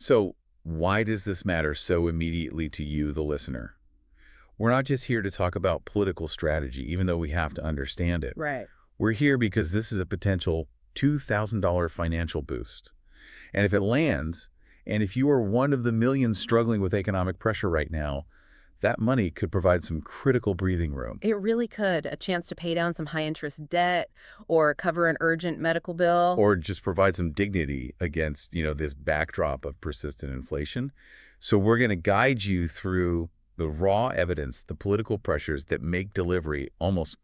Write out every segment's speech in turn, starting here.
So why does this matter so immediately to you, the listener? We're not just here to talk about political strategy, even though we have to understand it. Right. We're here because this is a potential $2,000 financial boost. And if it lands, and if you are one of the millions struggling with economic pressure right now, that money could provide some critical breathing room. It really could. A chance to pay down some high-interest debt or cover an urgent medical bill. Or just provide some dignity against, this backdrop of persistent inflation. So we're going to guide you through the raw evidence, the political pressures that make delivery almost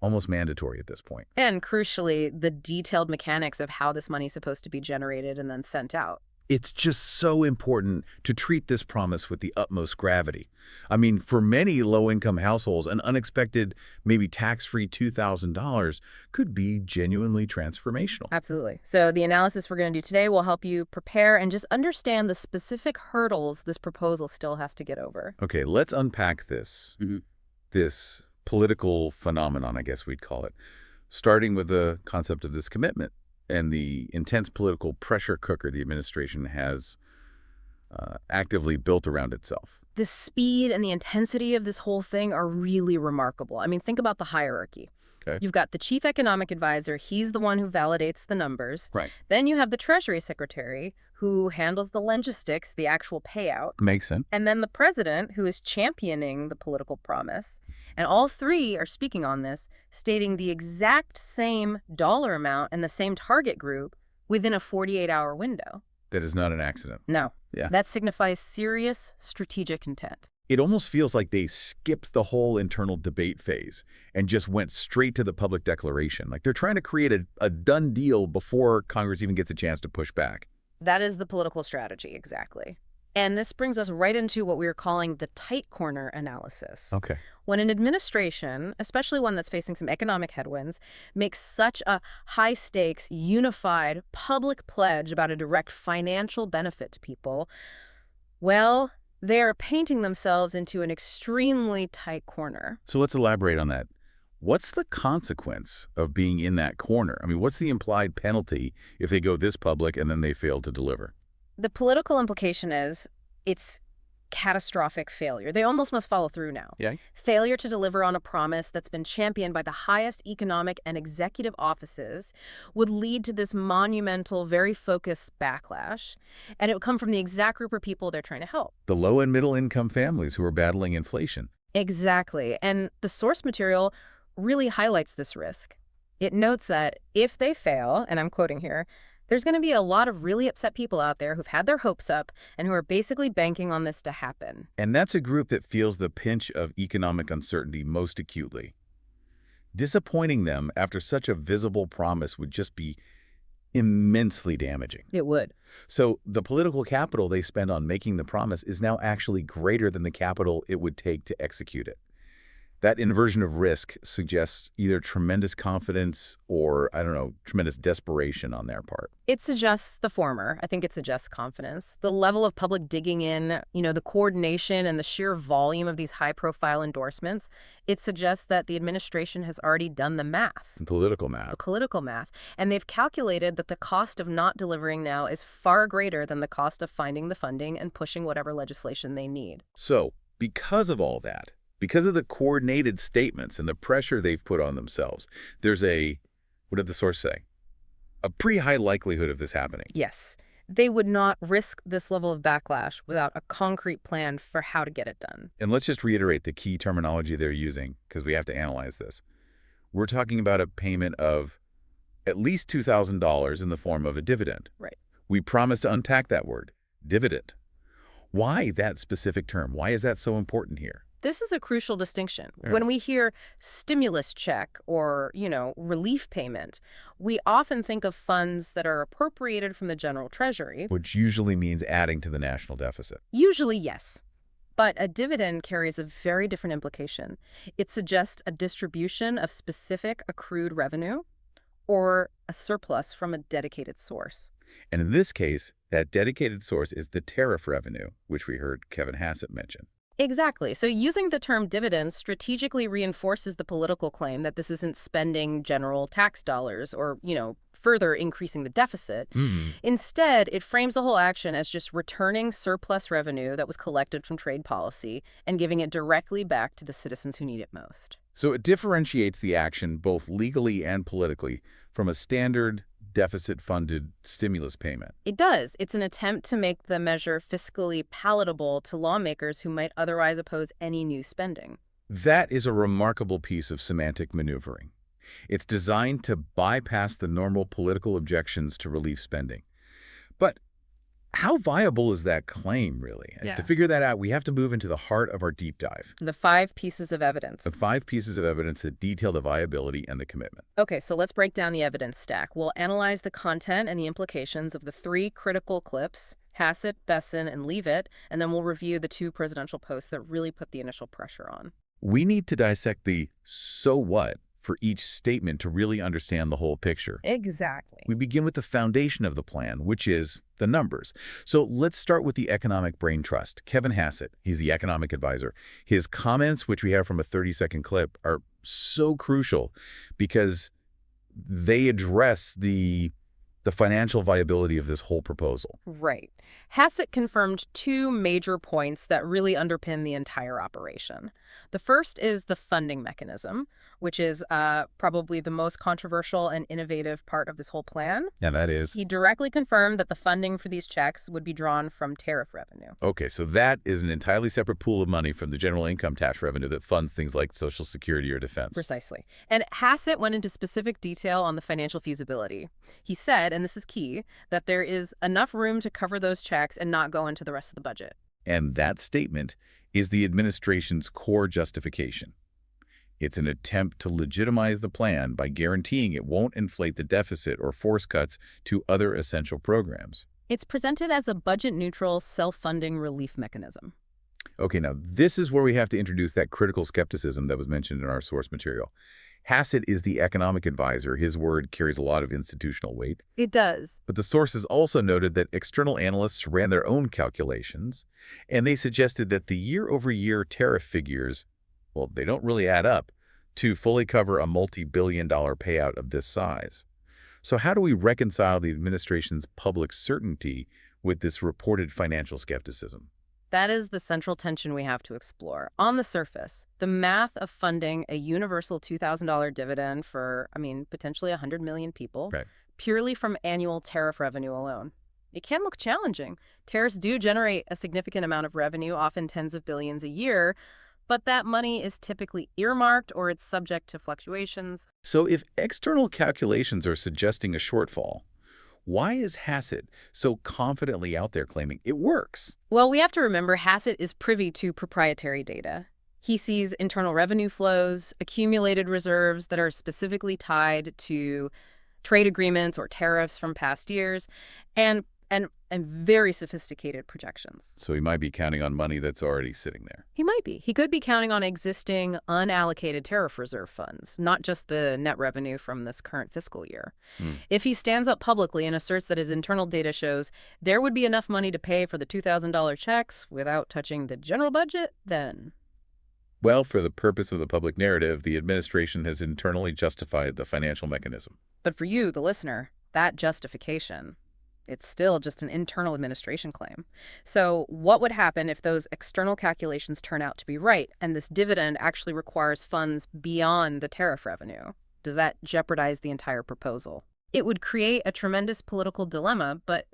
mandatory at this point. And crucially, the detailed mechanics of how this money is supposed to be generated and then sent out. It's just so important to treat this promise with the utmost gravity. I mean, for many low-income households, an unexpected, maybe tax-free $2,000 could be genuinely transformational. Absolutely. So the analysis we're going to do today will help you prepare and just understand the specific hurdles this proposal still has to get over. Okay, let's unpack this. This political phenomenon, I guess we'd call it, starting with the concept of this commitment and the intense political pressure cooker the administration has actively built around itself. The speed and the intensity of this whole thing are really remarkable. I mean, think about the hierarchy. Okay. You've got the chief economic advisor. He's the one who validates the numbers. Right. Then you have the Treasury Secretary, who handles the logistics, the actual payout. Makes sense. And then the president, who is championing the political promise. And all three are speaking on this, stating the exact same dollar amount and the same target group within a 48-hour window. That is not an accident. No. Yeah. That signifies serious strategic intent. It almost feels like they skipped the whole internal debate phase and just went straight to the public declaration. Like they're trying to create a done deal before Congress even gets a chance to push back. That is the political strategy, exactly. And this brings us right into what we are calling the tight corner analysis. Okay. When an administration, especially one that's facing some economic headwinds, makes such a high-stakes, unified, public pledge about a direct financial benefit to people, well, they are painting themselves into an extremely tight corner. So let's elaborate on that. What's the consequence of being in that corner? I mean, what's the implied penalty if they go this public and then they fail to deliver? The political implication is it's catastrophic failure. They almost must follow through now. Yeah. Failure to deliver on a promise that's been championed by the highest economic and executive offices would lead to this monumental, very focused backlash, and it would come from the exact group of people they're trying to help. The low and middle income families who are battling inflation. Exactly. And the source material really highlights this risk. It notes that if they fail, and I'm quoting here, there's going to be a lot of really upset people out there who've had their hopes up and who are basically banking on this to happen. And that's a group that feels the pinch of economic uncertainty most acutely. Disappointing them after such a visible promise would just be immensely damaging. It would. So the political capital they spend on making the promise is now actually greater than the capital it would take to execute it. That inversion of risk suggests either tremendous confidence or, I don't know, tremendous desperation on their part. It suggests the former. I think it suggests confidence. The level of public digging in, the coordination and the sheer volume of these high-profile endorsements, it suggests that the administration has already done the math. Political math. The political math. And they've calculated that the cost of not delivering now is far greater than the cost of finding the funding and pushing whatever legislation they need. So, because of all that, because of the coordinated statements and the pressure they've put on themselves, there's what did the source say? A pretty high likelihood of this happening. Yes. They would not risk this level of backlash without a concrete plan for how to get it done. And let's just reiterate the key terminology they're using, because we have to analyze this. We're talking about a payment of at least $2,000 in the form of a dividend. Right. We promise to unpack that word, dividend. Why that specific term? Why is that so important here? This is a crucial distinction. Yeah. When we hear stimulus check or, relief payment, we often think of funds that are appropriated from the general treasury. Which usually means adding to the national deficit. Usually, yes. But a dividend carries a very different implication. It suggests a distribution of specific accrued revenue or a surplus from a dedicated source. And in this case, that dedicated source is the tariff revenue, which we heard Kevin Hassett mention. Exactly. So using the term dividend strategically reinforces the political claim that this isn't spending general tax dollars or, further increasing the deficit. Instead, it frames the whole action as just returning surplus revenue that was collected from trade policy and giving it directly back to the citizens who need it most. So it differentiates the action both legally and politically from a standard deficit-funded stimulus payment. It does. It's an attempt to make the measure fiscally palatable to lawmakers who might otherwise oppose any new spending. That is a remarkable piece of semantic maneuvering. It's designed to bypass the normal political objections to relief spending. But how viable is that claim, really? Yeah. To figure that out, we have to move into the heart of our deep dive. The 5 pieces of evidence. The 5 pieces of evidence that detail the viability and the commitment. Okay, so let's break down the evidence stack. We'll analyze the content and the implications of the 3 critical clips, Hassett, Besson, and Leavitt, and then we'll review the 2 presidential posts that really put the initial pressure on. We need to dissect the so what for each statement to really understand the whole picture. Exactly. We begin with the foundation of the plan, which is the numbers. So let's start with the economic brain trust. Kevin Hassett, he's the economic advisor. His comments, which we have from a 30-second clip, are so crucial because they address the financial viability of this whole proposal. Right. Hassett confirmed 2 major points that really underpin the entire operation. The first is the funding mechanism, which is probably the most controversial and innovative part of this whole plan. Yeah, that is. He directly confirmed that the funding for these checks would be drawn from tariff revenue. Okay, so that is an entirely separate pool of money from the general income tax revenue that funds things like Social Security or defense. Precisely. And Hassett went into specific detail on the financial feasibility. He said, and this is key, that there is enough room to cover those checks and not go into the rest of the budget. And that statement is the administration's core justification. It's an attempt to legitimize the plan by guaranteeing it won't inflate the deficit or force cuts to other essential programs. It's presented as a budget-neutral, self-funding relief mechanism. Okay, now this is where we have to introduce that critical skepticism that was mentioned in our source material. Hassett is the economic advisor. His word carries a lot of institutional weight. It does. But the sources also noted that external analysts ran their own calculations, and they suggested that the year-over-year tariff figures, well, they don't really add up to fully cover a multi-billion-dollar payout of this size. So how do we reconcile the administration's public certainty with this reported financial skepticism? That is the central tension we have to explore. On the surface, the math of funding a universal $2,000 dividend for, potentially 100 million people, Right. purely from annual tariff revenue alone. It can look challenging. Tariffs do generate a significant amount of revenue, often tens of billions a year, but that money is typically earmarked or it's subject to fluctuations. So if external calculations are suggesting a shortfall, why is Hassett so confidently out there claiming it works? Well, we have to remember Hassett is privy to proprietary data. He sees internal revenue flows, accumulated reserves that are specifically tied to trade agreements or tariffs from past years, and very sophisticated projections. So he might be counting on money that's already sitting there. He might be. He could be counting on existing unallocated tariff reserve funds, not just the net revenue from this current fiscal year. If he stands up publicly and asserts that his internal data shows there would be enough money to pay for the $2,000 checks without touching the general budget, then... Well, for the purpose of the public narrative, the administration has internally justified the financial mechanism. But for you, the listener, that justification, it's still just an internal administration claim. So what would happen if those external calculations turn out to be right and this dividend actually requires funds beyond the tariff revenue? Does that jeopardize the entire proposal? It would create a tremendous political dilemma, but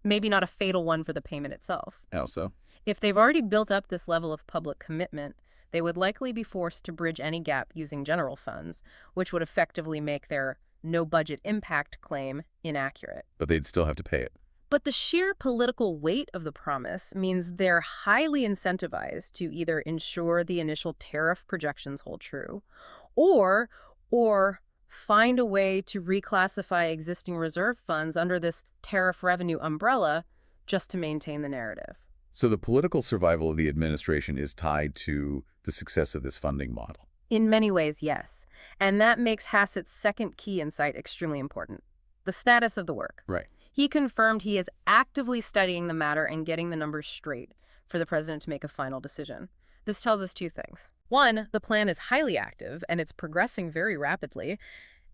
maybe not a fatal one for the payment itself. How so? If they've already built up this level of public commitment, they would likely be forced to bridge any gap using general funds, which would effectively make their no budget impact claim inaccurate. But they'd still have to pay it. But the sheer political weight of the promise means they're highly incentivized to either ensure the initial tariff projections hold true, or find a way to reclassify existing reserve funds under this tariff revenue umbrella just to maintain the narrative. So the political survival of the administration is tied to the success of this funding model. In many ways, yes. And that makes Hassett's second key insight extremely important: the status of the work. Right. He confirmed he is actively studying the matter and getting the numbers straight for the president to make a final decision. This tells us 2 things. One, the plan is highly active and it's progressing very rapidly.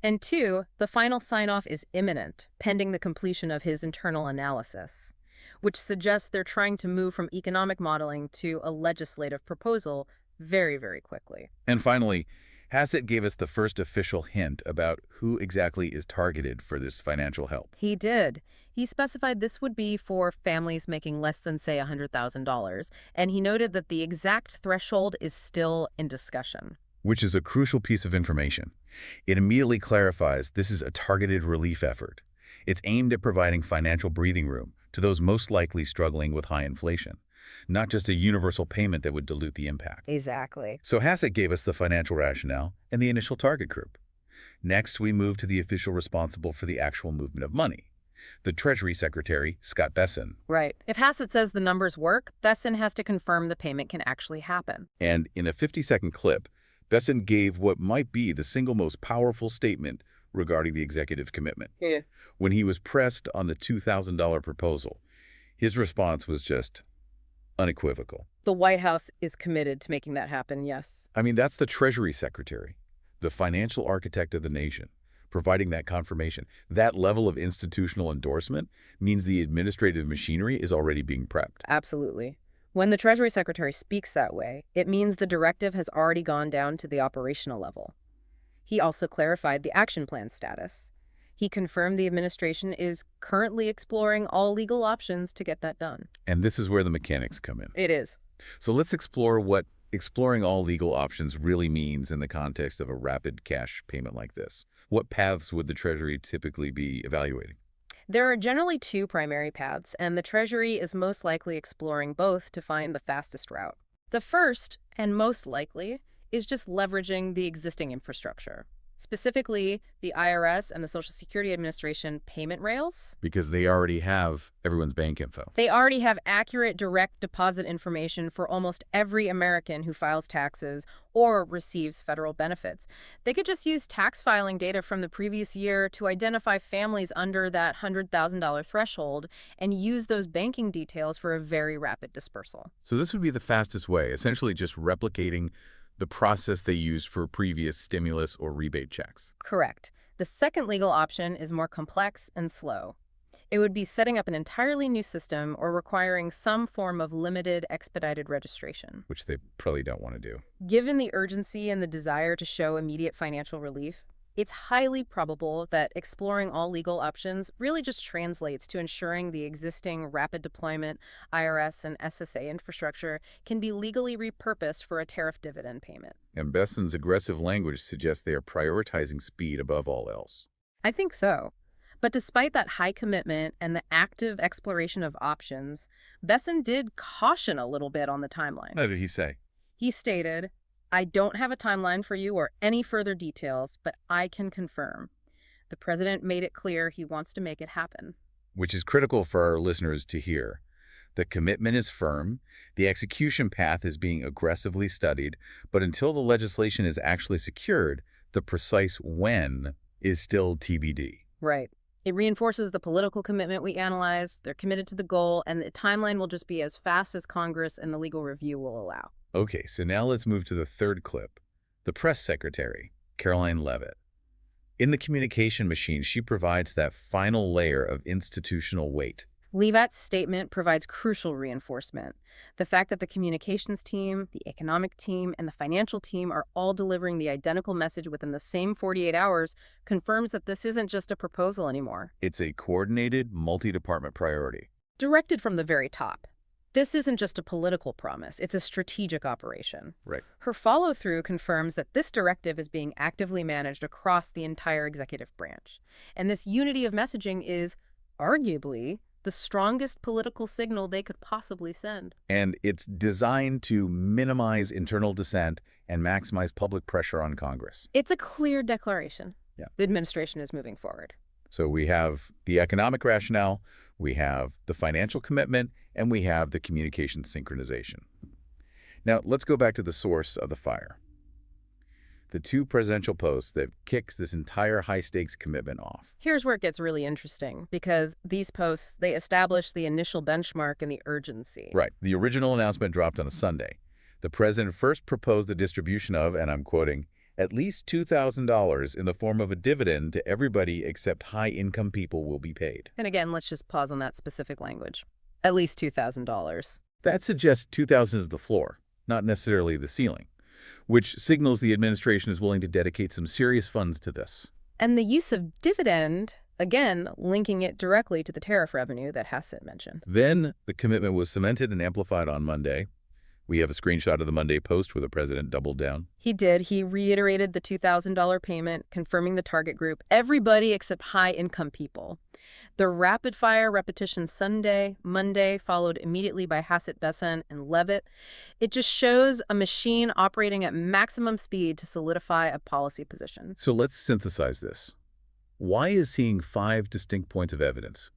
And two, the final sign-off is imminent, pending the completion of his internal analysis, which suggests they're trying to move from economic modeling to a legislative proposal very, very quickly. And finally, Hassett gave us the first official hint about who exactly is targeted for this financial help. He did. He specified this would be for families making less than, say, $100,000, and he noted that the exact threshold is still in discussion. Which is a crucial piece of information. It immediately clarifies this is a targeted relief effort. It's aimed at providing financial breathing room to those most likely struggling with high inflation, not just a universal payment that would dilute the impact. Exactly. So Hassett gave us the financial rationale and the initial target group. Next, we move to the official responsible for the actual movement of money, the Treasury Secretary, Scott Bessent. Right. If Hassett says the numbers work, Bessent has to confirm the payment can actually happen. And in a 50-second clip, Bessent gave what might be the single most powerful statement regarding the executive commitment. Yeah. When he was pressed on the $2,000 proposal, his response was just unequivocal. The White House is committed to making that happen, yes. I mean, that's the Treasury Secretary, the financial architect of the nation, providing that confirmation. That level of institutional endorsement means the administrative machinery is already being prepped. Absolutely. When the Treasury Secretary speaks that way, it means the directive has already gone down to the operational level. He also clarified the action plan status. He confirmed the administration is currently exploring all legal options to get that done. And this is where the mechanics come in. It is. So let's explore what exploring all legal options really means in the context of a rapid cash payment like this. What paths would the Treasury typically be evaluating? There are generally two primary paths, and the Treasury is most likely exploring both to find the fastest route. The first, and most likely, is just leveraging the existing infrastructure, specifically the IRS and the Social Security Administration payment rails. Because they already have everyone's bank info. They already have accurate direct deposit information for almost every American who files taxes or receives federal benefits. They could just use tax filing data from the previous year to identify families under that $100,000 threshold and use those banking details for a very rapid dispersal. So this would be the fastest way, essentially just replicating the process they used for previous stimulus or rebate checks. Correct. The second legal option is more complex and slow. It would be setting up an entirely new system or requiring some form of limited expedited registration. Which they probably don't want to do. Given the urgency and the desire to show immediate financial relief, it's highly probable that exploring all legal options really just translates to ensuring the existing rapid deployment IRS and SSA infrastructure can be legally repurposed for a tariff dividend payment. And Bessent's aggressive language suggests they are prioritizing speed above all else. I think so. But despite that high commitment and the active exploration of options, Bessent did caution a little bit on the timeline. What did he say? He stated, "I don't have a timeline for you or any further details, but I can confirm." The president made it clear he wants to make it happen. Which is critical for our listeners to hear. The commitment is firm, the execution path is being aggressively studied, but until the legislation is actually secured, the precise when is still TBD. Right. It reinforces the political commitment we analyzed. They're committed to the goal, and the timeline will just be as fast as Congress and the legal review will allow. Okay, so now let's move to the third clip. The press secretary, Caroline Leavitt. In the communication machine, she provides that final layer of institutional weight. Leavitt's statement provides crucial reinforcement. The fact that the communications team, the economic team, and the financial team are all delivering the identical message within the same 48 hours confirms that this isn't just a proposal anymore. It's a coordinated, multi-department priority. Directed from the very top. This isn't just a political promise, it's a strategic operation. Right. Her follow-through confirms that this directive is being actively managed across the entire executive branch. And this unity of messaging is, arguably, the strongest political signal they could possibly send. And it's designed to minimize internal dissent and maximize public pressure on Congress. It's a clear declaration. Yeah. The administration is moving forward. So we have the economic rationale, we have the financial commitment, and we have the communication synchronization. Now, let's go back to the source of the fire. The two presidential posts that kicks this entire high-stakes commitment off. Here's where it gets really interesting, because these posts, they establish the initial benchmark and the urgency. Right. The original announcement dropped on a Sunday. The president first proposed the distribution of, and I'm quoting, At least $2,000 in the form of a dividend to everybody except high-income people will be paid. And again, let's just pause on that specific language. At least $2,000. That suggests $2,000 is the floor, not necessarily the ceiling, which signals the administration is willing to dedicate some serious funds to this. And the use of dividend, again, linking it directly to the tariff revenue that Hassett mentioned. Then the commitment was cemented and amplified on Monday. We have a screenshot of the Monday Post where the president doubled down. He did. He reiterated the $2,000 payment, confirming the target group, everybody except high-income people. The rapid-fire repetition Sunday, Monday, followed immediately by Hassett, Besson, and Levitt. It just shows a machine operating at maximum speed to solidify a policy position. So let's synthesize this. Why is seeing 5 distinct points of evidence,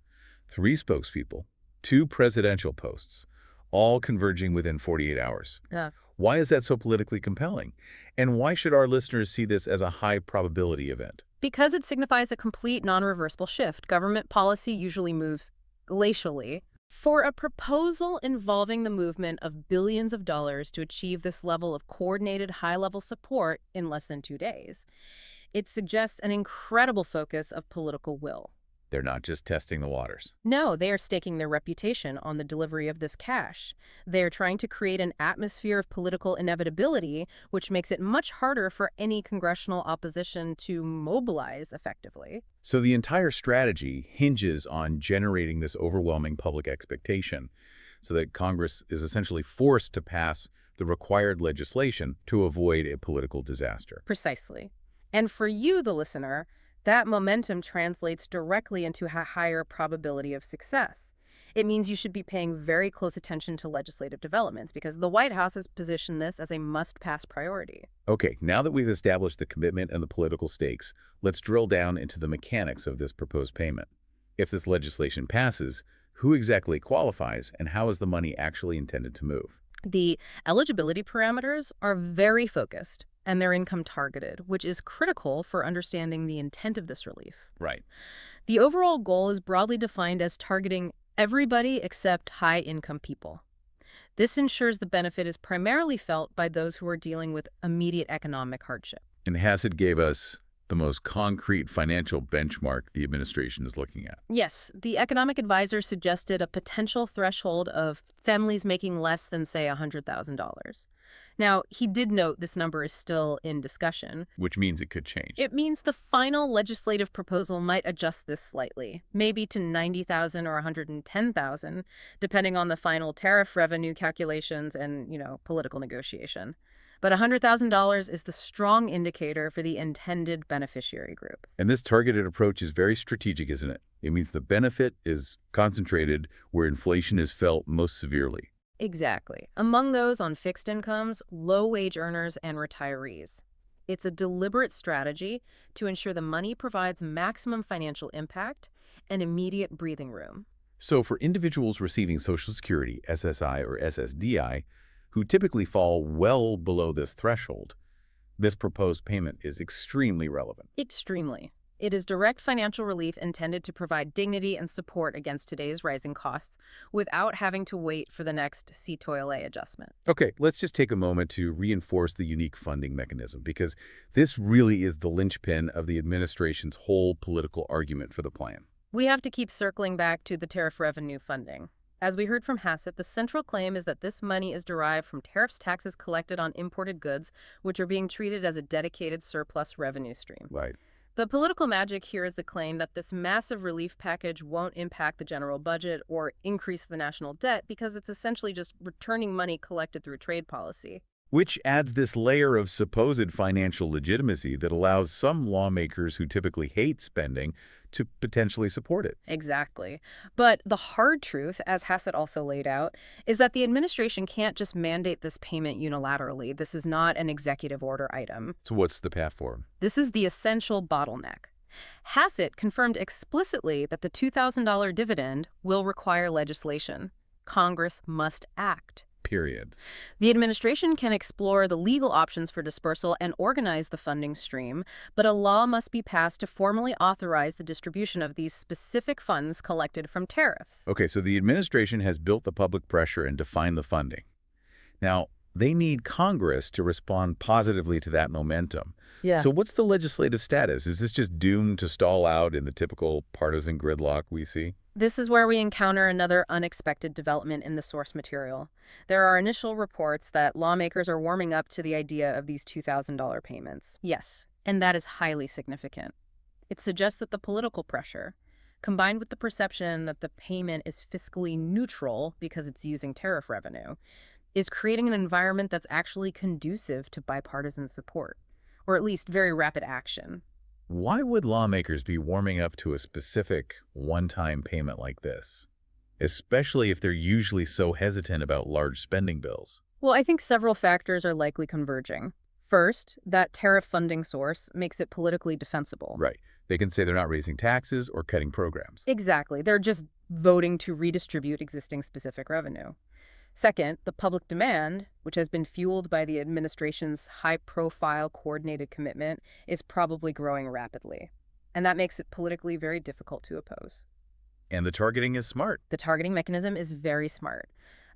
3 spokespeople, 2 presidential posts, all converging within 48 hours? Why is that so politically compelling? And why should our listeners see this as a high-probability event? Because it signifies a complete non-reversible shift. Government policy usually moves glacially. For a proposal involving the movement of billions of dollars to achieve this level of coordinated high-level support in less than 2 days, it suggests an incredible focus of political will. They're not just testing the waters. No, they are staking their reputation on the delivery of this cash. They are trying to create an atmosphere of political inevitability, which makes it much harder for any congressional opposition to mobilize effectively. So the entire strategy hinges on generating this overwhelming public expectation so that Congress is essentially forced to pass the required legislation to avoid a political disaster. Precisely. And for you, the listener, that momentum translates directly into a higher probability of success. It means you should be paying very close attention to legislative developments because the White House has positioned this as a must-pass priority. Okay, now that we've established the commitment and the political stakes, let's drill down into the mechanics of this proposed payment. If this legislation passes, who exactly qualifies and how is the money actually intended to move? The eligibility parameters are very focused and their income targeted, which is critical for understanding the intent of this relief. Right. The overall goal is broadly defined as targeting everybody except high-income people. This ensures the benefit is primarily felt by those who are dealing with immediate economic hardship. And Hassett gave us the most concrete financial benchmark the administration is looking at. Yes, the economic advisor suggested a potential threshold of families making less than, say, $100,000. Now, he did note this number is still in discussion. Which means it could change. It means the final legislative proposal might adjust this slightly, maybe to $90,000 or $110,000, depending on the final tariff revenue calculations and, political negotiation. But $100,000 is the strong indicator for the intended beneficiary group. And this targeted approach is very strategic, isn't it? It means the benefit is concentrated where inflation is felt most severely. Exactly. Among those on fixed incomes, low-wage earners, and retirees. It's a deliberate strategy to ensure the money provides maximum financial impact and immediate breathing room. So for individuals receiving Social Security, SSI or SSDI, who typically fall well below this threshold, this proposed payment is extremely relevant. Extremely. It is direct financial relief intended to provide dignity and support against today's rising costs without having to wait for the next CTOLA adjustment. Okay, let's just take a moment to reinforce the unique funding mechanism, because this really is the linchpin of the administration's whole political argument for the plan. We have to keep circling back to the tariff revenue funding. As we heard from Hassett, the central claim is that this money is derived from taxes collected on imported goods, which are being treated as a dedicated surplus revenue stream. Right. The political magic here is the claim that this massive relief package won't impact the general budget or increase the national debt because it's essentially just returning money collected through trade policy. Which adds this layer of supposed financial legitimacy that allows some lawmakers who typically hate spending to potentially support it. Exactly. But the hard truth, as Hassett also laid out, is that the administration can't just mandate this payment unilaterally. This is not an executive order item. So what's the path forward? This is the essential bottleneck. Hassett confirmed explicitly that the $2,000 dividend will require legislation. Congress must act. Period. The administration can explore the legal options for dispersal and organize the funding stream, but a law must be passed to formally authorize the distribution of these specific funds collected from tariffs. Okay, so the administration has built the public pressure and defined the funding. Now, They need Congress to respond positively to that momentum. Yeah. So what's the legislative status? Is this just doomed to stall out in the typical partisan gridlock we see? This is where we encounter another unexpected development in the source material. There are initial reports that lawmakers are warming up to the idea of these $2,000 payments. Yes, and that is highly significant. It suggests that the political pressure, combined with the perception that the payment is fiscally neutral because it's using tariff revenue, is creating an environment that's actually conducive to bipartisan support, or at least very rapid action. Why would lawmakers be warming up to a specific one-time payment like this, especially if they're usually so hesitant about large spending bills? Well, I think several factors are likely converging. First, that tariff funding source makes it politically defensible. Right. They can say they're not raising taxes or cutting programs. Exactly. They're just voting to redistribute existing specific revenue. Second, the public demand, which has been fueled by the administration's high-profile coordinated commitment, is probably growing rapidly. And that makes it politically very difficult to oppose. And the targeting is smart. The targeting mechanism is very smart.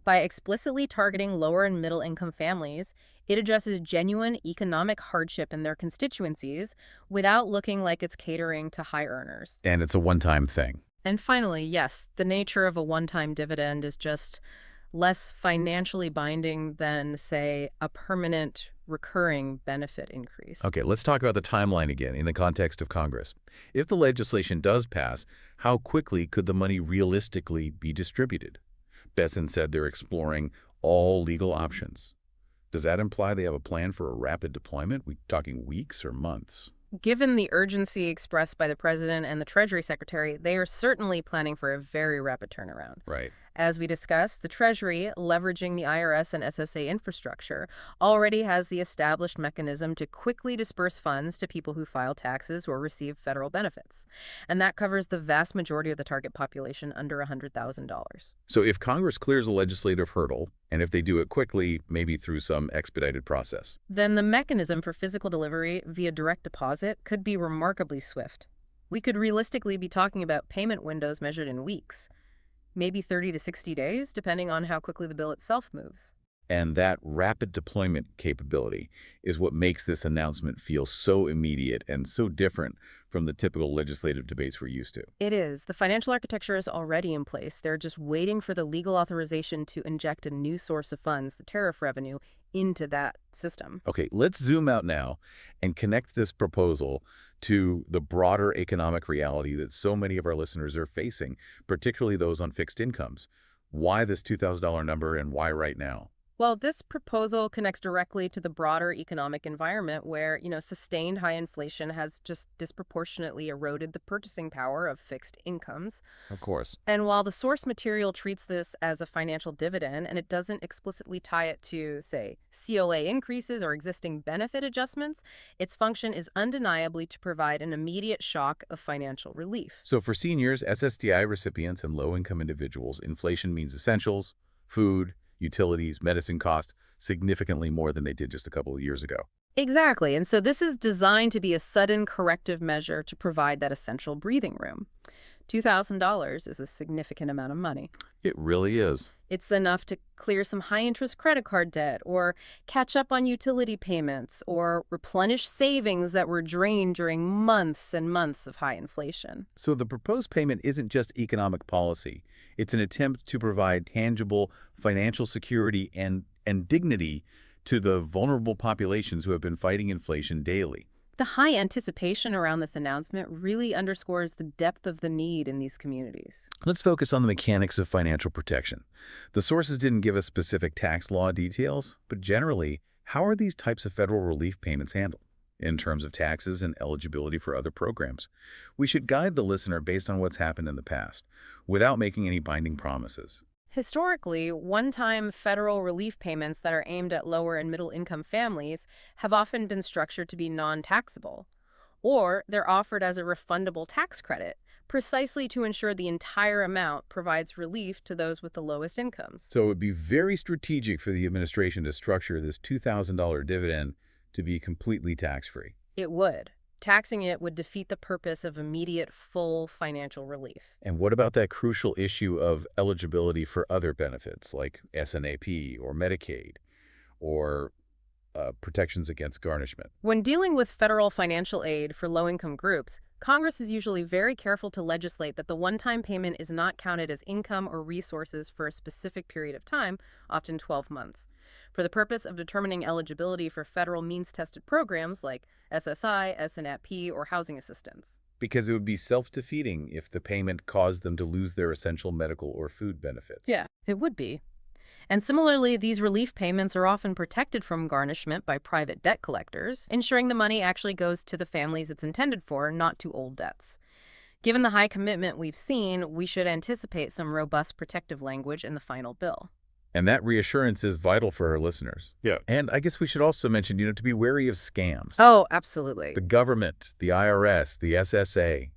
By explicitly targeting lower and middle income families, it addresses genuine economic hardship in their constituencies without looking like it's catering to high earners. And it's a one-time thing. And finally, yes, the nature of a one-time dividend is just less financially binding than, say, a permanent recurring benefit increase. Okay, let's talk about the timeline again in the context of Congress. If the legislation does pass, how quickly could the money realistically be distributed? Besson said they're exploring all legal options. Does that imply they have a plan for a rapid deployment? We talking weeks or months? Given the urgency expressed by the president and the Treasury Secretary, they are certainly planning for a very rapid turnaround. Right. As we discussed, the Treasury, leveraging the IRS and SSA infrastructure, already has the established mechanism to quickly disperse funds to people who file taxes or receive federal benefits. And that covers the vast majority of the target population under $100,000. So if Congress clears a legislative hurdle, and if they do it quickly, maybe through some expedited process, Then the mechanism for physical delivery via direct deposit could be remarkably swift. We could realistically be talking about payment windows measured in weeks, maybe 30 to 60 days, depending on how quickly the bill itself moves. and that rapid deployment capability is what makes this announcement feel so immediate and so different from the typical legislative debates we're used to. It is. The financial architecture is already in place. They're just waiting for the legal authorization to inject a new source of funds, the tariff revenue, into that system. Okay, let's zoom out now and connect this proposal to the broader economic reality that so many of our listeners are facing, particularly those on fixed incomes. Why this $2,000 number and why right now? Well, this proposal connects directly to the broader economic environment where, sustained high inflation has just disproportionately eroded the purchasing power of fixed incomes. Of course. And while the source material treats this as a financial dividend and it doesn't explicitly tie it to, say, COA increases or existing benefit adjustments, its function is undeniably to provide an immediate shock of financial relief. So for seniors, SSDI recipients, and low-income individuals, inflation means essentials, food, utilities, medicine cost significantly more than they did just a couple of years ago. Exactly. And so this is designed to be a sudden corrective measure to provide that essential breathing room. $2,000 is a significant amount of money. It really is. It's enough to clear some high-interest credit card debt or catch up on utility payments or replenish savings that were drained during months and months of high inflation. So the proposed payment isn't just economic policy. It's an attempt to provide tangible financial security and dignity to the vulnerable populations who have been fighting inflation daily. The high anticipation around this announcement really underscores the depth of the need in these communities. Let's focus on the mechanics of financial protection. The sources didn't give us specific tax law details, but generally, how are these types of federal relief payments handled in terms of taxes and eligibility for other programs? We should guide the listener based on what's happened in the past, without making any binding promises. Historically, one-time federal relief payments that are aimed at lower and middle-income families have often been structured to be non-taxable, or they're offered as a refundable tax credit, precisely to ensure the entire amount provides relief to those with the lowest incomes. So it would be very strategic for the administration to structure this $2,000 dividend to be completely tax-free. It would. Taxing it would defeat the purpose of immediate, full financial relief. And what about that crucial issue of eligibility for other benefits like SNAP or Medicaid or protections against garnishment. When dealing with federal financial aid for low-income groups, Congress is usually very careful to legislate that the one-time payment is not counted as income or resources for a specific period of time, often 12 months, for the purpose of determining eligibility for federal means-tested programs like SSI, SNAP, or housing assistance. Because it would be self-defeating if the payment caused them to lose their essential medical or food benefits. Yeah, it would be. And similarly, these relief payments are often protected from garnishment by private debt collectors, ensuring the money actually goes to the families it's intended for, not to old debts. Given the high commitment we've seen, we should anticipate some robust protective language in the final bill. And that reassurance is vital for our listeners. Yeah. And I guess we should also mention, to be wary of scams. Oh, absolutely. The government, the IRS, the SSA,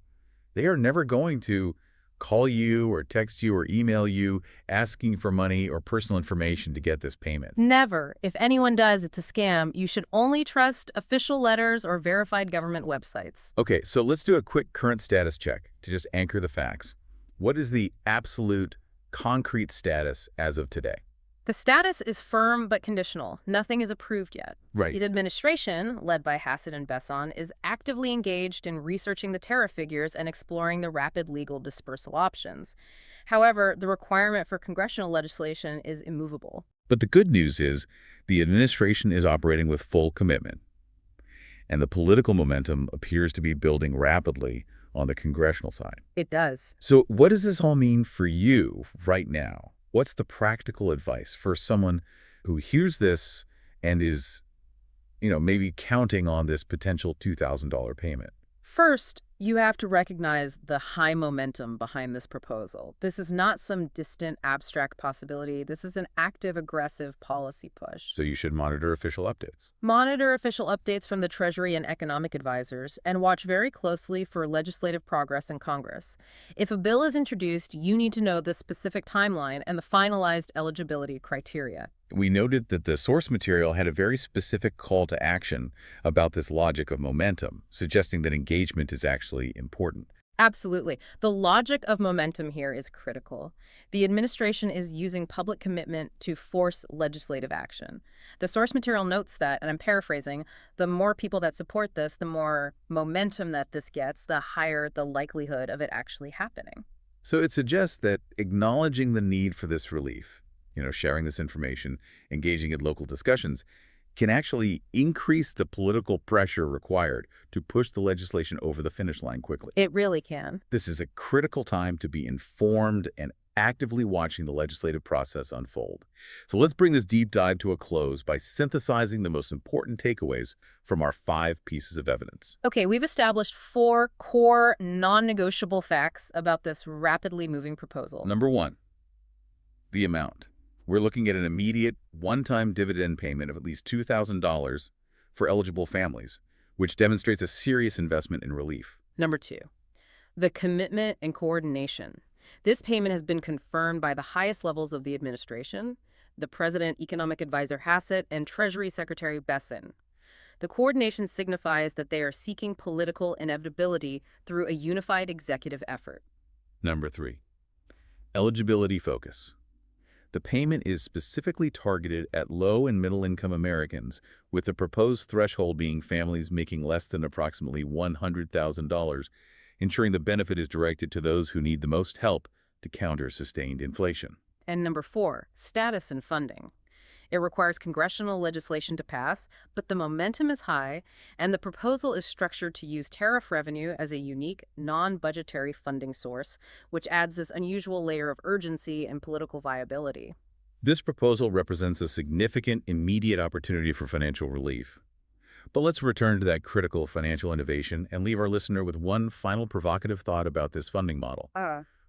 they are never going to call you or text you or email you asking for money or personal information to get this payment. Never. If anyone does, it's a scam. You should only trust official letters or verified government websites. Okay, so let's do a quick current status check to just anchor the facts. What is the absolute concrete status as of today? The status is firm but conditional. Nothing is approved yet. Right. The administration, led by Hassett and Besson, is actively engaged in researching the tariff figures and exploring the rapid legal dispersal options. However, the requirement for congressional legislation is immovable. But the good news is the administration is operating with full commitment, and the political momentum appears to be building rapidly on the congressional side. It does. So what does this all mean for you right now? What's the practical advice for someone who hears this and is, maybe counting on this potential $2,000 payment? First, you have to recognize the high momentum behind this proposal. This is not some distant, abstract possibility. This is an active, aggressive policy push. So you should monitor official updates. Monitor official updates from the Treasury and economic advisors, and watch very closely for legislative progress in Congress. If a bill is introduced, you need to know the specific timeline and the finalized eligibility criteria. We noted that the source material had a very specific call to action about this logic of momentum, suggesting that engagement is actually important. Absolutely. The logic of momentum here is critical. The administration is using public commitment to force legislative action. The source material notes that, and I'm paraphrasing, the more people that support this, the more momentum that this gets, the higher the likelihood of it actually happening. So it suggests that acknowledging the need for this relief, sharing this information, engaging in local discussions, can actually increase the political pressure required to push the legislation over the finish line quickly. It really can. This is a critical time to be informed and actively watching the legislative process unfold. So let's bring this deep dive to a close by synthesizing the most important takeaways from our 5 pieces of evidence. Okay, we've established 4 core non-negotiable facts about this rapidly moving proposal. Number 1, the amount. We're looking at an immediate one-time dividend payment of at least $2,000 for eligible families, which demonstrates a serious investment in relief. Number 2, the commitment and coordination. This payment has been confirmed by the highest levels of the administration, the President Economic Advisor Hassett and Treasury Secretary Besson. The coordination signifies that they are seeking political inevitability through a unified executive effort. Number 3, eligibility focus. The payment is specifically targeted at low- and middle-income Americans, with the proposed threshold being families making less than approximately $100,000, ensuring the benefit is directed to those who need the most help to counter sustained inflation. And number 4, status and funding. It requires congressional legislation to pass, but the momentum is high, and the proposal is structured to use tariff revenue as a unique, non-budgetary funding source, which adds this unusual layer of urgency and political viability. This proposal represents a significant, immediate opportunity for financial relief. But let's return to that critical financial innovation and leave our listener with one final provocative thought about this funding model.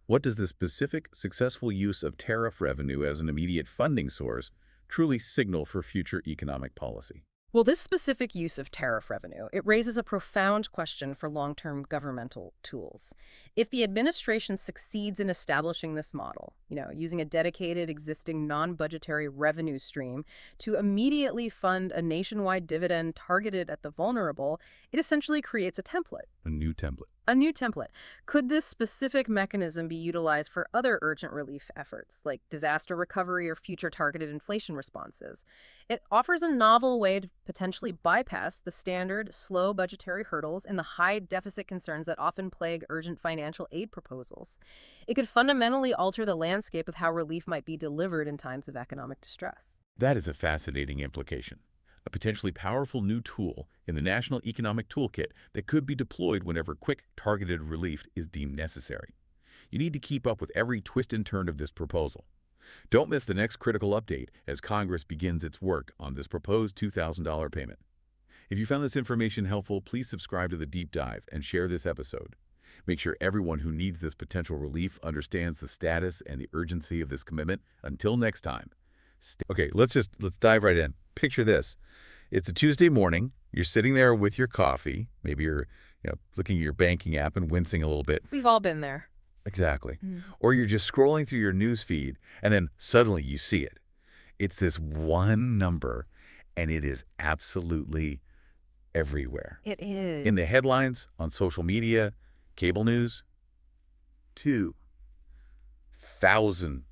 What does the specific, successful use of tariff revenue as an immediate funding source truly signal for future economic policy? Well, this specific use of tariff revenue, it raises a profound question for long-term governmental tools. If the administration succeeds in establishing this model, using a dedicated existing non-budgetary revenue stream to immediately fund a nationwide dividend targeted at the vulnerable, it essentially creates a template. A new template. A new template. Could this specific mechanism be utilized for other urgent relief efforts, like disaster recovery or future targeted inflation responses? It offers a novel way to potentially bypass the standard, slow budgetary hurdles and the high deficit concerns that often plague urgent financial aid proposals. It could fundamentally alter the landscape of how relief might be delivered in times of economic distress. That is a fascinating implication. A potentially powerful new tool in the National Economic Toolkit that could be deployed whenever quick, targeted relief is deemed necessary. You need to keep up with every twist and turn of this proposal. Don't miss the next critical update as Congress begins its work on this proposed $2,000 payment. If you found this information helpful, please subscribe to The Deep Dive and share this episode. Make sure everyone who needs this potential relief understands the status and the urgency of this commitment. Until next time. Okay, let's dive right in. Picture this. It's a Tuesday morning. You're sitting there with your coffee. Maybe you're looking at your banking app and wincing a little bit. We've all been there. Exactly. Or you're just scrolling through your news feed, and then suddenly you see it. It's this one number, and it is absolutely everywhere. It is. In the headlines, on social media, cable news, $2,000.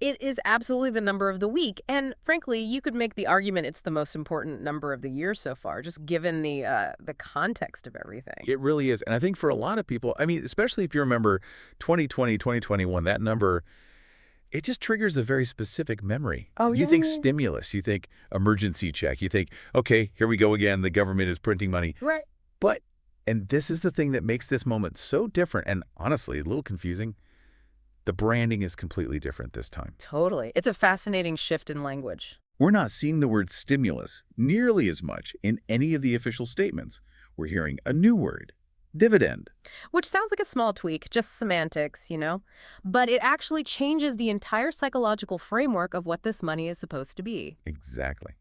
It is absolutely the number of the week. And frankly, you could make the argument it's the most important number of the year so far, just given the context of everything. It really is. And I think for a lot of people, I mean, especially if you remember 2020, 2021, that number, it just triggers a very specific memory. Oh, You yeah. think stimulus, you think emergency check, you think, okay, here we go again, the government is printing money. Right. And this is the thing that makes this moment so different and honestly a little confusing. The branding is completely different this time. Totally. It's a fascinating shift in language. We're not seeing the word stimulus nearly as much in any of the official statements. We're hearing a new word, dividend. Which sounds like a small tweak, just semantics, But it actually changes the entire psychological framework of what this money is supposed to be. Exactly.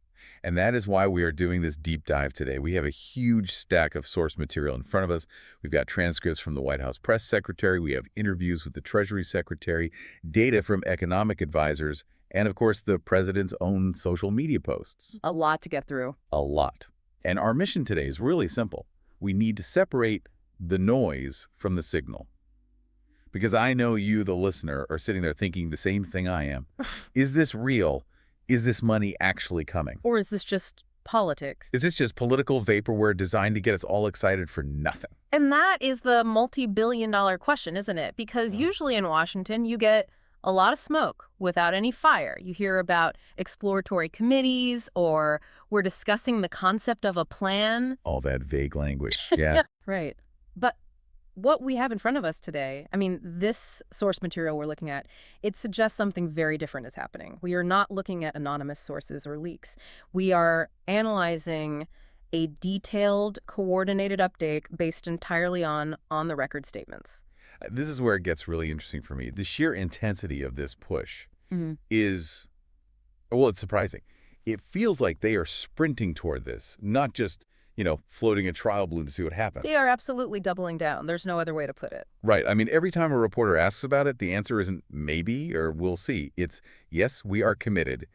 And that is why we are doing this deep dive today. We have a huge stack of source material in front of us. We've got transcripts from the White House press secretary. We have interviews with the Treasury Secretary, data from economic advisors, and of course, the president's own social media posts. A lot to get through. A lot. And our mission today is really simple. We need to separate the noise from the signal. Because I know you, the listener, are sitting there thinking the same thing I am. Is this real? Is this money actually coming? Or is this just politics? Is this just political vaporware designed to get us all excited for nothing? And that is the multi-billion-dollar question, isn't it? Because usually in Washington, you get a lot of smoke without any fire. You hear about exploratory committees, or we're discussing the concept of a plan. All that vague language. Yeah. Right. But what we have in front of us today, I mean, this source material we're looking at, it suggests something very different is happening. We are not looking at anonymous sources or leaks. We are analyzing a detailed, coordinated update based entirely on the-record statements. This is where it gets really interesting for me. The sheer intensity of this push is, well, it's surprising. It feels like they are sprinting toward this, not just floating a trial balloon to see what happens. They are absolutely doubling down. There's no other way to put it. Right. I mean, every time a reporter asks about it, the answer isn't maybe or we'll see. It's yes, we are committed.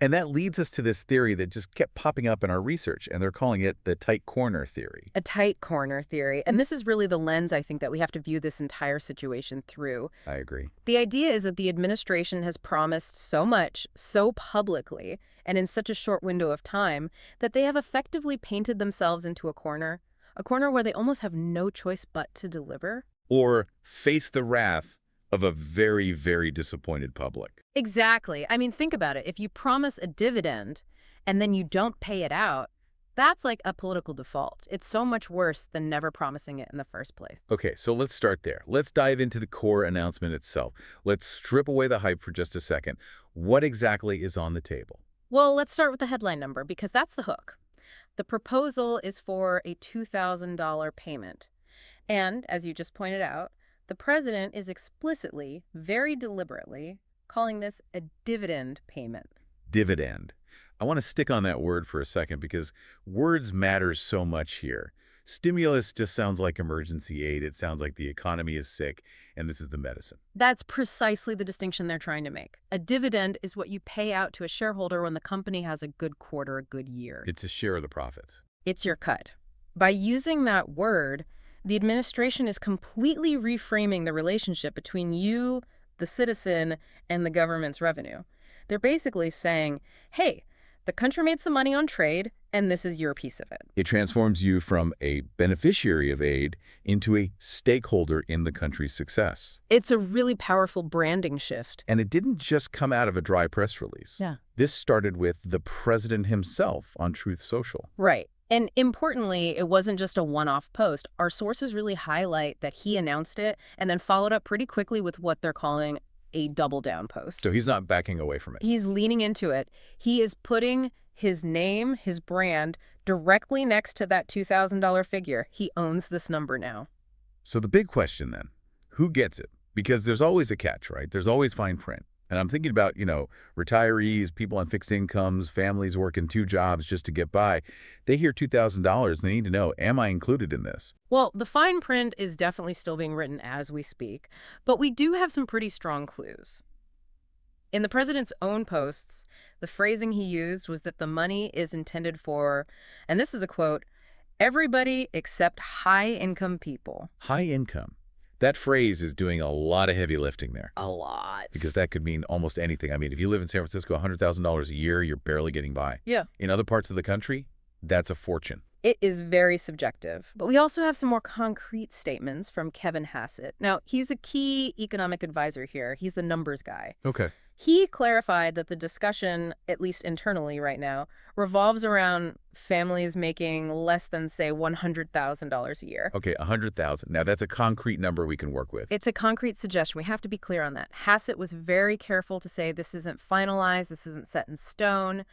And that leads us to this theory that just kept popping up in our research, and they're calling it the tight corner theory. A tight corner theory. And this is really the lens, I think, that we have to view this entire situation through. I agree. The idea is that the administration has promised so much, so publicly, and in such a short window of time, that they have effectively painted themselves into a corner where they almost have no choice but to deliver. Or face the wrath of a very, very disappointed public. Exactly. I mean, think about it. If you promise a dividend and then you don't pay it out, that's like a political default. It's so much worse than never promising it in the first place. Okay, so let's start there. Let's dive into the core announcement itself. Let's strip away the hype for just a second. What exactly is on the table? Well, let's start with the headline number because that's the hook. The proposal is for a $2,000 payment. And, as you just pointed out, the president is explicitly, very deliberately, calling this a dividend payment. Dividend. I want to stick on that word for a second because words matter so much here. Stimulus just sounds like emergency aid. It sounds like the economy is sick, and this is the medicine. That's precisely the distinction they're trying to make. A dividend is what you pay out to a shareholder when the company has a good quarter, a good year. It's a share of the profits. It's your cut. By using that word, The administration is completely reframing the relationship between you, the citizen, and the government's revenue. They're basically saying, hey, the country made some money on trade, and this is your piece of it. It transforms you from a beneficiary of aid into a stakeholder in the country's success. It's a really powerful branding shift. And it didn't just come out of a dry press release. Yeah. This started with the president himself on Truth Social. Right. And importantly, it wasn't just a one-off post. Our sources really highlight that he announced it and then followed up pretty quickly with what they're calling a double-down post. So he's not backing away from it. He's leaning into it. He is putting his name, his brand, directly next to that $2,000 figure. He owns this number now. So the big question then, who gets it? Because there's always a catch, right? There's always fine print. And I'm thinking about, retirees, people on fixed incomes, families working 2 jobs just to get by. They hear $2,000, they need to know, am I included in this? Well, the fine print is definitely still being written as we speak, but we do have some pretty strong clues. In the president's own posts, the phrasing he used was that the money is intended for, and this is a quote, everybody except high-income people. High income. That phrase is doing a lot of heavy lifting there. A lot. Because that could mean almost anything. I mean, if you live in San Francisco, $100,000 a year, you're barely getting by. Yeah. In other parts of the country, that's a fortune. It is very subjective. But we also have some more concrete statements from Kevin Hassett. Now, he's a key economic advisor here. He's the numbers guy. Okay. He clarified that the discussion, at least internally right now, revolves around families making less than, say, $100,000 a year. Okay, $100,000. Now, that's a concrete number we can work with. It's a concrete suggestion. We have to be clear on that. Hassett was very careful to say this isn't finalized, this isn't set in stone,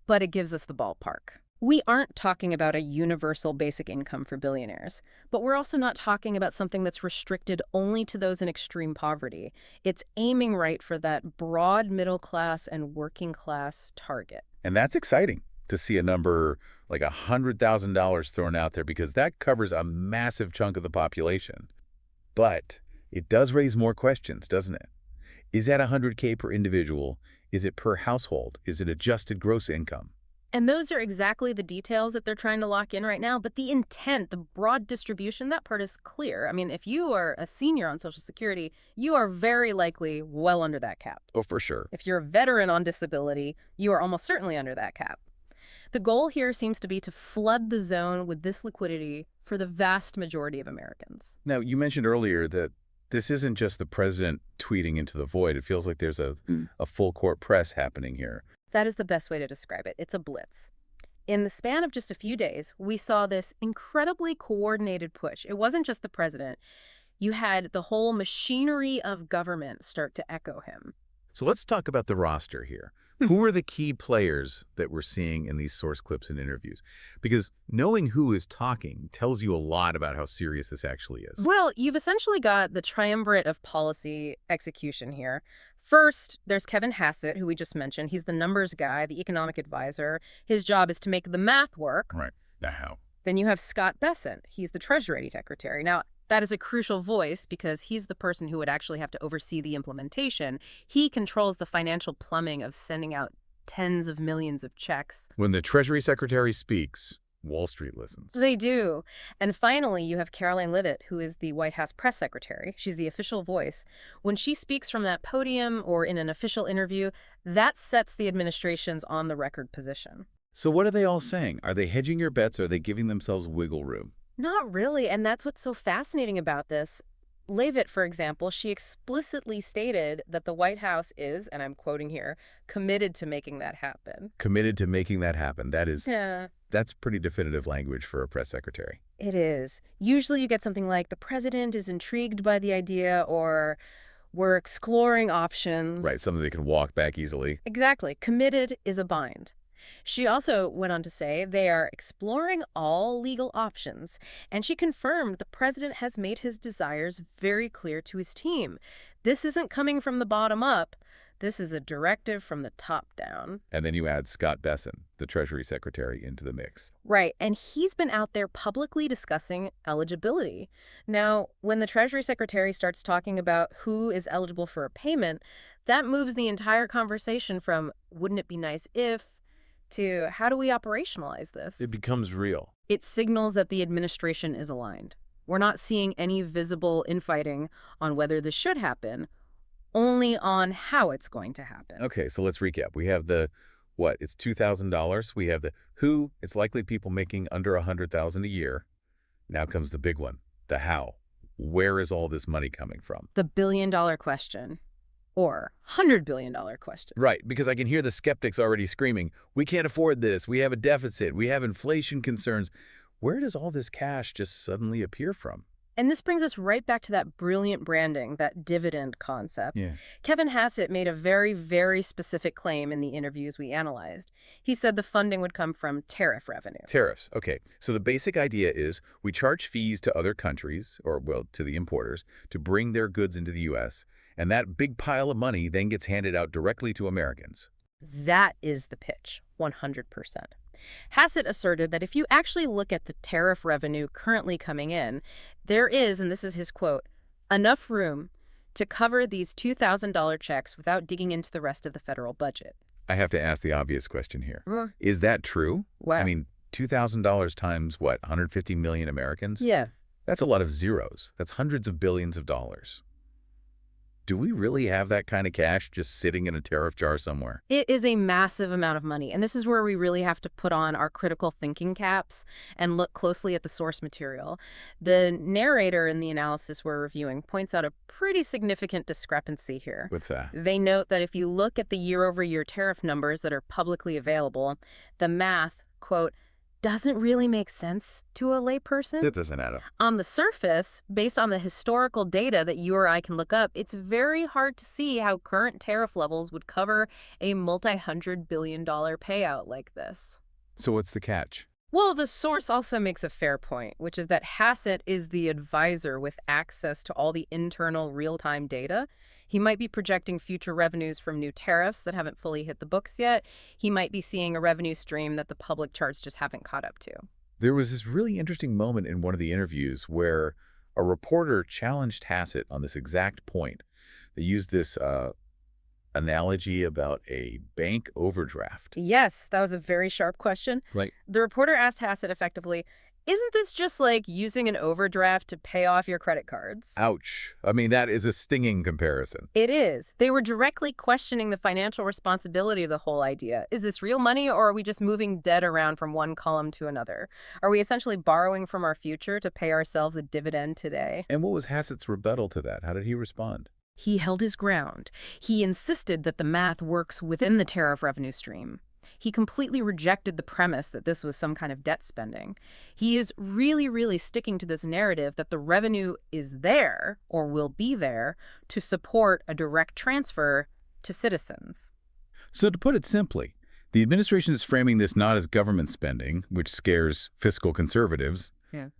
but it gives us the ballpark. We aren't talking about a universal basic income for billionaires, but we're also not talking about something that's restricted only to those in extreme poverty. It's aiming right for that broad middle class and working class target. And that's exciting to see a number like $100,000 thrown out there because that covers a massive chunk of the population. But it does raise more questions, doesn't it? Is that $100K per individual? Is it per household? Is it adjusted gross income? And those are exactly the details that they're trying to lock in right now. But the intent, the broad distribution, that part is clear. I mean, if you are a senior on Social Security, you are very likely well under that cap. Oh, for sure. If you're a veteran on disability, you are almost certainly under that cap. The goal here seems to be to flood the zone with this liquidity for the vast majority of Americans. Now, you mentioned earlier that this isn't just the president tweeting into the void. It feels like there's a full court press happening here. That is the best way to describe it. It's a blitz. In the span of just a few days, we saw this incredibly coordinated push. It wasn't just the president. You had the whole machinery of government start to echo him. So let's talk about the roster here. Who are the key players that we're seeing in these source clips and interviews? Because knowing who is talking tells you a lot about how serious this actually is. Well, you've essentially got the triumvirate of policy execution here. First, there's Kevin Hassett, who we just mentioned. He's the numbers guy, the economic advisor. His job is to make the math work. Right. Now how? Then you have Scott Bessent. He's the Treasury Secretary. Now, that is a crucial voice because he's the person who would actually have to oversee the implementation. He controls the financial plumbing of sending out tens of millions of checks. When the Treasury Secretary speaks, Wall Street listens. They do. And finally, you have Caroline Leavitt, who is the White House press secretary. She's the official voice. When she speaks from that podium or in an official interview, that sets the administration's on-the-record position. So what are they all saying? Are they hedging your bets or are they giving themselves wiggle room? Not really, and that's what's so fascinating about this. Leavitt, for example, she explicitly stated that the White House is, and I'm quoting here, committed to making that happen. Committed to making that happen. Yeah. That's pretty definitive language for a press secretary. It is. Usually you get something like, the president is intrigued by the idea, or we're exploring options. Right, something they can walk back easily. Exactly. Committed is a bind. She also went on to say they are exploring all legal options, and she confirmed the president has made his desires very clear to his team. This isn't coming from the bottom up. This is a directive from the top down. And then you add Scott Bessent, the Treasury Secretary, into the mix. Right, and he's been out there publicly discussing eligibility. Now, when the Treasury Secretary starts talking about who is eligible for a payment, that moves the entire conversation from wouldn't it be nice if to how do we operationalize this? It becomes real. It signals that the administration is aligned. We're not seeing any visible infighting on whether this should happen, only on how it's going to happen. Okay, so let's recap. We have the, what, it's $2,000. We have the who, it's likely people making under $100,000 a year. Now comes the big one, the how. Where is all this money coming from? The billion-dollar question, or $100 billion question. Right, because I can hear the skeptics already screaming, we can't afford this, we have a deficit, we have inflation concerns. Where does all this cash just suddenly appear from? And this brings us right back to that brilliant branding, that dividend concept. Yeah. Kevin Hassett made a very, very specific claim in the interviews we analyzed. He said the funding would come from tariff revenue. Tariffs. Okay. So the basic idea is we charge fees to other countries, or, well, to the importers, to bring their goods into the U.S., and that big pile of money then gets handed out directly to Americans. That is the pitch, 100%. Hassett asserted that if you actually look at the tariff revenue currently coming in, there is, and this is his quote, enough room to cover these $2,000 checks without digging into the rest of the federal budget. I have to ask the obvious question here. Is that true? Wow. I mean, $2,000 times, what, 150 million Americans? Yeah. That's a lot of zeros. That's hundreds of billions of dollars. Do we really have that kind of cash just sitting in a tariff jar somewhere? It is a massive amount of money, and this is where we really have to put on our critical thinking caps and look closely at the source material. The narrator in the analysis we're reviewing points out a pretty significant discrepancy here. What's that? They note that if you look at the year-over-year tariff numbers that are publicly available, the math, quote, doesn't really make sense to a layperson. It doesn't add up. On the surface, based on the historical data that you or I can look up, it's very hard to see how current tariff levels would cover a multi-hundred billion dollar payout like this. So what's the catch? Well, the source also makes a fair point, which is that Hassett is the advisor with access to all the internal real-time data. He might be projecting future revenues from new tariffs that haven't fully hit the books yet. He might be seeing a revenue stream that the public charts just haven't caught up to. There was this really interesting moment in one of the interviews where a reporter challenged Hassett on this exact point. They used this analogy about a bank overdraft. Yes, that was a very sharp question. Right. The reporter asked Hassett effectively, isn't this just like using an overdraft to pay off your credit cards? Ouch. I mean, that is a stinging comparison. It is. They were directly questioning the financial responsibility of the whole idea. Is this real money, or are we just moving debt around from one column to another? Are we essentially borrowing from our future to pay ourselves a dividend today? And what was Hassett's rebuttal to that? How did he respond? He held his ground. He insisted that the math works within the tariff revenue stream. He completely rejected the premise that this was some kind of debt spending. He is really sticking to this narrative that the revenue is there, or will be there, to support a direct transfer to citizens. So to put it simply, the administration is framing this not as government spending, which scares fiscal conservatives,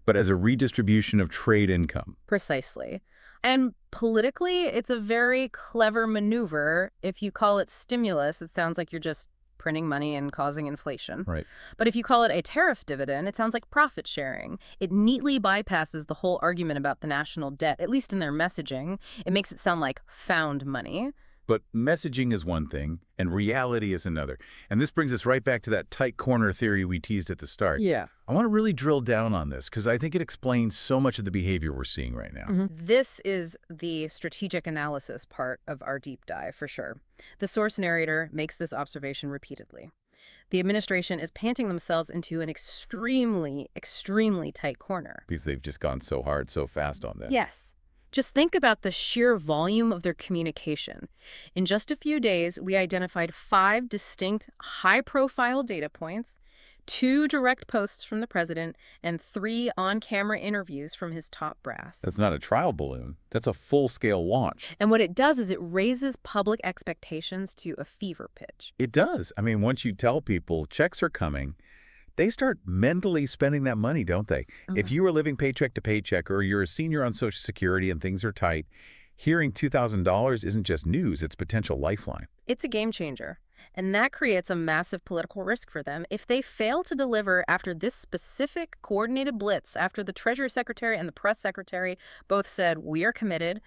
but as a redistribution of trade income. Precisely. And politically, it's a very clever maneuver. If you call it stimulus, it sounds like you're just printing money and causing inflation. Right. But if you call it a tariff dividend, it sounds like profit sharing. It neatly bypasses the whole argument about the national debt, at least in their messaging. It makes it sound like found money. But messaging is one thing, and reality is another. And this brings us right back to that tight corner theory we teased at the start. Yeah. I want to really drill down on this because I think it explains so much of the behavior we're seeing right now. This is the strategic analysis part of our deep dive, for sure. The source narrator makes this observation repeatedly. The administration is panting themselves into an extremely tight corner. Because they've just gone so hard, so fast on this. Yes. Just think about the sheer volume of their communication. In just a few days, we identified 5 distinct, high-profile data points, 2 direct posts from the president, and 3 on-camera interviews from his top brass. That's not a trial balloon. That's a full-scale launch. And what it does is it raises public expectations to a fever pitch. It does. I mean, once you tell people checks are coming, they start mentally spending that money, don't they? If you are living paycheck to paycheck or you're a senior on Social Security and things are tight, hearing $2,000 isn't just news, it's potential lifeline. It's a game changer. And that creates a massive political risk for them. If they fail to deliver after this specific coordinated blitz, after the Treasury Secretary and the Press Secretary both said, we are committed,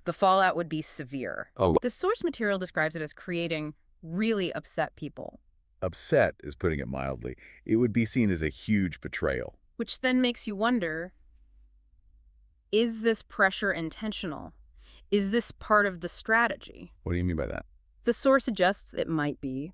the fallout would be severe. The source material describes it as creating really upset people. Upset is putting it mildly. It would be seen as a huge betrayal. Which then makes you wonder, Is this pressure intentional? Is this part of the strategy? What do you mean by that? The source suggests it might be.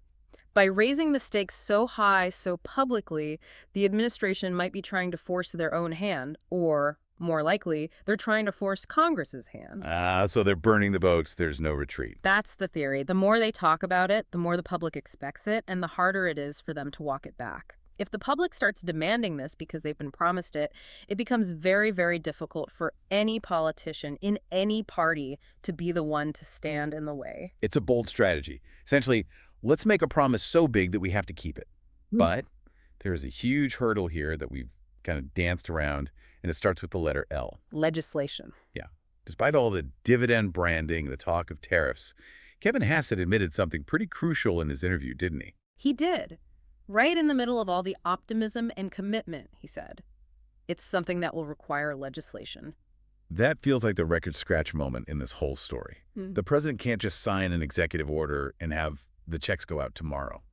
By raising the stakes so high, so publicly, the administration might be trying to force their own hand, or, more likely, they're trying to force Congress's hand. So they're burning the boats. There's no retreat. That's the theory. The more they talk about it, the more the public expects it, and the harder it is for them to walk it back. If the public starts demanding this because they've been promised it, it becomes very, very difficult for any politician in any party to be the one to stand in the way. It's a bold strategy. Essentially, let's make a promise so big that we have to keep it. But there is a huge hurdle here that we've kind of danced around, and it starts with the letter L. Legislation. Yeah. Despite all the dividend branding, the talk of tariffs, Kevin Hassett admitted something pretty crucial in his interview, didn't he? He did. Right in the middle of all the optimism and commitment, he said. It's something that will require legislation. That feels like the record scratch moment in this whole story. The president can't just sign an executive order and have the checks go out tomorrow.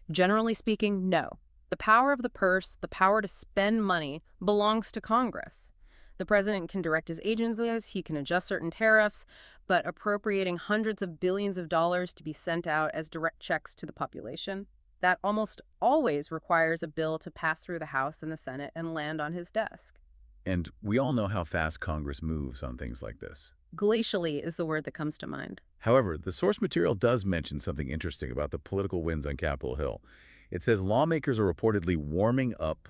Generally speaking, no. The power of the purse, the power to spend money, belongs to Congress. The president can direct his agencies, he can adjust certain tariffs, but appropriating hundreds of billions of dollars to be sent out as direct checks to the population, that almost always requires a bill to pass through the House and the Senate and land on his desk. And we all know how fast Congress moves on things like this. Glacially is the word that comes to mind. However, the source material does mention something interesting about the political winds on Capitol Hill. It says lawmakers are reportedly warming up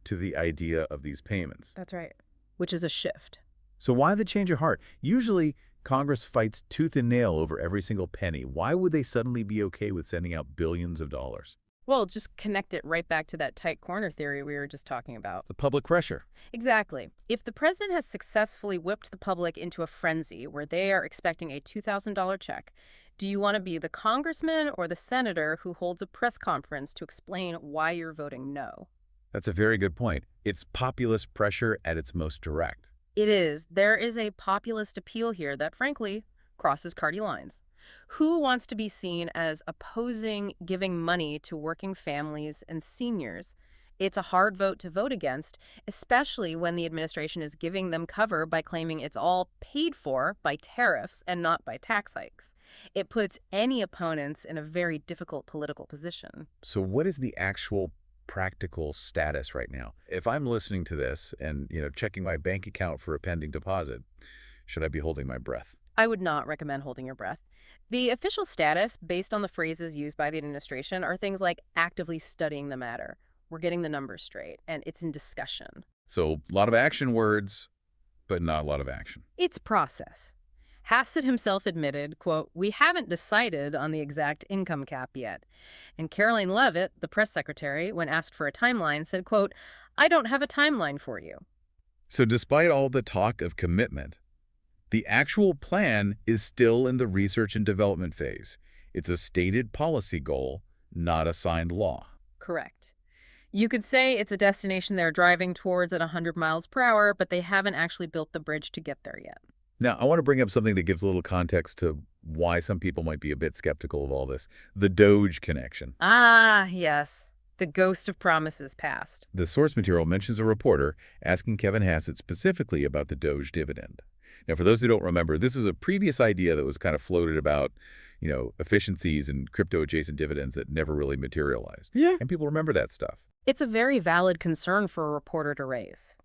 to the idea of these payments. That's right. Which is a shift. So why the change of heart? Usually, Congress fights tooth and nail over every single penny. Why would they suddenly be okay with sending out billions of dollars? Well, just connect it right back to that tight corner theory we were just talking about. The public pressure. Exactly. If the president has successfully whipped the public into a frenzy where they are expecting a $2,000 check, do you want to be the congressman or the senator who holds a press conference to explain why you're voting no? That's a very good point. It's populist pressure at its most direct. It is. There is a populist appeal here that, frankly, crosses party lines. Who wants to be seen as opposing giving money to working families and seniors? It's a hard vote to vote against, especially when the administration is giving them cover by claiming it's all paid for by tariffs and not by tax hikes. It puts any opponents in a very difficult political position. So what is the actual practical status right now? If I'm listening to this and, checking my bank account for a pending deposit, should I be holding my breath? I would not recommend holding your breath. The official status, based on the phrases used by the administration, are things like actively studying the matter. We're getting the numbers straight, and it's in discussion. So a lot of action words, but not a lot of action. It's process. Hassett himself admitted, quote, "We haven't decided on the exact income cap yet." And Caroline Leavitt, the press secretary, when asked for a timeline, said, quote, "I don't have a timeline for you." So despite all the talk of commitment, the actual plan is still in the research and development phase. It's a stated policy goal, not a signed law. Correct. You could say it's a destination they're driving towards at 100 miles per hour, but they haven't actually built the bridge to get there yet. Now, I want to bring up something that gives a little context to why some people might be a bit skeptical of all this. The DOGE connection. Ah, yes. The ghost of promises past. The source material mentions a reporter asking Kevin Hassett specifically about the DOGE dividend. Now, for those who don't remember, this is a previous idea that was kind of floated about, efficiencies and crypto-adjacent dividends that never really materialized. Yeah. And people remember that stuff. It's a very valid concern for a reporter to raise.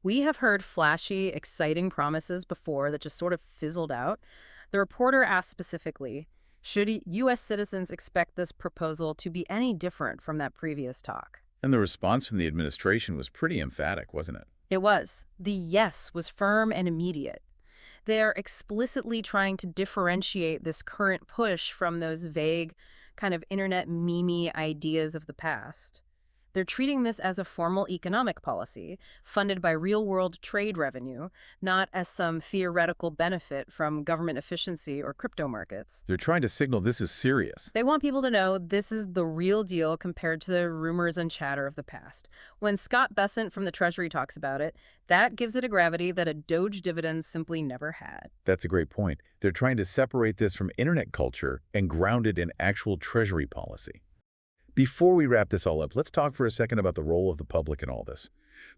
We have heard flashy, exciting promises before that just sort of fizzled out. The reporter asked specifically, should U.S. citizens expect this proposal to be any different from that previous talk? And the response from the administration was pretty emphatic, wasn't it? It was. The yes was firm and immediate. They're explicitly trying to differentiate this current push from those vague, kind of internet meme-y ideas of the past. They're treating this as a formal economic policy, funded by real-world trade revenue, not as some theoretical benefit from government efficiency or crypto markets. They're trying to signal this is serious. They want people to know this is the real deal compared to the rumors and chatter of the past. When Scott Bessent from the Treasury talks about it, that gives it a gravity that a DOGE dividend simply never had. That's a great point. They're trying to separate this from internet culture and ground it in actual Treasury policy. Before we wrap this all up, let's talk for a second about the role of the public in all this.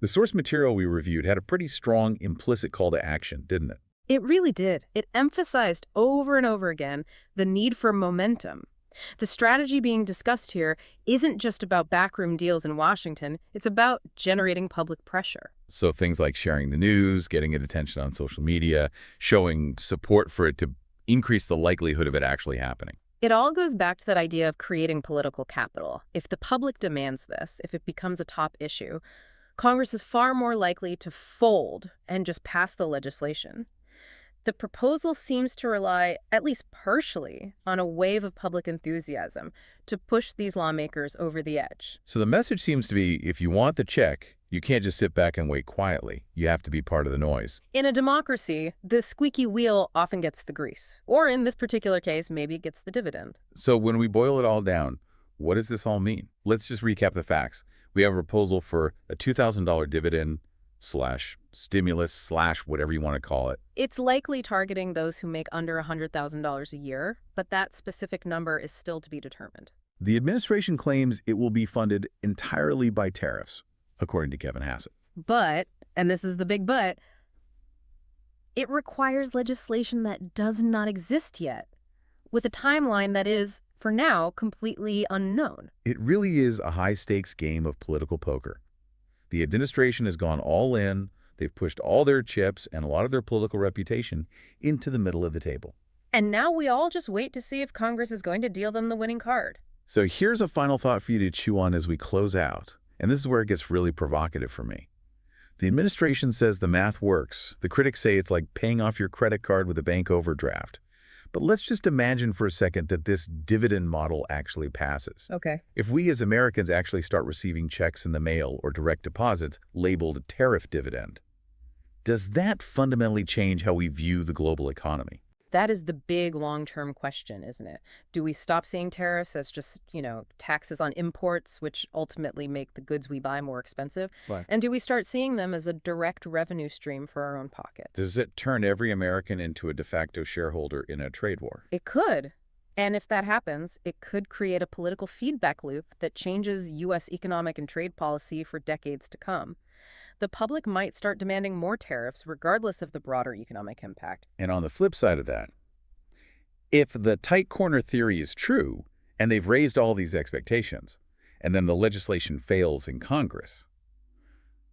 The source material we reviewed had a pretty strong implicit call to action, didn't it? It really did. It emphasized over and over again the need for momentum. The strategy being discussed here isn't just about backroom deals in Washington, it's about generating public pressure. So things like sharing the news, getting it attention on social media, showing support for it to increase the likelihood of it actually happening. It all goes back to that idea of creating political capital. If the public demands this, if it becomes a top issue, Congress is far more likely to fold and just pass the legislation. The proposal seems to rely, at least partially, on a wave of public enthusiasm to push these lawmakers over the edge. So the message seems to be, if you want the check, you can't just sit back and wait quietly. You have to be part of the noise. In a democracy, the squeaky wheel often gets the grease. Or in this particular case, maybe it gets the dividend. So when we boil it all down, what does this all mean? Let's just recap the facts. We have a proposal for a $2,000 dividend / stimulus / whatever you want to call it. It's likely targeting those who make under $100,000 a year, but that specific number is still to be determined. The administration claims it will be funded entirely by tariffs, according to Kevin Hassett. But, and this is the big but, it requires legislation that does not exist yet, with a timeline that is, for now, completely unknown. It really is a high-stakes game of political poker. The administration has gone all in. They've pushed all their chips and a lot of their political reputation into the middle of the table. And now we all just wait to see if Congress is going to deal them the winning card. So here's a final thought for you to chew on as we close out. And this is where it gets really provocative for me. The administration says the math works. The critics say it's like paying off your credit card with a bank overdraft. But let's just imagine for a second that this dividend model actually passes. Okay. If we as Americans actually start receiving checks in the mail or direct deposits labeled tariff dividend, does that fundamentally change how we view the global economy? That is the big long-term question, isn't it? Do we stop seeing tariffs as just, taxes on imports, which ultimately make the goods we buy more expensive? Right. And do we start seeing them as a direct revenue stream for our own pockets? Does it turn every American into a de facto shareholder in a trade war? It could. And if that happens, it could create a political feedback loop that changes U.S. economic and trade policy for decades to come. The public might start demanding more tariffs regardless of the broader economic impact. And on the flip side of that, if the tight corner theory is true, and they've raised all these expectations, and then the legislation fails in Congress,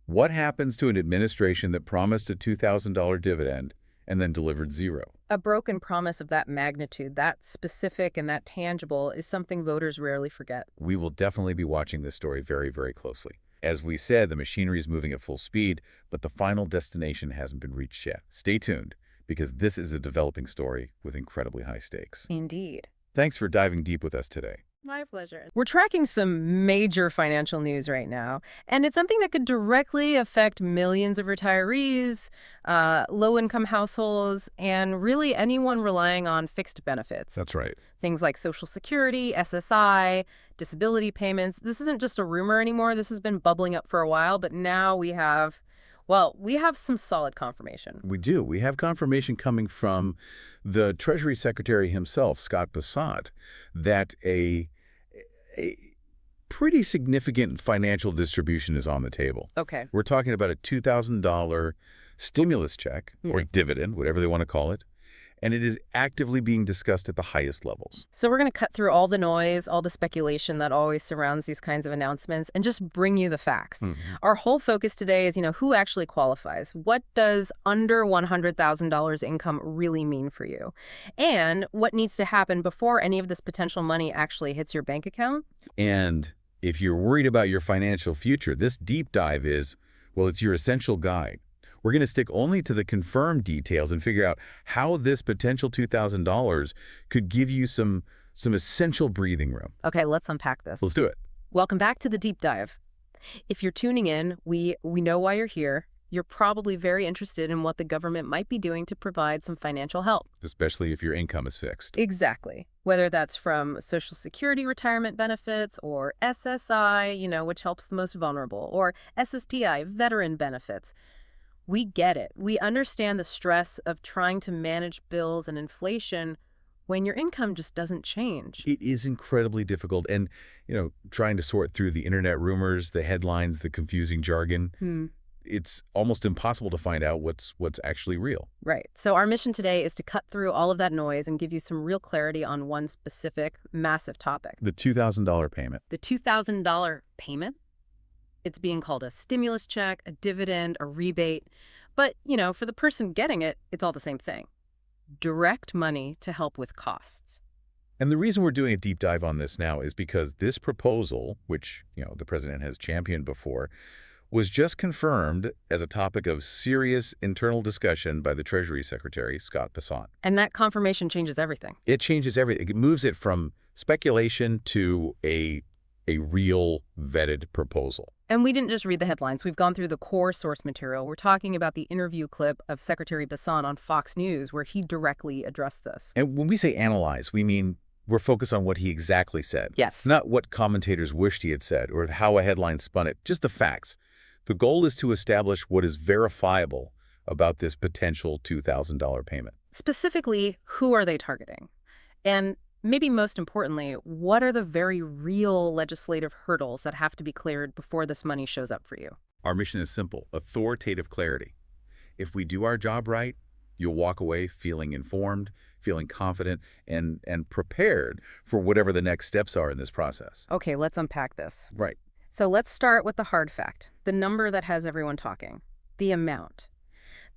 what happens to an administration that promised a $2,000 dividend and then delivered zero? A broken promise of that magnitude, that specific and that tangible, is something voters rarely forget. We will definitely be watching this story very, very closely. As we said, the machinery is moving at full speed, but the final destination hasn't been reached yet. Stay tuned, because this is a developing story with incredibly high stakes. Indeed. Thanks for diving deep with us today. My pleasure. We're tracking some major financial news right now, and it's something that could directly affect millions of retirees, low-income households, and really anyone relying on fixed benefits. That's right. Things like Social Security, SSI, disability payments. This isn't just a rumor anymore. This has been bubbling up for a while, but now we have some solid confirmation. We do. We have confirmation coming from the Treasury Secretary himself, Scott Bessent, that a pretty significant financial distribution is on the table. Okay. We're talking about a $2,000 stimulus check or dividend, whatever they want to call it, and it is actively being discussed at the highest levels. So we're going to cut through all the noise, all the speculation that always surrounds these kinds of announcements, and just bring you the facts. Our whole focus today is, who actually qualifies? What does under $100,000 income really mean for you? And what needs to happen before any of this potential money actually hits your bank account? And if you're worried about your financial future, this deep dive is, it's your essential guide. We're going to stick only to the confirmed details and figure out how this potential $2,000 could give you some essential breathing room. Okay, let's unpack this. Let's do it. Welcome back to the deep dive. If you're tuning in, we know why you're here. You're probably very interested in what the government might be doing to provide some financial help. Especially if your income is fixed. Exactly. Whether that's from Social Security retirement benefits or SSI, which helps the most vulnerable, or SSDI, veteran benefits. We get it. We understand the stress of trying to manage bills and inflation when your income just doesn't change. It is incredibly difficult. And, trying to sort through the internet rumors, the headlines, the confusing jargon, it's almost impossible to find out what's actually real. Right. So our mission today is to cut through all of that noise and give you some real clarity on one specific, massive topic. The $2,000 payment. The $2,000 payment? It's being called a stimulus check, a dividend, a rebate. But, for the person getting it, it's all the same thing. Direct money to help with costs. And the reason we're doing a deep dive on this now is because this proposal, which, the president has championed before, was just confirmed as a topic of serious internal discussion by the Treasury Secretary, Scott Bessent. And that confirmation changes everything. It changes everything. It moves it from speculation to a real vetted proposal. And we didn't just read the headlines. We've gone through the core source material. We're talking about the interview clip of Secretary Bessent on Fox News where he directly addressed this. And when we say analyze, we mean we're focused on what he exactly said. Yes. Not what commentators wished he had said or how a headline spun it, just the facts. The goal is to establish what is verifiable about this potential $2,000 payment. Specifically, who are they targeting? And maybe most importantly, what are the very real legislative hurdles that have to be cleared before this money shows up for you? Our mission is simple: authoritative clarity. If we do our job right, you'll walk away feeling informed, feeling confident, and prepared for whatever the next steps are in this process. Okay, let's unpack this. Right. So let's start with the hard fact, the number that has everyone talking, the amount.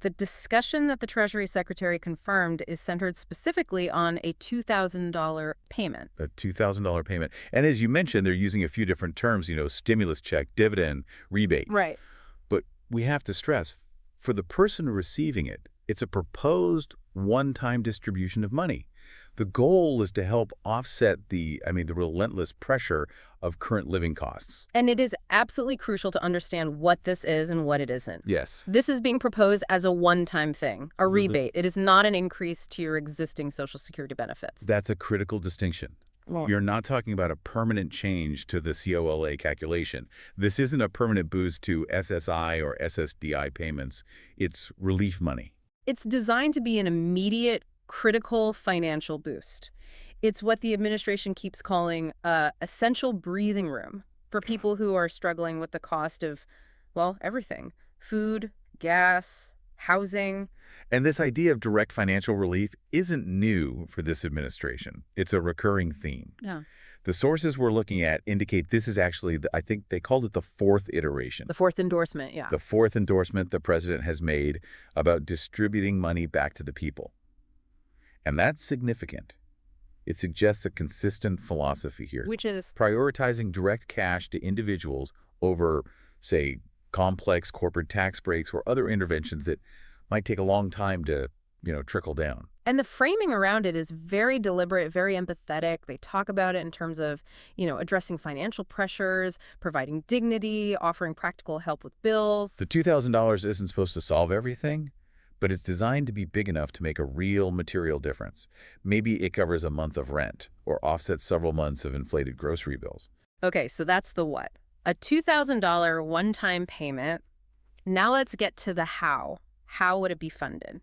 The discussion that the Treasury Secretary confirmed is centered specifically on a $2,000 payment. A $2,000 payment. And as you mentioned, they're using a few different terms, stimulus check, dividend, rebate. Right. But we have to stress, for the person receiving it, it's a proposed one-time distribution of money. The goal is to help offset the relentless pressure of current living costs. And it is absolutely crucial to understand what this is and what it isn't. Yes. This is being proposed as a one-time thing, a rebate. It is not an increase to your existing Social Security benefits. That's a critical distinction. You're not talking about a permanent change to the COLA calculation. This isn't a permanent boost to SSI or SSDI payments. It's relief money. It's designed to be an immediate, critical financial boost. It's what the administration keeps calling essential breathing room for people who are struggling with the cost of, everything. Food, gas, housing. And this idea of direct financial relief isn't new for this administration. It's a recurring theme. Yeah. The sources we're looking at indicate this is actually, I think they called it the fourth iteration. The fourth endorsement, yeah. The fourth endorsement the president has made about distributing money back to the people. And that's significant. It suggests a consistent philosophy here. Which is? Prioritizing direct cash to individuals over, say, complex corporate tax breaks or other interventions that might take a long time to, trickle down. And the framing around it is very deliberate, very empathetic. They talk about it in terms of, addressing financial pressures, providing dignity, offering practical help with bills. The $2,000 isn't supposed to solve everything, but it's designed to be big enough to make a real material difference. Maybe it covers a month of rent or offsets several months of inflated grocery bills. Okay, so that's the what. A $2,000 one-time payment. Now let's get to the how. How would it be funded?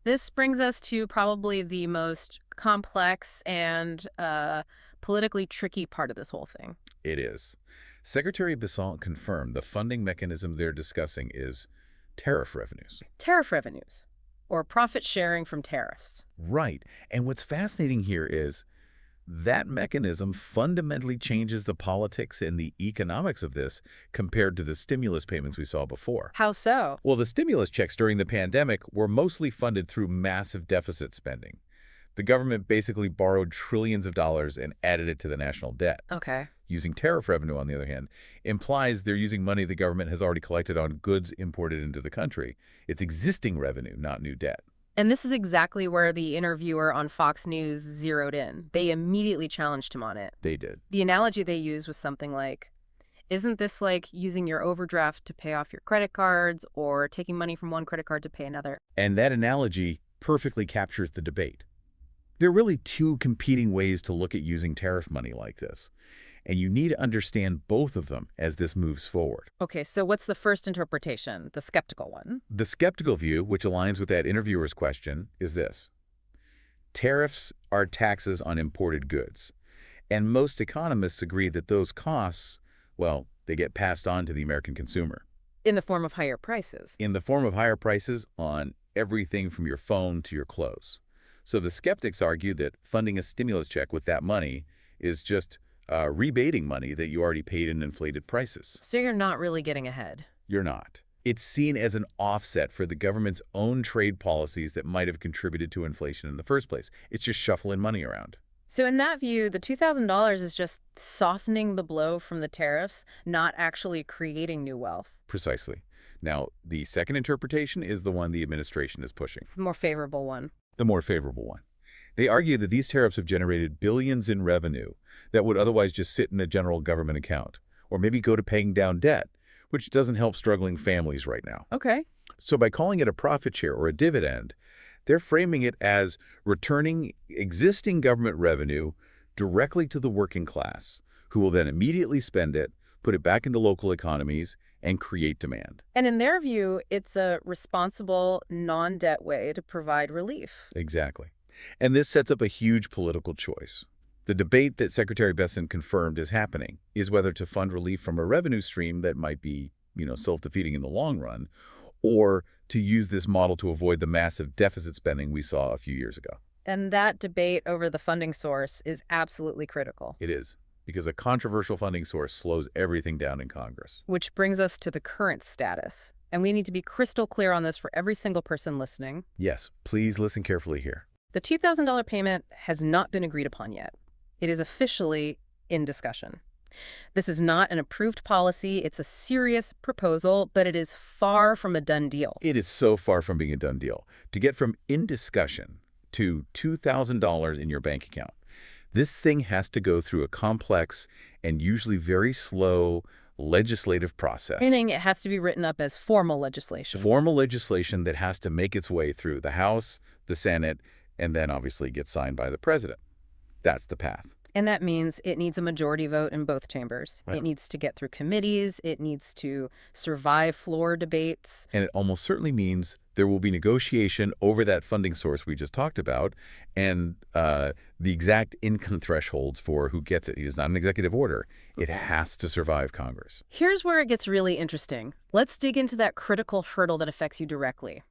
This brings us to probably the most complex and politically tricky part of this whole thing. It is. Secretary Bessent confirmed the funding mechanism they're discussing is tariff revenues. Tariff revenues, or profit sharing from tariffs. Right. And what's fascinating here is that mechanism fundamentally changes the politics and the economics of this compared to the stimulus payments we saw before. How so? Well, the stimulus checks during the pandemic were mostly funded through massive deficit spending. The government basically borrowed trillions of dollars and added it to the national debt. Okay. Using tariff revenue, on the other hand, implies they're using money the government has already collected on goods imported into the country. It's existing revenue, not new debt. And this is exactly where the interviewer on Fox News zeroed in. They immediately challenged him on it. They did. The analogy they used was something like, isn't this like using your overdraft to pay off your credit cards or taking money from one credit card to pay another? And that analogy perfectly captures the debate. There are really two competing ways to look at using tariff money like this. And you need to understand both of them as this moves forward. Okay, so what's the first interpretation, the skeptical one? The skeptical view, which aligns with that interviewer's question, is this. Tariffs are taxes on imported goods. And most economists agree that those costs, well, they get passed on to the American consumer. In the form of higher prices. In the form of higher prices on everything from your phone to your clothes. So the skeptics argue that funding a stimulus check with that money is just rebating money that you already paid in inflated prices. So you're not really getting ahead. You're not. It's seen as an offset for the government's own trade policies that might have contributed to inflation in the first place. It's just shuffling money around. So in that view, the $2,000 is just softening the blow from the tariffs, not actually creating new wealth. Precisely. Now, the second interpretation is the one the administration is pushing. The more favorable one. The more favorable one. They argue that these tariffs have generated billions in revenue that would otherwise just sit in a general government account, or maybe go to paying down debt, which doesn't help struggling families right now. Okay. So by calling it a profit share or a dividend, they're framing it as returning existing government revenue directly to the working class, who will then immediately spend it, put it back into local economies, and create demand. And in their view, it's a responsible, non-debt way to provide relief. Exactly. And this sets up a huge political choice. The debate that Secretary Bessent confirmed is happening is whether to fund relief from a revenue stream that might be, self-defeating in the long run, or to use this model to avoid the massive deficit spending we saw a few years ago. And that debate over the funding source is absolutely critical. It is, because a controversial funding source slows everything down in Congress. Which brings us to the current status. And we need to be crystal clear on this for every single person listening. Yes, please listen carefully here. The $2,000 payment has not been agreed upon yet. It is officially in discussion. This is not an approved policy. It's a serious proposal, but it is far from a done deal. It is so far from being a done deal. To get from in discussion to $2,000 in your bank account, this thing has to go through a complex and usually very slow legislative process. Meaning it has to be written up as formal legislation. Formal legislation that has to make its way through the House, the Senate, and then obviously get signed by the president. That's the path. And that means it needs a majority vote in both chambers. Right. It needs to get through committees. It needs to survive floor debates. And it almost certainly means there will be negotiation over that funding source we just talked about and the exact income thresholds for who gets it. It is not an executive order. It has to survive Congress. Here's where it gets really interesting. Let's dig into that critical hurdle that affects you directly.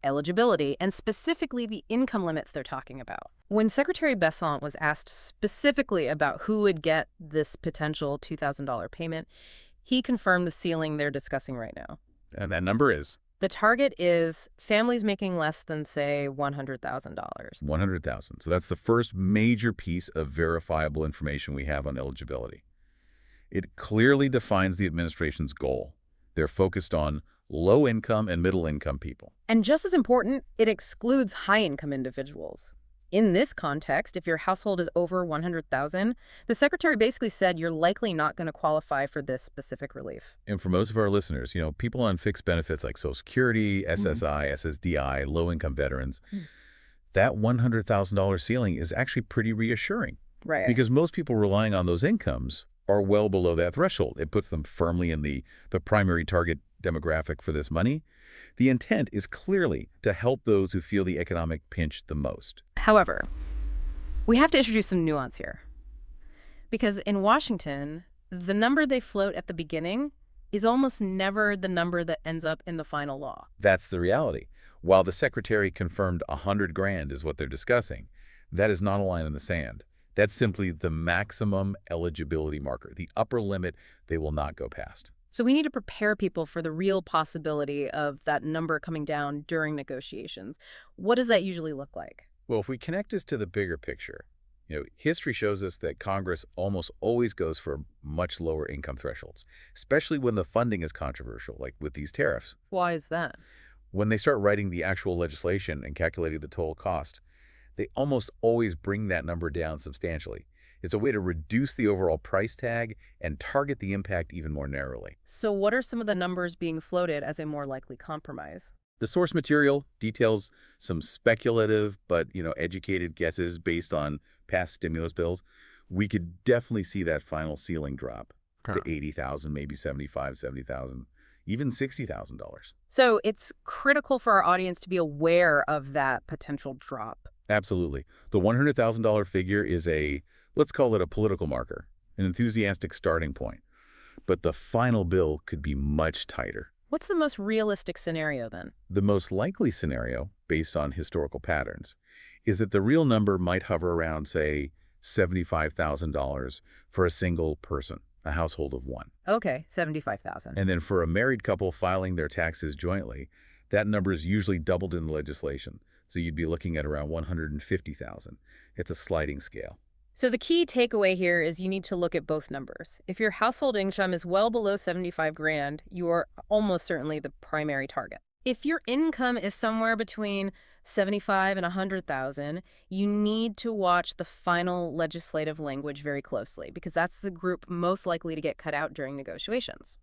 Eligibility, and specifically the income limits they're talking about. When Secretary Bessent was asked specifically about who would get this potential $2,000 payment, he confirmed the ceiling they're discussing right now. And that number is? The target is families making less than, say, $100,000. $100,000. So that's the first major piece of verifiable information we have on eligibility. It clearly defines the administration's goal. They're focused on low-income and middle-income people. And just as important, it excludes high-income individuals. In this context, if your household is over $100,000, the secretary basically said you're likely not going to qualify for this specific relief. And for most of our listeners, people on fixed benefits like Social Security, SSI, SSDI, low-income veterans, that $100,000 ceiling is actually pretty reassuring. Right. Because most people relying on those incomes are well below that threshold. It puts them firmly in the primary target demographic for this money. The intent is clearly to help those who feel the economic pinch the most. However, we have to introduce some nuance here. Because in Washington, the number they float at the beginning is almost never the number that ends up in the final law. That's the reality. While the secretary confirmed $100,000 is what they're discussing, that is not a line in the sand. That's simply the maximum eligibility marker, the upper limit they will not go past. So we need to prepare people for the real possibility of that number coming down during negotiations. What does that usually look like? Well, if we connect this to the bigger picture, history shows us that Congress almost always goes for much lower income thresholds, especially when the funding is controversial, like with these tariffs. Why is that? When they start writing the actual legislation and calculating the total cost, they almost always bring that number down substantially. It's a way to reduce the overall price tag and target the impact even more narrowly. So what are some of the numbers being floated as a more likely compromise? The source material details some speculative but, educated guesses based on past stimulus bills. We could definitely see that final ceiling drop to $80,000, maybe $75,000, $70,000, even $60,000. So it's critical for our audience to be aware of that potential drop. Absolutely. The $100,000 figure is let's call it a political marker, an enthusiastic starting point. But the final bill could be much tighter. What's the most realistic scenario then? The most likely scenario, based on historical patterns, is that the real number might hover around, say, $75,000 for a single person, a household of one. Okay, 75,000. And then for a married couple filing their taxes jointly, that number is usually doubled in the legislation. So you'd be looking at around 150,000. It's a sliding scale. So the key takeaway here is you need to look at both numbers. If your household income is well below 75 grand, you are almost certainly the primary target. If your income is somewhere between 75 and 100,000, you need to watch the final legislative language very closely because that's the group most likely to get cut out during negotiations.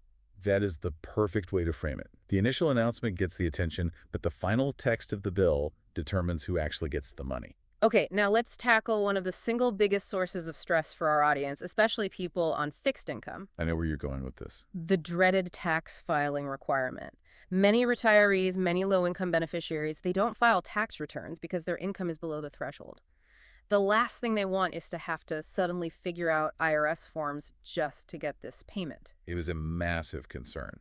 That is the perfect way to frame it. The initial announcement gets the attention, but the final text of the bill determines who actually gets the money. Okay, now let's tackle one of the single biggest sources of stress for our audience, especially people on fixed income. I know where you're going with this. The dreaded tax filing requirement. Many retirees, many low-income beneficiaries, they don't file tax returns because their income is below the threshold. The last thing they want is to have to suddenly figure out IRS forms just to get this payment. It was a massive concern.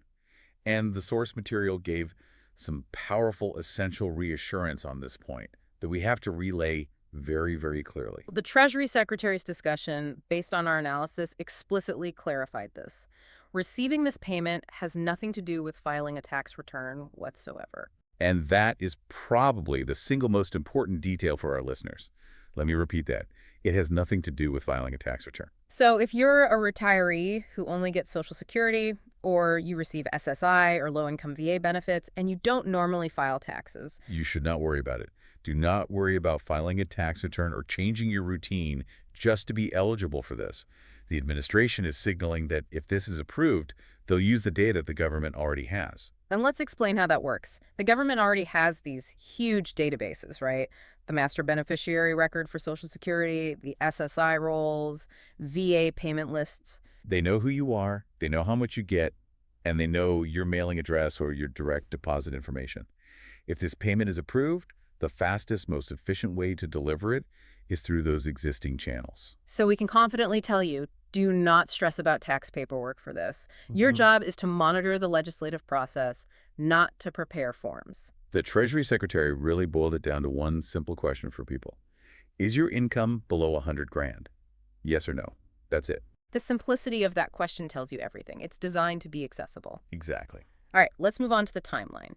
And the source material gave some powerful, essential reassurance on this point that we have to relay very, very clearly. The Treasury Secretary's discussion, based on our analysis, explicitly clarified this. Receiving this payment has nothing to do with filing a tax return whatsoever. And that is probably the single most important detail for our listeners. Let me repeat that. It has nothing to do with filing a tax return. So if you're a retiree who only gets Social Security, or you receive SSI or low-income VA benefits, and you don't normally file taxes, You should not worry about it. Do not worry about filing a tax return or changing your routine just to be eligible for this. The administration is signaling that if this is approved, they'll use the data the government already has. and let's explain how that works. The government already has these huge databases, right? The master beneficiary record for Social Security, the SSI rolls, VA payment lists. They know who you are, they know how much you get, and they know your mailing address or your direct deposit information. If this payment is approved, the fastest, most efficient way to deliver it is through those existing channels. So we can confidently tell you, do not stress about tax paperwork for this. Your job is to monitor the legislative process, not to prepare forms. The Treasury Secretary really boiled it down to one simple question for people. Is your income below 100 grand? Yes or no? That's it. The simplicity of that question tells you everything. It's designed to be accessible. Exactly. All right, let's move on to the timeline.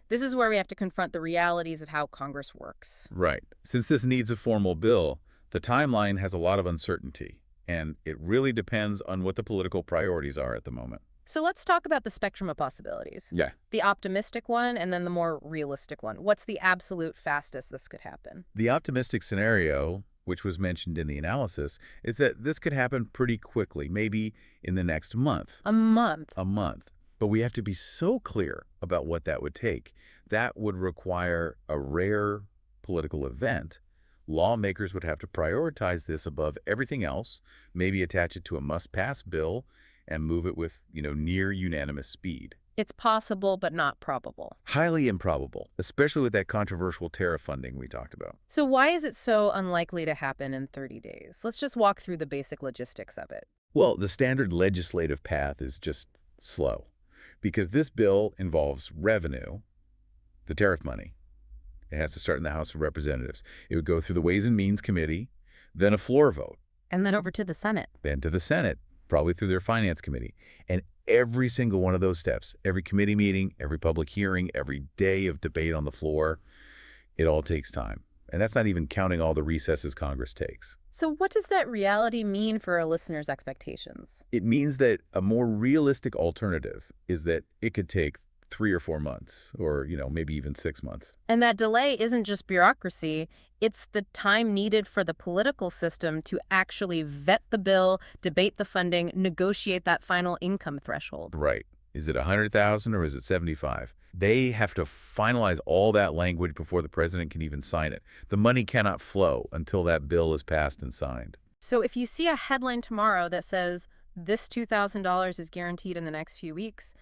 This is where we have to confront the realities of how Congress works. Right. Since this needs a formal bill, the timeline has a lot of uncertainty, and it really depends on what the political priorities are at the moment. So let's talk about the spectrum of possibilities. Yeah. The optimistic one and then the more realistic one. What's the absolute fastest this could happen? The optimistic scenario, which was mentioned in the analysis, is that this could happen pretty quickly, maybe in the next month. A month. A month. But we have to be so clear about what that would take. That would require a rare political event. Lawmakers would have to prioritize this above everything else, maybe attach it to a must-pass bill, and move it with, near unanimous speed. It's possible, but not probable. Highly improbable, especially with that controversial tariff funding we talked about. So why is it so unlikely to happen in 30 days? Let's just walk through the basic logistics of it. Well, the standard legislative path is just slow, because this bill involves revenue, the tariff money. It has to start in the House of Representatives. It would go through the Ways and Means Committee, then a floor vote. And then over to the Senate. Then to the Senate, probably through their Finance Committee. And every single one of those steps, every committee meeting, every public hearing, every day of debate on the floor, it all takes time. And that's not even counting all the recesses Congress takes. So what does that reality mean for our listeners' expectations? It means that a more realistic alternative is that it could take 3 or 4 months, or, maybe even 6 months. And that delay isn't just bureaucracy, it's the time needed for the political system to actually vet the bill, debate the funding, negotiate that final income threshold. Right. Is it 100,000 or is it 75? They have to finalize all that language before the president can even sign it. The money cannot flow until that bill is passed and signed. So if you see a headline tomorrow that says this $2,000 is guaranteed in the next few weeks,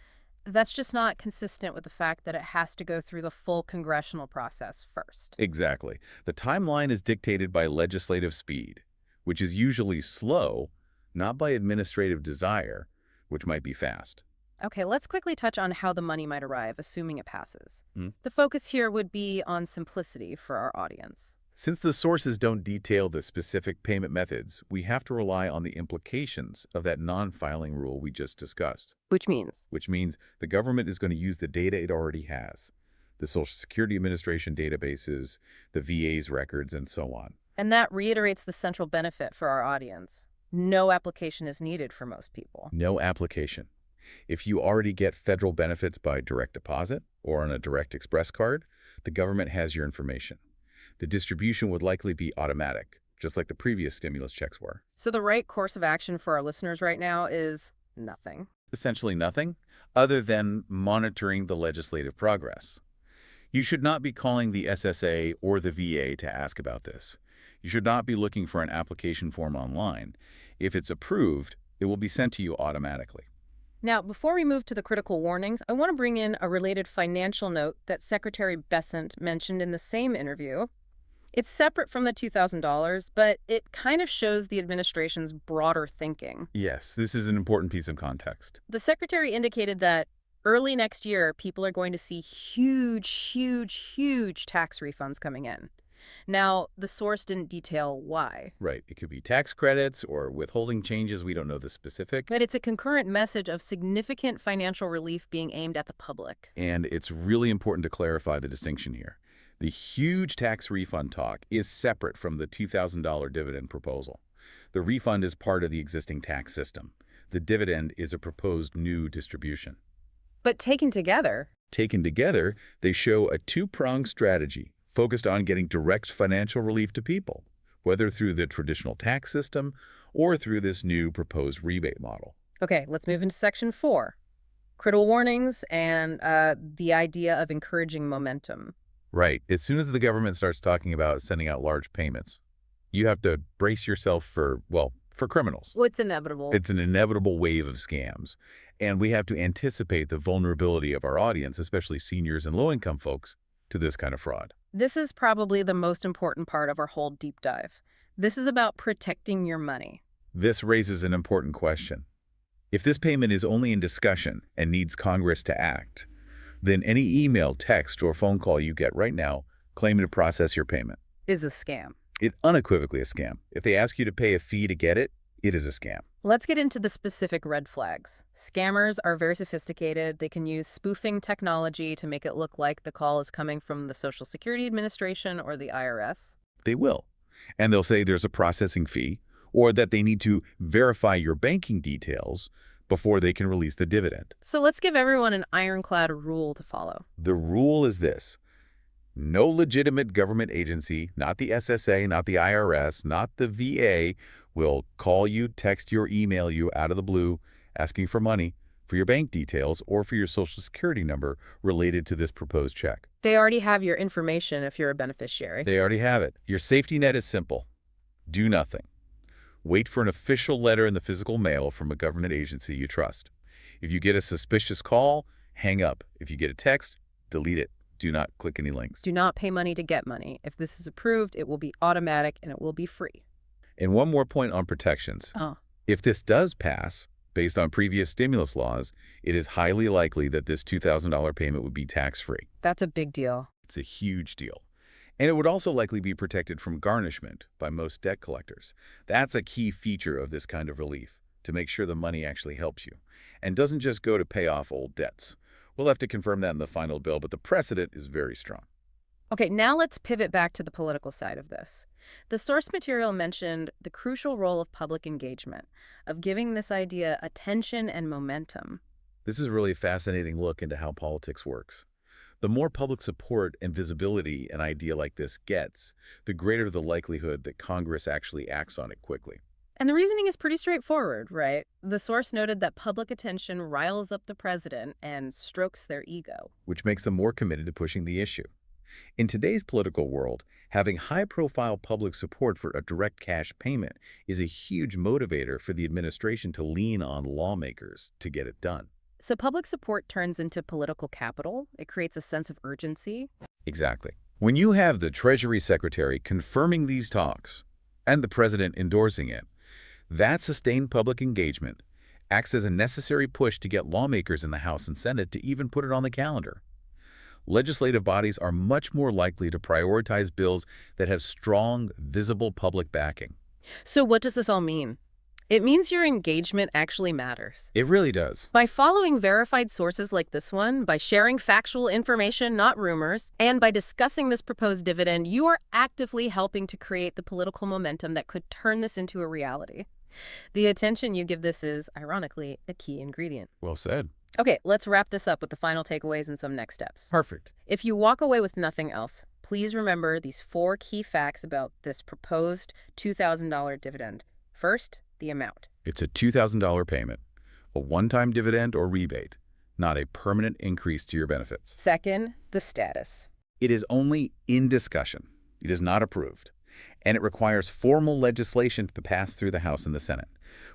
That's just not consistent with the fact that it has to go through the full congressional process first. Exactly. The timeline is dictated by legislative speed, which is usually slow, not by administrative desire, which might be fast. Okay, let's quickly touch on how the money might arrive, assuming it passes. Hmm? The focus here would be on simplicity for our audience. Since the sources don't detail the specific payment methods, we have to rely on the implications of that non-filing rule we just discussed, Which means? which means the government is going to use the data it already has, the Social Security Administration databases, the VA's records, and so on. And that reiterates the central benefit for our audience. No application is needed for most people. No application. If you already get federal benefits by direct deposit or on a direct express card, the government has your information. The distribution would likely be automatic, just like the previous stimulus checks were. So the right course of action for our listeners right now is nothing. Essentially nothing, other than monitoring the legislative progress. You should not be calling the SSA or the VA to ask about this. You should not be looking for an application form online. If it's approved, it will be sent to you automatically. Now, before we move to the critical warnings, I want to bring in a related financial note that Secretary Bessent mentioned in the same interview. It's separate from the $2,000, but it kind of shows the administration's broader thinking. Yes, this is an important piece of context. The secretary indicated that early next year, people are going to see huge tax refunds coming in. Now, the source didn't detail why. Right. It could be tax credits or withholding changes. We don't know the specific. But it's a concurrent message of significant financial relief being aimed at the public. And it's really important to clarify the distinction here. The huge tax refund talk is separate from the $2,000 dividend proposal. The refund is part of the existing tax system. The dividend is a proposed new distribution. But taken together, they show a two-pronged strategy focused on getting direct financial relief to people, whether through the traditional tax system or through this new proposed rebate model. Okay, let's move into Section 4. Critical warnings and the idea of encouraging momentum. Right. As soon as the government starts talking about sending out large payments, you have to brace yourself for criminals. Well, it's inevitable. It's an inevitable wave of scams. And we have to anticipate the vulnerability of our audience, especially seniors and low-income folks, to this kind of fraud. This is probably the most important part of our whole deep dive. This is about protecting your money. This raises an important question. If this payment is only in discussion and needs Congress to act, then any email, text, or phone call you get right now claiming to process your payment Is a scam. It's unequivocally a scam. If they ask you to pay a fee to get it, it is a scam. Let's get into the specific red flags. Scammers are very sophisticated. They can use spoofing technology to make it look like the call is coming from the Social Security Administration or the IRS. They will. And they'll say there's a processing fee or that they need to verify your banking details before they can release the dividend. So let's give everyone an ironclad rule to follow. The rule is this. No legitimate government agency, not the SSA, not the IRS, not the VA, will call you, text you, or email you out of the blue asking for money for your bank details or for your Social Security number related to this proposed check. They already have your information if you're a beneficiary. They already have it. Your safety net is simple. Do nothing. Wait for an official letter in the physical mail from a government agency you trust. If you get a suspicious call, hang up. If you get a text, delete it. Do not click any links. Do not pay money to get money. If this is approved, it will be automatic and it will be free. And one more point on protections. If this does pass, based on previous stimulus laws, it is highly likely that this $2,000 payment would be tax-free. That's a big deal. It's a huge deal. And it would also likely be protected from garnishment by most debt collectors. That's a key feature of this kind of relief, to make sure the money actually helps you and doesn't just go to pay off old debts. We'll have to confirm that in the final bill, but the precedent is very strong. Okay, now let's pivot back to the political side of this. The source material mentioned the crucial role of public engagement, of giving this idea attention and momentum. This is really a fascinating look into how politics works. The more public support and visibility an idea like this gets, the greater the likelihood that Congress actually acts on it quickly. And the reasoning is pretty straightforward, right? The source noted that public attention riles up the president and strokes their ego, which makes them more committed to pushing the issue. In today's political world, having high-profile public support for a direct cash payment is a huge motivator for the administration to lean on lawmakers to get it done. So public support turns into political capital. It creates a sense of urgency. Exactly. When you have the Treasury Secretary confirming these talks and the President endorsing it, that sustained public engagement acts as a necessary push to get lawmakers in the House and Senate to even put it on the calendar. Legislative bodies are much more likely to prioritize bills that have strong, visible public backing. So what does this all mean? It means your engagement actually matters. It really does. By following verified sources like this one, by sharing factual information, not rumors, and by discussing this proposed dividend, you are actively helping to create the political momentum that could turn this into a reality. The attention you give this is, ironically, a key ingredient. Well said. Okay, let's wrap this up with the final takeaways and some next steps. Perfect. If you walk away with nothing else, please remember these 4 key facts about this proposed $2,000 dividend. First, the amount. It's a $2,000 payment, a one-time dividend or rebate, not a permanent increase to your benefits. Second, the status. It is only in discussion. It is not approved. And it requires formal legislation to pass through the House and the Senate,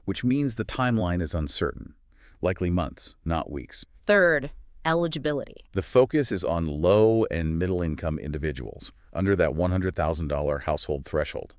which means the timeline is uncertain, likely months, not weeks. Third, eligibility. The focus is on low and middle-income individuals under that $100,000 household threshold.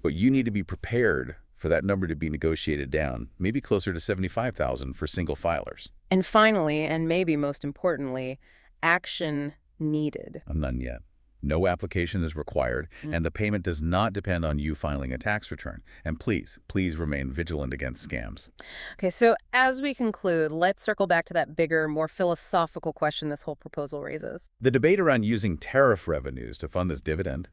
But you need to be prepared for that number to be negotiated down, maybe closer to $75,000 for single filers. And finally, and maybe most importantly, action needed. None yet. No application is required, and the payment does not depend on you filing a tax return. And please remain vigilant against scams. Okay, so as we conclude, let's circle back to that bigger, more philosophical question this whole proposal raises. The debate around using tariff revenues to fund this dividend,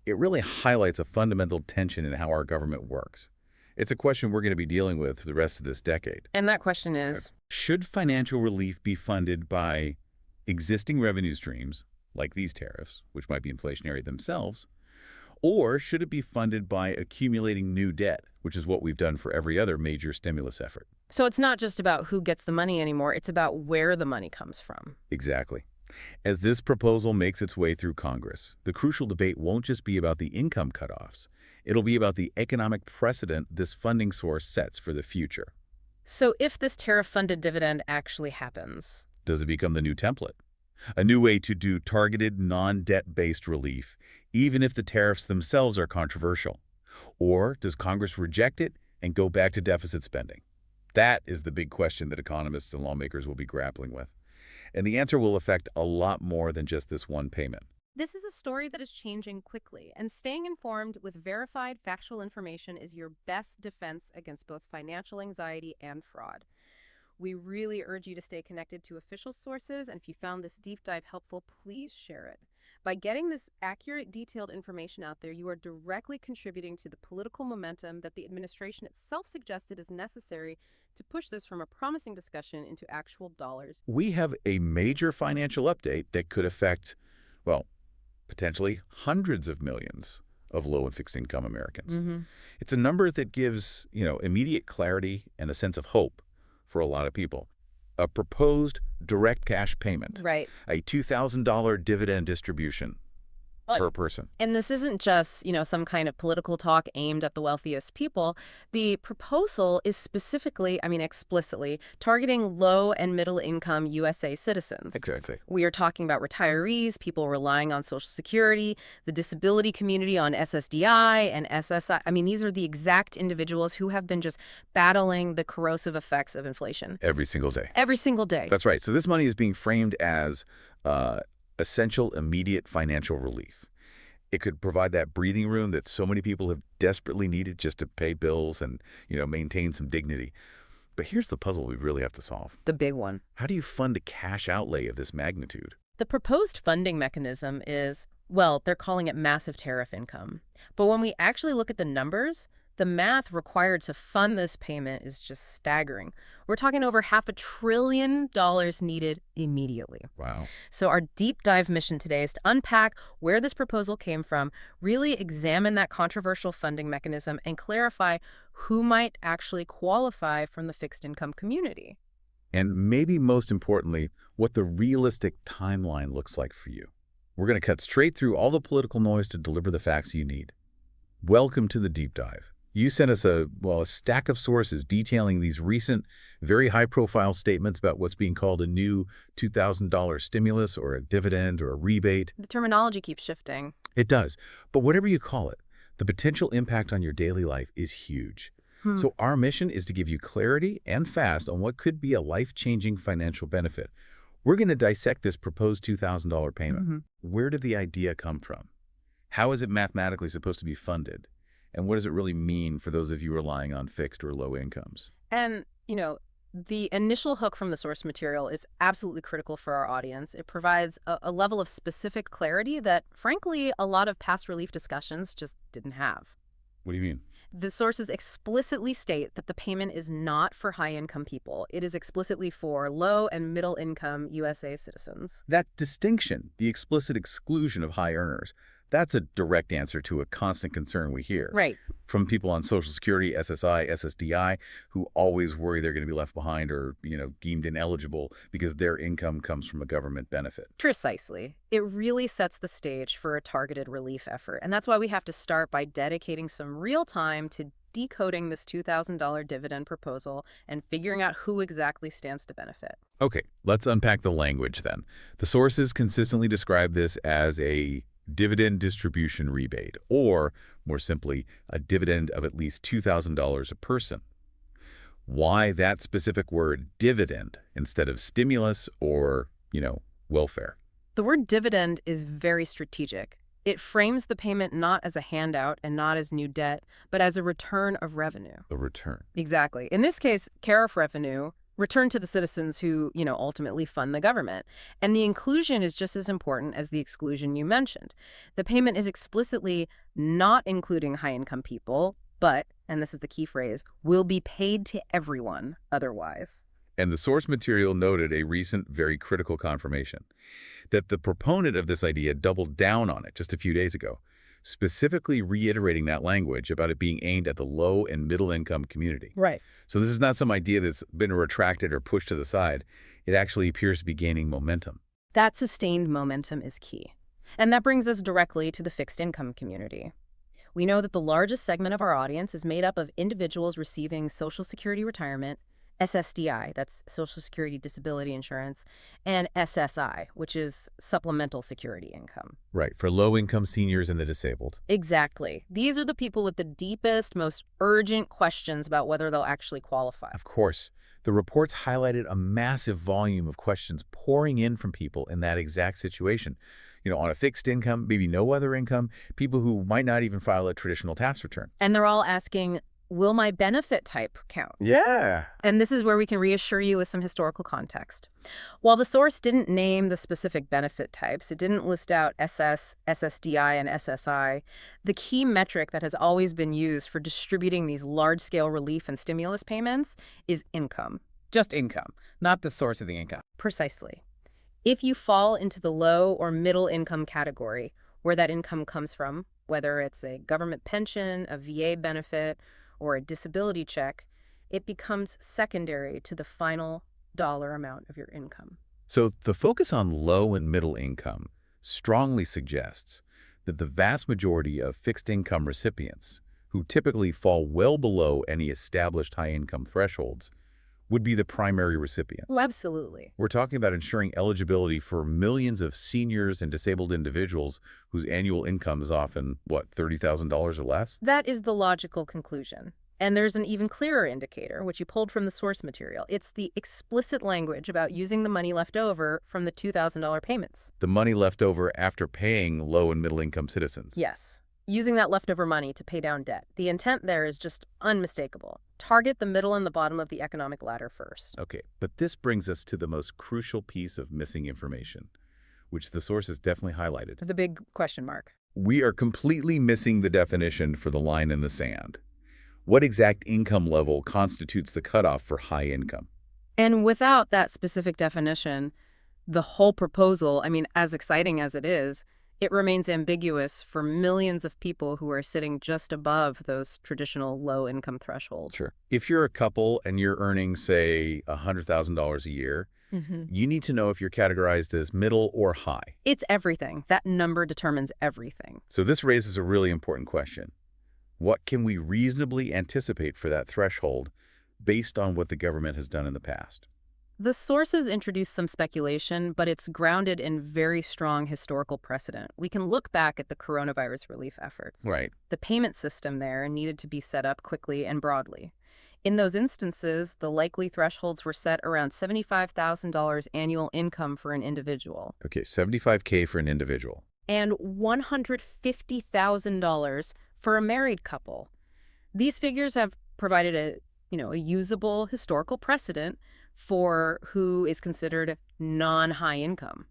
it really highlights a fundamental tension in how our government works. It's a question we're going to be dealing with for the rest of this decade. And that question is, should financial relief be funded by existing revenue streams, like these tariffs, which might be inflationary themselves, or should it be funded by accumulating new debt, which is what we've done for every other major stimulus effort? so it's not just about who gets the money anymore, it's about where the money comes from. Exactly. As this proposal makes its way through Congress, the crucial debate won't just be about the income cutoffs. It'll be about the economic precedent this funding source sets for the future. So if this tariff-funded dividend actually happens, Does it become the new template? A new way to do targeted, non-debt-based relief, even if the tariffs themselves are controversial? Or does Congress reject it and go back to deficit spending? That is the big question that economists and lawmakers will be grappling with. And the answer will affect a lot more than just this one payment. this is a story that is changing quickly, and staying informed with verified factual information is your best defense against both financial anxiety and fraud. We really urge you to stay connected to official sources, and if you found this deep dive helpful, please share it. By getting this accurate, detailed information out there, you are directly contributing to the political momentum that the administration itself suggested is necessary to push this from a promising discussion into actual dollars. We have a major financial update that could affect, well, potentially hundreds of millions of low and fixed income Americans. It's a number that gives, immediate clarity and a sense of hope for a lot of people. A proposed direct cash payment, Right. a $2,000 dividend distribution per person. And this isn't just, some kind of political talk aimed at the wealthiest people. The proposal is specifically, explicitly, targeting low and middle income USA citizens. Exactly. We are talking about retirees, people relying on Social Security, the disability community on SSDI and SSI. These are the exact individuals who have been just battling the corrosive effects of inflation. Every single day. Every single day. That's right. So this money is being framed as essential, immediate financial relief. It could provide that breathing room that so many people have desperately needed just to pay bills and, maintain some dignity. But here's the puzzle we really have to solve. The big one. How do you fund a cash outlay of this magnitude? The proposed funding mechanism is, well, they're calling it massive tariff income. But when we actually look at the numbers, the math required to fund this payment is just staggering. We're talking over $500 billion needed immediately. Wow. So our deep dive mission today is to unpack where this proposal came from, really examine that controversial funding mechanism, and clarify who might actually qualify from the fixed income community. And maybe most importantly, what the realistic timeline looks like for you. We're going to cut straight through all the political noise to deliver the facts you need. Welcome to the deep dive. You sent us a stack of sources detailing these recent, very high-profile statements about what's being called a new $2,000 stimulus or a dividend or a rebate. The terminology keeps shifting. It does. But whatever you call it, the potential impact on your daily life is huge. So our mission is to give you clarity and fast on what could be a life-changing financial benefit. We're going to dissect this proposed $2,000 payment. Where did the idea come from? How is it mathematically supposed to be funded? And what does it really mean for those of you relying on fixed or low incomes? And, the initial hook from the source material is absolutely critical for our audience. It provides a level of specific clarity that, frankly, a lot of past relief discussions just didn't have. What do you mean? The sources explicitly state that the payment is not for high-income people. It is explicitly for low- and middle-income USA citizens. That distinction, the explicit exclusion of high earners, that's a direct answer to a constant concern we hear. Right. From people on Social Security, SSI, SSDI, who always worry they're going to be left behind or, deemed ineligible because their income comes from a government benefit. Precisely. It really sets the stage for a targeted relief effort. And that's why we have to start by dedicating some real time to decoding this $2,000 dividend proposal and figuring out who exactly stands to benefit. Okay, let's unpack the language then. The sources consistently describe this as a dividend distribution rebate, or, more simply, a dividend of at least $2,000 a person. Why that specific word dividend instead of stimulus or, welfare? The word dividend is very strategic. It frames the payment not as a handout and not as new debt, but as a return of revenue. A return. Exactly. In this case, tariff revenue, return to the citizens who, ultimately fund the government. And the inclusion is just as important as the exclusion you mentioned. The payment is explicitly not including high-income people, but, and this is the key phrase, will be paid to everyone otherwise. And the source material noted a recent, very critical confirmation that the proponent of this idea doubled down on it just a few days ago, specifically reiterating that language about it being aimed at the low and middle income community. Right. So this is not some idea that's been retracted or pushed to the side. It actually appears to be gaining momentum. That sustained momentum is key. And that brings us directly to the fixed income community. We know that the largest segment of our audience is made up of individuals receiving Social Security retirement, SSDI, that's Social Security Disability Insurance, and SSI, which is Supplemental Security Income. Right, for low-income seniors and the disabled. Exactly. These are the people with the deepest, most urgent questions about whether they'll actually qualify. Of course. The reports highlighted a massive volume of questions pouring in from people in that exact situation. On a fixed income, maybe no other income, people who might not even file a traditional tax return. And they're all asking, will my benefit type count? Yeah. And this is where we can reassure you with some historical context. While the source didn't name the specific benefit types, it didn't list out SS, SSDI, and SSI, the key metric that has always been used for distributing these large-scale relief and stimulus payments is income. Just income, not the source of the income. Precisely. If you fall into the low or middle income category, where that income comes from, whether it's a government pension, a VA benefit, or a disability check, it becomes secondary to the final dollar amount of your income. So the focus on low and middle income strongly suggests that the vast majority of fixed income recipients, who typically fall well below any established high-income thresholds, would be the primary recipients. Oh, absolutely. We're talking about ensuring eligibility for millions of seniors and disabled individuals whose annual income is often, $30,000 or less? That is the logical conclusion. And there's an even clearer indicator, which you pulled from the source material. It's the explicit language about using the money left over from the $2,000 payments. The money left over after paying low and middle income citizens. Yes. Using that leftover money to pay down debt. The intent there is just unmistakable. Target the middle and the bottom of the economic ladder first. Okay, but this brings us to the most crucial piece of missing information, which the source has definitely highlighted. The big question mark. We are completely missing the definition for the line in the sand. What exact income level constitutes the cutoff for high income? And without that specific definition, the whole proposal, as exciting as it is, it remains ambiguous for millions of people who are sitting just above those traditional low-income thresholds. Sure. If you're a couple and you're earning, say, $100,000 a year, you need to know if you're categorized as middle or high. It's everything. That number determines everything. So this raises a really important question. What can we reasonably anticipate for that threshold based on what the government has done in the past? The sources introduce some speculation, but it's grounded in very strong historical precedent. We can look back at the coronavirus relief efforts. Right. The payment system there needed to be set up quickly and broadly. In those instances, the likely thresholds were set around $75,000 annual income for an individual. Okay, $75K for an individual. And $150,000 for a married couple. These figures have provided a usable historical precedent for who is considered non-high income.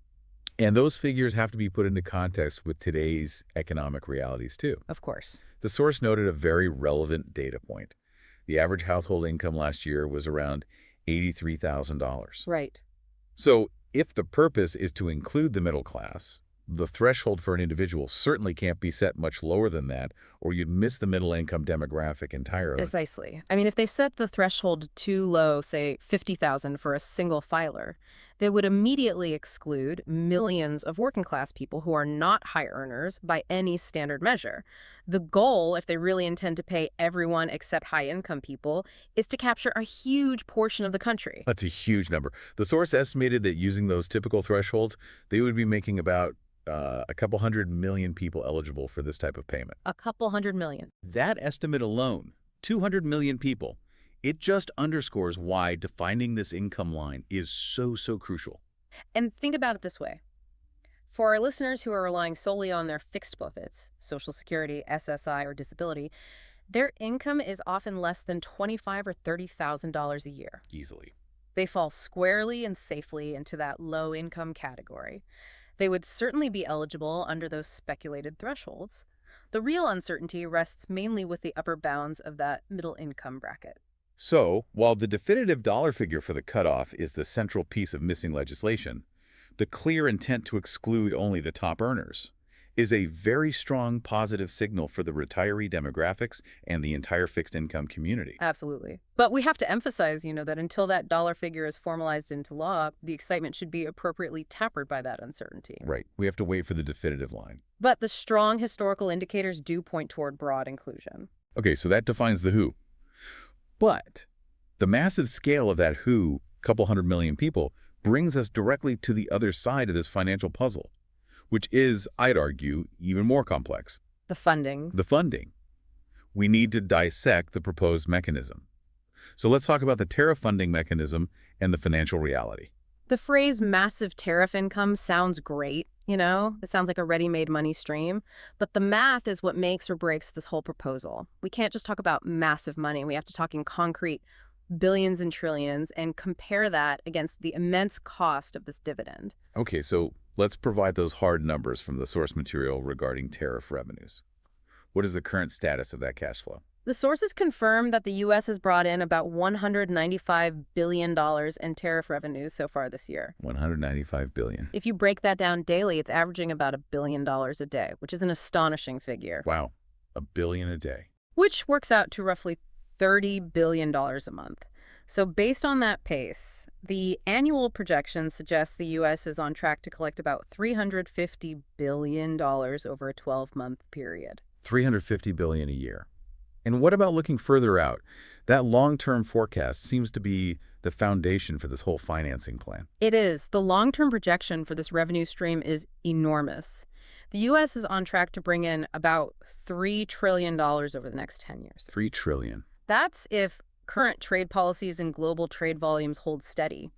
And those figures have to be put into context with today's economic realities, too. Of course. The source noted a very relevant data point. The average household income last year was around $83,000. Right. So if the purpose is to include the middle class, the threshold for an individual certainly can't be set much lower than that, or you'd miss the middle-income demographic entirely. Precisely. I mean, if they set the threshold too low, say $50,000 for a single filer, they would immediately exclude millions of working-class people who are not high earners by any standard measure. The goal, if they really intend to pay everyone except high-income people, is to capture a huge portion of the country. That's a huge number. The source estimated that using those typical thresholds, they would be making about a couple 100 million people eligible for this type of payment. A couple 100 million. That estimate alone, 200 million people, it just underscores why defining this income line is so crucial. And think about it this way. For our listeners who are relying solely on their fixed benefits, Social Security, SSI, or disability, their income is often less than $25,000 or $30,000 a year. Easily. They fall squarely and safely into that low-income category. They would certainly be eligible under those speculated thresholds. The real uncertainty rests mainly with the upper bounds of that middle income bracket. So, while the definitive dollar figure for the cutoff is the central piece of missing legislation, the clear intent to exclude only the top earners is a very strong positive signal for the retiree demographics and the entire fixed income community. Absolutely. But we have to emphasize, that until that dollar figure is formalized into law, the excitement should be appropriately tempered by that uncertainty. Right. We have to wait for the definitive line. But the strong historical indicators do point toward broad inclusion. Okay, so that defines the who. But the massive scale of that who, couple 100 million people, brings us directly to the other side of this financial puzzle, which is, I'd argue, even more complex. The funding. The funding. We need to dissect the proposed mechanism. So let's talk about the tariff funding mechanism and the financial reality. The phrase massive tariff income sounds great, It sounds like a ready-made money stream. But the math is what makes or breaks this whole proposal. We can't just talk about massive money. We have to talk in concrete billions and trillions and compare that against the immense cost of this dividend. Okay, so let's provide those hard numbers from the source material regarding tariff revenues. What is the current status of that cash flow? The sources confirm that the U.S. has brought in about $195 billion in tariff revenues so far this year. $195 billion. If you break that down daily, it's averaging about $1 billion a day, which is an astonishing figure. Wow, $1 billion a day. Which works out to roughly $30 billion a month. So based on that pace, the annual projection suggests the U.S. is on track to collect about $350 billion over a 12-month period. $350 billion a year. And what about looking further out? That long-term forecast seems to be the foundation for this whole financing plan. It is. The long-term projection for this revenue stream is enormous. The U.S. is on track to bring in about $3 trillion over the next 10 years. $3 trillion. That's if current trade policies and global trade volumes hold steady.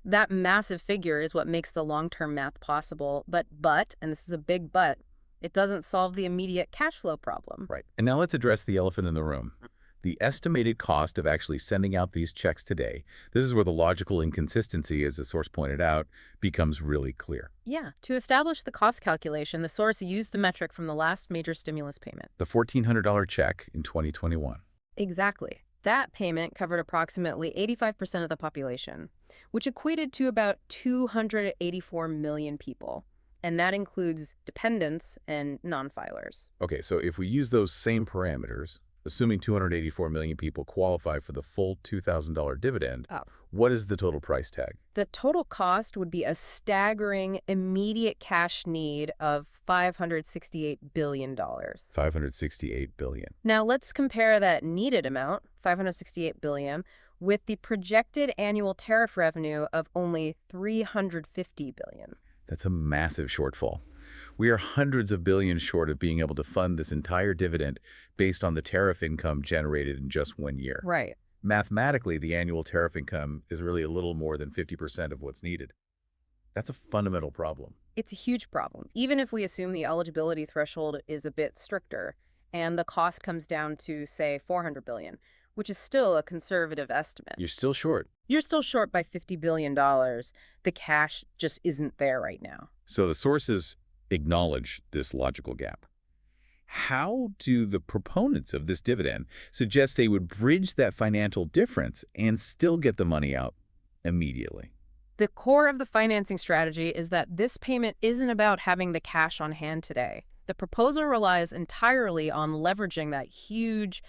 That massive figure is what makes the long-term math possible. But, and this is a big but, it doesn't solve the immediate cash flow problem. Right. And now let's address the elephant in the room. The estimated cost of actually sending out these checks today. This is where the logical inconsistency, as the source pointed out, becomes really clear. Yeah. To establish the cost calculation, the source used the metric from the last major stimulus payment. The $1,400 check in 2021. Exactly. That payment covered approximately 85% of the population, which equated to about 284 million people. And that includes dependents and non-filers. Okay, so if we use those same parameters, Assuming 284 million people qualify for the full $2,000 dividend, Oh. what is the total price tag? The total cost would be a staggering immediate cash need of $568 billion. $568 billion. Now let's compare that needed amount, $568 billion, with the projected annual tariff revenue of only $350 billion. That's a massive shortfall. We are hundreds of billions short of being able to fund this entire dividend based on the tariff income generated in just 1 year. Right. Mathematically, the annual tariff income is really a little more than 50% of what's needed. That's a fundamental problem. It's a huge problem, even if we assume the eligibility threshold is a bit stricter and the cost comes down to, say, $400 billion, which is still a conservative estimate. You're still short. You're still short by $50 billion. The cash just isn't there right now. So the sources acknowledge this logical gap. How do the proponents of this dividend suggest they would bridge that financial difference and still get the money out immediately? The core of the financing strategy is that this payment isn't about having the cash on hand today. The proposal relies entirely on leveraging that huge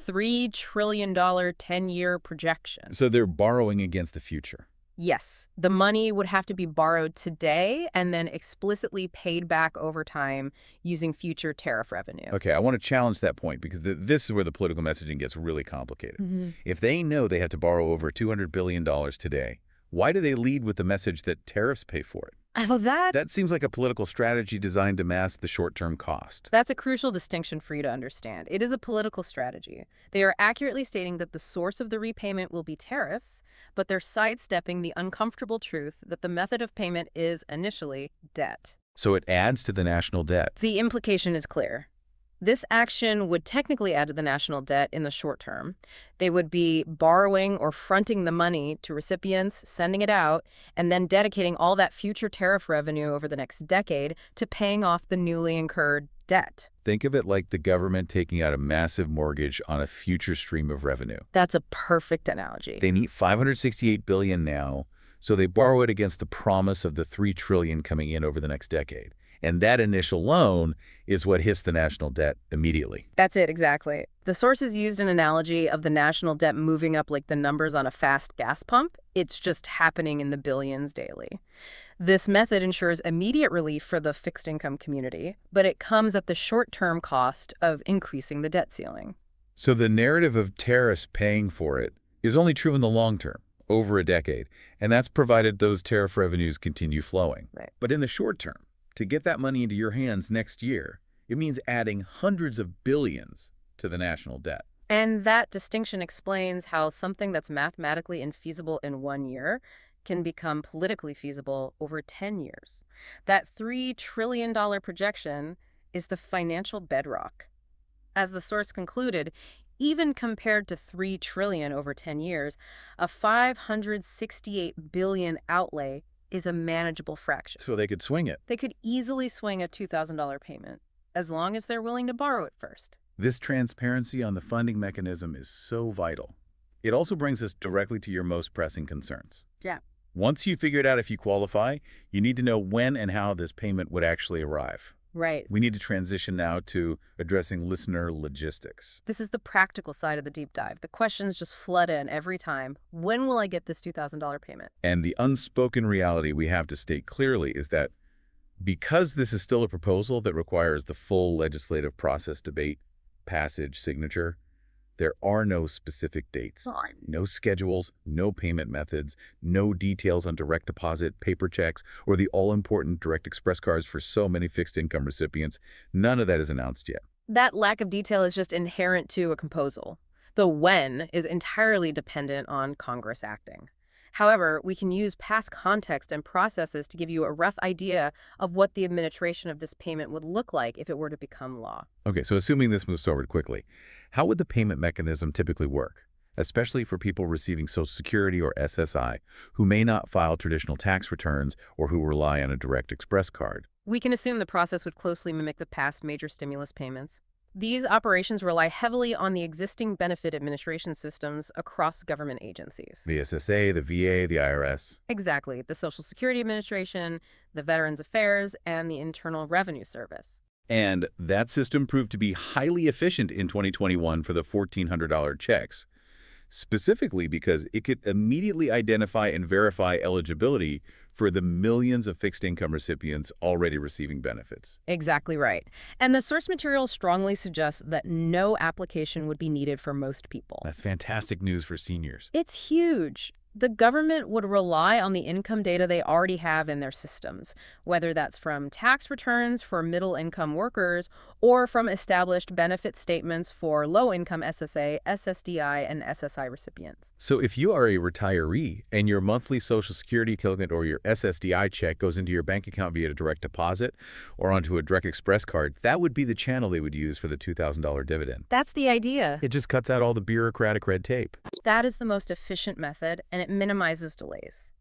$3 trillion 10-year projection. So they're borrowing against the future. Yes, the money would have to be borrowed today and then explicitly paid back over time using future tariff revenue. Okay, I want to challenge that point because this is where the political messaging gets really complicated. If they know they have to borrow over $200 billion today, why do they lead with the message that tariffs pay for it? Oh, That seems like a political strategy designed to mask the short-term cost. That's a crucial distinction for you to understand. It is a political strategy. They are accurately stating that the source of the repayment will be tariffs, but they're sidestepping the uncomfortable truth that the method of payment is initially debt. So it adds to the national debt. The implication is clear. This action would technically add to the national debt in the short term. They would be borrowing or fronting the money to recipients, sending it out, and then dedicating all that future tariff revenue over the next decade to paying off the newly incurred debt. Think of it like the government taking out a massive mortgage on a future stream of revenue. That's a perfect analogy. They need $568 billion now, so they borrow it against the promise of the $3 trillion coming in over the next decade. And that initial loan is what hits the national debt immediately. That's it, exactly. The sources used an analogy of the national debt moving up like the numbers on a fast gas pump. It's just happening in the billions daily. This method ensures immediate relief for the fixed income community, but it comes at the short-term cost of increasing the debt ceiling. So the narrative of tariffs paying for it is only true in the long term, over a decade, and that's provided those tariff revenues continue flowing. Right. But in the short term, to get that money into your hands next year, it means adding hundreds of billions to the national debt. And that distinction explains how something that's mathematically infeasible in 1 year can become politically feasible over 10 years. That $3 trillion projection is the financial bedrock. As the source concluded, even compared to $3 trillion over 10 years, a $568 billion outlay is a manageable fraction. So they could swing it. They could easily swing a $2,000 payment, as long as they're willing to borrow it first. This transparency on the funding mechanism is so vital. It also brings us directly to your most pressing concerns. Yeah. Once you figured out if you qualify, you need to know when and how this payment would actually arrive. Right. We need to transition now to addressing listener logistics. This is the practical side of the deep dive. The questions just flood in every time. When will I get this $2,000 payment? And the unspoken reality we have to state clearly is that because this is still a proposal that requires the full legislative process, debate, passage, signature, there are no specific dates, no schedules, no payment methods, no details on direct deposit, paper checks, or the all-important direct express cards for so many fixed income recipients. None of that is announced yet. That lack of detail is just inherent to a proposal. The when is entirely dependent on Congress acting. However, we can use past context and processes to give you a rough idea of what the administration of this payment would look like if it were to become law. Okay, so assuming this moves forward quickly, how would the payment mechanism typically work, especially for people receiving Social Security or SSI who may not file traditional tax returns or who rely on a direct express card? We can assume the process would closely mimic the past major stimulus payments. These operations rely heavily on the existing benefit administration systems across government agencies. The SSA, the VA, the IRS. Exactly. The Social Security Administration, the Veterans Affairs, and the Internal Revenue Service. And that system proved to be highly efficient in 2021 for the $1,400 checks, specifically because it could immediately identify and verify eligibility for the millions of fixed-income recipients already receiving benefits. Exactly right. And the source material strongly suggests that no application would be needed for most people. That's fantastic news for seniors. It's huge. The government would rely on the income data they already have in their systems, whether that's from tax returns for middle-income workers or from established benefit statements for low-income SSA, SSDI, and SSI recipients. So if you are a retiree and your monthly Social Security ticket or your SSDI check goes into your bank account via direct deposit or onto a Direct Express card, that would be the channel they would use for the $2,000 dividend. That's the idea. It just cuts out all the bureaucratic red tape. That is the most efficient method, and it minimizes delays.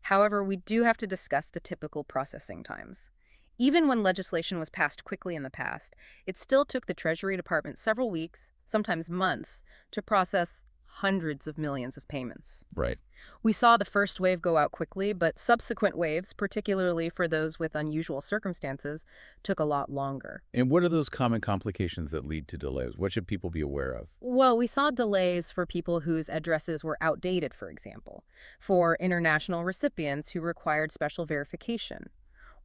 However, we do have to discuss the typical processing times. Even when legislation was passed quickly in the past, it still took the Treasury Department several weeks, sometimes months, to process hundreds of millions of payments. Right. We saw the first wave go out quickly, but subsequent waves, particularly for those with unusual circumstances, took a lot longer. And what are those common complications that lead to delays? What should people be aware of? Well, we saw delays for people whose addresses were outdated, for example, for international recipients who required special verification,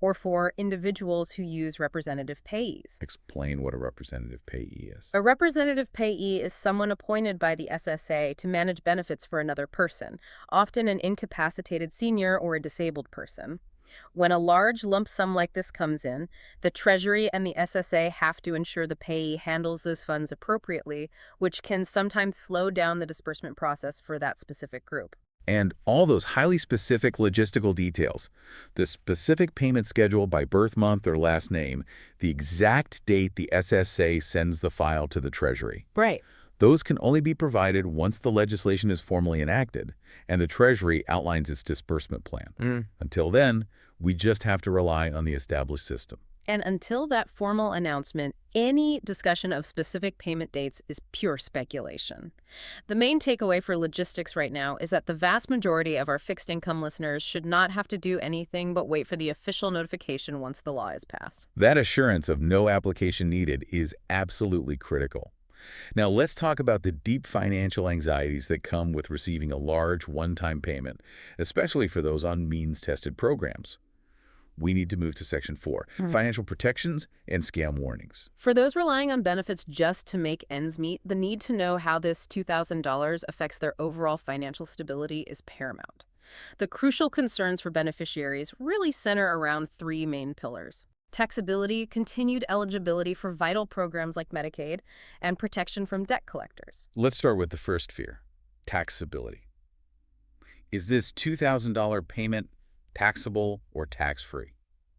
or for individuals who use representative payees. Explain what a representative payee is. A representative payee is someone appointed by the SSA to manage benefits for another person, often an incapacitated senior or a disabled person. When a large lump sum like this comes in, the Treasury and the SSA have to ensure the payee handles those funds appropriately, which can sometimes slow down the disbursement process for that specific group. And all those highly specific logistical details, the specific payment schedule by birth month or last name, the exact date the SSA sends the file to the Treasury. Right. Those can only be provided once the legislation is formally enacted and the Treasury outlines its disbursement plan. Until then, we just have to rely on the established system. And until that formal announcement, any discussion of specific payment dates is pure speculation. The main takeaway for logistics right now is that the vast majority of our fixed income listeners should not have to do anything but wait for the official notification once the law is passed. That assurance of no application needed is absolutely critical. Now, let's talk about the deep financial anxieties that come with receiving a large one-time payment, especially for those on means-tested programs. We need to move to Section 4, Financial Protections and Scam Warnings. For those relying on benefits just to make ends meet, the need to know how this $2,000 affects their overall financial stability is paramount. The crucial concerns for beneficiaries really center around three main pillars: taxability, continued eligibility for vital programs like Medicaid, and protection from debt collectors. Let's start with the first fear, taxability. Is this $2,000 payment taxable or tax-free?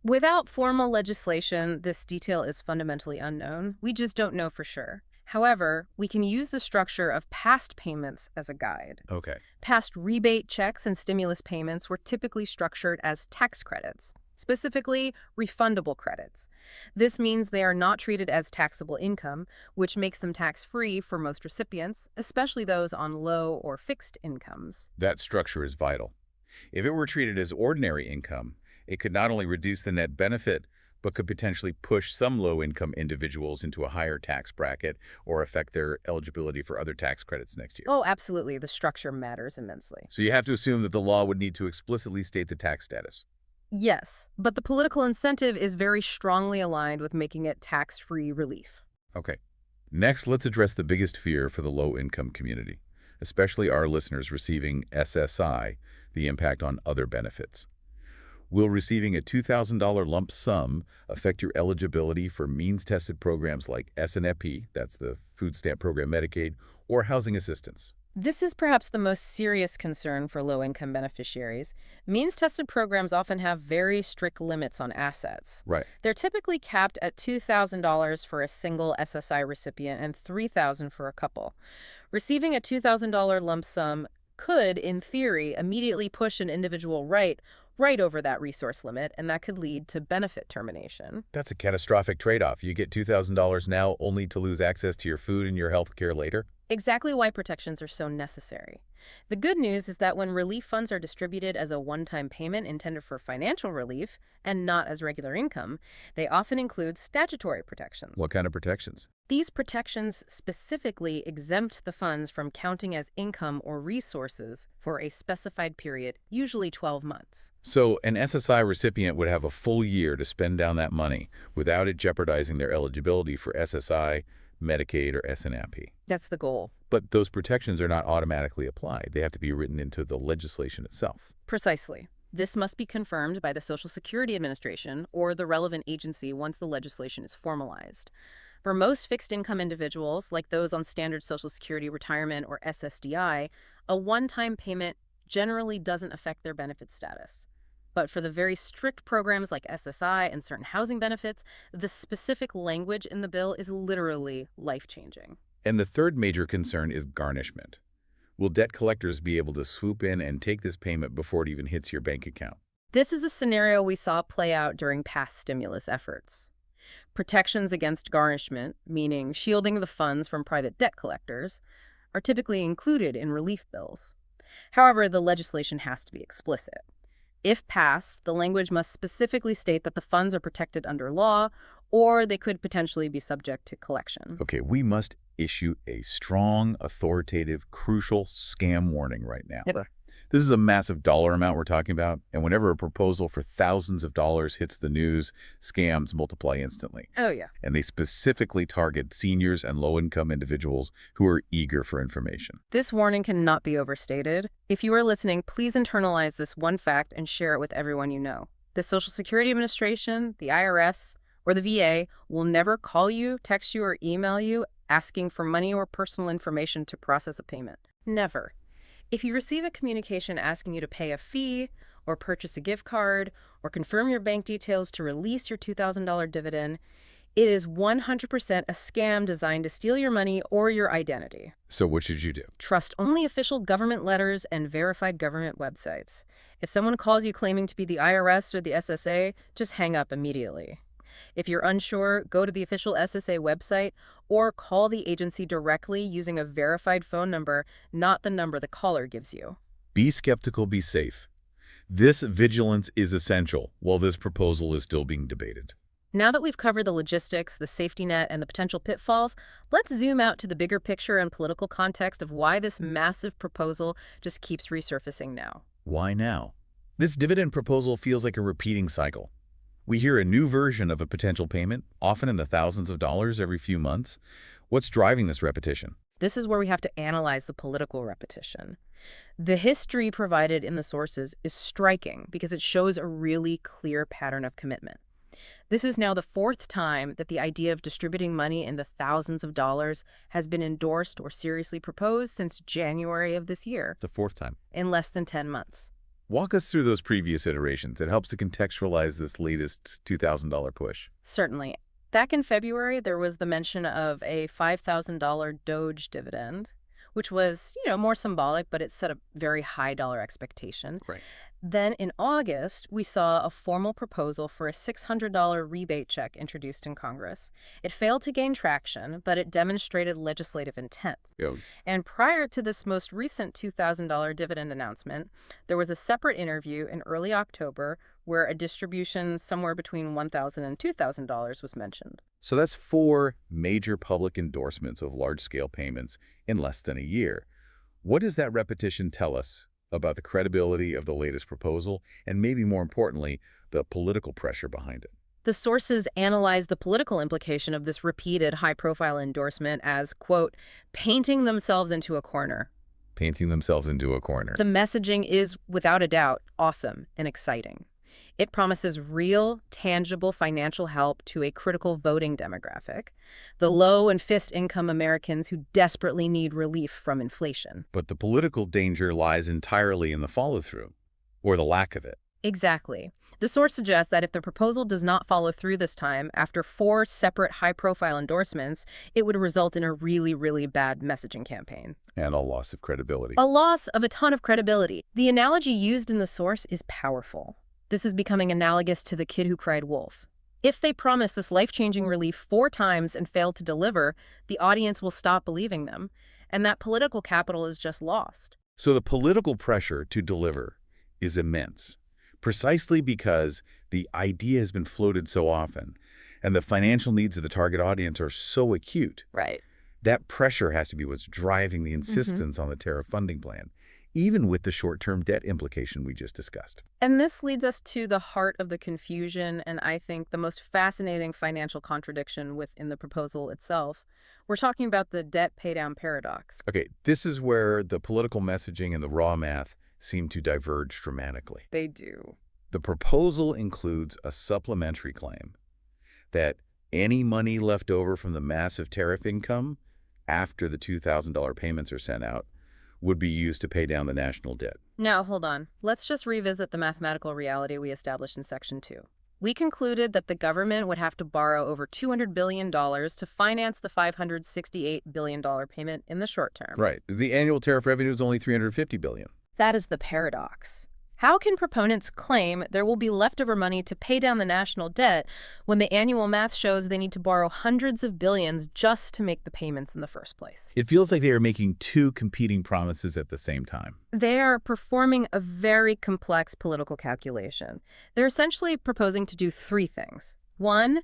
Without formal legislation, this detail is fundamentally unknown. We just don't know for sure. However, we can use the structure of past payments as a guide. Okay. Past rebate checks and stimulus payments were typically structured as tax credits, specifically refundable credits. This means they are not treated as taxable income, which makes them tax-free for most recipients, especially those on low or fixed incomes. That structure is vital. If it were treated as ordinary income, it could not only reduce the net benefit, but could potentially push some low-income individuals into a higher tax bracket or affect their eligibility for other tax credits next year. Oh, absolutely. The structure matters immensely. So you have to assume that the law would need to explicitly state the tax status. Yes, but the political incentive is very strongly aligned with making it tax-free relief. Okay. Next, let's address the biggest fear for the low-income community, especially our listeners receiving SSI, the impact on other benefits. Will receiving a $2,000 lump sum affect your eligibility for means-tested programs like SNP, that's the food stamp program Medicaid, or housing assistance? This is perhaps the most serious concern for low-income beneficiaries. Means-tested programs often have very strict limits on assets. Right. They're typically capped at $2,000 for a single SSI recipient and $3,000 for a couple. Receiving a $2,000 lump sum could, in theory, immediately push an individual right over that resource limit, and that could lead to benefit termination. That's a catastrophic trade-off. You get $2,000 now only to lose access to your food and your health care later. Exactly why protections are so necessary. The good news is that when relief funds are distributed as a one-time payment intended for financial relief and not as regular income, they often include statutory protections. What kind of protections? These protections specifically exempt the funds from counting as income or resources for a specified period, usually 12 months. So an SSI recipient would have a full year to spend down that money without it jeopardizing their eligibility for SSI, Medicaid, or SNAP. That's the goal. But those protections are not automatically applied. They have to be written into the legislation itself. Precisely. This must be confirmed by the Social Security Administration or the relevant agency once the legislation is formalized. For most fixed-income individuals, like those on Standard Social Security Retirement or SSDI, a one-time payment generally doesn't affect their benefit status. But for the very strict programs like SSI and certain housing benefits, the specific language in the bill is literally life-changing. And the third major concern is garnishment. Will debt collectors be able to swoop in and take this payment before it even hits your bank account? This is a scenario we saw play out during past stimulus efforts. Protections against garnishment, meaning shielding the funds from private debt collectors, are typically included in relief bills. However, the legislation has to be explicit. If passed, the language must specifically state that the funds are protected under law, or they could potentially be subject to collection. Okay, we must issue a strong, authoritative, crucial scam warning right now. Yep. This is a massive dollar amount we're talking about, and whenever a proposal for thousands of dollars hits the news, scams multiply instantly. Oh, yeah. And they specifically target seniors and low-income individuals who are eager for information. This warning cannot be overstated. If you are listening, please internalize this one fact and share it with everyone you know. The Social Security Administration, the IRS, or the VA will never call you, text you, or email you asking for money or personal information to process a payment. Never. If you receive a communication asking you to pay a fee, or purchase a gift card, or confirm your bank details to release your $2,000 dividend, it is 100% a scam designed to steal your money or your identity. So what should you do? Trust only official government letters and verified government websites. If someone calls you claiming to be the IRS or the SSA, just hang up immediately. If you're unsure, go to the official SSA website or call the agency directly using a verified phone number, not the number the caller gives you. Be skeptical, be safe. This vigilance is essential while this proposal is still being debated. Now that we've covered the logistics, the safety net, and the potential pitfalls, let's zoom out to the bigger picture and political context of why this massive proposal just keeps resurfacing now. Why now? This dividend proposal feels like a repeating cycle. We hear a new version of a potential payment, often in the thousands of dollars every few months. What's driving this repetition? This is where we have to analyze the political repetition. The history provided in the sources is striking because it shows a really clear pattern of commitment. This is now the fourth time that the idea of distributing money in the thousands of dollars has been endorsed or seriously proposed since January of this year. The fourth time. In less than 10 months. Walk us through those previous iterations. It helps to contextualize this latest $2,000 push. Certainly. Back in February, there was the mention of a $5,000 Doge dividend, which was, more symbolic, but it set a very high dollar expectation. Right. Then in August, we saw a formal proposal for a $600 rebate check introduced in Congress. It failed to gain traction, but it demonstrated legislative intent. Yeah. And prior to this most recent $2,000 dividend announcement, there was a separate interview in early October where a distribution somewhere between $1,000 and $2,000 was mentioned. So that's 4 major public endorsements of large-scale payments in less than a year. What does that repetition tell us about the credibility of the latest proposal, and maybe more importantly, the political pressure behind it? The sources analyze the political implication of this repeated high-profile endorsement as, quote, painting themselves into a corner. Painting themselves into a corner. The messaging is, without a doubt, awesome and exciting. It promises real, tangible financial help to a critical voting demographic, the low and fixed-income Americans who desperately need relief from inflation. But the political danger lies entirely in the follow-through, or the lack of it. Exactly. The source suggests that if the proposal does not follow through this time, after 4 separate high-profile endorsements, it would result in a really, really bad messaging campaign. And a loss of credibility. A loss of a ton of credibility. The analogy used in the source is powerful. This is becoming analogous to the kid who cried wolf. If they promise this life-changing relief 4 times and fail to deliver, the audience will stop believing them. and that political capital is just lost. So the political pressure to deliver is immense, precisely because the idea has been floated so often, and the financial needs of the target audience are so acute. Right. That pressure has to be what's driving the insistence on the tariff funding plan, even with the short-term debt implication we just discussed. And this leads us to the heart of the confusion, and I think the most fascinating financial contradiction within the proposal itself. We're talking about the debt paydown paradox. Okay, this is where the political messaging and the raw math seem to diverge dramatically. They do. The proposal includes a supplementary claim that any money left over from the massive tariff income after the $2,000 payments are sent out would be used to pay down the national debt. Now, hold on. Let's just revisit the mathematical reality we established in Section 2. We concluded that the government would have to borrow over $200 billion to finance the $568 billion payment in the short term. Right. The annual tariff revenue is only $350 billion. That is the paradox. How can proponents claim there will be leftover money to pay down the national debt when the annual math shows they need to borrow hundreds of billions just to make the payments in the first place? It feels like they are making two competing promises at the same time. They are performing a very complex political calculation. They're essentially proposing to do three things. One,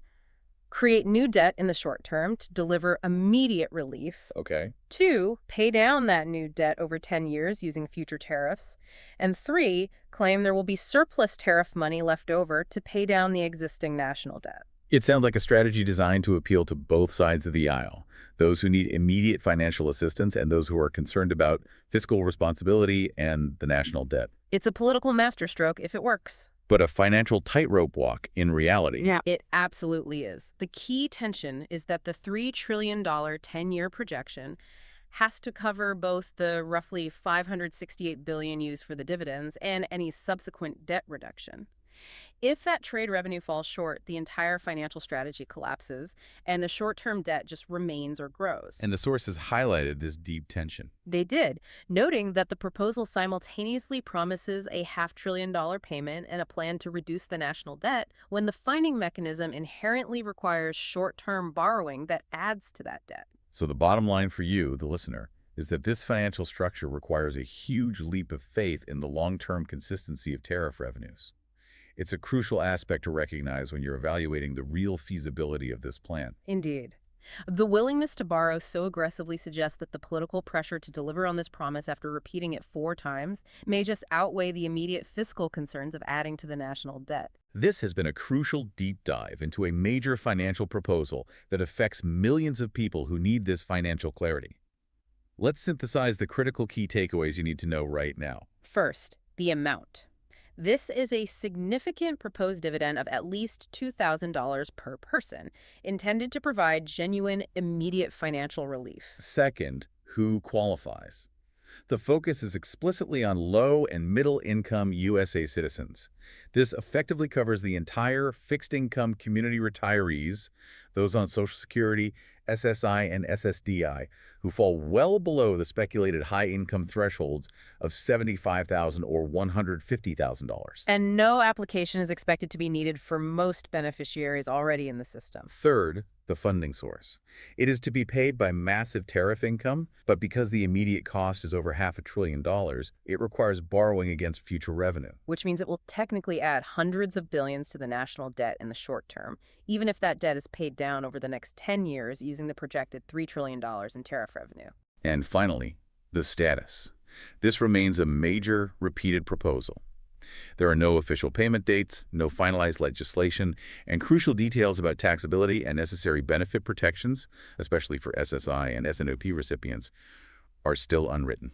create new debt in the short term to deliver immediate relief. Okay. 2, pay down that new debt over 10 years using future tariffs. And 3, claim there will be surplus tariff money left over to pay down the existing national debt. It sounds like a strategy designed to appeal to both sides of the aisle, those who need immediate financial assistance and those who are concerned about fiscal responsibility and the national debt. It's a political masterstroke if it works. But a financial tightrope walk in reality. Yeah, it absolutely is. The key tension is that the $3 trillion 10-year projection has to cover both the roughly $568 billion used for the dividends and any subsequent debt reduction. If that trade revenue falls short, the entire financial strategy collapses, and the short-term debt just remains or grows. And the sources highlighted this deep tension. They did, noting that the proposal simultaneously promises a $500 billion payment and a plan to reduce the national debt when the funding mechanism inherently requires short-term borrowing that adds to that debt. So the bottom line for you, the listener, is that this financial structure requires a huge leap of faith in the long-term consistency of tariff revenues. It's a crucial aspect to recognize when you're evaluating the real feasibility of this plan. Indeed. The willingness to borrow so aggressively suggests that the political pressure to deliver on this promise after repeating it 4 times may just outweigh the immediate fiscal concerns of adding to the national debt. This has been a crucial deep dive into a major financial proposal that affects millions of people who need this financial clarity. Let's synthesize the critical key takeaways you need to know right now. First, the amount. This is a significant proposed dividend of at least $2,000 per person, intended to provide genuine, immediate financial relief. Second, who qualifies? The focus is explicitly on low and middle-income USA citizens. This effectively covers the entire fixed-income community retirees, those on Social Security, SSI, and SSDI, who fall well below the speculated high-income thresholds of $75,000 or $150,000. And no application is expected to be needed for most beneficiaries already in the system. Third, the funding source. It is to be paid by massive tariff income, but because the immediate cost is over $500 billion, it requires borrowing against future revenue. Which means it will technically add hundreds of billions to the national debt in the short term, even if that debt is paid down over the next 10 years using the projected $3 trillion in tariff revenue. And finally, the status. This remains a major, repeated proposal. There are no official payment dates, no finalized legislation, and crucial details about taxability and necessary benefit protections, especially for SSI and SNOP recipients, are still unwritten.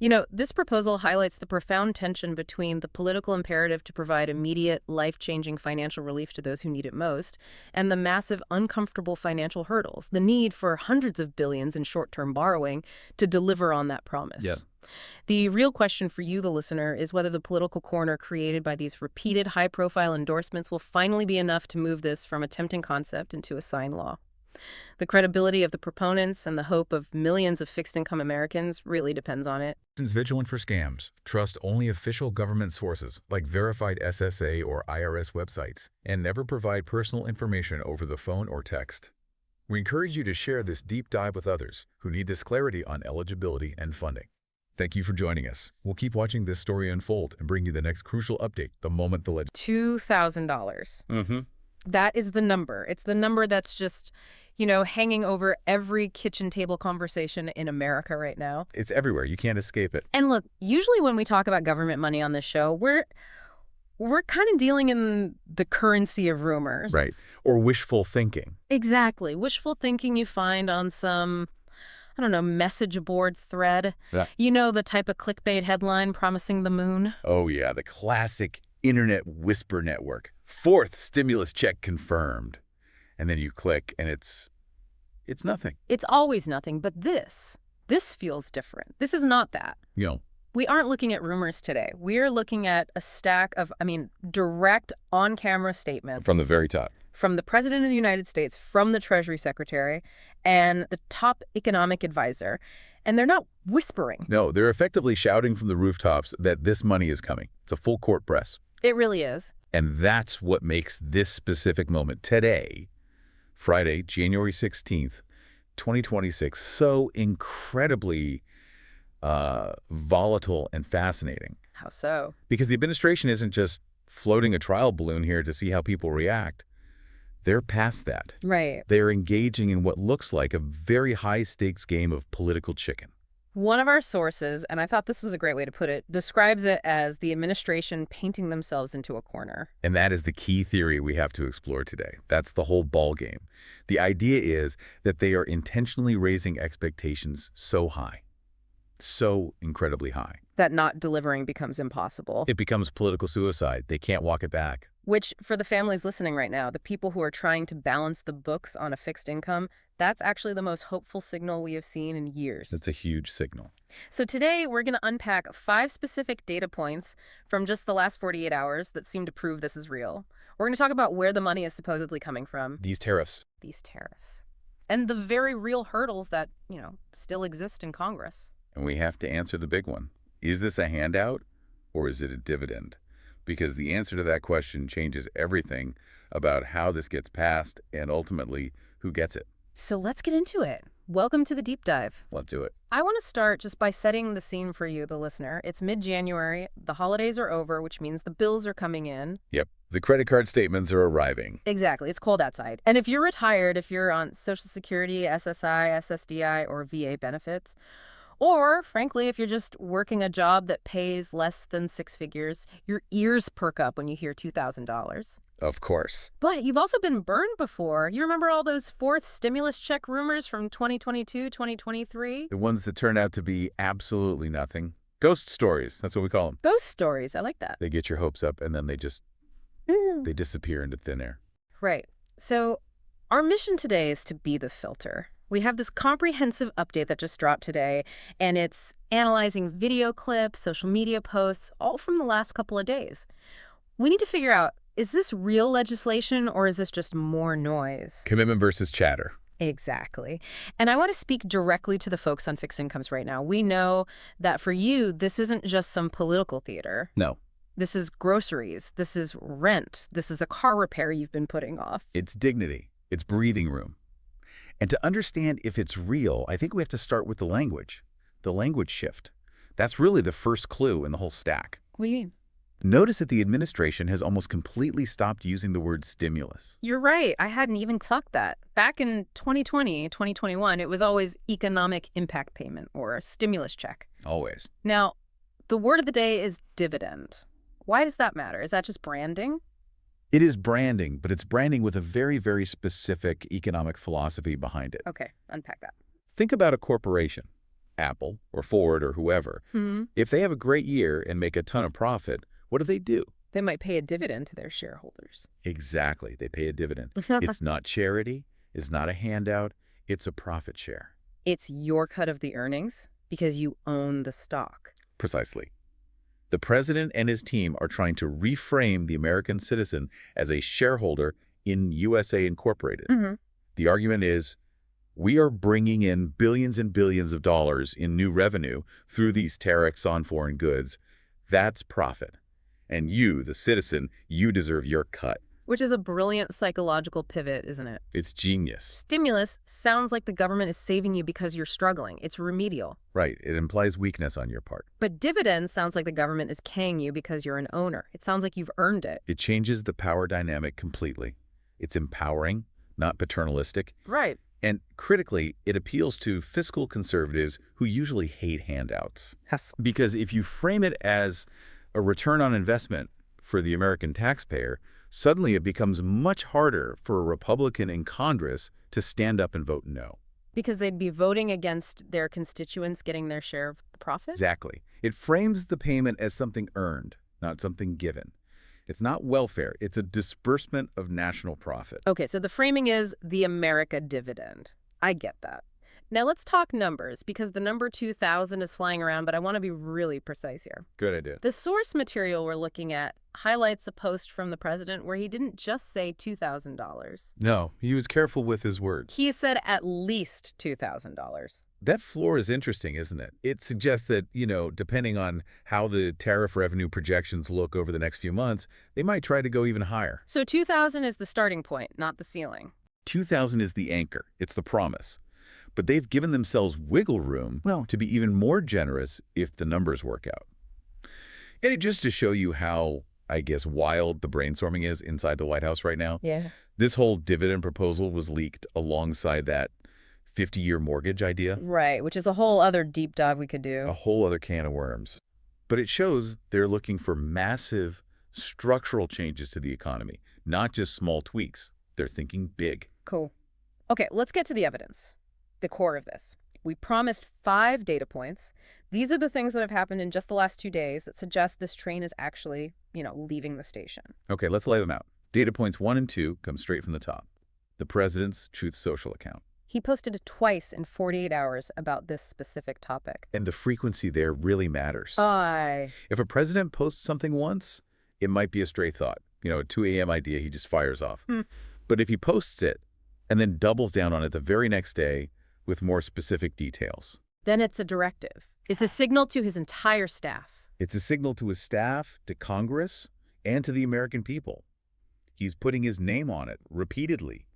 You know, this proposal highlights the profound tension between the political imperative to provide immediate, life-changing financial relief to those who need it most, and the massive, uncomfortable financial hurdles, the need for hundreds of billions in short-term borrowing to deliver on that promise. Yeah. The real question for you, the listener, is whether the political corner created by these repeated high-profile endorsements will finally be enough to move this from a tempting concept into a signed law. The credibility of the proponents and the hope of millions of fixed-income Americans really depends on it. Citizens vigilant for scams. Trust only official government sources like verified SSA or IRS websites, and never provide personal information over the phone or text. We encourage you to share this deep dive with others who need this clarity on eligibility and funding. Thank you for joining us. We'll keep watching this story unfold and bring you the next crucial update the moment the $2,000. Mm-hmm. That is the number. It's the number that's just, hanging over every kitchen table conversation in America right now. It's everywhere. You can't escape it. And look, usually when we talk about government money on this show, we're kind of dealing in the currency of rumors. Right. Or wishful thinking. Exactly. Wishful thinking you find on some, I don't know, message board thread. Yeah. The type of clickbait headline promising the moon. Oh, yeah. The classic internet whisper network. 4th stimulus check confirmed. And then you click and it's nothing. It's always nothing. But this feels different. This is not that. We aren't looking at rumors today. We're looking at a stack of, direct on-camera statements. From the very top. From the President of the United States, from the Treasury Secretary, and the top economic advisor. And they're not whispering. No, they're effectively shouting from the rooftops that this money is coming. It's a full court press. It really is. And that's what makes this specific moment today, Friday, January 16th, 2026, so incredibly volatile and fascinating. How so? Because the administration isn't just floating a trial balloon here to see how people react. They're past that. Right. They're engaging in what looks like a very high-stakes game of political chicken. One of our sources, and I thought this was a great way to put it, describes it as the administration painting themselves into a corner. And that is the key theory we have to explore today. That's the whole ball game. The idea is that they are intentionally raising expectations so high, so incredibly high, that not delivering becomes impossible. it becomes political suicide. They can't walk it back. Which, for the families listening right now, the people who are trying to balance the books on a fixed income, that's actually the most hopeful signal we have seen in years. It's a huge signal. So today, we're going to unpack 5 specific data points from just the last 48 hours that seem to prove this is real. We're going to talk about where the money is supposedly coming from. These tariffs. And the very real hurdles that, still exist in Congress. And we have to answer the big one. Is this a handout or is it a dividend? Because the answer to that question changes everything about how this gets passed and ultimately who gets it. So let's get into it. Welcome to the deep dive. Let's do it. I want to start just by setting the scene for you, the listener. It's mid-January, the holidays are over, which means the bills are coming in. Yep. The credit card statements are arriving. Exactly. It's cold outside. And if you're retired, if you're on Social Security, SSI, SSDI, or VA benefits, or, frankly, if you're just working a job that pays less than 6 figures, your ears perk up when you hear $2,000. Of course. But you've also been burned before. You remember all those 4th stimulus check rumors from 2022, 2023? The ones that turn out to be absolutely nothing. Ghost stories. That's what we call them. Ghost stories. I like that. They get your hopes up and then they disappear into thin air. Right. So our mission today is to be the filter. We have this comprehensive update that just dropped today, and it's analyzing video clips, social media posts, all from the last couple of days. We need to figure out, is this real legislation or is this just more noise? Commitment versus chatter. Exactly. And I want to speak directly to the folks on fixed incomes right now. We know that for you, this isn't just some political theater. No. This is groceries. This is rent. This is a car repair you've been putting off. It's dignity. It's breathing room. And to understand if it's real, I think we have to start with the language shift. That's really the first clue in the whole stack. What do you mean? Notice that the administration has almost completely stopped using the word stimulus. You're right. I hadn't even clocked that. Back in 2020, 2021, it was always economic impact payment or a stimulus check. Always. Now, the word of the day is dividend. Why does that matter? Is that just branding? It is branding, but it's branding with a very, very specific economic philosophy behind it. Okay, unpack that. Think about a corporation, Apple or Ford or whoever. Mm-hmm. If they have a great year and make a ton of profit, what do? They might pay a dividend to their shareholders. Exactly. They pay a dividend. It's not charity. It's not a handout. It's a profit share. It's your cut of the earnings because you own the stock. Precisely. The president and his team are trying to reframe the American citizen as a shareholder in USA Incorporated. Mm-hmm. The argument is, we are bringing in billions and billions of dollars in new revenue through these tariffs on foreign goods. That's profit. And you, the citizen, you deserve your cut. Which is a brilliant psychological pivot, isn't it? It's genius. Stimulus sounds like the government is saving you because you're struggling. It's remedial. Right. It implies weakness on your part. But dividends sounds like the government is paying you because you're an owner. It sounds like you've earned it. It changes the power dynamic completely. It's empowering, not paternalistic. Right. And critically, it appeals to fiscal conservatives who usually hate handouts. Yes. Because if you frame it as a return on investment for the American taxpayer, suddenly it becomes much harder for a Republican in Congress to stand up and vote no. Because they'd be voting against their constituents getting their share of the profit? Exactly. It frames the payment as something earned, not something given. It's not welfare. It's a disbursement of national profit. Okay, so the framing is the America dividend. I get that. Now let's talk numbers, because the number 2,000 is flying around, but I want to be really precise here. Good idea. The source material we're looking at highlights a post from the president where he didn't just say $2,000. No, he was careful with his words. He said at least $2,000. That floor is interesting, isn't it? It suggests that, depending on how the tariff revenue projections look over the next few months, they might try to go even higher. So 2,000 is the starting point, not the ceiling. 2,000 is the anchor. It's the promise. But they've given themselves wiggle room to be even more generous if the numbers work out. And just to show you how, I guess, wild the brainstorming is inside the White House right now, this whole dividend proposal was leaked alongside that 50-year mortgage idea. Right, which is a whole other deep dive we could do. A whole other can of worms. But it shows they're looking for massive structural changes to the economy, not just small tweaks. They're thinking big. Cool. Okay, let's get to the evidence. The core of this. We promised 5 data points. These are the things that have happened in just the last 2 days that suggest this train is actually, leaving the station. Okay, let's lay them out. Data points 1 and 2 come straight from the top. The president's Truth Social account. He posted it twice in 48 hours about this specific topic. And the frequency there really matters. Aye. If a president posts something once, it might be a stray thought. A 2 a.m. idea he just fires off. But if he posts it and then doubles down on it the very next day with more specific details, then it's a directive. It's a signal to his entire staff. It's a signal to his staff, to Congress, and to the American people. He's putting his name on it repeatedly.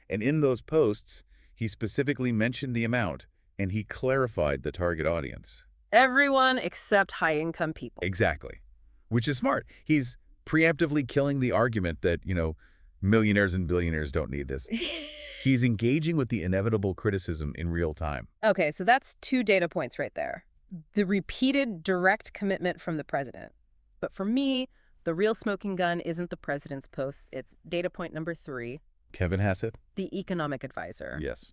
And in those posts, he specifically mentioned the amount, and he clarified the target audience. Everyone except high-income people. Exactly. Which is smart. He's preemptively killing the argument that, millionaires and billionaires don't need this. He's engaging with the inevitable criticism in real time. Okay, so that's 2 data points right there. The repeated direct commitment from the president. But for me, the real smoking gun isn't the president's posts. It's data point number 3. Kevin Hassett? The economic advisor. Yes.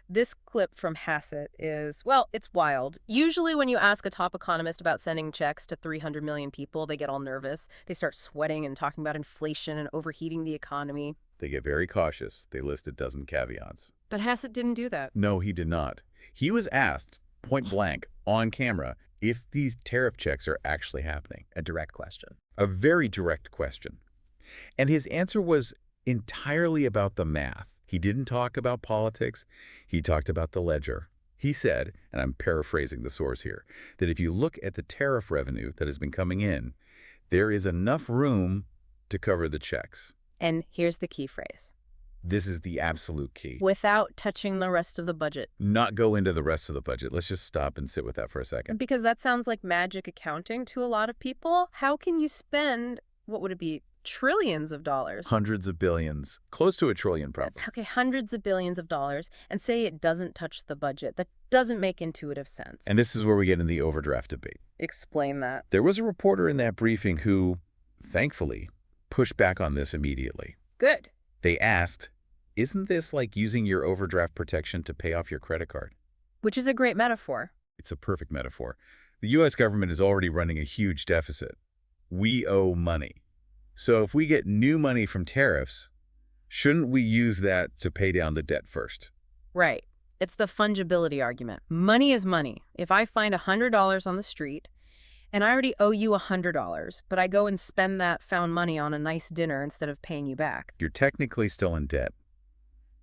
This clip from Hassett is, well, it's wild. Usually when you ask a top economist about sending checks to 300 million people, they get all nervous. They start sweating and talking about inflation and overheating the economy. They get very cautious. They list a dozen caveats. But Hassett didn't do that. No, he did not. He was asked, point blank, on camera, if these tariff checks are actually happening. A direct question. A very direct question. And his answer was entirely about the math. He didn't talk about politics. He talked about the ledger. He said, and I'm paraphrasing the source here, that if you look at the tariff revenue that has been coming in, there is enough room to cover the checks. And here's the key phrase. This is the absolute key. Without touching the rest of the budget. Not go into the rest of the budget. Let's just stop and sit with that for a second. Because that sounds like magic accounting to a lot of people. How can you spend, what would it be, trillions of dollars? Hundreds of billions. Close to $1 trillion, probably. Okay, hundreds of billions of dollars, and say it doesn't touch the budget. That doesn't make intuitive sense. And this is where we get in the overdraft debate. Explain that. There was a reporter in that briefing who, thankfully, pushed back on this immediately. Good. They asked, isn't this like using your overdraft protection to pay off your credit card? Which is a great metaphor. It's a perfect metaphor. The U.S. government is already running a huge deficit. We owe money. So if we get new money from tariffs, shouldn't we use that to pay down the debt first? Right. It's the fungibility argument. Money is money. If I find $100 on the street, and I already owe you $100, but I go and spend that found money on a nice dinner instead of paying you back. You're technically still in debt,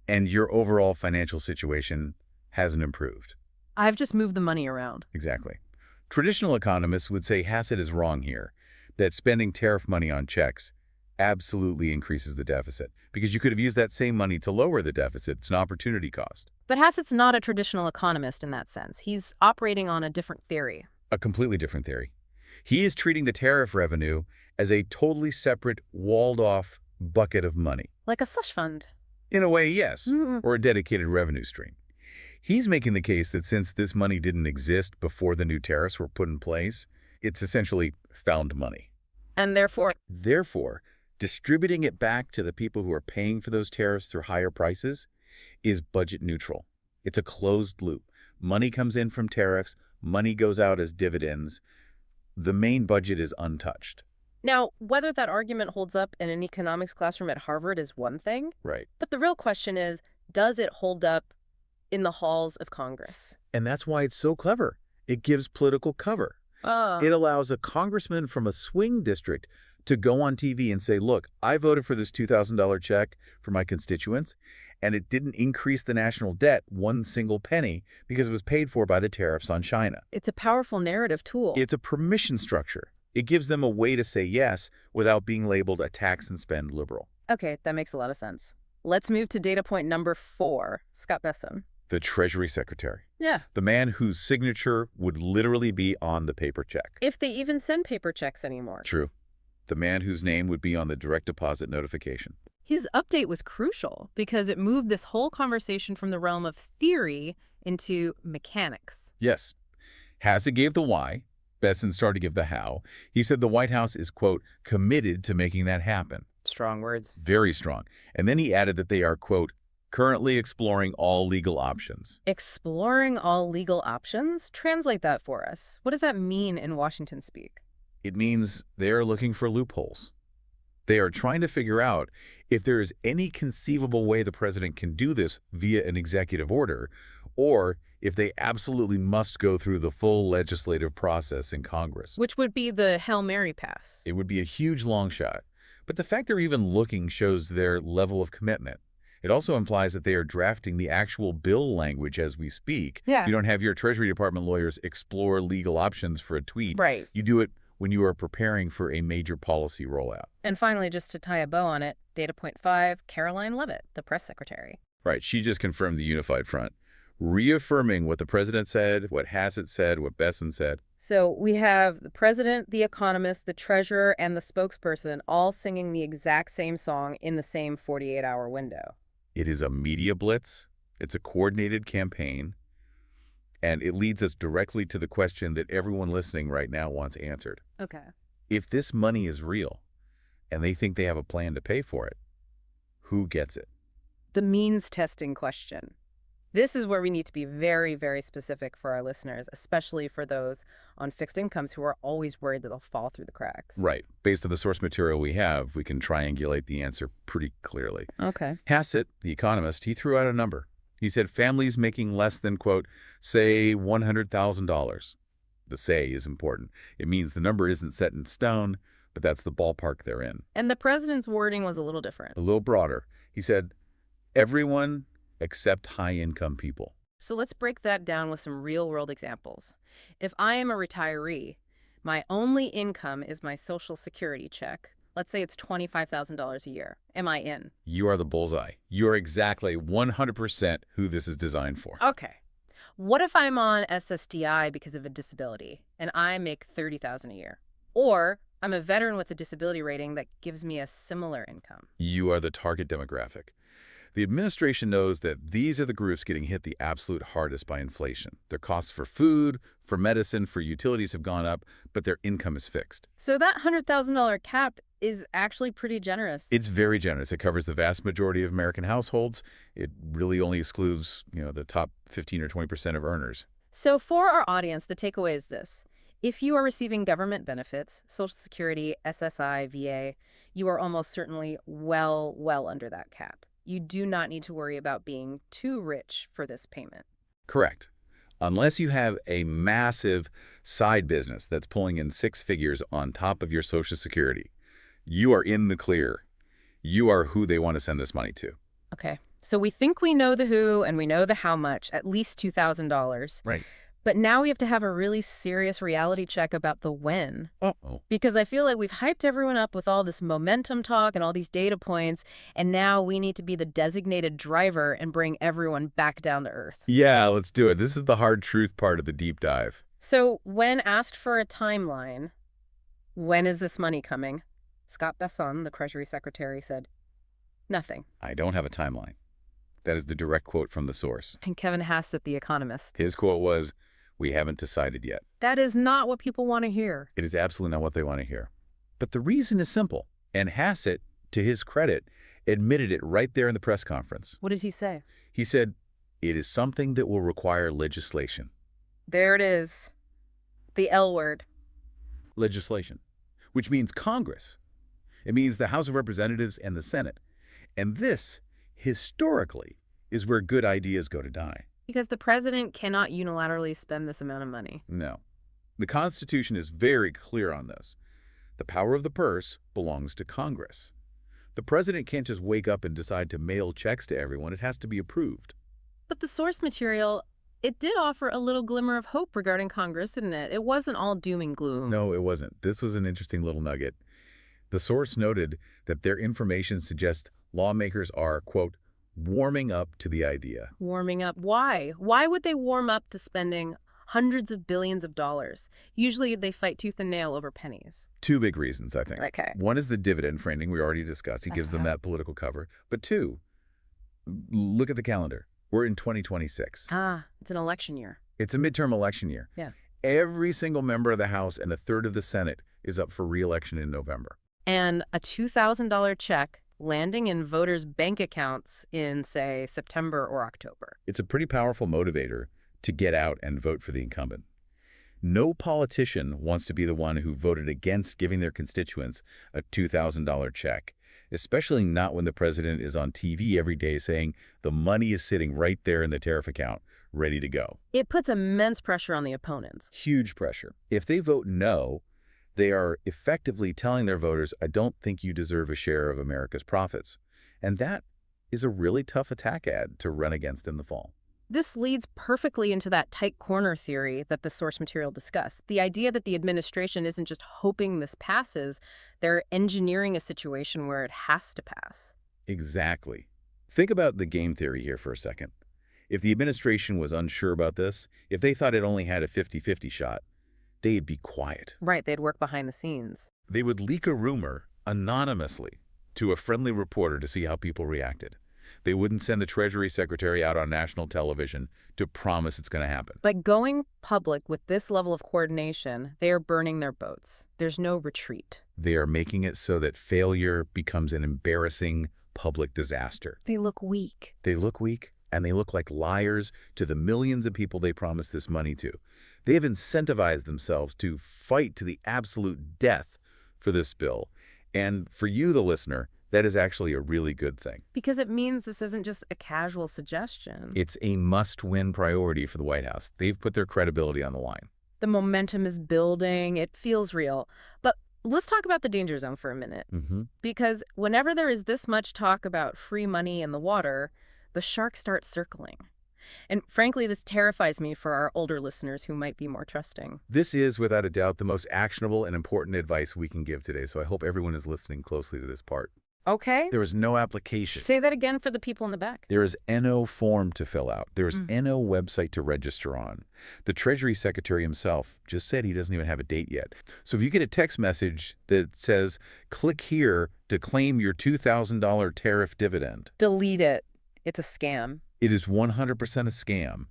and your overall financial situation hasn't improved. I've just moved the money around. Exactly. Traditional economists would say Hassett is wrong here, that spending tariff money on checks absolutely increases the deficit because you could have used that same money to lower the deficit. It's an opportunity cost. But Hassett's not a traditional economist in that sense. He's operating on a different theory. A completely different theory. He is treating the tariff revenue as a totally separate, walled-off bucket of money. Like a slush fund. In a way, yes, or a dedicated revenue stream. He's making the case that since this money didn't exist before the new tariffs were put in place, it's essentially found money. And therefore, distributing it back to the people who are paying for those tariffs through higher prices is budget neutral. It's a closed loop. Money comes in from tariffs, money goes out as dividends. The main budget is untouched. Now, whether that argument holds up in an economics classroom at Harvard is one thing. Right. But the real question is, does it hold up in the halls of Congress? And that's why it's so clever. It gives political cover. It allows a congressman from a swing district to go on TV and say, look, I voted for this $2,000 check for my constituents, and it didn't increase the national debt one single penny because it was paid for by the tariffs on China. It's a powerful narrative tool. It's a permission structure. It gives them a way to say yes without being labeled a tax and spend liberal. Okay, that makes a lot of sense. Let's move to data point number 4, Scott Besson. The Treasury Secretary. Yeah. The man whose signature would literally be on the paper check. If they even send paper checks anymore. True. The man whose name would be on the direct deposit notification. His update was crucial because it moved this whole conversation from the realm of theory into mechanics. Yes. Hassett gave the why. Besson started to give the how. He said the White House is, quote, committed to making that happen. Strong words. Very strong. And then he added that they are, quote, currently exploring all legal options. Exploring all legal options? Translate that for us. What does that mean in Washington speak? It means they are looking for loopholes. They are trying to figure out if there is any conceivable way the president can do this via an executive order, or if they absolutely must go through the full legislative process in Congress. Which would be the Hail Mary pass. It would be a huge long shot. But the fact they're even looking shows their level of commitment. It also implies that they are drafting the actual bill language as we speak. Yeah. You don't have your Treasury Department lawyers explore legal options for a tweet. Right. You do it when you are preparing for a major policy rollout. And finally, just to tie a bow on it, data point 5, Caroline Leavitt, the press secretary. Right. She just confirmed the unified front, reaffirming what the president said, what Hassett said, what Besson said. So we have the president, the economist, the treasurer, and the spokesperson all singing the exact same song in the same 48-hour window. It is a media blitz. It's a coordinated campaign. And it leads us directly to the question that everyone listening right now wants answered. Okay. If this money is real and they think they have a plan to pay for it, who gets it? The means testing question. This is where we need to be very, very specific for our listeners, especially for those on fixed incomes who are always worried that they'll fall through the cracks. Right. Based on the source material we have, we can triangulate the answer pretty clearly. Okay. Hassett, the economist, he threw out a number. He said families making less than, quote, say $100,000. The say is important. It means the number isn't set in stone, but that's the ballpark they're in. And the president's wording was a little different. A little broader. He said, everyone except high-income people. So let's break that down with some real-world examples. If I am a retiree, my only income is my Social Security check. Let's say it's $25,000 a year. Am I in? You are the bullseye. You're exactly 100% who this is designed for. Okay. What if I'm on SSDI because of a disability and I make $30,000 a year? Or I'm a veteran with a disability rating that gives me a similar income. You are the target demographic. The administration knows that these are the groups getting hit the absolute hardest by inflation. Their costs for food, for medicine, for utilities have gone up, but their income is fixed. So that $100,000 cap is actually pretty generous. It's very generous. It covers the vast majority of American households. It really only excludes, the top 15 or 20% of earners. So for our audience, the takeaway is this. If you are receiving government benefits, Social Security, SSI, VA, you are almost certainly well under that cap. You do not need to worry about being too rich for this payment. Correct. Unless you have a massive side business that's pulling in 6 figures on top of your Social Security, you are in the clear. You are who they want to send this money to. Okay. So we think we know the who and we know the how much, at least $2,000. Right. But now we have to have a really serious reality check about the when. Uh-oh. Because I feel like we've hyped everyone up with all this momentum talk and all these data points, and now we need to be the designated driver and bring everyone back down to earth. Yeah, let's do it. This is the hard truth part of the deep dive. So when asked for a timeline, when is this money coming? Scott Bessent, the Treasury Secretary, said, nothing. I don't have a timeline. That is the direct quote from the source. And Kevin Hassett, the economist. His quote was, "We haven't decided yet." That is not what people want to hear. It is absolutely not what they want to hear. But the reason is simple, and Hassett, to his credit, admitted it right there in the press conference. What did he say? He said, "It is something that will require legislation." There it is. The L word. Legislation, which means Congress. It means the House of Representatives and the Senate. And this, historically, is where good ideas go to die. Because the president cannot unilaterally spend this amount of money. No. The Constitution is very clear on this. The power of the purse belongs to Congress. The president can't just wake up and decide to mail checks to everyone. It has to be approved. But the source material, it did offer a little glimmer of hope regarding Congress, didn't it? It wasn't all doom and gloom. No, it wasn't. This was an interesting little nugget. The source noted that their information suggests lawmakers are, quote, warming up to the idea. Warming up. Why? Why would they warm up to spending hundreds of billions of dollars? Usually they fight tooth and nail over pennies. Two big reasons, I think. Okay. One is the dividend framing we already discussed. He gives them that political cover. But two, look at the calendar. We're in 2026. It's an election year. It's a midterm election year. Yeah. Every single member of the House and a third of the Senate is up for re-election in November. And a $2,000 check landing in voters' bank accounts in, say, September or October. It's a pretty powerful motivator to get out and vote for the incumbent. No politician wants to be the one who voted against giving their constituents a $2,000 check, especially not when the president is on TV every day saying the money is sitting right there in the tariff account, ready to go. It puts immense pressure on the opponents. Huge pressure. If they vote no, they are effectively telling their voters, I don't think you deserve a share of America's profits. And that is a really tough attack ad to run against in the fall. This leads perfectly into that tight corner theory that the source material discussed. The idea that the administration isn't just hoping this passes, they're engineering a situation where it has to pass. Exactly. Think about the game theory here for a second. If the administration was unsure about this, if they thought it only had a 50-50 shot, they'd be quiet. Right, they'd work behind the scenes. They would leak a rumor anonymously to a friendly reporter to see how people reacted. They wouldn't send the Treasury Secretary out on national television to promise it's going to happen. By going public with this level of coordination, they are burning their boats. There's no retreat. They are making it so that failure becomes an embarrassing public disaster. They look weak. They look weak, and they look like liars to the millions of people they promised this money to. They have incentivized themselves to fight to the absolute death for this bill. And for you, the listener, that is actually a really good thing. Because it means this isn't just a casual suggestion. It's a must-win priority for the White House. They've put their credibility on the line. The momentum is building. It feels real. But let's talk about the danger zone for a minute. Because whenever there is this much talk about free money in the water, the sharks start circling. And frankly, this terrifies me for our older listeners who might be more trusting. This is, without a doubt, the most actionable and important advice we can give today, so I hope everyone is listening closely to this part. Okay. There is no application. Say that again for the people in the back. There is no form to fill out. There is no website to register on. The Treasury Secretary himself just said he doesn't even have a date yet. So if you get a text message that says, click here to claim your $2,000 tariff dividend, Delete it. It's a scam. it is 100% a scam.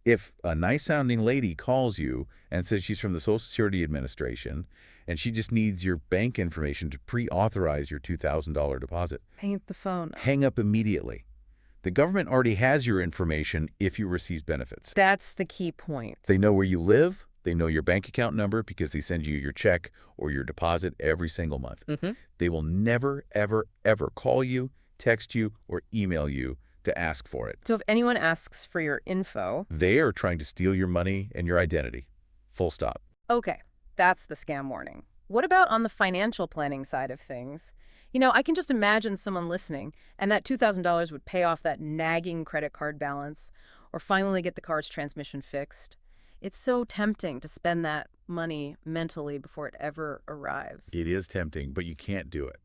If a nice-sounding lady calls you and says she's from the Social Security Administration and she just needs your bank information to pre-authorize your $2,000 deposit, Paint the phone. hang up immediately. The government already has your information if you receive benefits. That's the key point. They know where you live. They know your bank account number because they send you your check or your deposit every single month. They will never, ever, ever call you, text you, or email you to ask for it. So if anyone asks for your info... They are trying to steal your money and your identity. Full stop. Okay, that's the scam warning. What about on the financial planning side of things? You know, I can just imagine someone listening, and that $2,000 would pay off that nagging credit card balance, or finally get the car's transmission fixed. It's so tempting to spend that money mentally before it ever arrives. It is tempting, but you can't do it.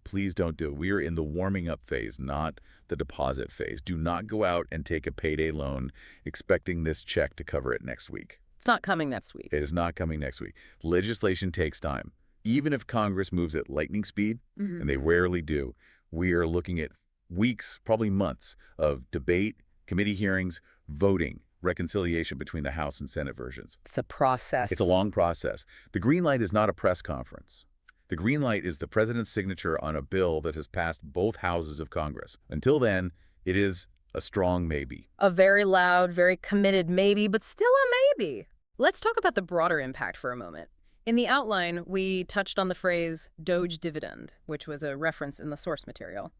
Please don't do it. We are in the warming up phase, not the deposit phase. Do not go out and take a payday loan expecting this check to cover it next week. It's not coming next week. It is not coming next week. Legislation takes time. Even if Congress moves at lightning speed, and they rarely do, we are looking at weeks, probably months, of debate, committee hearings, voting, reconciliation between the House and Senate versions. It's a process. It's a long process. The green light is not a press conference. The green light is the president's signature on a bill that has passed both houses of Congress. Until then, it is a strong maybe. A very loud, very committed maybe, but still a maybe. Let's talk about the broader impact for a moment. In the outline, we touched on the phrase Doge dividend, which was a reference in the source material.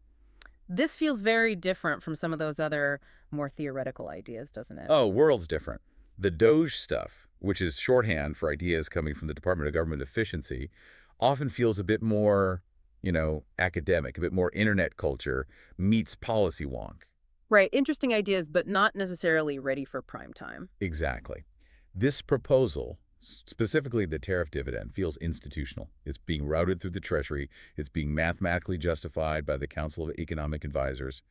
This feels very different from some of those other more theoretical ideas, doesn't it? Oh, world's different. The Doge stuff, which is shorthand for ideas coming from the Department of Government Efficiency, often feels a bit more, academic, a bit more internet culture meets policy wonk. Right, interesting ideas, but not necessarily ready for prime time. Exactly. This proposal, specifically the tariff dividend, feels institutional. It's being routed through the Treasury. It's being mathematically justified by the Council of Economic Advisors.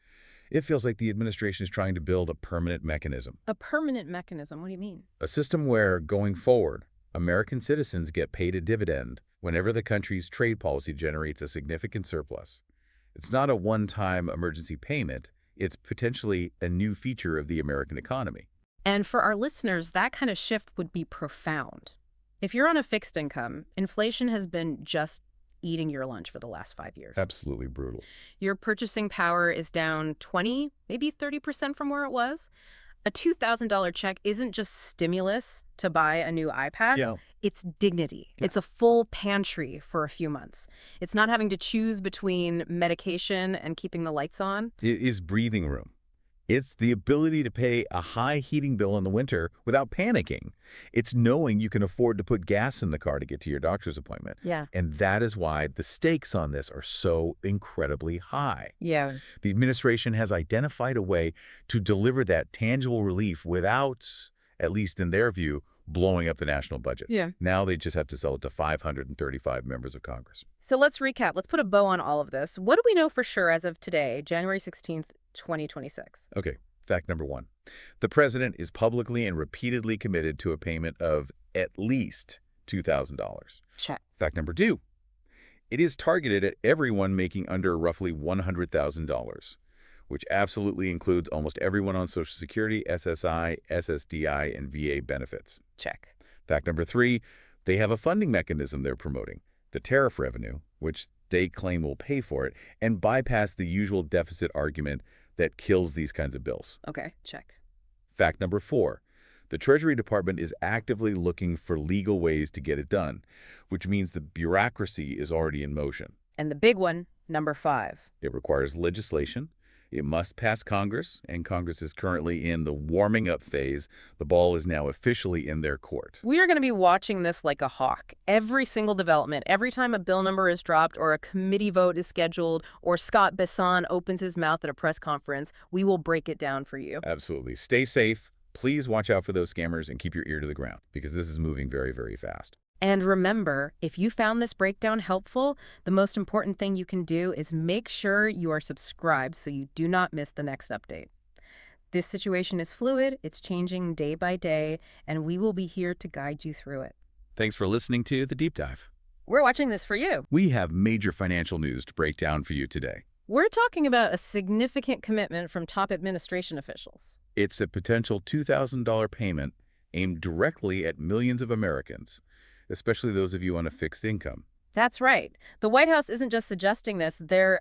It feels like the administration is trying to build a permanent mechanism. A permanent mechanism? What do you mean? A system where, going forward, American citizens get paid a dividend whenever the country's trade policy generates a significant surplus. It's not a one-time emergency payment. It's potentially a new feature of the American economy. And for our listeners, that kind of shift would be profound. If you're on a fixed income, inflation has been just eating your lunch for the last 5 years. Absolutely brutal. Your purchasing power is down 20, maybe 30% from where it was. A $2,000 check isn't just stimulus to buy a new iPad. Yeah. It's dignity. Yeah. It's a full pantry for a few months. It's not having to choose between medication and keeping the lights on. It is breathing room. It's the ability to pay a high heating bill in the winter without panicking. It's knowing you can afford to put gas in the car to get to your doctor's appointment. Yeah. And that is why the stakes on this are so incredibly high. Yeah. The administration has identified a way to deliver that tangible relief without, at least in their view, blowing up the national budget. Yeah. Now they just have to sell it to 535 members of Congress. So let's recap. Let's put a bow on all of this. What do we know for sure as of today, January 16th, 2026? Okay, fact number one. The president is publicly and repeatedly committed to a payment of at least $2,000. Check. Fact number two. It is targeted at everyone making under roughly $100,000, which absolutely includes almost everyone on Social Security, SSI, SSDI, and VA benefits. Check. Fact number three. They have a funding mechanism they're promoting, the tariff revenue, which they claim will pay for it, and bypass the usual deficit argument that kills these kinds of bills. Okay, check. Fact number four, the Treasury Department is actively looking for legal ways to get it done, which means the bureaucracy is already in motion. And the big one, number 5. It requires legislation. It must pass Congress, and Congress is currently in the warming up phase. The ball is now officially in their court. We are going to be watching this like a hawk. Every single development, every time a bill number is dropped or a committee vote is scheduled or Scott Besson opens his mouth at a press conference, we will break it down for you. Absolutely. Stay safe. Please watch out for those scammers and keep your ear to the ground because this is moving very, very fast. And remember, if you found this breakdown helpful, the most important thing you can do is make sure you are subscribed so you do not miss the next update. This situation is fluid, it's changing day by day, and we will be here to guide you through it. Thanks for listening to The Deep Dive. We're watching this for you. We have major financial news to break down for you today. We're talking about a significant commitment from top administration officials. It's a potential $2,000 payment aimed directly at millions of Americans, especially those of you on a fixed income. That's right. The White House isn't just suggesting this, they're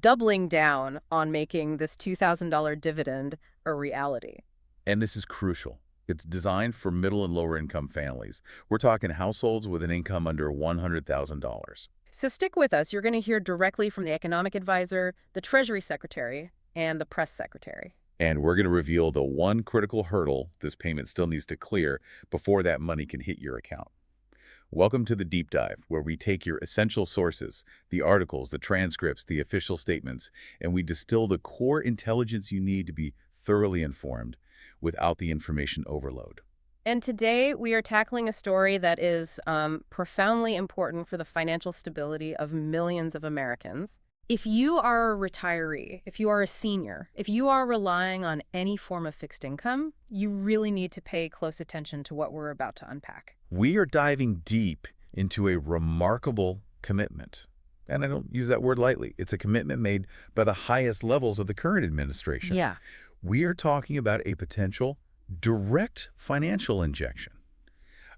doubling down on making this $2,000 dividend a reality. And this is crucial. It's designed for middle and lower income families. We're talking households with an income under $100,000. So stick with us. You're going to hear directly from the economic advisor, the Treasury Secretary, and the press secretary. And we're going to reveal the one critical hurdle this payment still needs to clear before that money can hit your account. Welcome to The Deep Dive, where we take your essential sources, the articles, the transcripts, the official statements, and we distill the core intelligence you need to be thoroughly informed. without the information overload. And today we are tackling a story that is profoundly important for the financial stability of millions of Americans. If you are a retiree, if you are a senior, if you are relying on any form of fixed income, you really need to pay close attention to what we're about to unpack. We are diving deep into a remarkable commitment. And I don't use that word lightly. It's a commitment made by the highest levels of the current administration. Yeah. We are talking about a potential direct financial injection,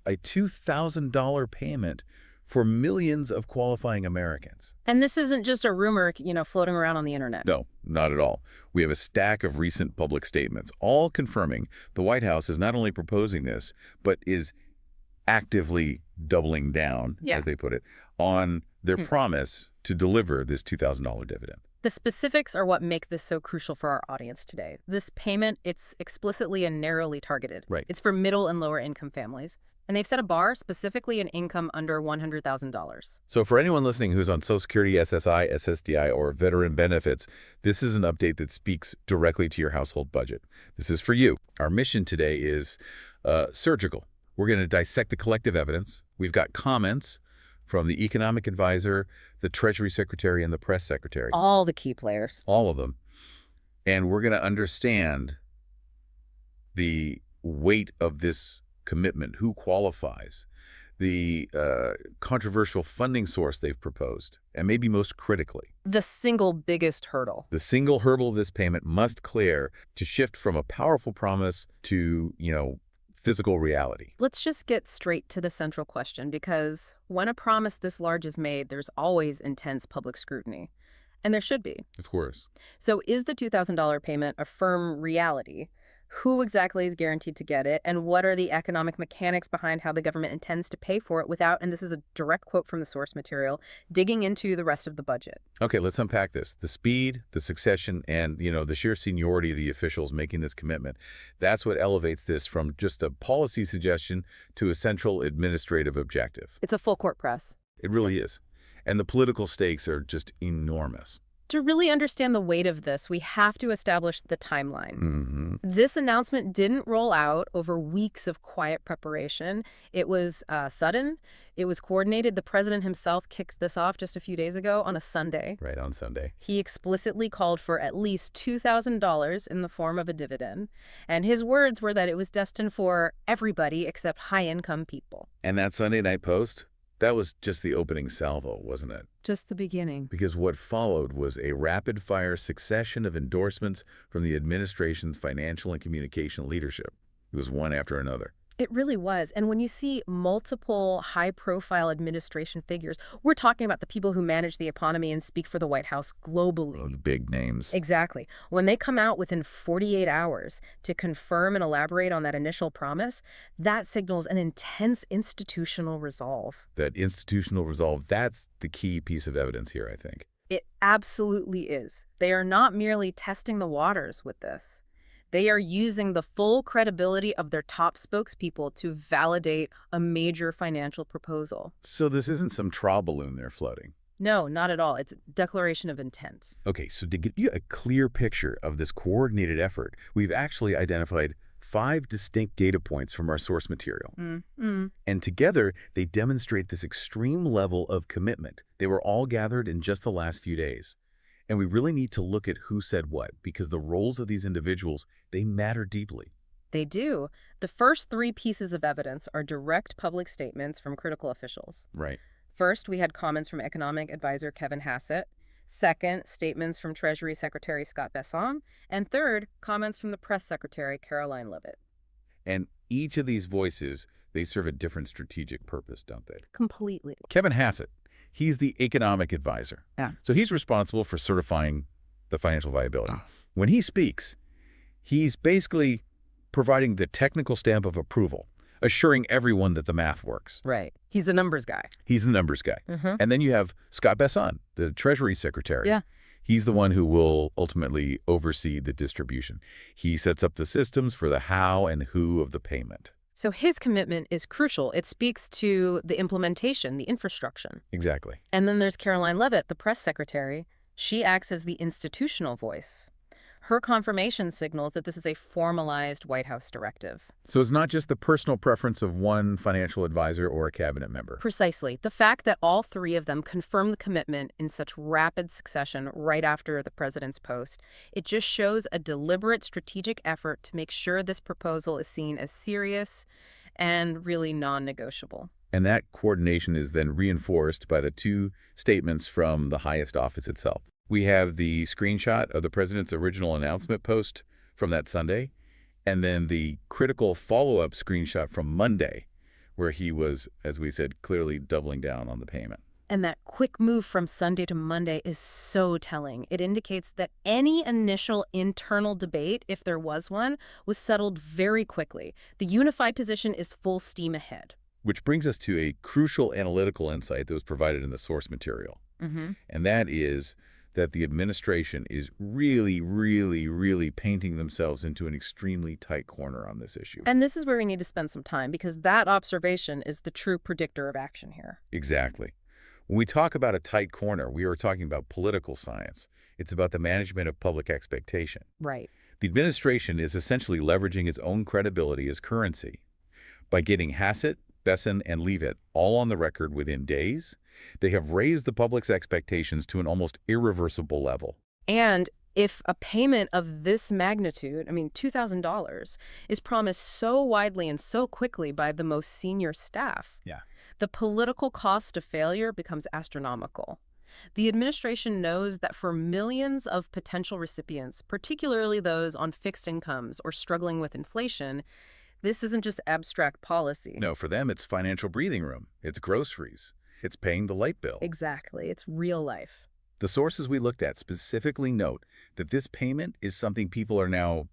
a $2,000 payment for millions of qualifying Americans. And this isn't just a rumor, floating around on the internet. No, not at all. We have a stack of recent public statements, all confirming the White House is not only proposing this, but is actively doubling down, as they put it, on their promise to deliver this $2,000 dividend. The specifics are what make this so crucial for our audience today. This payment, it's explicitly and narrowly targeted. Right. It's for middle and lower income families. And they've set a bar specifically in income under $100,000. So for anyone listening who's on Social Security, SSI, SSDI, or veteran benefits, this is an update that speaks directly to your household budget. This is for you. Our mission today is surgical. We're going to dissect the collective evidence. We've got comments from the economic advisor, the Treasury Secretary, and the press secretary. All the key players. All of them. And we're going to understand the weight of this commitment, who qualifies, the controversial funding source they've proposed, and maybe most critically, the single biggest hurdle. The single hurdle this payment must clear to shift from a powerful promise to, physical reality. Let's just get straight to the central question, because when a promise this large is made, there's always intense public scrutiny. And there should be. Of course. So is the $2,000 payment a firm reality? Who exactly is guaranteed to get it? And what are the economic mechanics behind how the government intends to pay for it without, and this is a direct quote from the source material, digging into the rest of the budget? Okay, let's unpack this. The speed, the succession, and, the sheer seniority of the officials making this commitment, that's what elevates this from just a policy suggestion to a central administrative objective. It's a full court press. It really is. And the political stakes are just enormous. To really understand the weight of this, we have to establish the timeline. Mm-hmm. This announcement didn't roll out over weeks of quiet preparation. It was sudden. It was coordinated. The president himself kicked this off just a few days ago on a Sunday. Right, on Sunday. He explicitly called for at least $2,000 in the form of a dividend. And his words were that it was destined for everybody except high-income people. And that Sunday night post? That was just the opening salvo, wasn't it? Just the beginning. Because what followed was a rapid-fire succession of endorsements from the administration's financial and communication leadership. It was one after another. It really was. And when you see multiple high-profile administration figures, we're talking about the people who manage the economy and speak for the White House globally. Oh, the big names. Exactly. When they come out within 48 hours to confirm and elaborate on that initial promise, that signals an intense institutional resolve. That institutional resolve, that's the key piece of evidence here, I think. It absolutely is. They are not merely testing the waters with this. They are using the full credibility of their top spokespeople to validate a major financial proposal. So this isn't some trial balloon they're floating. No, not at all. It's a declaration of intent. Okay, so to give you a clear picture of this coordinated effort, we've actually identified 5 distinct data points from our source material. And together, they demonstrate this extreme level of commitment. They were all gathered in just the last few days. And we really need to look at who said what, because the roles of these individuals, they matter deeply. They do. The first 3 pieces of evidence are direct public statements from critical officials. Right. First, we had comments from economic advisor Kevin Hassett. Second, statements from Treasury Secretary Scott Bessent. And third, comments from the press secretary Caroline Leavitt. And each of these voices, they serve a different strategic purpose, don't they? Completely. Kevin Hassett, he's the economic advisor. Yeah. So he's responsible for certifying the financial viability. When he speaks, he's basically providing the technical stamp of approval, assuring everyone that the math works. Right. He's the numbers guy. He's the numbers guy. And then you have Scott Bessent, the Treasury Secretary. Yeah. He's the one who will ultimately oversee the distribution. He sets up the systems for the how and who of the payment. So his commitment is crucial. It speaks to the implementation, the infrastructure. Exactly. And then there's Caroline Leavitt, the press secretary. She acts as the institutional voice. her confirmation signals that this is a formalized White House directive. So it's not just the personal preference of one financial advisor or a cabinet member. Precisely. The fact that all three of them confirmed the commitment in such rapid succession right after the president's post, it just shows a deliberate strategic effort to make sure this proposal is seen as serious and really non-negotiable. And that coordination is then reinforced by the two statements from the highest office itself. We have the screenshot of the president's original announcement post from that Sunday, and then the critical follow-up screenshot from Monday, where he was, as we said, clearly doubling down on the payment. And that quick move from Sunday to Monday is so telling. It indicates that any initial internal debate, if there was one, was settled very quickly. The unified position is full steam ahead. Which brings us to a crucial analytical insight that was provided in the source material. And that is that the administration is really painting themselves into an extremely tight corner on this issue. And this is where we need to spend some time, because that observation is the true predictor of action here. Exactly. When we talk about a tight corner, we are talking about political science. It's about the management of public expectation. Right. The administration is essentially leveraging its own credibility as currency. By getting Hassett, Besson, and Leavitt all on the record within days, they have raised the public's expectations to an almost irreversible level. And if a payment of this magnitude, I mean, $2,000, is promised so widely and so quickly by the most senior staff, the political cost of failure becomes astronomical. The administration knows that for millions of potential recipients, particularly those on fixed incomes or struggling with inflation, this isn't just abstract policy. No, for them, it's financial breathing room. It's groceries. It's paying the light bill. Exactly. It's real life. The sources we looked at specifically note that this payment is something people are now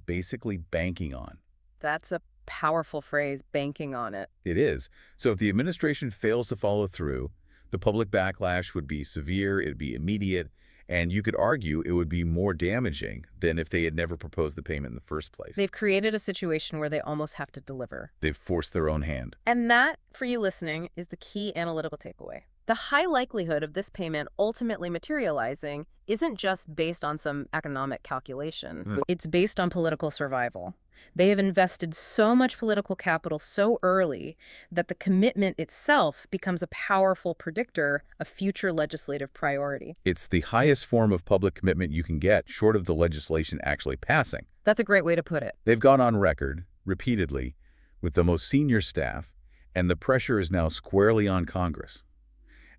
basically banking on. That's a powerful phrase, banking on it. It is. So if the administration fails to follow through, the public backlash would be severe, it'd be immediate, and you could argue it would be more damaging than if they had never proposed the payment in the first place. They've created a situation where they almost have to deliver. They've forced their own hand. And that, for you listening, is the key analytical takeaway. The high likelihood of this payment ultimately materializing isn't just based on some economic calculation. It's based on political survival. They have invested so much political capital so early that the commitment itself becomes a powerful predictor of future legislative priority. It's the highest form of public commitment you can get, short of the legislation actually passing. That's a great way to put it. They've gone on record, repeatedly, with the most senior staff, and the pressure is now squarely on Congress.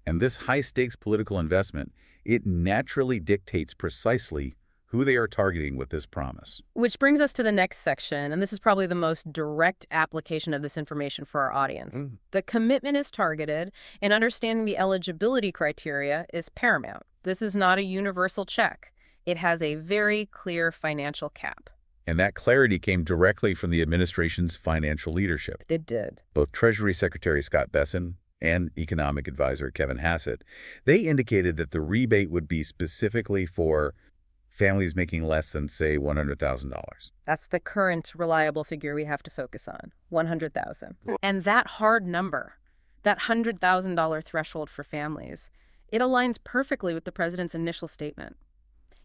And this high-stakes political investment, it naturally dictates precisely who they are targeting with this promise. Which brings us to the next section, and this is probably the most direct application of this information for our audience. The commitment is targeted, and understanding the eligibility criteria is paramount. This is not a universal check. It has a very clear financial cap. And that clarity came directly from the administration's financial leadership. It did. Both Treasury Secretary Scott Besson and Economic Advisor Kevin Hassett, they indicated that the rebate would be specifically for families making less than, say, $100,000. That's the current reliable figure we have to focus on, $100,000. And that hard number, that $100,000 threshold for families, it aligns perfectly with the president's initial statement.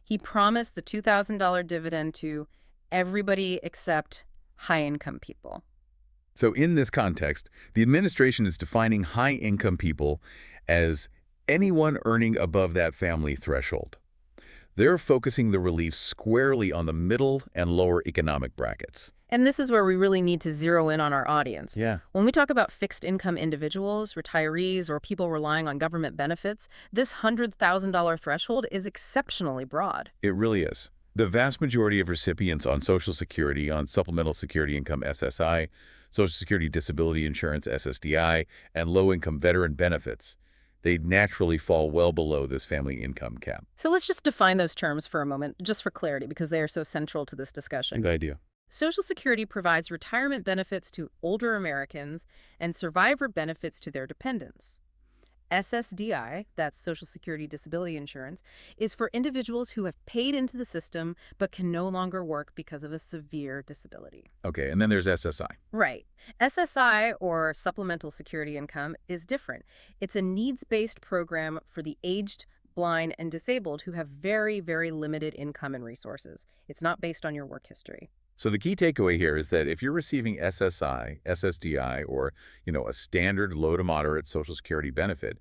He promised the $2,000 dividend to everybody except high-income people. So in this context, the administration is defining high-income people as anyone earning above that family threshold. They're focusing the relief squarely on the middle and lower economic brackets. And this is where we really need to zero in on our audience. Yeah. When we talk about fixed-income individuals, retirees, or people relying on government benefits, this $100,000 threshold is exceptionally broad. It really is. The vast majority of recipients on Social Security, on Supplemental Security Income SSI, Social Security Disability Insurance SSDI, and low-income veteran benefits, they naturally fall well below this family income cap. So let's just define those terms for a moment, just for clarity, because they are so central to this discussion. Good idea. Social Security provides retirement benefits to older Americans and survivor benefits to their dependents. SSDI, that's Social Security Disability Insurance, is for individuals who have paid into the system but can no longer work because of a severe disability. Okay, and then there's SSI. Right. SSI, or Supplemental Security Income, is different. It's a needs-based program for the aged blind, and disabled who have very, very limited income and resources. It's not based on your work history. So the key takeaway here is that if you're receiving SSI, SSDI, or, a standard low to moderate Social Security benefit,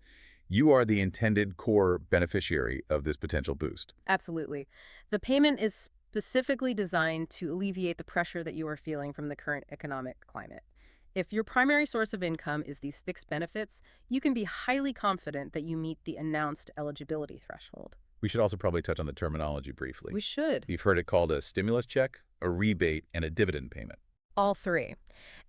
you are the intended core beneficiary of this potential boost. Absolutely. The payment is specifically designed to alleviate the pressure that you are feeling from the current economic climate. If your primary source of income is these fixed benefits, you can be highly confident that you meet the announced eligibility threshold. We should also probably touch on the terminology briefly. We should. You've heard it called a stimulus check, a rebate, and a dividend payment. All three.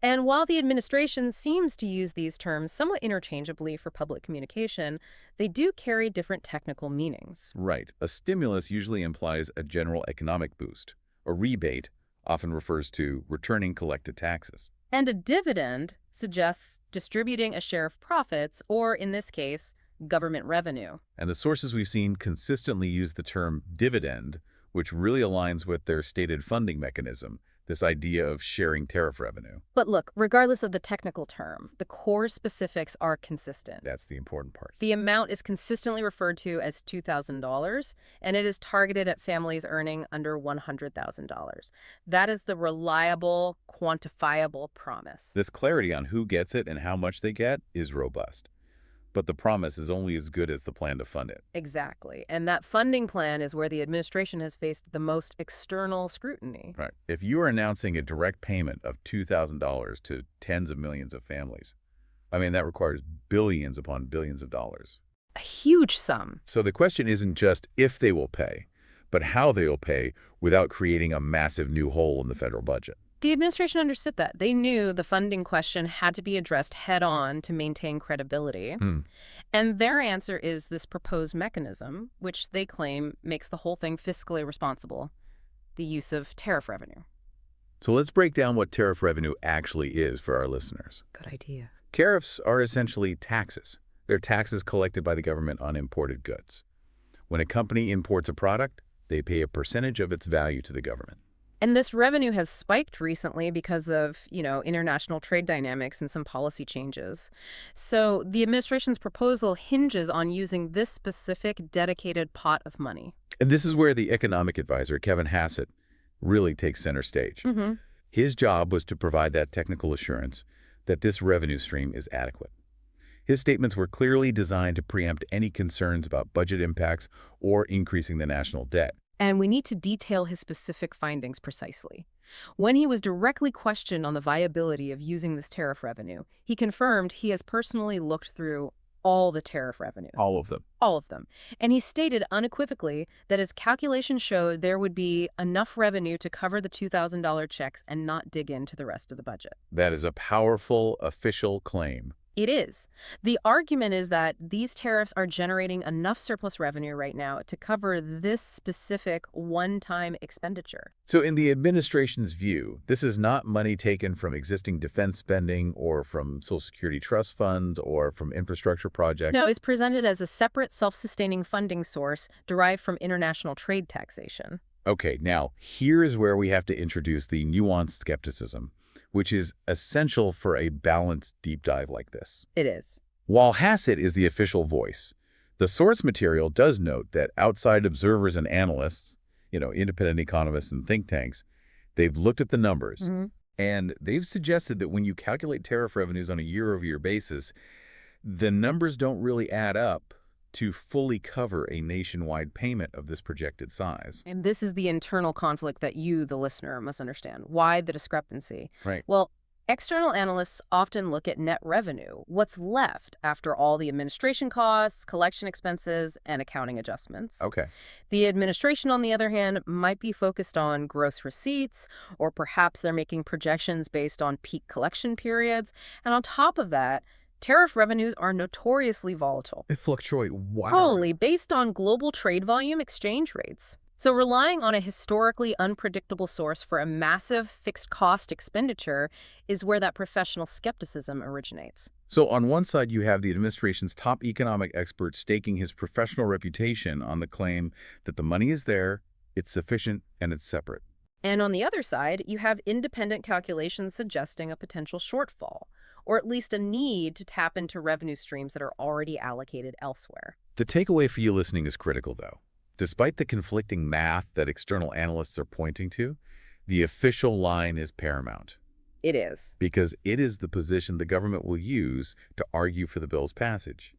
And while the administration seems to use these terms somewhat interchangeably for public communication, they do carry different technical meanings. Right. A stimulus usually implies a general economic boost. A rebate often refers to returning collected taxes. And a dividend suggests distributing a share of profits, or in this case, government revenue. And the sources we've seen consistently use the term dividend, which really aligns with their stated funding mechanism, this idea of sharing tariff revenue. But look, regardless of the technical term, the core specifics are consistent. That's the important part. The amount is consistently referred to as $2,000, and it is targeted at families earning under $100,000. That is the reliable, quantifiable promise. This clarity on who gets it and how much they get is robust. But the promise is only as good as the plan to fund it. Exactly. And that funding plan is where the administration has faced the most external scrutiny. Right. If you are announcing a direct payment of $2,000 to tens of millions of families, that requires billions upon billions of dollars. A huge sum. So the question isn't just if they will pay, but how they will pay without creating a massive new hole in the federal budget. The administration understood that. They knew the funding question had to be addressed head-on to maintain credibility. And their answer is this proposed mechanism, which they claim makes the whole thing fiscally responsible, the use of tariff revenue. So let's break down what tariff revenue actually is for our listeners. Good idea. Tariffs are essentially taxes. They're taxes collected by the government on imported goods. When a company imports a product, they pay a percentage of its value to the government. And this revenue has spiked recently because of, international trade dynamics and some policy changes. So the administration's proposal hinges on using this specific dedicated pot of money. And this is where the economic advisor, Kevin Hassett, really takes center stage. His job was to provide that technical assurance that this revenue stream is adequate. His statements were clearly designed to preempt any concerns about budget impacts or increasing the national debt. And we need to detail his specific findings precisely. When he was directly questioned on the viability of using this tariff revenue, he confirmed he has personally looked through all the tariff revenues. All of them. All of them. And he stated unequivocally that his calculations showed there would be enough revenue to cover the $2,000 checks and not dig into the rest of the budget. That is a powerful official claim. It is. The argument is that these tariffs are generating enough surplus revenue right now to cover this specific one-time expenditure. So in the administration's view, this is not money taken from existing defense spending or from Social Security trust funds or from infrastructure projects. No, it's presented as a separate self-sustaining funding source derived from international trade taxation. Okay, now here is where we have to introduce the nuanced skepticism, which is essential for a balanced deep dive like this. It is. While Hassett is the official voice, the source material does note that outside observers and analysts, independent economists and think tanks, they've looked at the numbers, and they've suggested that when you calculate tariff revenues on a year-over-year basis, the numbers don't really add up to fully cover a nationwide payment of this projected size. And this is the internal conflict that you, the listener, must understand. Why the discrepancy? Right. Well, external analysts often look at net revenue, what's left after all the administration costs, collection expenses, and accounting adjustments. Okay. The administration, on the other hand, might be focused on gross receipts, or perhaps they're making projections based on peak collection periods. And on top of that, tariff revenues are notoriously volatile. They fluctuate wildly. Based on global trade volume exchange rates. So relying on a historically unpredictable source for a massive fixed cost expenditure is where that professional skepticism originates. So on one side, you have the administration's top economic expert staking his professional reputation on the claim that the money is there, it's sufficient, and it's separate. And on the other side, you have independent calculations suggesting a potential shortfall, or at least a need to tap into revenue streams that are already allocated elsewhere. The takeaway for you listening is critical, though. Despite the conflicting math that external analysts are pointing to, the official line is paramount. It is. Because it is the position the government will use to argue for the bill's passage.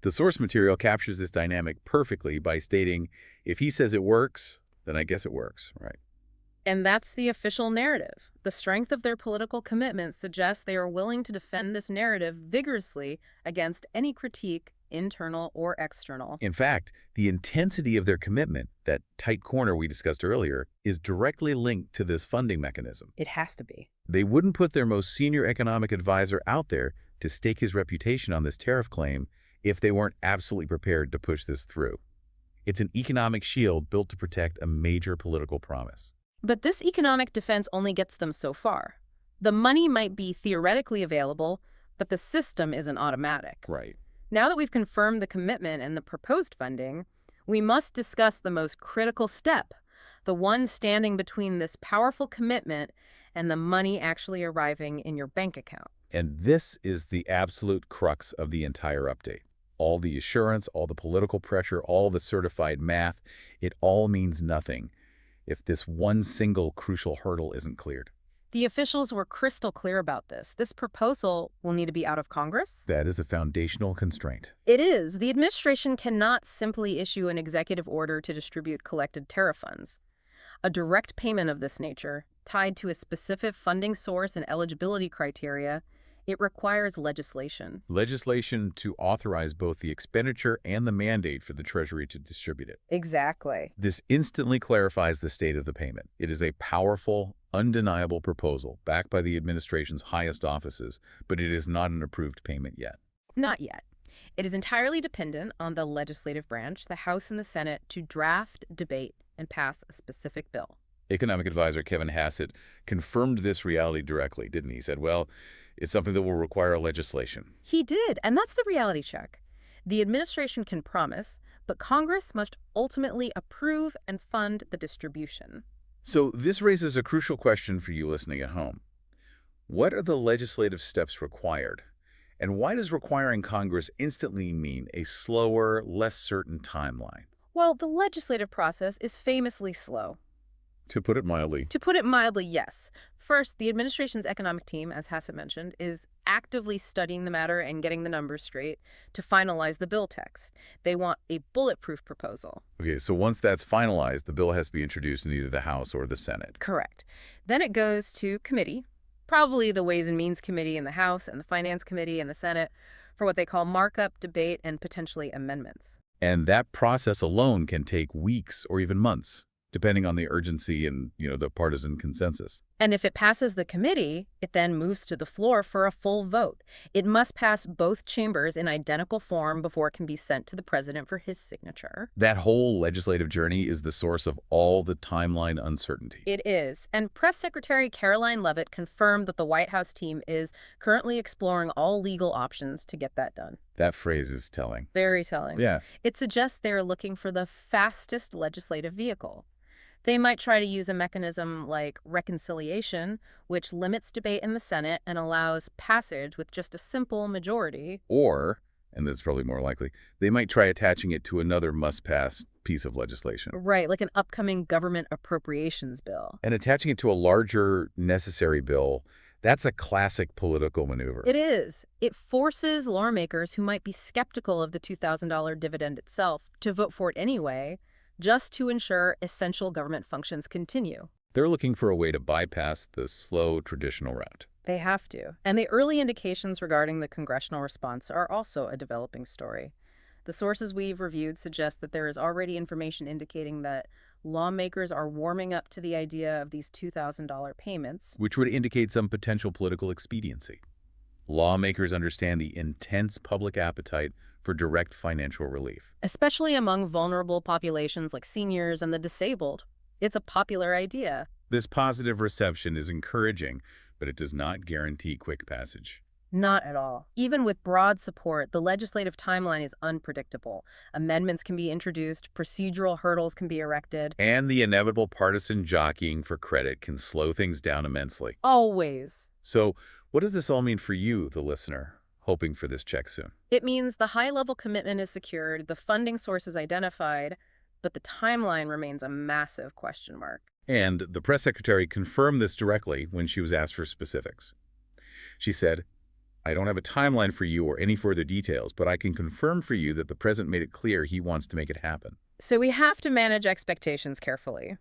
The source material captures this dynamic perfectly by stating, if he says it works, then I guess it works, right? And that's the official narrative. The strength of their political commitment suggests they are willing to defend this narrative vigorously against any critique, internal or external. In fact, the intensity of their commitment, that tight corner we discussed earlier, is directly linked to this funding mechanism. It has to be. They wouldn't put their most senior economic advisor out there to stake his reputation on this tariff claim if they weren't absolutely prepared to push this through. It's an economic shield built to protect a major political promise. But this economic defense only gets them so far. The money might be theoretically available, but the system isn't automatic. Right. Now that we've confirmed the commitment and the proposed funding, we must discuss the most critical step, the one standing between this powerful commitment and the money actually arriving in your bank account. And this is the absolute crux of the entire update. All the assurance, all the political pressure, all the certified math, it all means nothing if this one single crucial hurdle isn't cleared. The officials were crystal clear about this. This proposal will need to be out of Congress. That is a foundational constraint. It is. The administration cannot simply issue an executive order to distribute collected tariff funds. A direct payment of this nature, tied to a specific funding source and eligibility criteria, it requires legislation. Legislation to authorize both the expenditure and the mandate for the Treasury to distribute it. Exactly. This instantly clarifies the state of the payment. It is a powerful, undeniable proposal backed by the administration's highest offices, but it is not an approved payment yet. Not yet. It is entirely dependent on the legislative branch, the House and the Senate, to draft, debate, and pass a specific bill. Economic advisor Kevin Hassett confirmed this reality directly, didn't he? He said, well, it's something that will require legislation. He did, and that's the reality check. The administration can promise, but Congress must ultimately approve and fund the distribution. So this raises a crucial question for you listening at home. What are the legislative steps required? And why does requiring Congress instantly mean a slower, less certain timeline? Well, the legislative process is famously slow. To put it mildly. To put it mildly, yes. First, the administration's economic team, as Hassett mentioned, is actively studying the matter and getting the numbers straight to finalize the bill text. They want a bulletproof proposal. Okay, so once that's finalized, the bill has to be introduced in either the House or the Senate. Correct. Then it goes to committee, probably the Ways and Means Committee in the House and the Finance Committee in the Senate, for what they call markup, debate, and potentially amendments. And that process alone can take weeks or even months, depending on the urgency and, the partisan consensus. And if it passes the committee, it then moves to the floor for a full vote. It must pass both chambers in identical form before it can be sent to the president for his signature. That whole legislative journey is the source of all the timeline uncertainty. It is. And Press Secretary Caroline Leavitt confirmed that the White House team is currently exploring all legal options to get that done. That phrase is telling. Very telling. Yeah. It suggests they're looking for the fastest legislative vehicle. They might try to use a mechanism like reconciliation, which limits debate in the Senate and allows passage with just a simple majority. Or, and this is probably more likely, they might try attaching it to another must-pass piece of legislation. Right, like an upcoming government appropriations bill. And attaching it to a larger necessary bill, that's a classic political maneuver. It is. It forces lawmakers who might be skeptical of the $2,000 dividend itself to vote for it anyway, just to ensure essential government functions continue. They're looking for a way to bypass the slow, traditional route. They have to. And the early indications regarding the congressional response are also a developing story. The sources we've reviewed suggest that there is already information indicating that lawmakers are warming up to the idea of these $2,000 payments, which would indicate some potential political expediency. Lawmakers understand the intense public appetite for direct financial relief, especially among vulnerable populations like seniors and the disabled. It's a popular idea. This positive reception is encouraging, but it does not guarantee quick passage. Not at all. Even with broad support, the legislative timeline is unpredictable. Amendments can be introduced, procedural hurdles can be erected. And the inevitable partisan jockeying for credit can slow things down immensely. Always. So, What does this all mean for you, the listener, hoping for this check soon? It means the high-level commitment is secured, the funding source is identified, but the timeline remains a massive question mark. And the press secretary confirmed this directly when she was asked for specifics. She said, "I don't have a timeline for you or any further details, but I can confirm for you that the president made it clear he wants to make it happen." So we have to manage expectations carefully.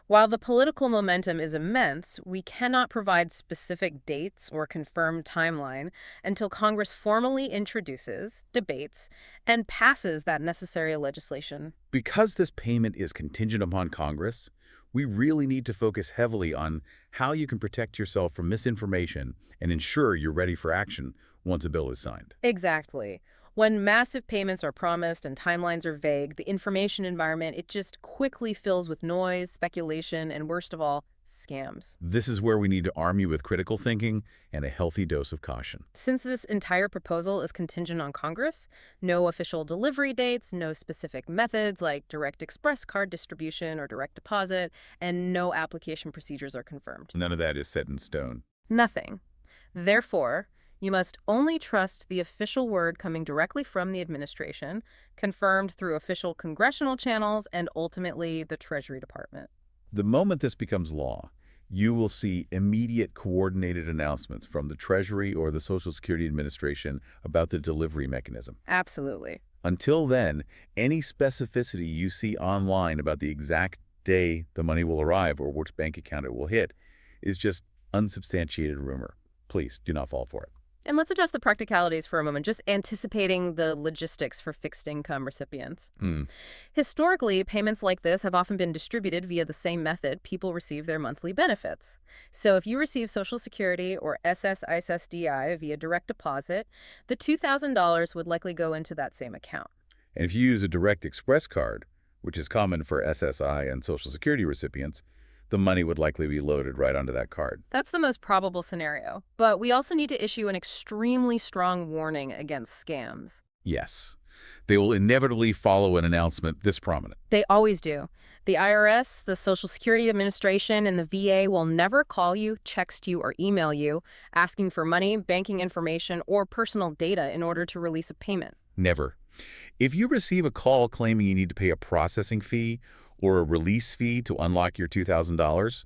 While the political momentum is immense, we cannot provide specific dates or confirmed timeline until Congress formally introduces, debates, and passes that necessary legislation. Because this payment is contingent upon Congress, we really need to focus heavily on how you can protect yourself from misinformation and ensure you're ready for action once a bill is signed. Exactly. When massive payments are promised and timelines are vague, the information environment, it just quickly fills with noise, speculation, and worst of all, scams. This is where we need to arm you with critical thinking and a healthy dose of caution. Since this entire proposal is contingent on Congress, no official delivery dates, no specific methods like direct express card distribution or direct deposit, and no application procedures are confirmed. None of that is set in stone. Nothing. Therefore, you must only trust the official word coming directly from the administration, confirmed through official congressional channels, and ultimately the Treasury Department. The moment this becomes law, you will see immediate coordinated announcements from the Treasury or the Social Security Administration about the delivery mechanism. Absolutely. Until then, any specificity you see online about the exact day the money will arrive or which bank account it will hit is just unsubstantiated rumor. Please do not fall for it. And let's address the practicalities for a moment, just anticipating the logistics for fixed income recipients. Historically, payments like this have often been distributed via the same method people receive their monthly benefits. So if you receive Social Security or SSI SSDI via direct deposit, the $2,000 would likely go into that same account. And if you use a direct express card, which is common for SSI and Social Security recipients, the money would likely be loaded right onto that card. That's the most probable scenario. But we also need to issue an extremely strong warning against scams. Yes. They will inevitably follow an announcement this prominent. They always do. The IRS, the Social Security Administration, and the VA will never call you, text you, or email you asking for money, banking information, or personal data in order to release a payment. Never. If you receive a call claiming you need to pay a processing fee or a release fee to unlock your $2,000,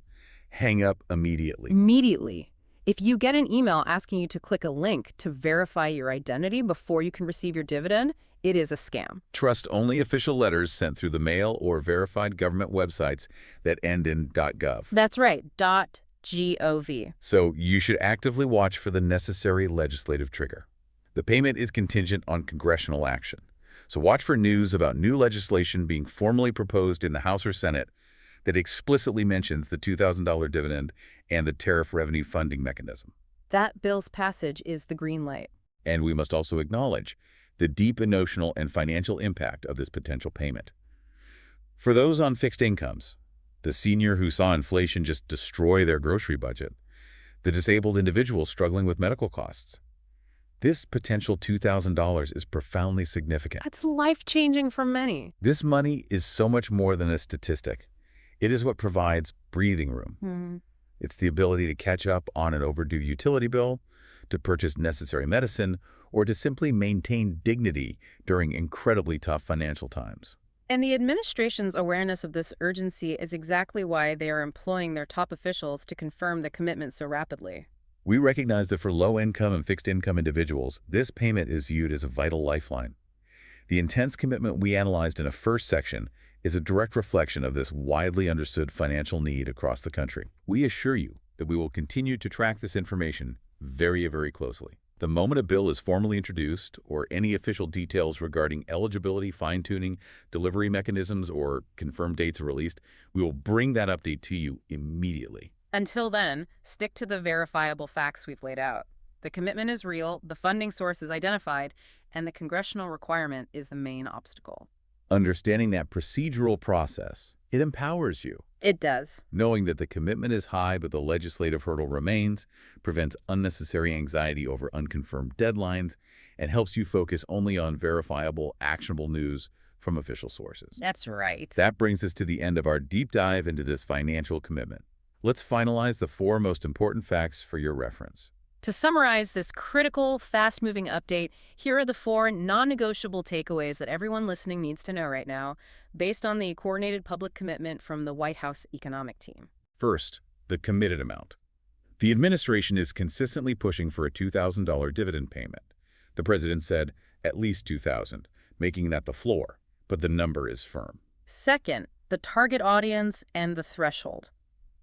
hang up immediately. Immediately. If you get an email asking you to click a link to verify your identity before you can receive your dividend, it is a scam. Trust only official letters sent through the mail or verified government websites that end in .gov. That's right, .gov. So you should actively watch for the necessary legislative trigger. The payment is contingent on congressional action. So watch for news about new legislation being formally proposed in the House or Senate that explicitly mentions the $2,000 dividend and the tariff revenue funding mechanism. That bill's passage is the green light. And we must also acknowledge the deep emotional and financial impact of this potential payment. For those on fixed incomes, the senior who saw inflation just destroy their grocery budget, the disabled individual struggling with medical costs, this potential $2,000 is profoundly significant. That's life-changing for many. This money is so much more than a statistic. It is what provides breathing room. It's the ability to catch up on an overdue utility bill, to purchase necessary medicine, or to simply maintain dignity during incredibly tough financial times. And the administration's awareness of this urgency is exactly why they are employing their top officials to confirm the commitment so rapidly. We recognize that for low-income and fixed-income individuals, this payment is viewed as a vital lifeline. The intense commitment we analyzed in a first section is a direct reflection of this widely understood financial need across the country. We assure you that we will continue to track this information very, very closely. The moment a bill is formally introduced or any official details regarding eligibility, fine-tuning, delivery mechanisms, or confirmed dates are released, we will bring that update to you immediately. Until then, stick to the verifiable facts we've laid out. The commitment is real, the funding source is identified, and the congressional requirement is the main obstacle. Understanding that procedural process, it empowers you. It does. Knowing that the commitment is high but the legislative hurdle remains, prevents unnecessary anxiety over unconfirmed deadlines, and helps you focus only on verifiable, actionable news from official sources. That's right. That brings us to the end of our deep dive into this financial commitment. Let's finalize the 4 most important facts for your reference. To summarize this critical, fast-moving update, here are the 4 non-negotiable takeaways that everyone listening needs to know right now, based on the coordinated public commitment from the White House economic team. First, the committed amount. The administration is consistently pushing for a $2,000 dividend payment. The president said at least $2,000, making that the floor, but the number is firm. Second, the target audience and the threshold.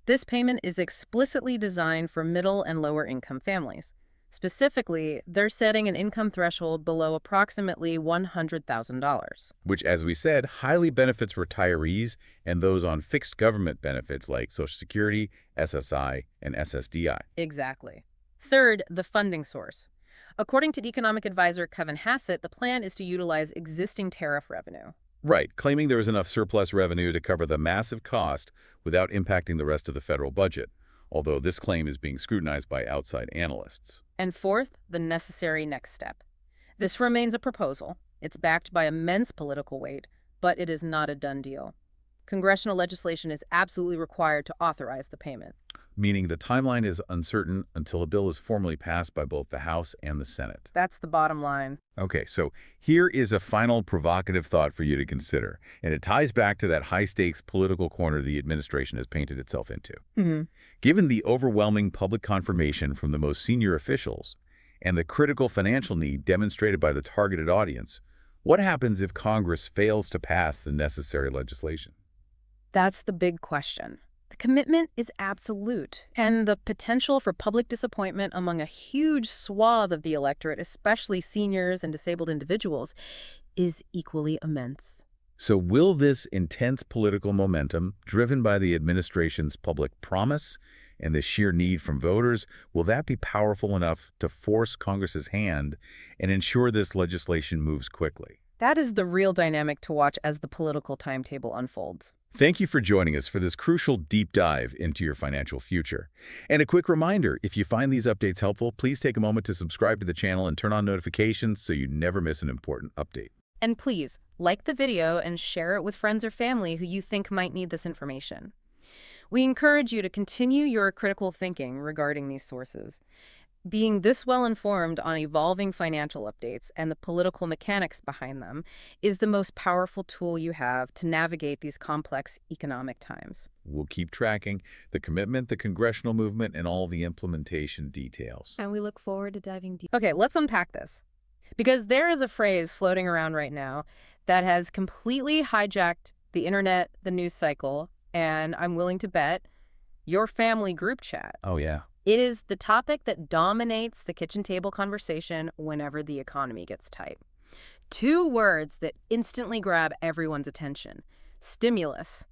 This payment is explicitly designed for middle and lower income families. Specifically, they're setting an income threshold below approximately $100,000. Which, as we said, highly benefits retirees and those on fixed government benefits like Social Security, SSI, and SSDI. Exactly. Third, the funding source. According to economic advisor Kevin Hassett, the plan is to utilize existing tariff revenue. Right, claiming there is enough surplus revenue to cover the massive cost without impacting the rest of the federal budget, although this claim is being scrutinized by outside analysts. And fourth, the necessary next step. This remains a proposal. It's backed by immense political weight, but it is not a done deal. Congressional legislation is absolutely required to authorize the payment. Meaning the timeline is uncertain until a bill is formally passed by both the House and the Senate. That's the bottom line. Okay, so here is a final provocative thought for you to consider, and it ties back to that high-stakes political corner the administration has painted itself into. Given the overwhelming public confirmation from the most senior officials and the critical financial need demonstrated by the targeted audience, what happens if Congress fails to pass the necessary legislation? That's the big question. The commitment is absolute, and the potential for public disappointment among a huge swath of the electorate, especially seniors and disabled individuals, is equally immense. So will this intense political momentum, driven by the administration's public promise and the sheer need from voters, will that be powerful enough to force Congress's hand and ensure this legislation moves quickly? That is the real dynamic to watch as the political timetable unfolds. Thank you for joining us for this crucial deep dive into your financial future. And a quick reminder, if you find these updates helpful, please take a moment to subscribe to the channel and turn on notifications so you never miss an important update. And please, like the video and share it with friends or family who you think might need this information. We encourage you to continue your critical thinking regarding these sources. Being this well-informed on evolving financial updates and the political mechanics behind them is the most powerful tool you have to navigate these complex economic times. We'll keep tracking the commitment, the congressional movement, and all the implementation details. And we look forward to diving deep. Okay, let's unpack this. Because there is a phrase floating around right now that has completely hijacked the internet, the news cycle, and I'm willing to bet your family group chat. Oh, yeah. It is the topic that dominates the kitchen table conversation whenever the economy gets tight. 2 words that instantly grab everyone's attention: stimulus,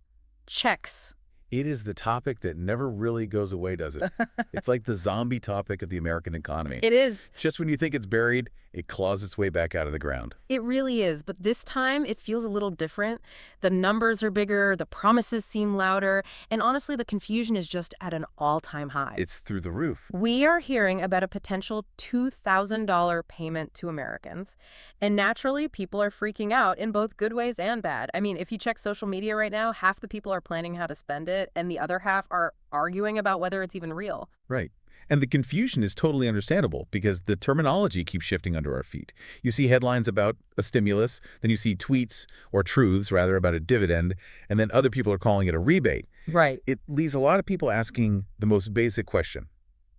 checks. It is the topic that never really goes away, does it? It's like the zombie topic of the American economy. It is. Just when you think it's buried, it claws its way back out of the ground. It really is, but this time it feels a little different. The numbers are bigger, the promises seem louder, and honestly, the confusion is just at an all-time high. It's through the roof. We are hearing about a potential $2,000 payment to Americans, and naturally, people are freaking out in both good ways and bad. I mean, if you check social media right now, half the people are planning how to spend it, and the other half are arguing about whether it's even real. Right. And the confusion is totally understandable because the terminology keeps shifting under our feet. You see headlines about a stimulus, then you see tweets or truths, rather, about a dividend, and then other people are calling it a rebate. Right. It leaves a lot of people asking the most basic question.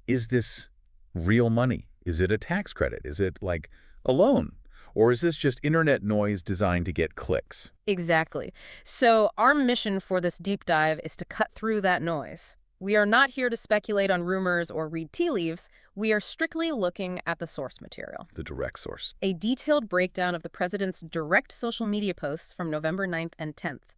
Is this real money? Is it a tax credit? Is it like a loan? Or is this just internet noise designed to get clicks? Exactly. So our mission for this deep dive is to cut through that noise. We are not here to speculate on rumors or read tea leaves. We are strictly looking at the source material. The direct source. A detailed breakdown of the president's direct social media posts from November 9th and 10th.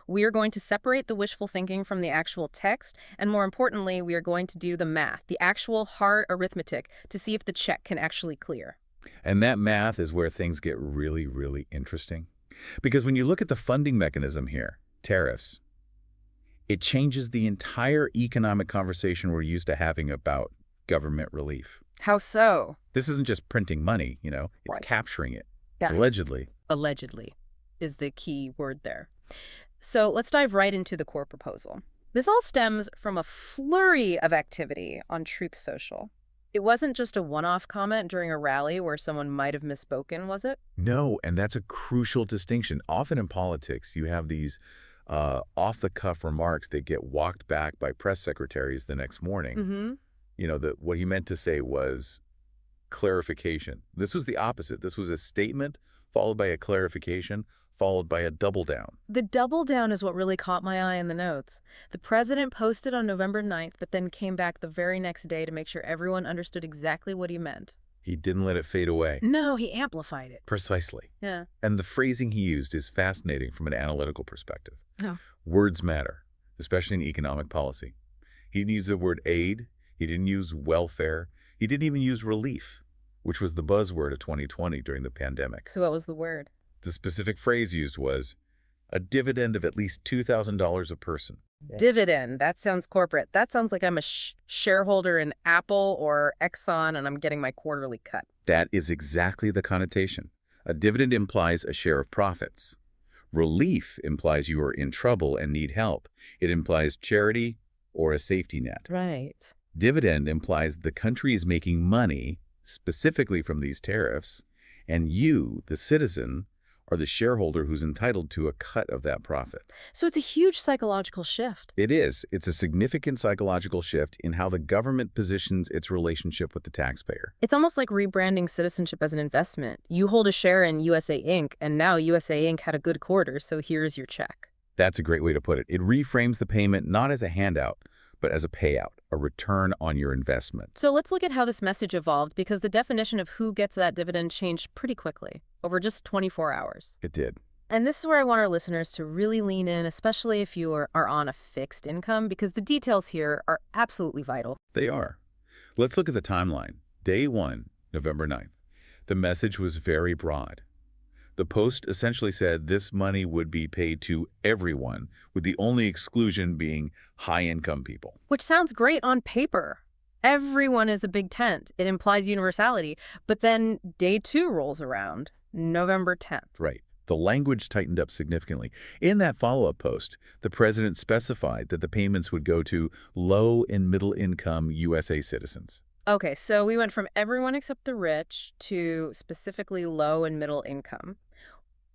We are going to separate the wishful thinking from the actual text, and more importantly, we are going to do the math, the actual hard arithmetic, to see if the check can actually clear. And that math is where things get really, really interesting. Because when you look at the funding mechanism here, tariffs, it changes the entire economic conversation we're used to having about government relief. How so? This isn't just printing money, it's Right. capturing it, Yeah. allegedly. Allegedly is the key word there. So let's dive right into the core proposal. This all stems from a flurry of activity on Truth Social. It wasn't just a one-off comment during a rally where someone might have misspoken, was it? No, and that's a crucial distinction. Often in politics, you have these off-the-cuff remarks that get walked back by press secretaries the next morning. Mm-hmm. You know, what he meant to say was clarification. This was the opposite. This was a statement followed by a clarification, followed by a double down. The double down is what really caught my eye in the notes. The president posted on November 9th, but then came back the very next day to make sure everyone understood exactly what he meant. He didn't let it fade away. No, he amplified it. Precisely. Yeah. And the phrasing he used is fascinating from an analytical perspective. Oh. Words matter, especially in economic policy. He didn't use the word aid. He didn't use welfare. He didn't even use relief, which was the buzzword of 2020 during the pandemic. So what was the word? The specific phrase used was a dividend of at least $2,000 a person. Dividend. That sounds corporate. That sounds like I'm a shareholder in Apple or Exxon and I'm getting my quarterly cut. That is exactly the connotation. A dividend implies a share of profits. Relief implies you are in trouble and need help. It implies charity or a safety net. Right. Dividend implies the country is making money, specifically from these tariffs, and you, the citizen, are the shareholder who's entitled to a cut of that profit. So it's a huge psychological shift. It is. It's a significant psychological shift in how the government positions its relationship with the taxpayer. It's almost like rebranding citizenship as an investment. You hold a share in USA Inc., and now USA Inc. had a good quarter, so here's your check. That's a great way to put it. It reframes the payment not as a handout, but as a payout, a return on your investment. So let's look at how this message evolved, because the definition of who gets that dividend changed pretty quickly, over just 24 hours. It did. And this is where I want our listeners to really lean in, especially if you are on a fixed income, because the details here are absolutely vital. They are. Let's look at the timeline. Day 1, November 9th. The message was very broad. The Post essentially said this money would be paid to everyone, with the only exclusion being high-income people. Which sounds great on paper. Everyone is a big tent. It implies universality. But then day 2 rolls around, November 10th. Right. The language tightened up significantly. In that follow-up post, the president specified that the payments would go to low and middle-income USA citizens. Okay, so we went from everyone except the rich to specifically low and middle income.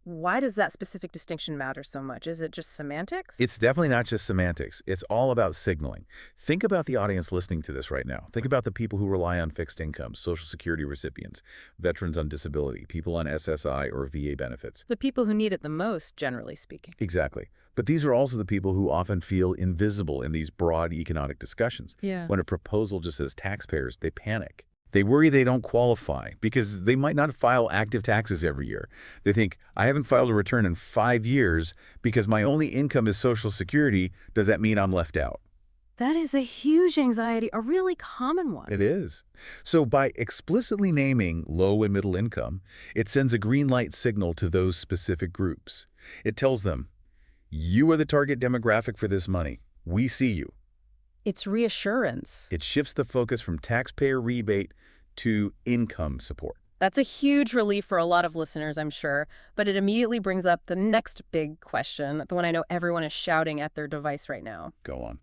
Why does that specific distinction matter so much? Is it just semantics? It's definitely not just semantics. It's all about signaling. Think about the audience listening to this right now. Think about the people who rely on fixed incomes, Social Security recipients, veterans on disability, people on SSI or VA benefits. The people who need it the most, generally speaking. Exactly. But these are also the people who often feel invisible in these broad economic discussions. Yeah. When a proposal just says taxpayers, they panic. They worry they don't qualify because they might not file active taxes every year. They think, I haven't filed a return in 5 years because my only income is Social Security. Does that mean I'm left out? That is a huge anxiety, a really common one. It is. So by explicitly naming low and middle income, it sends a green light signal to those specific groups. It tells them, you are the target demographic for this money. We see you. It's reassurance. It shifts the focus from taxpayer rebate to income support. That's a huge relief for a lot of listeners, I'm sure, but it immediately brings up the next big question, the one I know everyone is shouting at their device right now. Go on.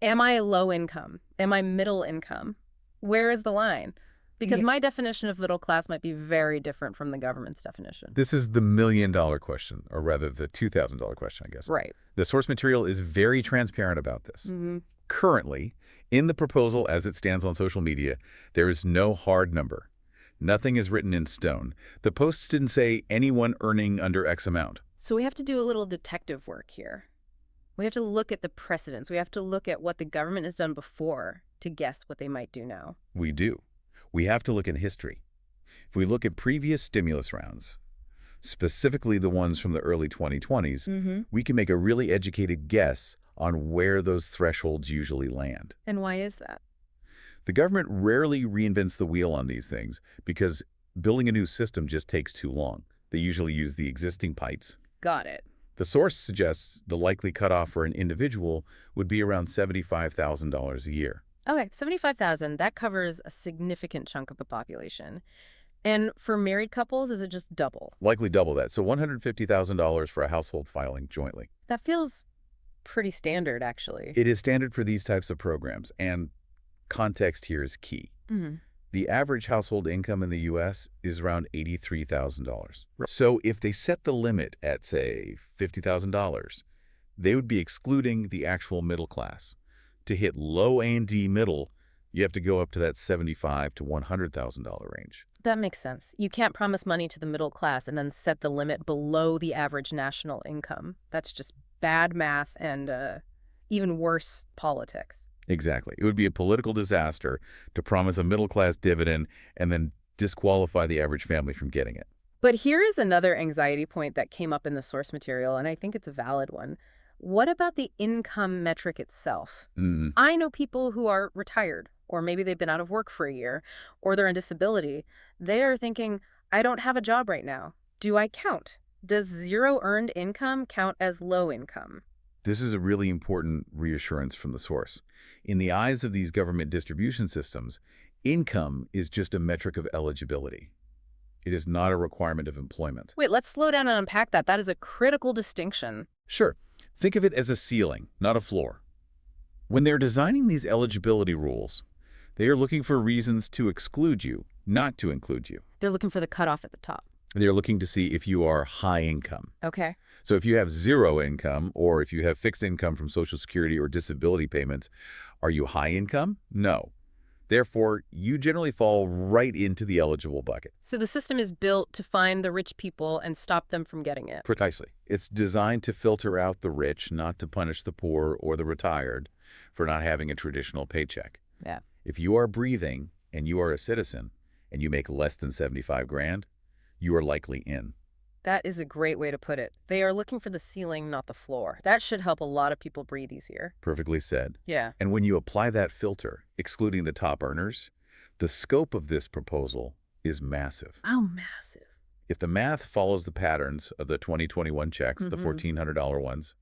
Am I low income? Am I middle income? Where is the line? Because my definition of middle class might be very different from the government's definition. This is the $1 million question, or rather the $2,000 question, I guess. Right. The source material is very transparent about this. Mm-hmm. Currently, in the proposal as it stands on social media, there is no hard number. Nothing is written in stone. The posts didn't say anyone earning under X amount. So we have to do a little detective work here. We have to look at the precedents. We have to look at what the government has done before to guess what they might do now. We do. We have to look in history. If we look at previous stimulus rounds, specifically the ones from the early 2020s, we can make a really educated guess on where those thresholds usually land. And why is that? The government rarely reinvents the wheel on these things because building a new system just takes too long. They usually use the existing pipes. Got it. The source suggests the likely cutoff for an individual would be around $75,000 a year. Okay, $75,000, that covers a significant chunk of the population. And for married couples, is it just double? Likely double that, so $150,000 for a household filing jointly. That feels pretty standard, actually. It is standard for these types of programs, and context here is key. The average household income in the U.S. is around $83,000. So if they set the limit at, say, $50,000, they would be excluding the actual middle class. To hit low A&D middle, you have to go up to that $75,000 to $100,000 range. That makes sense. You can't promise money to the middle class and then set the limit below the average national income. That's just bad math and even worse, politics. Exactly. It would be a political disaster to promise a middle-class dividend and then disqualify the average family from getting it. But here is another anxiety point that came up in the source material, and I think it's a valid one. What about the income metric itself? I know people who are retired, or maybe they've been out of work for a year, or they're on disability. They are thinking, I don't have a job right now. Do I count? Does zero earned income count as low income? This is a really important reassurance from the source. In the eyes of these government distribution systems, income is just a metric of eligibility. It is not a requirement of employment. Wait, let's slow down and unpack that. That is a critical distinction. Sure. Think of it as a ceiling, not a floor. When they're designing these eligibility rules, they are looking for reasons to exclude you, not to include you. They're looking for the cutoff at the top. They're looking to see if you are high income. Okay. So if you have zero income, or if you have fixed income from Social Security or disability payments, are you high income? No. Therefore, you generally fall right into the eligible bucket. So the system is built to find the rich people and stop them from getting it. Precisely. It's designed to filter out the rich, not to punish the poor or the retired for not having a traditional paycheck. Yeah. If you are breathing and you are a citizen and you make less than 75 grand, you are likely in. That is a great way to put it. They are looking for the ceiling, not the floor. That should help a lot of people breathe easier. Perfectly said. Yeah. And when you apply that filter, excluding the top earners, the scope of this proposal is massive. Oh, massive. If the math follows the patterns of the 2021 checks, the $1,400 ones,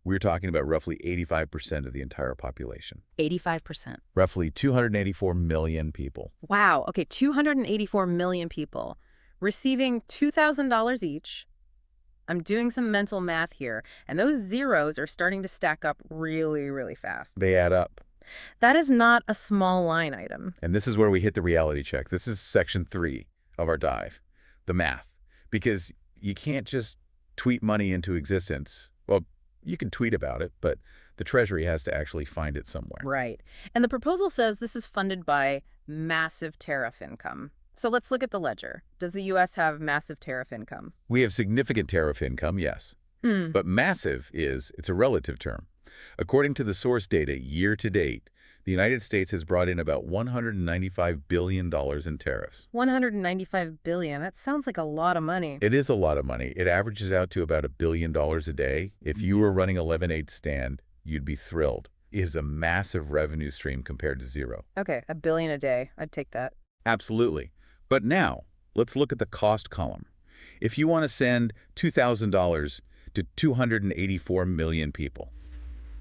we're talking about roughly 85% of the entire population. 85%. Roughly 284 million people. Wow. Okay, 284 million people receiving $2,000 each. I'm doing some mental math here, and those zeros are starting to stack up really, really fast. They add up. That is not a small line item. And this is where we hit the reality check. This is section 3 of our dive, the math. Because you can't just tweet money into existence. Well, you can tweet about it, but the Treasury has to actually find it somewhere. Right. And the proposal says this is funded by massive tariff income. So let's look at the ledger. Does the U.S. have massive tariff income? We have significant tariff income, yes. But massive it's a relative term. According to the source data, year to date, the United States has brought in about $195 billion in tariffs. $195 billion. That sounds like a lot of money. It is a lot of money. It averages out to about $1 billion a day. If you were running 11/8 stand, you'd be thrilled. It is a massive revenue stream compared to zero. Okay, $1 billion a day. I'd take that. Absolutely. But now, let's look at the cost column. If you want to send $2,000 to 284 million people.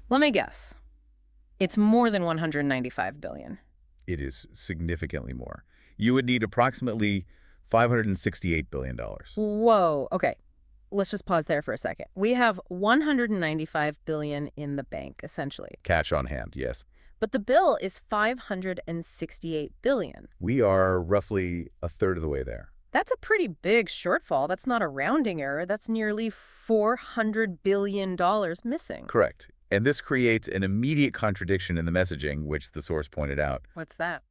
Let me guess. It's more than $195 billion. It is significantly more. You would need approximately $568 billion. Whoa. Okay. Let's just pause there for a second. We have $195 billion in the bank, essentially. Cash on hand, yes. But the bill is $568 billion. We are roughly a third of the way there. That's a pretty big shortfall. That's not a rounding error. That's nearly $400 billion missing. Correct. And this creates an immediate contradiction in the messaging, which the source pointed out. What's that?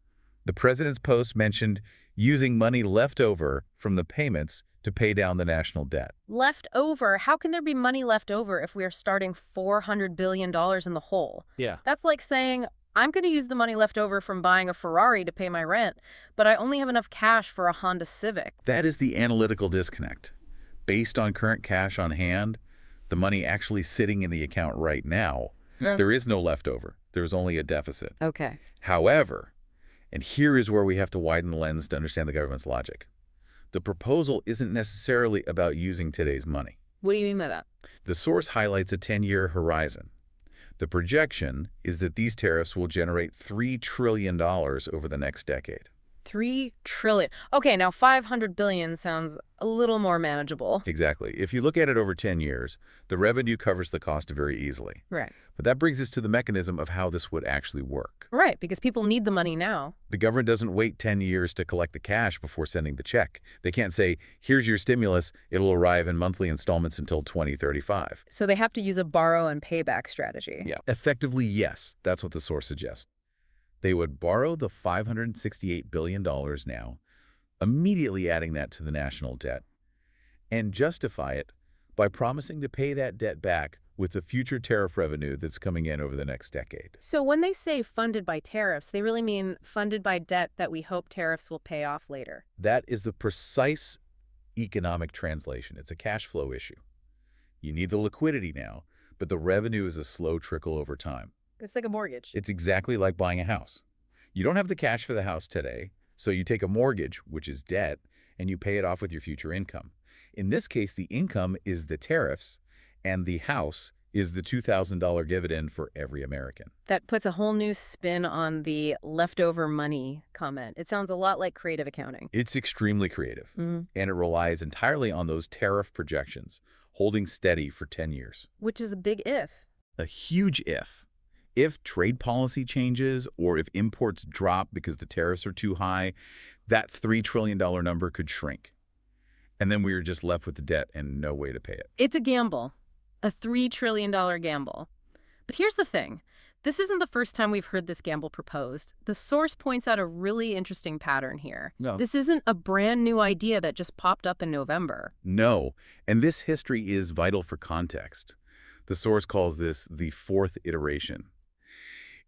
The president's post mentioned using money left over from the payments to pay down the national debt. Left over? How can there be money left over if we are starting $400 billion in the hole? Yeah. That's like saying, I'm going to use the money left over from buying a Ferrari to pay my rent, but I only have enough cash for a Honda Civic. That is the analytical disconnect. Based on current cash on hand, the money actually sitting in the account right now, there is no leftover. There's only a deficit. Okay. However, and here is where we have to widen the lens to understand the government's logic. The proposal isn't necessarily about using today's money. What do you mean by that? The source highlights a 10-year horizon. The projection is that these tariffs will generate $3 trillion over the next decade. 3 trillion. Okay, now 500 billion sounds a little more manageable. Exactly. If you look at it over 10 years, the revenue covers the cost very easily. Right. But that brings us to the mechanism of how this would actually work. Right, because people need the money now. The government doesn't wait 10 years to collect the cash before sending the check. They can't say, here's your stimulus, it'll arrive in monthly installments until 2035. So they have to use a borrow and payback strategy. Yeah. Effectively, yes. That's what the source suggests. They would borrow the $568 billion now, immediately adding that to the national debt, and justify it by promising to pay that debt back with the future tariff revenue that's coming in over the next decade. So when they say funded by tariffs, they really mean funded by debt that we hope tariffs will pay off later. That is the precise economic translation. It's a cash flow issue. You need the liquidity now, but the revenue is a slow trickle over time. It's like a mortgage. It's exactly like buying a house. You don't have the cash for the house today, so you take a mortgage, which is debt, and you pay it off with your future income. In this case, the income is the tariffs, and the house is the $2,000 dividend for every American. That puts a whole new spin on the leftover money comment. It sounds a lot like creative accounting. It's extremely creative, and it relies entirely on those tariff projections, holding steady for 10 years. Which is a big if. A huge if. If trade policy changes or if imports drop because the tariffs are too high, that $3 trillion number could shrink. And then we are just left with the debt and no way to pay it. It's a gamble. A $3 trillion gamble. But here's the thing. This isn't the first time we've heard this gamble proposed. The source points out a really interesting pattern here. No. This isn't a brand new idea that just popped up in November. No, and this history is vital for context. The source calls this the fourth iteration.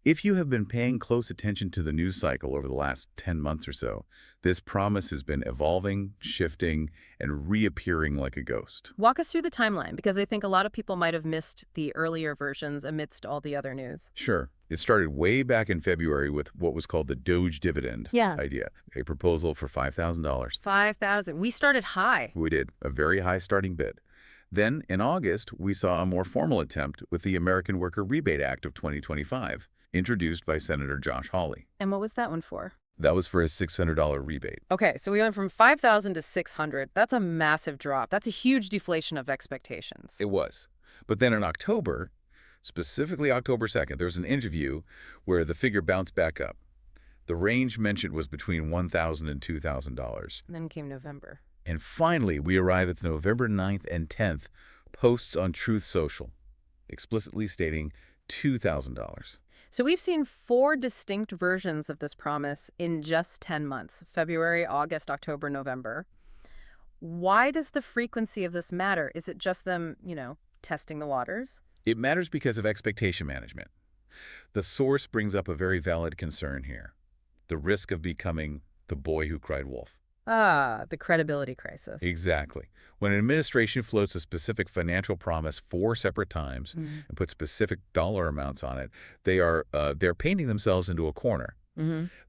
If you have been paying close attention to the news cycle over the last 10 months or so, this promise has been evolving, shifting, and reappearing like a ghost. Walk us through the timeline, because I think a lot of people might have missed the earlier versions amidst all the other news. Sure. It started way back in February with what was called the Doge dividend idea, a proposal for $5,000. $5,000. We started high. We did, a very high starting bid. Then, in August, we saw a more formal attempt with the American Worker Rebate Act of 2025, introduced by Senator Josh Hawley. And what was that one for? That was for a $600 rebate. Okay, so we went from $5,000 to $600. That's a massive drop. That's a huge deflation of expectations. It was. But then in October, specifically October 2nd, there was an interview where the figure bounced back up. The range mentioned was between $1,000 and $2,000. And then came November. And finally, we arrive at November 9th and 10th, posts on Truth Social, explicitly stating $2,000. So we've seen 4 distinct versions of this promise in just 10 months, February, August, October, November. Why does the frequency of this matter? Is it just them, testing the waters? It matters because of expectation management. The source brings up a very valid concern here, the risk of becoming the boy who cried wolf. Ah, the credibility crisis. Exactly. When an administration floats a specific financial promise 4 separate times and puts specific dollar amounts on it, they're painting themselves into a corner.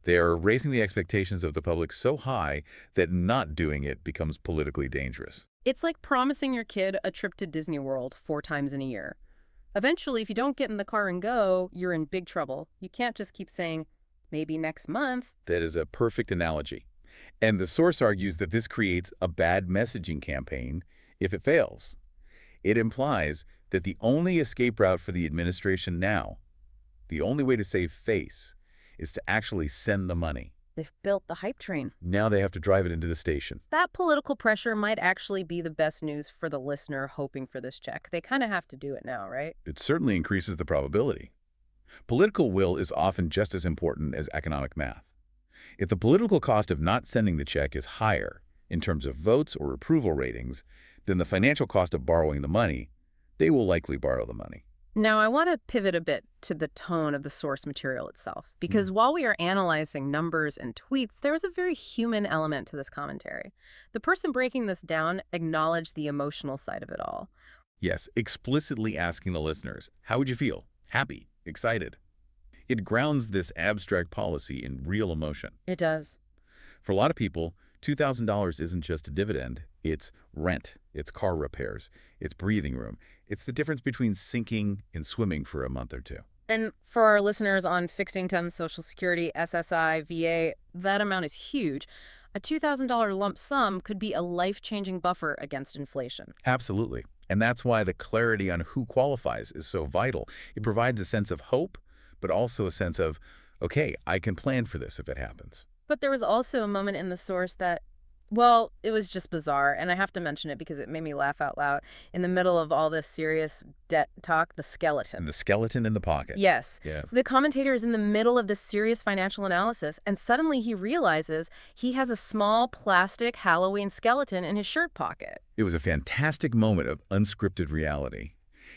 They are raising the expectations of the public so high that not doing it becomes politically dangerous. It's like promising your kid a trip to Disney World 4 times in a year. Eventually, if you don't get in the car and go, you're in big trouble. You can't just keep saying, maybe next month. That is a perfect analogy. And the source argues that this creates a bad messaging campaign if it fails. It implies that the only escape route for the administration now, the only way to save face, is to actually send the money. They've built the hype train. Now they have to drive it into the station. That political pressure might actually be the best news for the listener hoping for this check. They kind of have to do it now, right? It certainly increases the probability. Political will is often just as important as economic math. If the political cost of not sending the check is higher in terms of votes or approval ratings than the financial cost of borrowing the money, they will likely borrow the money. Now, I want to pivot a bit to the tone of the source material itself, because while we are analyzing numbers and tweets, there is a very human element to this commentary. The person breaking this down acknowledged the emotional side of it all. Yes, explicitly asking the listeners, how would you feel? Happy? Excited? It grounds this abstract policy in real emotion. It does. For a lot of people, $2,000 isn't just a dividend. It's rent, it's car repairs, it's breathing room. It's the difference between sinking and swimming for a month or two. And for our listeners on fixed income, Social Security, SSI, VA, that amount is huge. A $2,000 lump sum could be a life-changing buffer against inflation. Absolutely. And that's why the clarity on who qualifies is so vital. It provides a sense of hope, but also a sense of, okay, I can plan for this if it happens. But there was also a moment in the source that, well, it was just bizarre, and I have to mention it because it made me laugh out loud. In the middle of all this serious debt talk, the skeleton. And the skeleton in the pocket. Yes. Yeah. The commentator is in the middle of this serious financial analysis, and suddenly he realizes he has a small plastic Halloween skeleton in his shirt pocket. It was a fantastic moment of unscripted reality.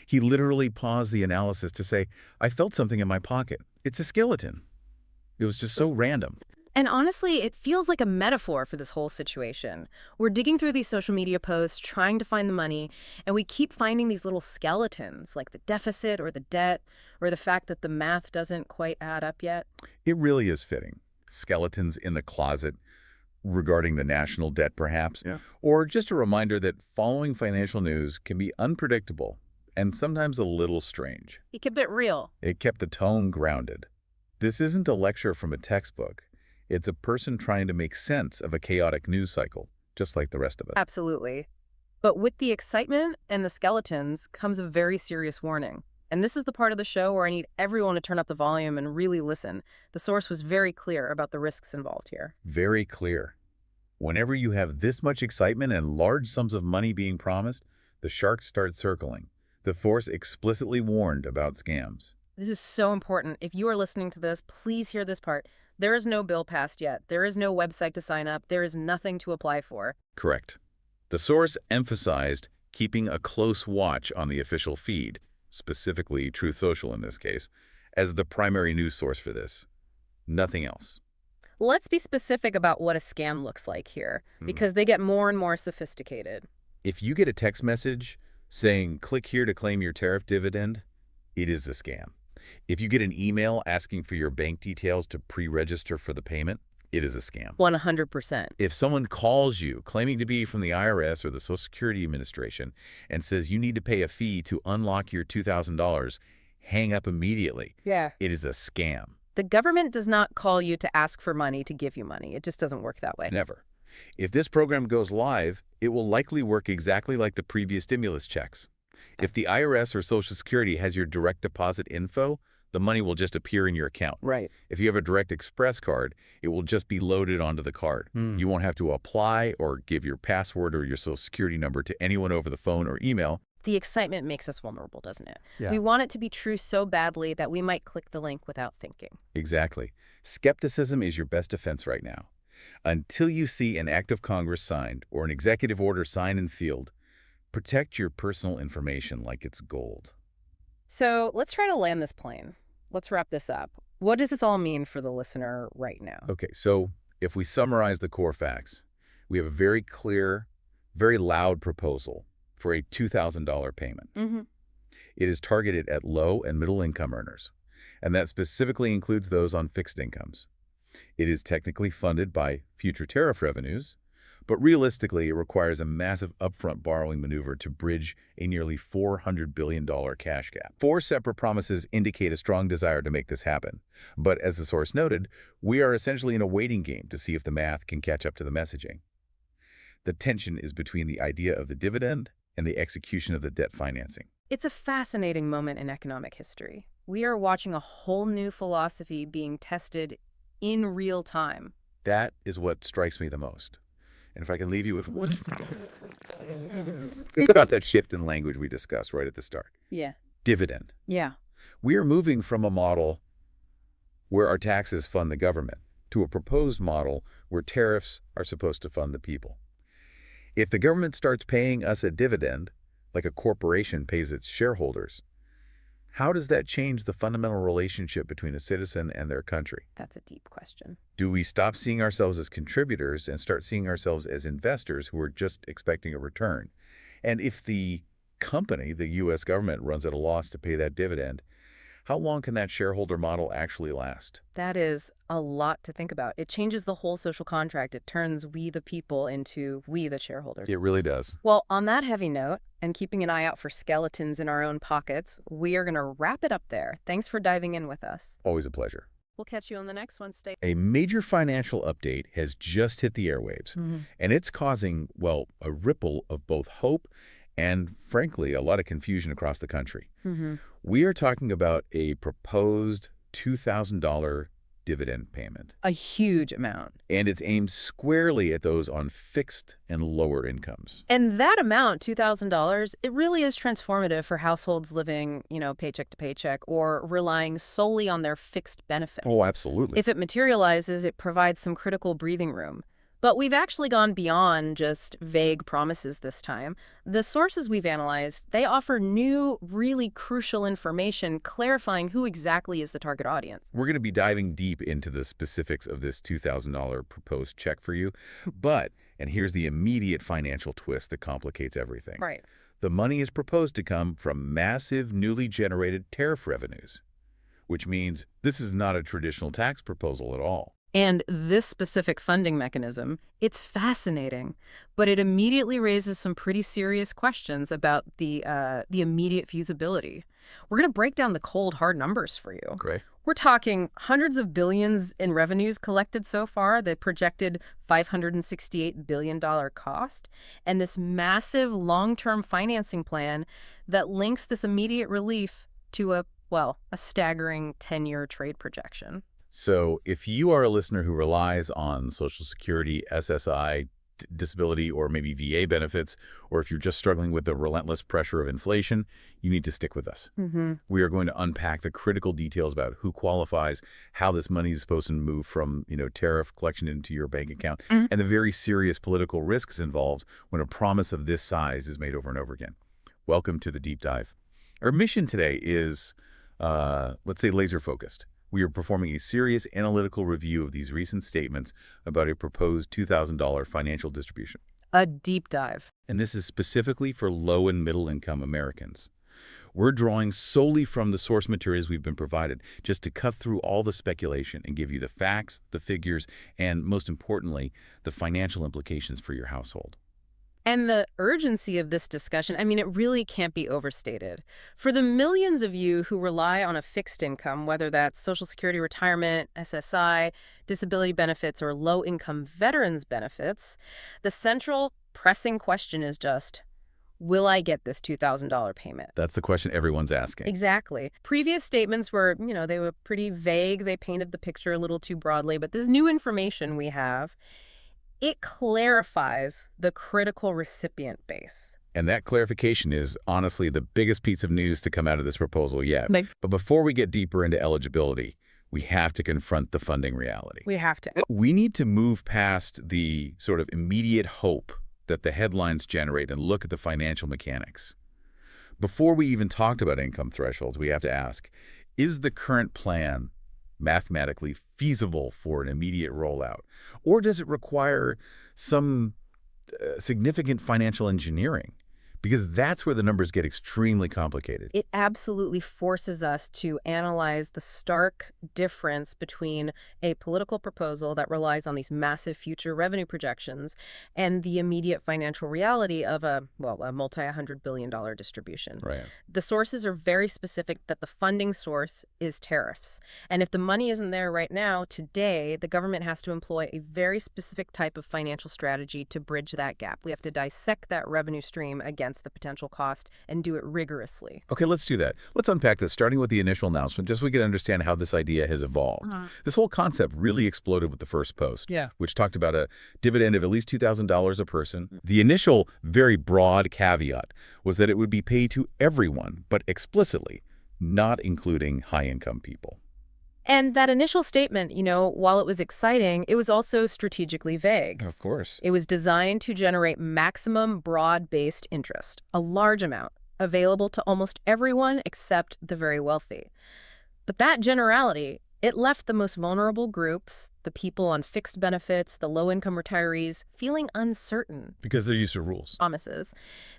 He literally paused the analysis to say, I felt something in my pocket. It's a skeleton. It was just so random. And honestly, it feels like a metaphor for this whole situation. We're digging through these social media posts, trying to find the money, and we keep finding these little skeletons, like the deficit or the debt, or the fact that the math doesn't quite add up yet. It really is fitting. Skeletons in the closet regarding the national debt, perhaps. Yeah. Or just a reminder that following financial news can be unpredictable and sometimes a little strange. It kept it real. It kept the tone grounded. This isn't a lecture from a textbook. It's a person trying to make sense of a chaotic news cycle, just like the rest of us. Absolutely. But with the excitement and the skeletons comes a very serious warning. And this is the part of the show where I need everyone to turn up the volume and really listen. The source was very clear about the risks involved here. Very clear. Whenever you have this much excitement and large sums of money being promised, the sharks start circling. The source explicitly warned about scams. This is so important. If you are listening to this, please hear this part. There is no bill passed yet. There is no website to sign up. There is nothing to apply for. Correct. The source emphasized keeping a close watch on the official feed, specifically Truth Social in this case, as the primary news source for this. Nothing else. Let's be specific about what a scam looks like here, because they get more and more sophisticated. If you get a text message saying, click here to claim your tariff dividend, it is a scam. If you get an email asking for your bank details to pre-register for the payment, it is a scam. 100%. If someone calls you claiming to be from the IRS or the Social Security Administration and says you need to pay a fee to unlock your $2,000, hang up immediately. Yeah. It is a scam. The government does not call you to ask for money to give you money. It just doesn't work that way. Never. If this program goes live, it will likely work exactly like the previous stimulus checks. If the IRS or Social Security has your direct deposit info, the money will just appear in your account. Right. If you have a Direct Express card, it will just be loaded onto the card. You won't have to apply or give your password or your Social Security number to anyone over the phone or email. The excitement makes us vulnerable, doesn't it? Yeah. We want it to be true so badly that we might click the link without thinking. Exactly. Skepticism is your best defense right now. Until you see an act of Congress signed or an executive order signed and sealed, protect your personal information like it's gold. So let's try to land this plane. Let's wrap this up. What does this all mean for the listener right now? Okay, so if we summarize the core facts, we have a very clear, very loud proposal for a $2,000 payment. It is targeted at low and middle income earners, and that specifically includes those on fixed incomes. It is technically funded by future tariff revenues, but realistically, it requires a massive upfront borrowing maneuver to bridge a nearly $400 billion cash gap. 4 separate promises indicate a strong desire to make this happen. But as the source noted, we are essentially in a waiting game to see if the math can catch up to the messaging. The tension is between the idea of the dividend and the execution of the debt financing. It's a fascinating moment in economic history. We are watching a whole new philosophy being tested in real time. That is what strikes me the most. And if I can leave you with one, think about that shift in language we discussed right at the start. Yeah. Dividend. Yeah. We are moving from a model where our taxes fund the government to a proposed model where tariffs are supposed to fund the people. If the government starts paying us a dividend, like a corporation pays its shareholders, how does that change the fundamental relationship between a citizen and their country? That's a deep question. Do we stop seeing ourselves as contributors and start seeing ourselves as investors who are just expecting a return? And if the company, the U.S. government, runs at a loss to pay that dividend, how long can that shareholder model actually last? That is a lot to think about. It changes the whole social contract. It turns we the people into we the shareholders. It really does. Well, on that heavy note, and keeping an eye out for skeletons in our own pockets, we are going to wrap it up there. Thanks for diving in with us. Always a pleasure. We'll catch you on the next one. Stay. A major financial update has just hit the airwaves, and it's causing, well, a ripple of both hope and, frankly, a lot of confusion across the country. We are talking about a proposed $2,000 dividend payment. A huge amount. And it's aimed squarely at those on fixed and lower incomes. And that amount, $2,000, it really is transformative for households living, paycheck to paycheck or relying solely on their fixed benefit. Oh, absolutely. If it materializes, it provides some critical breathing room. But we've actually gone beyond just vague promises this time. The sources we've analyzed, they offer new, really crucial information clarifying who exactly is the target audience. We're going to be diving deep into the specifics of this $2,000 proposed check for you. But, and here's the immediate financial twist that complicates everything. Right. The money is proposed to come from massive newly generated tariff revenues, which means this is not a traditional tax proposal at all. And this specific funding mechanism, it's fascinating, but it immediately raises some pretty serious questions about the immediate feasibility. We're going to break down the cold, hard numbers for you. Great. We're talking hundreds of billions in revenues collected so far, the projected $568 billion cost, and this massive long-term financing plan that links this immediate relief to a staggering 10-year trade projection. So if you are a listener who relies on Social Security, SSI, disability, or maybe VA benefits, or if you're just struggling with the relentless pressure of inflation, you need to stick with us. We are going to unpack the critical details about who qualifies, how this money is supposed to move from, tariff collection into your bank account, and the very serious political risks involved when a promise of this size is made over and over again. Welcome to the deep dive. Our mission today is, let's say, laser-focused. We are performing a serious analytical review of these recent statements about a proposed $2,000 financial distribution. A deep dive. And this is specifically for low and middle income Americans. We're drawing solely from the source materials we've been provided, just to cut through all the speculation and give you the facts, the figures, and most importantly, the financial implications for your household. And the urgency of this discussion, it really can't be overstated. For the millions of you who rely on a fixed income, whether that's Social Security retirement, SSI, disability benefits, or low-income veterans benefits, the central pressing question is just, will I get this $2,000 payment? That's the question everyone's asking. Exactly. Previous statements were, they were pretty vague. They painted the picture a little too broadly. But this new information we have, it clarifies the critical recipient base. And that clarification is honestly the biggest piece of news to come out of this proposal yet. But before we get deeper into eligibility, we have to confront the funding reality. We have to. We need to move past the sort of immediate hope that the headlines generate and look at the financial mechanics. Before we even talked about income thresholds, we have to ask, is the current plan mathematically feasible for an immediate rollout? Or does it require some significant financial engineering? Because that's where the numbers get extremely complicated. It absolutely forces us to analyze the stark difference between a political proposal that relies on these massive future revenue projections and the immediate financial reality of a multi-$100 billion distribution. Right. The sources are very specific that the funding source is tariffs. And if the money isn't there right now, today, the government has to employ a very specific type of financial strategy to bridge that gap. We have to dissect that revenue stream against the potential cost and do it rigorously. Okay, let's do that. Let's unpack this, starting with the initial announcement, just so we can understand how this idea has evolved. This whole concept really exploded with the first post, which talked about a dividend of at least $2,000 a person. The initial, very broad caveat was that it would be paid to everyone, but explicitly, not including high-income people. And that initial statement, while it was exciting, it was also strategically vague. Of course. It was designed to generate maximum broad-based interest, a large amount, available to almost everyone except the very wealthy. But that generality, it left the most vulnerable groups, the people on fixed benefits, the low-income retirees, feeling uncertain. Because they're used to rules. Promises.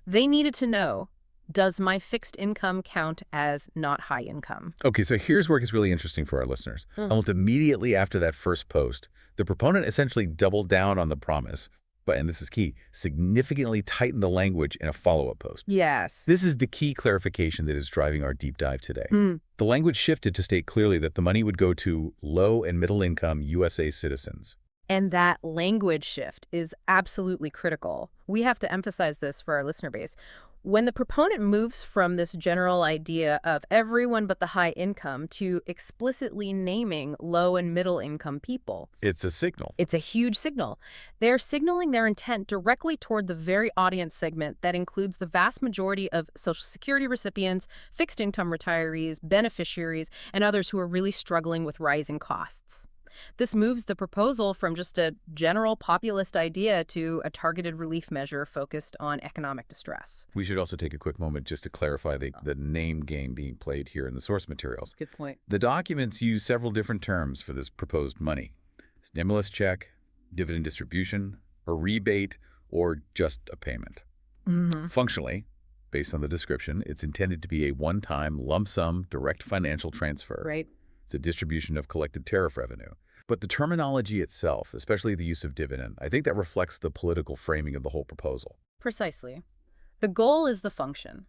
They needed to know, Does my fixed income count as not high income? Okay, so here's where it gets really interesting for our listeners. Almost immediately after that first post, the proponent essentially doubled down on the promise, but, and this is key, significantly tightened the language in a follow-up post. Yes. This is the key clarification that is driving our deep dive today. The language shifted to state clearly that the money would go to low and middle income USA citizens. And that language shift is absolutely critical. We have to emphasize this for our listener base. When the proponent moves from this general idea of everyone but the high income to explicitly naming low and middle income people, It's a signal. it's a huge signal. They're signaling their intent directly toward the very audience segment that includes the vast majority of Social Security recipients, fixed income retirees, beneficiaries, and others who are really struggling with rising costs. This moves the proposal from just a general populist idea to a targeted relief measure focused on economic distress. We should also take a quick moment just to clarify the name game being played here in the source materials. Good point. The documents use several different terms for this proposed money: stimulus check, dividend distribution, a rebate, or just a payment. Functionally, based on the description, it's intended to be a one-time lump sum direct financial transfer. Right. It's a distribution of collected tariff revenue. But the terminology itself, especially the use of dividend, I think that reflects the political framing of the whole proposal. Precisely. The goal is the function,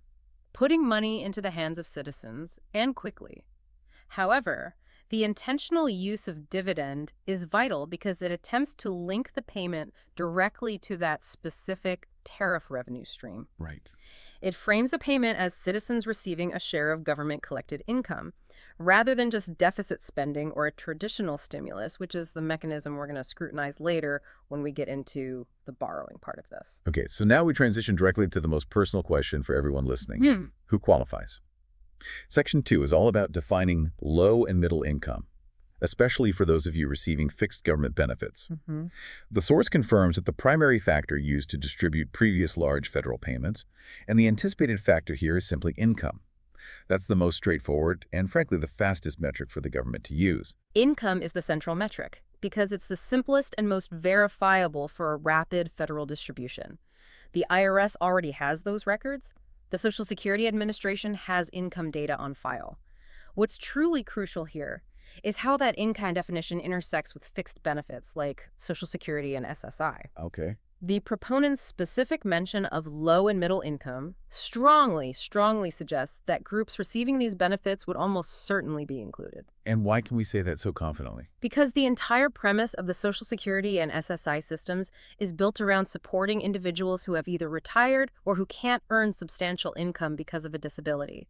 putting money into the hands of citizens, and quickly. However, the intentional use of dividend is vital because it attempts to link the payment directly to that specific tariff revenue stream. Right. It frames the payment as citizens receiving a share of government-collected income, rather than just deficit spending or a traditional stimulus, which is the mechanism we're going to scrutinize later when we get into the borrowing part of this. Okay, so now we transition directly to the most personal question for everyone listening. Who qualifies? Section 2 is all about defining low and middle income, especially for those of you receiving fixed government benefits. The source confirms that the primary factor used to distribute previous large federal payments, and the anticipated factor here is simply income. That's the most straightforward and, frankly, the fastest metric for the government to use. Income is the central metric because it's the simplest and most verifiable for a rapid federal distribution. The IRS already has those records. The Social Security Administration has income data on file. What's truly crucial here is how that in-kind definition intersects with fixed benefits like Social Security and SSI. Okay. The proponent's specific mention of low and middle income strongly suggests that groups receiving these benefits would almost certainly be included. And why can we say that so confidently? Because the entire premise of the Social Security and SSI systems is built around supporting individuals who have either retired or who can't earn substantial income because of a disability.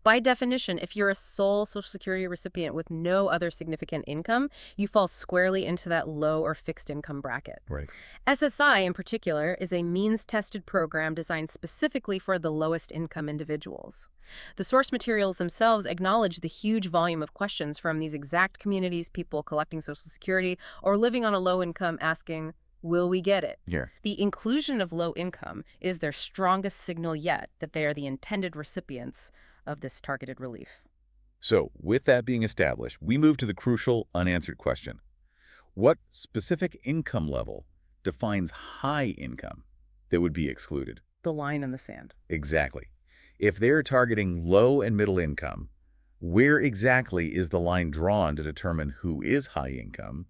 By definition, if you're a sole Social Security recipient with no other significant income, you fall squarely into that low or fixed income bracket. Right. SSI, in particular, is a means-tested program designed specifically for the lowest income individuals. The source materials themselves acknowledge the huge volume of questions from these exact communities, people collecting Social Security or living on a low income asking, will we get it? Yeah. The inclusion of low income is their strongest signal yet that they are the intended recipients of this targeted relief. So, with that being established, we move to the crucial unanswered question. What specific income level defines high income that would be excluded? The line in the sand. Exactly. If they're targeting low and middle income, where exactly is the line drawn to determine who is high income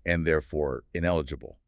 and therefore ineligible?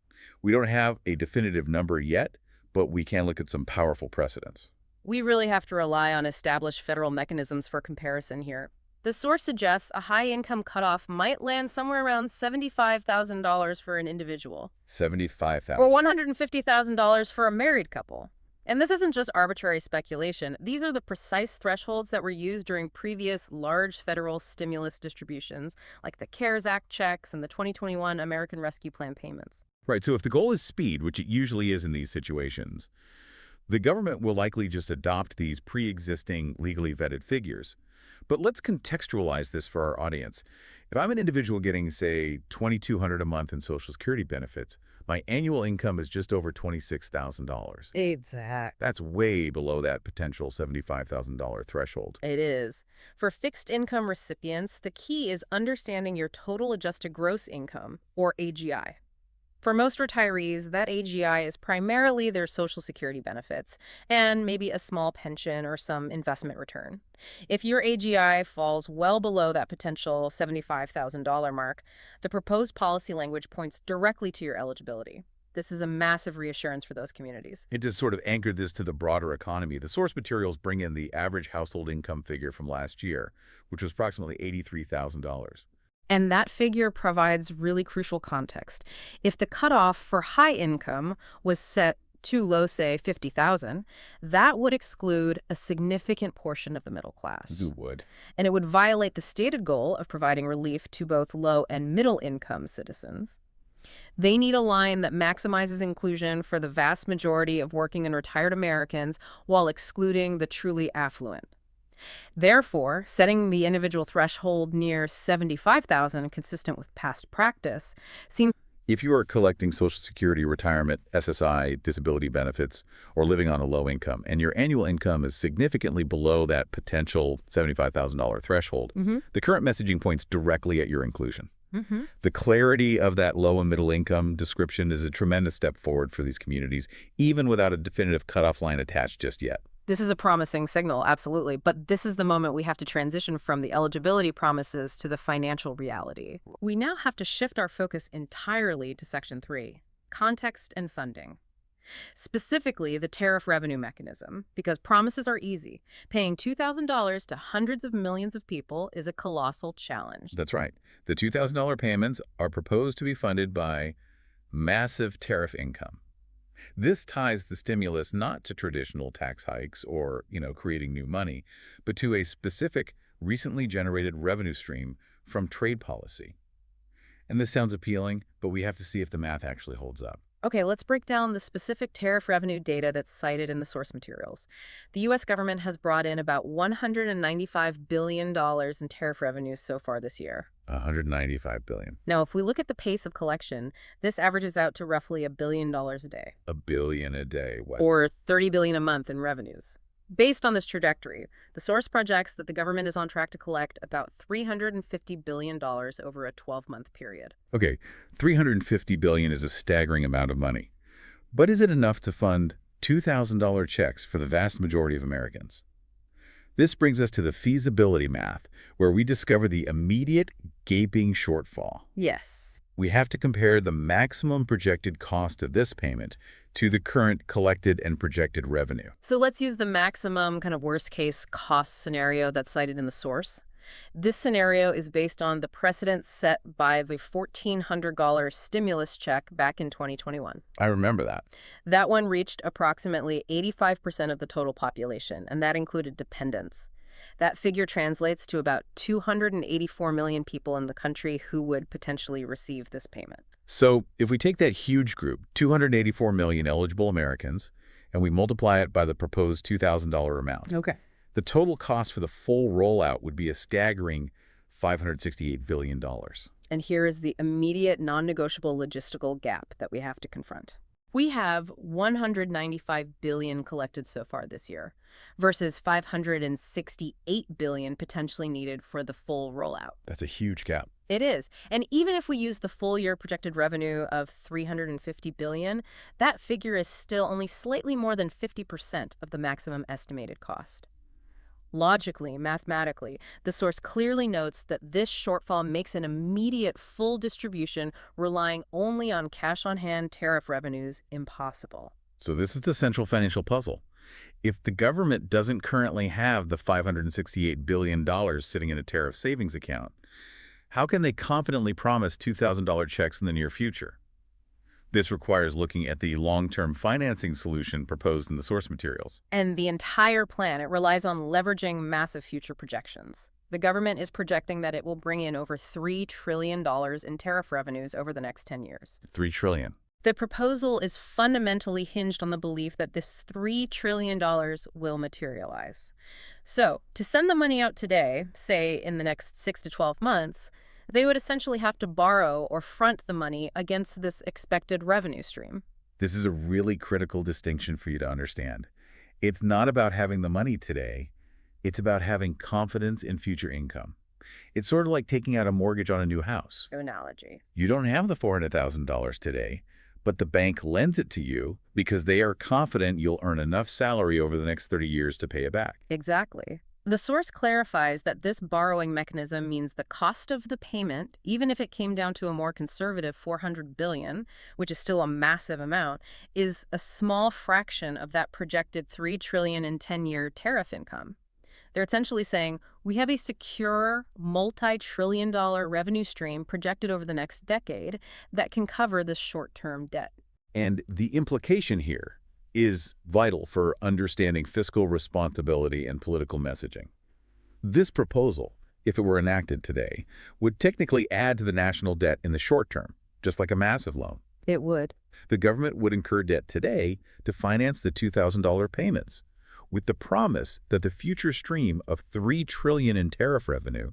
We don't have a definitive number yet, but we can look at some powerful precedents. We really have to rely on established federal mechanisms for comparison here. The source suggests a high-income cutoff might land somewhere around $75,000 for an individual. $75,000. Or $150,000 for a married couple. And this isn't just arbitrary speculation. These are the precise thresholds that were used during previous large federal stimulus distributions, like the CARES Act checks and the 2021 American Rescue Plan payments. Right, so if the goal is speed, which it usually is in these situations, the government will likely just adopt these pre-existing legally vetted figures. But let's contextualize this for our audience. If I'm an individual getting, say, $2,200 a month in Social Security benefits, my annual income is just over $26,000. Exactly. That's way below that potential $75,000 threshold. It is. For fixed income recipients, the key is understanding your total adjusted gross income, or AGI. For most retirees, that AGI is primarily their Social Security benefits and maybe a small pension or some investment return. If your AGI falls well below that potential $75,000 mark, the proposed policy language points directly to your eligibility. This is a massive reassurance for those communities. And to sort of anchor this to the broader economy, the source materials bring in the average household income figure from last year, which was approximately $83,000. And that figure provides really crucial context. If the cutoff for high income was set too low, say 50,000, that would exclude a significant portion of the middle class. Who would? And it would violate the stated goal of providing relief to both low and middle income citizens. They need a line that maximizes inclusion for the vast majority of working and retired Americans while excluding the truly affluent. Therefore, setting the individual threshold near 75,000, consistent with past practice, seems... If you are collecting Social Security, retirement, SSI, disability benefits, or living on a low income, and your annual income is significantly below that potential $75,000 threshold, the current messaging points directly at your inclusion. The clarity of that low and middle income description is a tremendous step forward for these communities, even without a definitive cutoff line attached just yet. This is a promising signal, absolutely, but this is the moment we have to transition from the eligibility promises to the financial reality. We now have to shift our focus entirely to Section 3, context and funding. Specifically, the tariff revenue mechanism, because promises are easy. Paying $2,000 to hundreds of millions of people is a colossal challenge. That's right. The $2,000 payments are proposed to be funded by massive tariff income. This ties the stimulus not to traditional tax hikes or, creating new money, but to a specific, recently generated revenue stream from trade policy. And this sounds appealing, but we have to see if the math actually holds up. Okay, let's break down the specific tariff revenue data that's cited in the source materials. The U.S. government has brought in about $195 billion in tariff revenues so far this year. $195 billion. Now, if we look at the pace of collection, this averages out to roughly $1 billion a day. $1 billion a day. What? Or $30 billion a month in revenues. Based on this trajectory, the source projects that the government is on track to collect about $350 billion over a 12-month period. Okay, $350 billion is a staggering amount of money. But is it enough to fund $2,000 checks for the vast majority of Americans? This brings us to the feasibility math, where we discover the immediate gaping shortfall. Yes. We have to compare the maximum projected cost of this payment to the current collected and projected revenue. So let's use the maximum kind of worst-case cost scenario that's cited in the source. This scenario is based on the precedent set by the $1,400 stimulus check back in 2021. I remember that. That one reached approximately 85% of the total population, and that included dependents. That figure translates to about 284 million people in the country who would potentially receive this payment. So if we take that huge group, 284 million eligible Americans, and we multiply it by the proposed $2,000 amount, the total cost for the full rollout would be a staggering $568 billion. And here is the immediate non-negotiable logistical gap that we have to confront. We have $195 billion collected so far this year versus $568 billion potentially needed for the full rollout. That's a huge gap. It is. And even if we use the full year projected revenue of $350 billion, that figure is still only slightly more than 50% of the maximum estimated cost. Logically, mathematically, the source clearly notes that this shortfall makes an immediate full distribution relying only on cash-on-hand tariff revenues impossible. So this is the central financial puzzle. If the government doesn't currently have the $568 billion sitting in a tariff savings account, how can they confidently promise $2,000 checks in the near future? This requires looking at the long-term financing solution proposed in the source materials. And the entire plan, it relies on leveraging massive future projections. The government is projecting that it will bring in over $3 trillion in tariff revenues over the next 10 years. $3 trillion. The proposal is fundamentally hinged on the belief that this $3 trillion will materialize. So, to send the money out today, say in the next 6 to 12 months, they would essentially have to borrow or front the money against this expected revenue stream. This is a really critical distinction for you to understand. It's not about having the money today. It's about having confidence in future income. It's sort of like taking out a mortgage on a new house. Analogy. You don't have the $400,000 today, but the bank lends it to you because they are confident you'll earn enough salary over the next 30 years to pay it back. Exactly. The source clarifies that this borrowing mechanism means the cost of the payment, even if it came down to a more conservative $400 billion, which is still a massive amount, is a small fraction of that projected $3 trillion in 10-year tariff income. They're essentially saying, we have a secure, multi-trillion-dollar revenue stream projected over the next decade that can cover this short-term debt. And the implication here is vital for understanding fiscal responsibility and political messaging. This proposal, if it were enacted today, would technically add to the national debt in the short term, just like a massive loan. It would. The government would incur debt today to finance the $2,000 payments, with the promise that the future stream of $3 trillion in tariff revenue,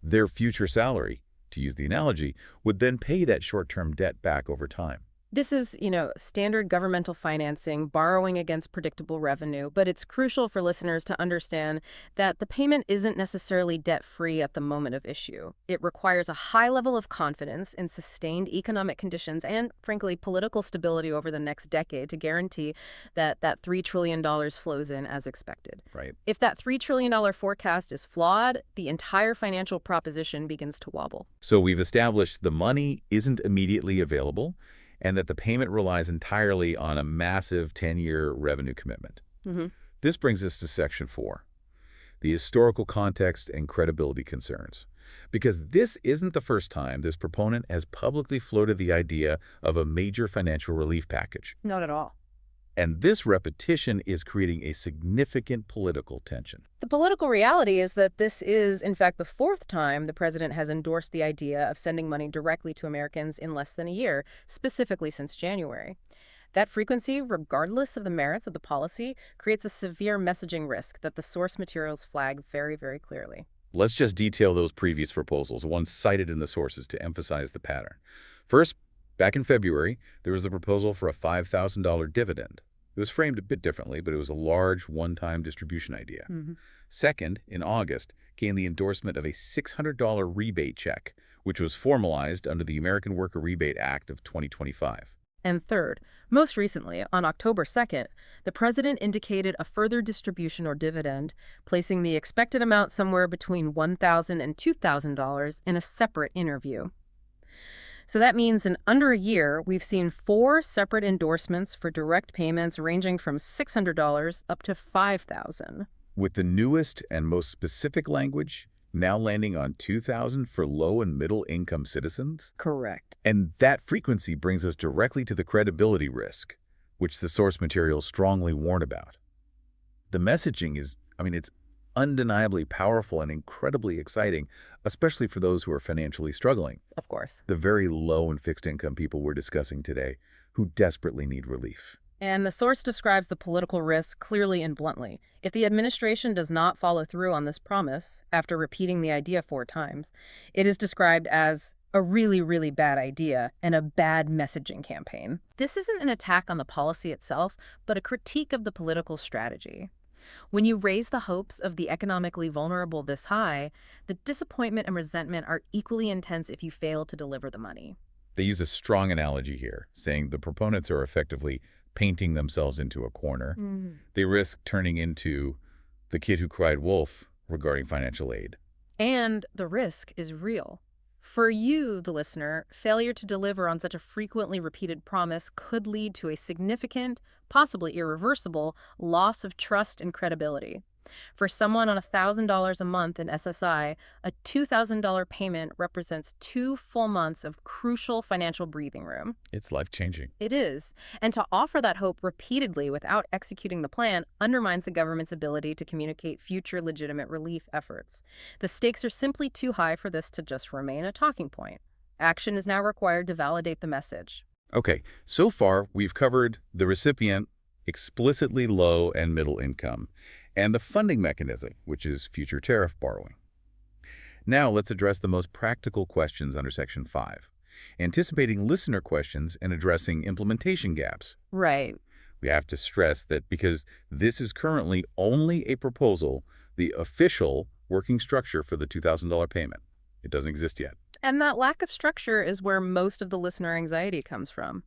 their future salary, to use the analogy, would then pay that short-term debt back over time. This is, standard governmental financing, borrowing against predictable revenue, but it's crucial for listeners to understand that the payment isn't necessarily debt-free at the moment of issue. It requires a high level of confidence in sustained economic conditions and, frankly, political stability over the next decade to guarantee that that $3 trillion flows in as expected. Right. If that $3 trillion forecast is flawed, the entire financial proposition begins to wobble. So we've established the money isn't immediately available, and that the payment relies entirely on a massive 10-year revenue commitment. This brings us to Section 4, the historical context and credibility concerns. Because this isn't the first time this proponent has publicly floated the idea of a major financial relief package. Not at all. And this repetition is creating a significant political tension. The political reality is that this is, in fact, the fourth time the president has endorsed the idea of sending money directly to Americans in less than a year, specifically since January. That frequency, regardless of the merits of the policy, creates a severe messaging risk that the source materials flag very, very clearly. Let's just detail those previous proposals, ones cited in the sources, to emphasize the pattern. First, back in February, there was a proposal for a $5,000 dividend. It was framed a bit differently, but it was a large one-time distribution idea. Second, in August, came the endorsement of a $600 rebate check, which was formalized under the American Worker Rebate Act of 2025. And third, most recently, on October 2nd, the president indicated a further distribution or dividend, placing the expected amount somewhere between $1,000 and $2,000 in a separate interview. So that means in under a year, we've seen 4 separate endorsements for direct payments ranging from $600 up to $5,000. With the newest and most specific language now landing on $2,000 for low and middle income citizens? Correct. And that frequency brings us directly to the credibility risk, which the source materials strongly warn about. The messaging is, it's undeniably powerful and incredibly exciting, especially for those who are financially struggling. Of course. The very low and fixed income people we're discussing today who desperately need relief. And the source describes the political risk clearly and bluntly. If the administration does not follow through on this promise, after repeating the idea 4 times, it is described as a really, really bad idea and a bad messaging campaign. This isn't an attack on the policy itself, but a critique of the political strategy. When you raise the hopes of the economically vulnerable this high, the disappointment and resentment are equally intense if you fail to deliver the money. They use a strong analogy here, saying the proponents are effectively painting themselves into a corner. They risk turning into the kid who cried wolf regarding financial aid. And the risk is real. For you, the listener, failure to deliver on such a frequently repeated promise could lead to a significant, possibly irreversible, loss of trust and credibility. For someone on $1,000 a month in SSI, a $2,000 payment represents 2 full months of crucial financial breathing room. It's life-changing. It is. And to offer that hope repeatedly without executing the plan undermines the government's ability to communicate future legitimate relief efforts. The stakes are simply too high for this to just remain a talking point. Action is now required to validate the message. Okay, so far we've covered the recipient, explicitly low and middle income, and the funding mechanism, which is future tariff borrowing. Now let's address the most practical questions under Section 5, anticipating listener questions and addressing implementation gaps. Right. We have to stress that because this is currently only a proposal, the official working structure for the $2,000 payment, it doesn't exist yet. And that lack of structure is where most of the listener anxiety comes from.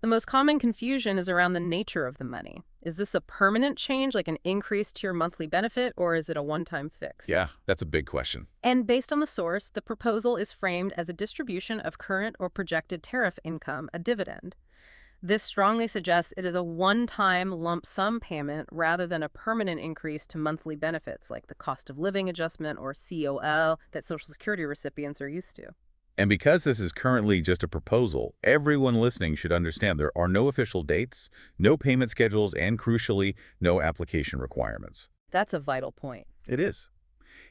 The most common confusion is around the nature of the money. Is this a permanent change, like an increase to your monthly benefit, or is it a one-time fix? Yeah, that's a big question. And based on the source, the proposal is framed as a distribution of current or projected tariff income, a dividend. This strongly suggests it is a one-time lump sum payment rather than a permanent increase to monthly benefits like the cost of living adjustment or COL that Social Security recipients are used to. And because this is currently just a proposal, everyone listening should understand there are no official dates, no payment schedules, and crucially, no application requirements. That's a vital point. It is.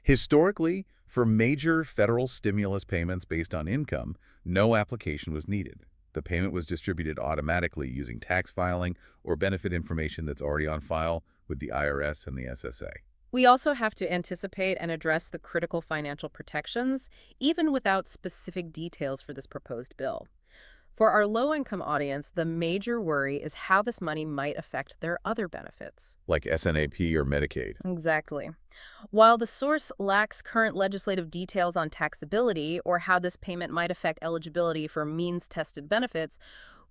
Historically, for major federal stimulus payments based on income, no application was needed. The payment was distributed automatically using tax filing or benefit information that's already on file with the IRS and the SSA. We also have to anticipate and address the critical financial protections, even without specific details for this proposed bill. For our low-income audience, the major worry is how this money might affect their other benefits. Like SNAP or Medicaid. Exactly. While the source lacks current legislative details on taxability or how this payment might affect eligibility for means-tested benefits,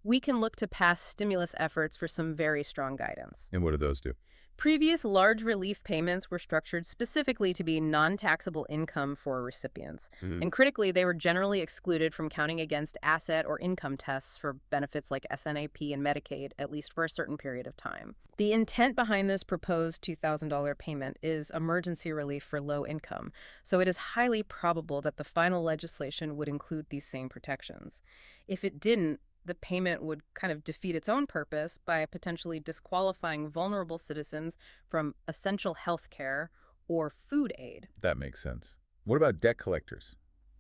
we can look to past stimulus efforts for some very strong guidance. And what do those do? Previous large relief payments were structured specifically to be non-taxable income for recipients. And critically, they were generally excluded from counting against asset or income tests for benefits like SNAP and Medicaid, at least for a certain period of time. The intent behind this proposed $2,000 payment is emergency relief for low income, so it is highly probable that the final legislation would include these same protections. If it didn't, the payment would kind of defeat its own purpose by potentially disqualifying vulnerable citizens from essential health care or food aid. That makes sense. What about debt collectors?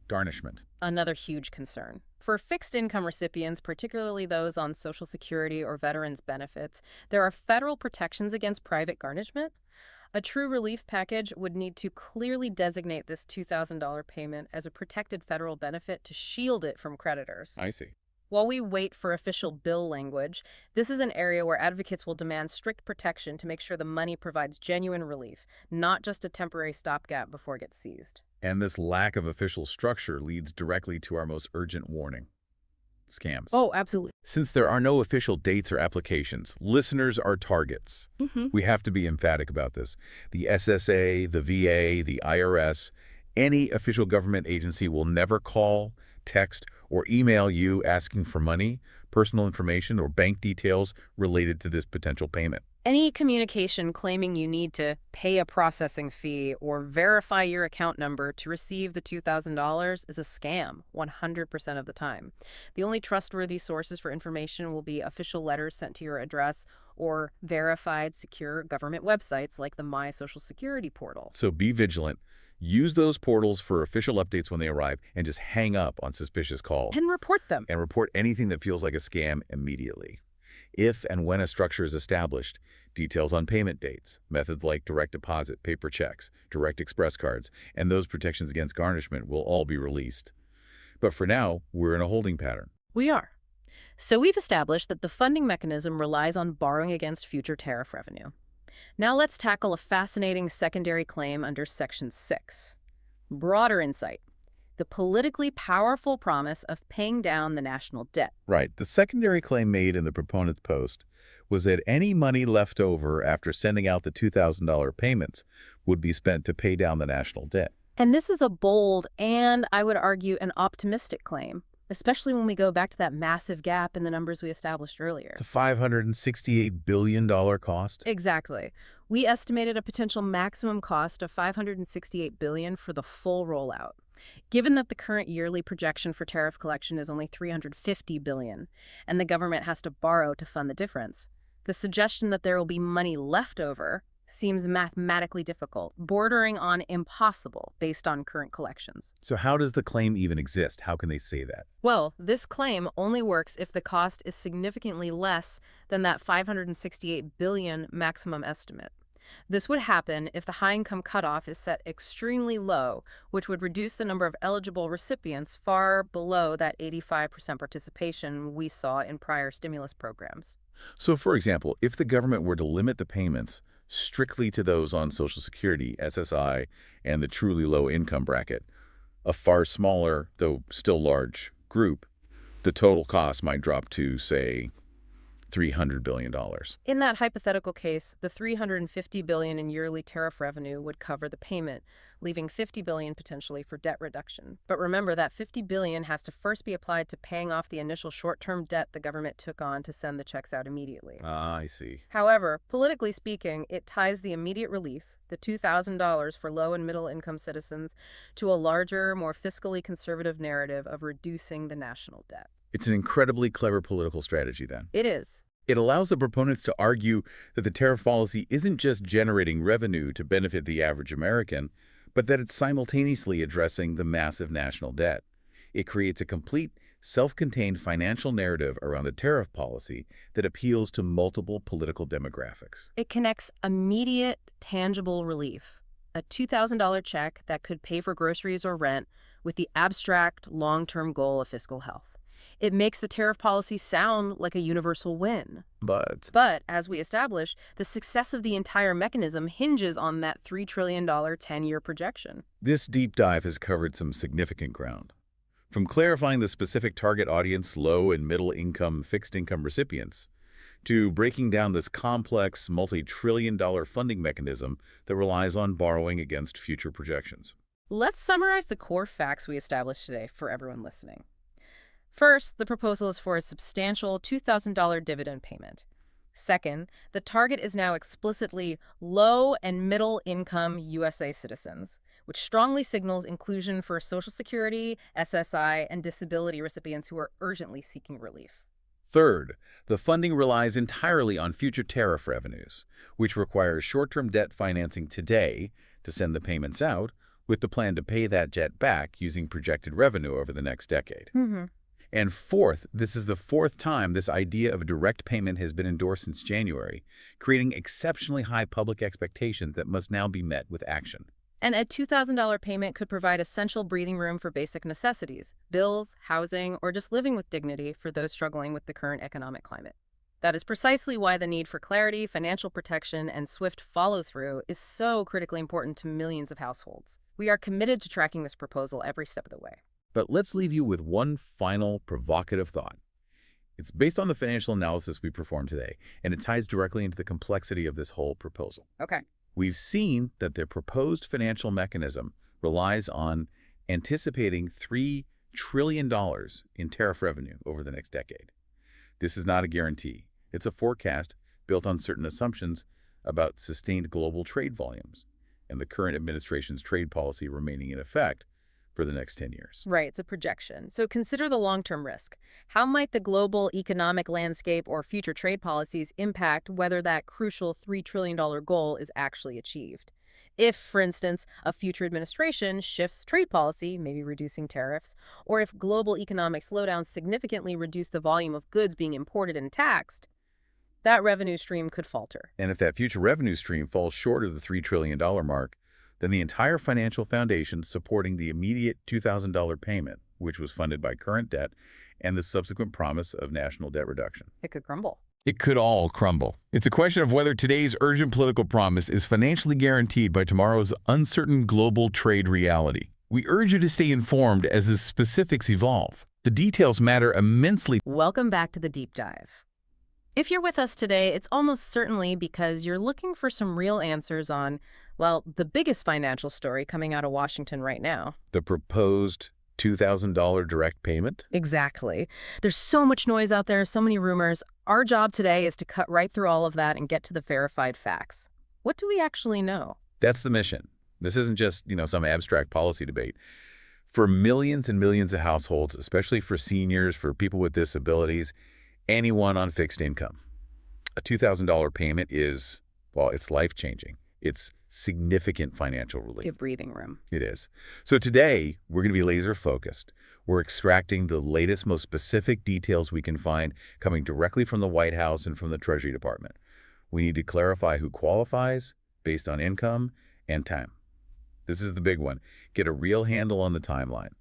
Garnishment. Another huge concern. For fixed income recipients, particularly those on Social Security or veterans benefits, there are federal protections against private garnishment. A true relief package would need to clearly designate this $2,000 payment as a protected federal benefit to shield it from creditors. I see. While we wait for official bill language, this is an area where advocates will demand strict protection to make sure the money provides genuine relief, not just a temporary stopgap before it gets seized. And this lack of official structure leads directly to our most urgent warning. Scams. Oh, absolutely. Since there are no official dates or applications, listeners are targets. We have to be emphatic about this. The SSA, the VA, the IRS, any official government agency will never call, text, or email you asking for money, personal information, or bank details related to this potential payment. Any communication claiming you need to pay a processing fee or verify your account number to receive the $2,000 is a scam 100% of the time. The only trustworthy sources for information will be official letters sent to your address or verified, secure government websites like the My Social Security portal. So be vigilant. Use those portals for official updates when they arrive and just hang up on suspicious calls. And report them. And report anything that feels like a scam immediately. If and when a structure is established, details on payment dates, methods like direct deposit, paper checks, direct express cards, and those protections against garnishment will all be released. But for now, we're in a holding pattern. We are. So we've established that the funding mechanism relies on borrowing against future tariff revenue. Now let's tackle a fascinating secondary claim under Section 6. Broader insight. The politically powerful promise of paying down the national debt. Right. The secondary claim made in the proponent's post was that any money left over after sending out the $2,000 payments would be spent to pay down the national debt. And this is a bold and, I would argue, an optimistic claim, especially when we go back to that massive gap in the numbers we established earlier. It's a $568 billion cost. Exactly. We estimated a potential maximum cost of $568 billion for the full rollout. Given that the current yearly projection for tariff collection is only $350 billion, and the government has to borrow to fund the difference, the suggestion that there will be money left over seems mathematically difficult, bordering on impossible based on current collections. So how does the claim even exist? How can they say that? Well, this claim only works if the cost is significantly less than that $568 billion maximum estimate. This would happen if the high-income cutoff is set extremely low, which would reduce the number of eligible recipients far below that 85% participation we saw in prior stimulus programs. So, for example, if the government were to limit the payments strictly to those on Social Security, SSI, and the truly low income bracket, a far smaller, though still large, group, the total cost might drop to, say, $300 billion. In that hypothetical case, the $350 billion in yearly tariff revenue would cover the payment, leaving $50 billion potentially for debt reduction. But remember that $50 billion has to first be applied to paying off the initial short-term debt the government took on to send the checks out immediately. Ah, I see. However, politically speaking, it ties the immediate relief, the $2,000 for low and middle-income citizens, to a larger, more fiscally conservative narrative of reducing the national debt. It's an incredibly clever political strategy then. It is. It allows the proponents to argue that the tariff policy isn't just generating revenue to benefit the average American, but that it's simultaneously addressing the massive national debt. It creates a complete, self-contained financial narrative around the tariff policy that appeals to multiple political demographics. It connects immediate, tangible relief, a $2,000 check that could pay for groceries or rent, with the abstract, long-term goal of fiscal health. It makes the tariff policy sound like a universal win. But As we established, the success of the entire mechanism hinges on that $3 trillion 10-year projection. this deep dive has covered some significant ground. From clarifying the specific target audience, low and middle-income fixed-income recipients, to breaking down this complex, multi-trillion-dollar funding mechanism that relies on borrowing against future projections. Let's summarize the core facts we established today for everyone listening. First, the proposal is for a substantial $2,000 dividend payment. Second, the target is now explicitly low and middle income USA citizens, which strongly signals inclusion for Social Security, SSI, and disability recipients who are urgently seeking relief. Third, the funding relies entirely on future tariff revenues, which requires short-term debt financing today to send the payments out, with the plan to pay that debt back using projected revenue over the next decade. And fourth, this is the fourth time this idea of direct payment has been endorsed since January, creating exceptionally high public expectations that must now be met with action. And a $2,000 payment could provide essential breathing room for basic necessities, bills, housing, or just living with dignity for those struggling with the current economic climate. That is precisely why the need for clarity, financial protection, and swift follow-through is so critically important to millions of households. We are committed to tracking this proposal every step of the way. But let's leave you with one final provocative thought. It's based on the financial analysis we performed today, and it ties directly into the complexity of this whole proposal. Okay. We've seen that the proposed financial mechanism relies on anticipating $3 trillion in tariff revenue over the next decade. This is not a guarantee. It's a forecast built on certain assumptions about sustained global trade volumes and the current administration's trade policy remaining in effect for the next 10 years. Right, it's a projection. So consider the long-term risk. How might the global economic landscape or future trade policies impact whether that crucial $3 trillion goal is actually achieved? If, for instance, a future administration shifts trade policy, maybe reducing tariffs, or if global economic slowdowns significantly reduce the volume of goods being imported and taxed, that revenue stream could falter. And if that future revenue stream falls short of the $3 trillion mark, then the entire financial foundation supporting the immediate $2,000 payment, which was funded by current debt, and the subsequent promise of national debt reduction. It could crumble. It could all crumble. It's a question of whether today's urgent political promise is financially guaranteed by tomorrow's uncertain global trade reality. We urge you to stay informed as the specifics evolve. The details matter immensely. Welcome back to the Deep Dive. If you're with us today, it's almost certainly because you're looking for some real answers on, well, the biggest financial story coming out of Washington right now. The proposed $2,000 direct payment? Exactly. There's so much noise out there, so many rumors. Our job today is to cut right through all of that and get to the verified facts. What do we actually know? That's the mission. This isn't just, some abstract policy debate. For millions and millions of households, especially for seniors, for people with disabilities, anyone on fixed income, a $2,000 payment is, well, it's life-changing. It's significant financial relief. Give breathing room. It is. So today, we're going to be laser-focused. We're extracting the latest, most specific details we can find coming directly from the White House and from the Treasury Department. We need to clarify who qualifies based on income and time. This is the big one. Get a real handle on the timeline.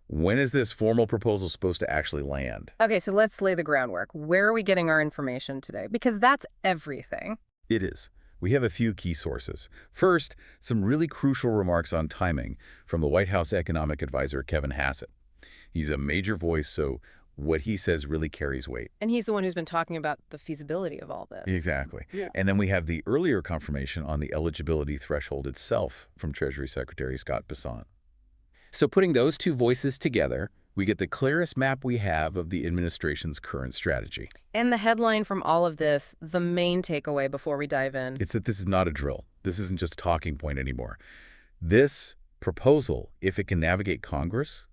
When is this formal proposal supposed to actually land? Okay, so let's lay the groundwork. Where are we getting our information today? Because that's everything. It is. We have a few key sources. First, some really crucial remarks on timing from the White House economic advisor, Kevin Hassett. He's a major voice, so What he says really carries weight. And he's the one who's been talking about the feasibility of all this. Exactly. Yeah. And then we have the earlier confirmation on the eligibility threshold itself from Treasury Secretary Scott Bessent. So putting those two voices together, we get the clearest map we have of the administration's current strategy. And the headline from all of this, the main takeaway before we dive in. It's that this is not a drill. This isn't just a talking point anymore. This proposal, if it can navigate Congress,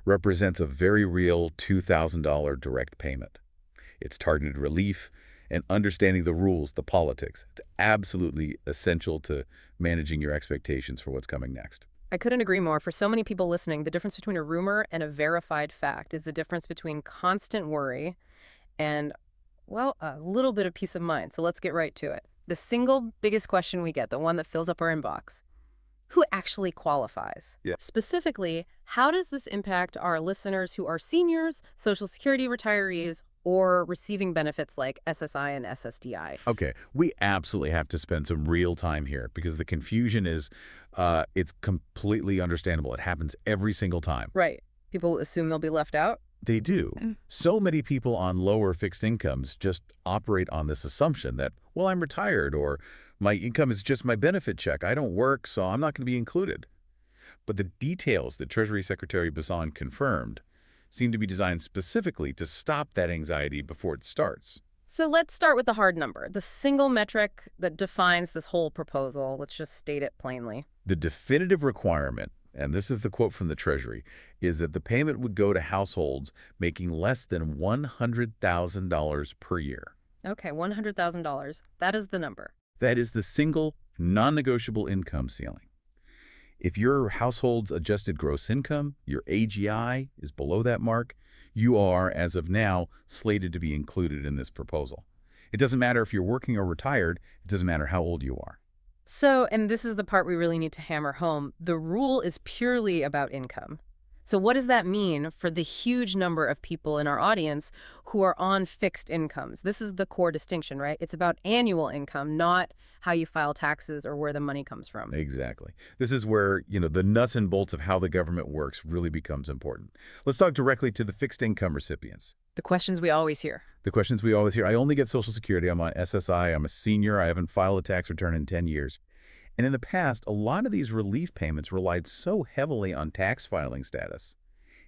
represents a very real $2,000 direct payment. It's targeted relief and understanding the rules, the politics. It's absolutely essential to managing your expectations for what's coming next. I couldn't agree more. For so many people listening, the difference between a rumor and a verified fact is the difference between constant worry and, well, a little bit of peace of mind. So let's get right to it. The single biggest question we get, the one that fills up our inbox: who actually qualifies? Yeah. Specifically, how does this impact our listeners who are seniors, Social Security retirees, or receiving benefits like SSI and SSDI? Okay, we absolutely have to spend some real time here because the confusion is, it's completely understandable. It happens every single time. Right. People assume they'll be left out. They do. So many people on lower fixed incomes just operate on this assumption that, well, I'm retired or my income is just my benefit check. I don't work, so I'm not going to be included. But the details that Treasury Secretary Bessent confirmed seem to be designed specifically to stop that anxiety before it starts. So let's start with the hard number, the single metric that defines this whole proposal. Let's just state it plainly. The definitive requirement, and this is the quote from the Treasury, is that the payment would go to households making less than $100,000 per year. Okay, $100,000. That is the number. That is the single non-negotiable income ceiling. If your household's adjusted gross income, your AGI, is below that mark, you are, as of now, slated to be included in this proposal. It doesn't matter if you're working or retired. It doesn't matter how old you are. So, and this is the part we really need to hammer home, the rule is purely about income. So what does that mean for the huge number of people in our audience who are on fixed incomes? This is the core distinction, right? It's about annual income, not how you file taxes or where the money comes from. Exactly. This is where, the nuts and bolts of how the government works really becomes important. Let's talk directly to the fixed income recipients. The questions we always hear. The questions we always hear. I only get Social Security. I'm on SSI. I'm a senior. I haven't filed a tax return in 10 years. And in the past, a lot of these relief payments relied so heavily on tax filing status.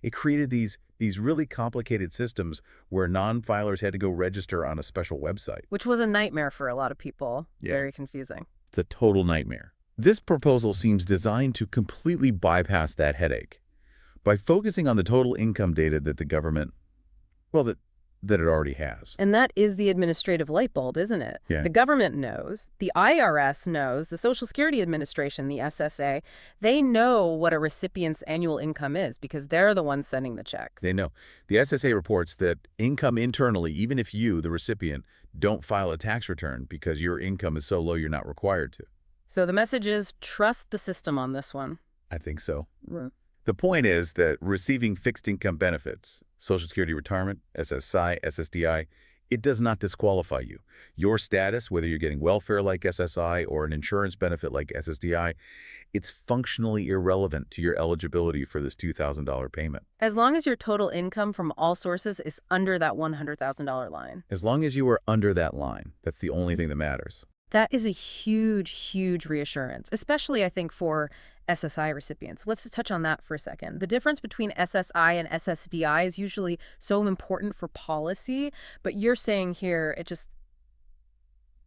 It created these really complicated systems where non-filers had to go register on a special website. Which was a nightmare for a lot of people. Yeah. Very confusing. It's a total nightmare. This proposal seems designed to completely bypass that headache by focusing on the total income data that the government, that it already has. And that is the administrative light bulb, isn't it? Yeah. The government knows, the IRS knows, the Social Security Administration, the SSA, they know what a recipient's annual income is because they're the ones sending the checks. They know. The SSA reports that income internally, even if you, the recipient, don't file a tax return because your income is so low you're not required to. So the message is trust the system on this one. I think so. Right. The point is that receiving fixed income benefits, Social Security retirement, SSI, SSDI, it does not disqualify you. Your status, whether you're getting welfare like SSI or an insurance benefit like SSDI, it's functionally irrelevant to your eligibility for this $2,000 payment. As long as your total income from all sources is under that $100,000 line. As long as you are under that line, that's the only thing that matters. That is a huge, huge reassurance, especially, I think, for SSI recipients. Let's just touch on that for a second. The difference between SSI and SSDI is usually so important for policy, but you're saying here it just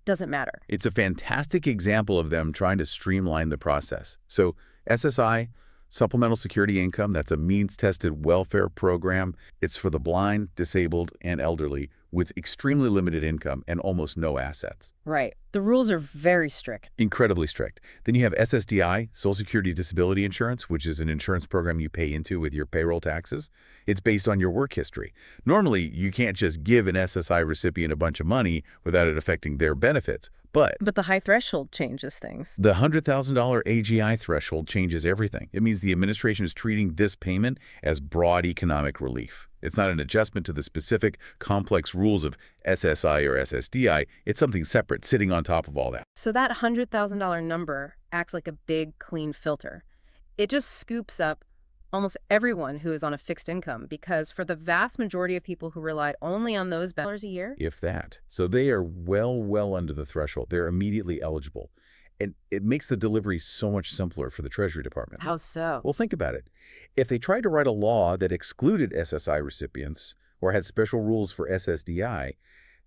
doesn't matter. It's a fantastic example of them trying to streamline the process. So SSI, Supplemental Security Income, that's a means-tested welfare program. It's for the blind, disabled, and elderly with extremely limited income and almost no assets. Right. The rules are very strict. Incredibly strict. Then you have SSDI, Social Security Disability Insurance, which is an insurance program you pay into with your payroll taxes. It's based on your work history. Normally, you can't just give an SSI recipient a bunch of money without it affecting their benefits. But the high threshold changes things. The $100,000 AGI threshold changes everything. It means the administration is treating this payment as broad economic relief. It's not an adjustment to the specific, complex rules of SSI or SSDI. It's something separate, sitting on top of all that. So that $100,000 number acts like a big, clean filter. It just scoops up Almost everyone who is on a fixed income, because for the vast majority of people who relied only on those dollars a year, If that. So they are well under the threshold. They're immediately eligible. And it makes the delivery so much simpler for the Treasury Department. how so? Well, think about it. If they tried to write a law that excluded SSI recipients or had special rules for SSDI,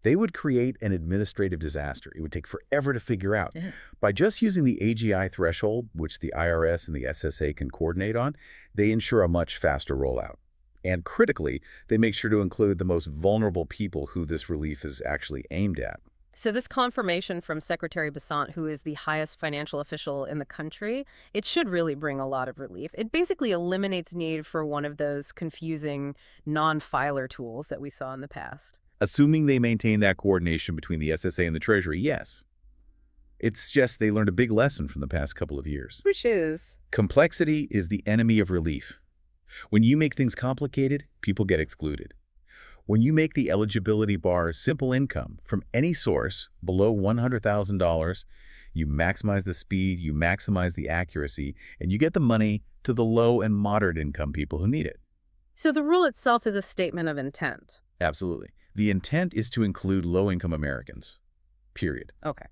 they would create an administrative disaster. It would take forever to figure out. Yeah. By just using the AGI threshold, which the IRS and the SSA can coordinate on, they ensure a much faster rollout. And critically, they make sure to include the most vulnerable people who this relief is actually aimed at. So this confirmation from Secretary Besant, who is the highest financial official in the country, it should really bring a lot of relief. It basically eliminates need for one of those confusing non-filer tools that we saw in the past. Assuming they maintain that coordination between the SSA and the Treasury, yes. It's just they learned a big lesson from the past couple of years. Which is? Complexity is the enemy of relief. When you make things complicated, people get excluded. When you make the eligibility bar simple income from any source below $100,000, you maximize the speed, you maximize the accuracy, and you get the money to the low and moderate income people who need it. So the rule itself is a statement of intent. Absolutely. The intent is to include low-income Americans, period. Okay.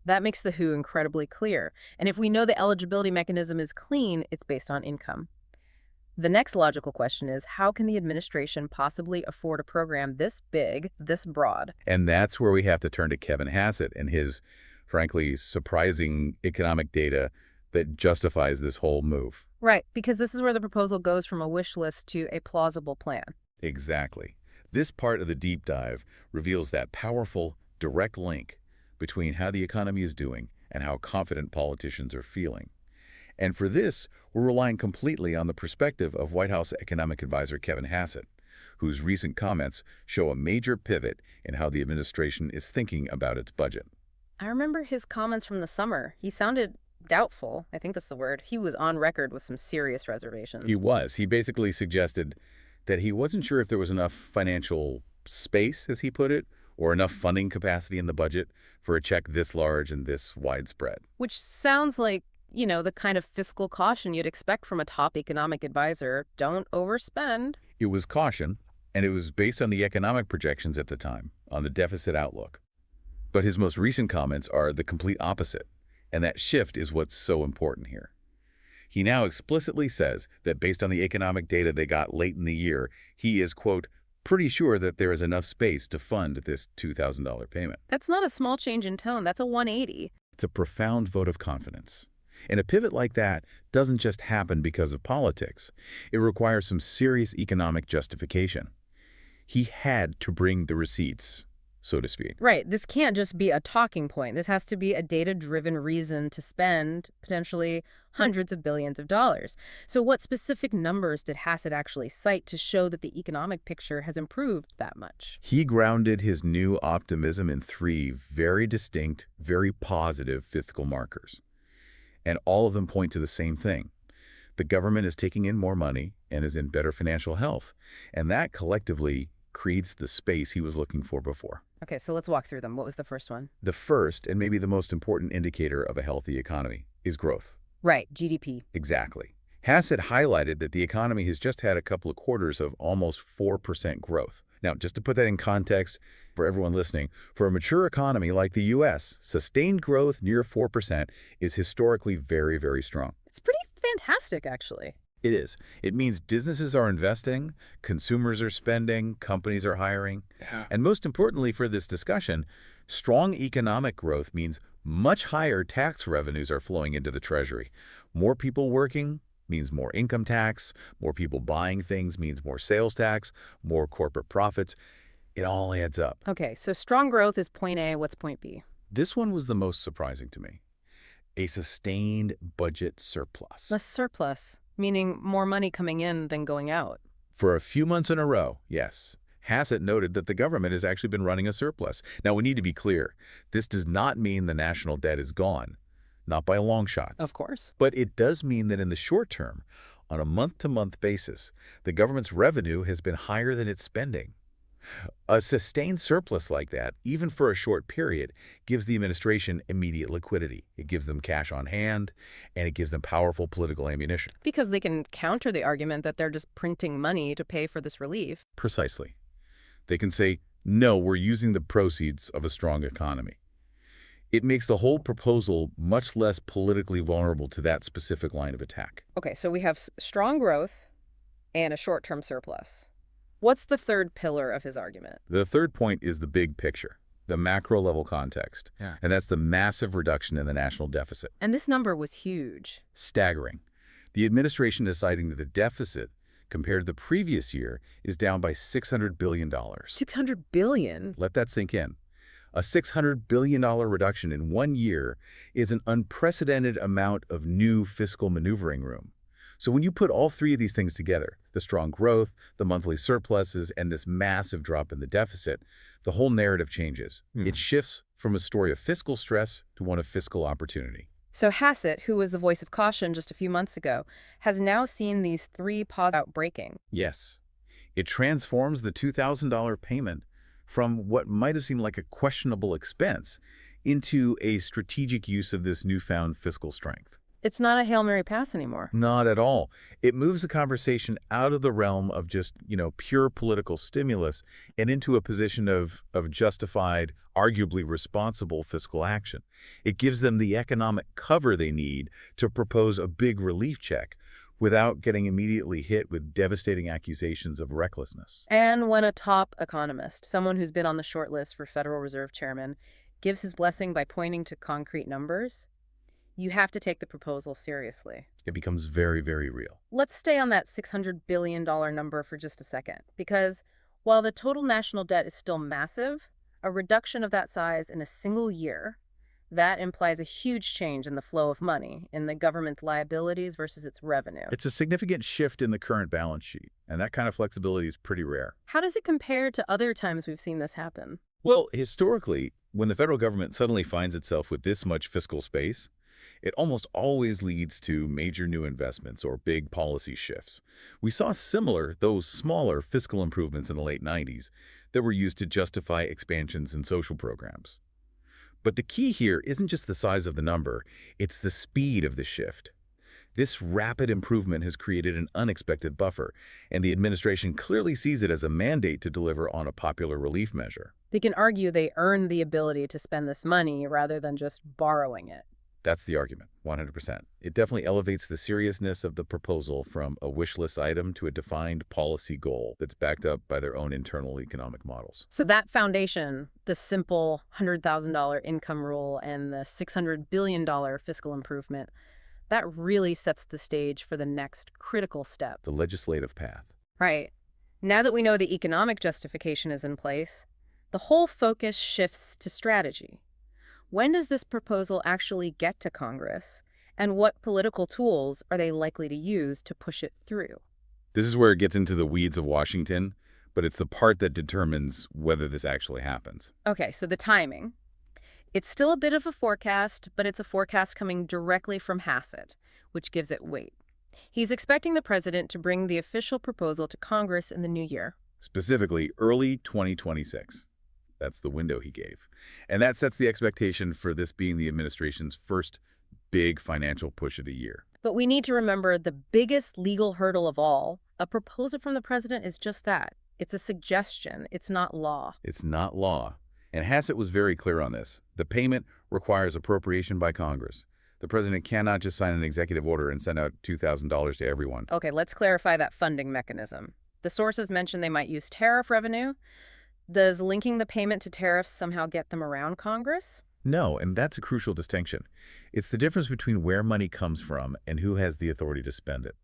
That makes the who incredibly clear. And if we know the eligibility mechanism is clean, it's based on income. The next logical question is, how can the administration possibly afford a program this big, this broad? And that's where we have to turn to Kevin Hassett and his, frankly, surprising economic data that justifies this whole move. Right, because this is where the proposal goes from a wish list to a plausible plan. Exactly. This part of the deep dive reveals that powerful, direct link between how the economy is doing and how confident politicians are feeling. And for this, we're relying completely on the perspective of White House economic advisor Kevin Hassett, whose recent comments show a major pivot in how the administration is thinking about its budget. I remember his comments from the summer. He sounded doubtful. I think that's the word. He was on record with some serious reservations. He was. He basically suggested that he wasn't sure if there was enough financial space, as he put it, or enough funding capacity in the budget for a check this large and this widespread. Which sounds like, you know, the kind of fiscal caution you'd expect from a top economic advisor. Don't overspend. It was caution, and it was based on the economic projections at the time, on the deficit outlook. But his most recent comments are the complete opposite, and that shift is what's so important here. He now explicitly says that based on the economic data they got late in the year, he is, quote, pretty sure that there is enough space to fund this $2,000 payment. That's not a small change in tone. That's a 180. It's a profound vote of confidence. And a pivot like that doesn't just happen because of politics. It requires some serious economic justification. He had to bring the receipts, so to speak. Right. This can't just be a talking point. This has to be a data-driven reason to spend potentially hundreds of billions of dollars. So what specific numbers did Hassett actually cite to show that the economic picture has improved that much? He grounded his new optimism in three very distinct, very positive fiscal markers. And all of them point to the same thing. The government is taking in more money and is in better financial health. And that collectively creates the space he was looking for before. Okay, so let's walk through them. What was the first one? The first, and maybe the most important indicator of a healthy economy, is growth. Right, GDP. Exactly. Hassett highlighted that the economy has just had a couple of quarters of almost 4% growth. Now, just to put that in context for everyone listening, for a mature economy like the U.S., sustained growth near 4% is historically very, very strong. It's pretty fantastic, actually. It is. It means businesses are investing, consumers are spending, companies are hiring. Yeah. And most importantly for this discussion, strong economic growth means much higher tax revenues are flowing into the Treasury. More people working means more income tax, more people buying things means more sales tax, more corporate profits. It all adds up. Okay, so strong growth is point A. What's point B? This one was the most surprising to me. A sustained budget surplus. A surplus, meaning more money coming in than going out. For a few months in a row, yes. Hassett noted that the government has actually been running a surplus. Now, we need to be clear. This does not mean the national debt is gone. Not by a long shot. Of course. But it does mean that in the short term, on a month-to-month basis, the government's revenue has been higher than its spending. A sustained surplus like that, even for a short period, gives the administration immediate liquidity. It gives them cash on hand, and it gives them powerful political ammunition. Because they can counter the argument that they're just printing money to pay for this relief. Precisely. They can say, no, we're using the proceeds of a strong economy. It makes the whole proposal much less politically vulnerable to that specific line of attack. Okay, so we have strong growth and a short-term surplus. What's the third pillar of his argument? The third point is the big picture, the macro-level context. Yeah. And that's the massive reduction in the national deficit. And this number was huge. Staggering. The administration is citing that the deficit, compared to the previous year, is down by $600 billion. $600 billion? Let that sink in. A $600 billion reduction in 1 year is an unprecedented amount of new fiscal maneuvering room. So when you put all three of these things together, the strong growth, the monthly surpluses, and this massive drop in the deficit, the whole narrative changes. It shifts from a story of fiscal stress to one of fiscal opportunity. So Hassett, who was the voice of caution just a few months ago, has now seen these three positives outbreaking. Yes. It transforms the $2,000 payment from what might have seemed like a questionable expense into a strategic use of this newfound fiscal strength. It's not a Hail Mary pass anymore. Not at all. It moves the conversation out of the realm of just, pure political stimulus and into a position of justified, arguably responsible fiscal action. It gives them the economic cover they need to propose a big relief check without getting immediately hit with devastating accusations of recklessness. And when a top economist, someone who's been on the short list for Federal Reserve chairman, gives his blessing by pointing to concrete numbers, you have to take the proposal seriously. It becomes very, very real. Let's stay on that $600 billion number for just a second, because while the total national debt is still massive, a reduction of that size in a single year, that implies a huge change in the flow of money, in the government's liabilities versus its revenue. It's a significant shift in the current balance sheet, and that kind of flexibility is pretty rare. How does it compare to other times we've seen this happen? Well, historically, when the federal government suddenly finds itself with this much fiscal space, it almost always leads to major new investments or big policy shifts. We saw similar, though smaller, fiscal improvements in the late 90s that were used to justify expansions in social programs. But the key here isn't just the size of the number, it's the speed of the shift. This rapid improvement has created an unexpected buffer, and the administration clearly sees it as a mandate to deliver on a popular relief measure. They can argue they earned the ability to spend this money rather than just borrowing it. That's the argument, 100%. It definitely elevates the seriousness of the proposal from a wish list item to a defined policy goal that's backed up by their own internal economic models. So that foundation, the simple $100,000 income rule and the $600 billion fiscal improvement, that really sets the stage for the next critical step. The legislative path. Right. Now that we know the economic justification is in place, the whole focus shifts to strategy. When does this proposal actually get to Congress, and what political tools are they likely to use to push it through? This is where it gets into the weeds of Washington, but it's the part that determines whether this actually happens. Okay, so the timing. It's still a bit of a forecast, but it's a forecast coming directly from Hassett, which gives it weight. He's expecting the president to bring the official proposal to Congress in the new year. Specifically, early 2026. That's the window he gave. And that sets the expectation for this being the administration's first big financial push of the year. But we need to remember the biggest legal hurdle of all, a proposal from the president is just that. It's a suggestion. It's not law. It's not law. And Hassett was very clear on this. The payment requires appropriation by Congress. The president cannot just sign an executive order and send out $2,000 to everyone. Okay, let's clarify that funding mechanism. The sources mentioned they might use tariff revenue. Does linking the payment to tariffs somehow get them around Congress? No, and that's a crucial distinction. It's the difference between where money comes from and who has the authority to spend it.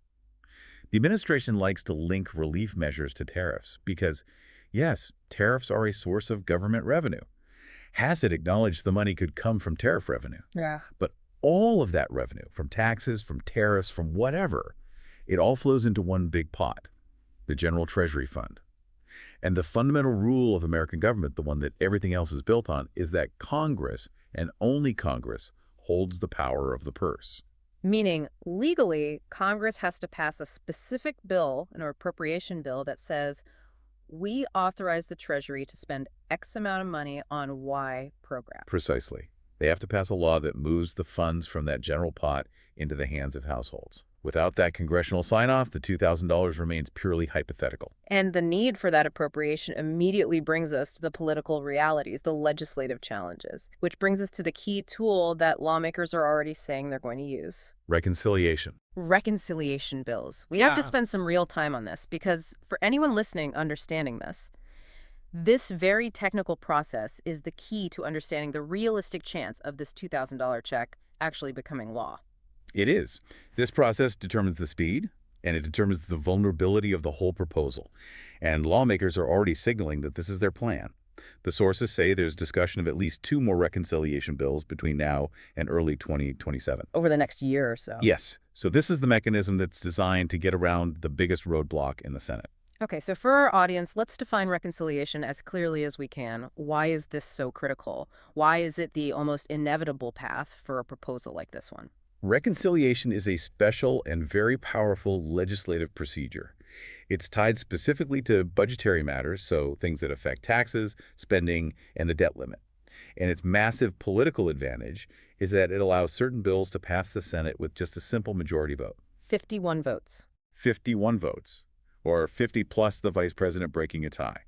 The administration likes to link relief measures to tariffs because, yes, tariffs are a source of government revenue. Hassett acknowledged the money could come from tariff revenue. Yeah. But all of that revenue, from taxes, from tariffs, from whatever, it all flows into one big pot, the General Treasury Fund. And the fundamental rule of American government, the one that everything else is built on, is that Congress, and only Congress, holds the power of the purse. Meaning, legally, Congress has to pass a specific bill, an appropriation bill, that says We authorize the Treasury to spend X amount of money on Y program. Precisely. They have to pass a law that moves the funds from that general pot into the hands of households. Without that congressional sign-off, the $2,000 remains purely hypothetical. And the need for that appropriation immediately brings us to the political realities, the legislative challenges, which brings us to the key tool that lawmakers are already saying they're going to use. Reconciliation. Reconciliation bills. We have to spend some real time on this because for anyone listening understanding this very technical process is the key to understanding the realistic chance of this $2,000 check actually becoming law. It is. This process determines the speed, and it determines the vulnerability of the whole proposal. And lawmakers are already signaling that this is their plan. The sources say there's discussion of at least 2 more reconciliation bills between now and early 2027. Over the next year or so. Yes. So this is the mechanism that's designed to get around the biggest roadblock in the Senate. Okay, so for our audience, let's define reconciliation as clearly as we can. Why is this so critical? Why is it the almost inevitable path for a proposal like this one? Reconciliation is a special and very powerful legislative procedure. It's tied specifically to budgetary matters, so things that affect taxes, spending, and the debt limit. And its massive political advantage is that it allows certain bills to pass the Senate with just a simple majority vote. 51 votes. 51 votes, or 50 plus the vice president breaking a tie.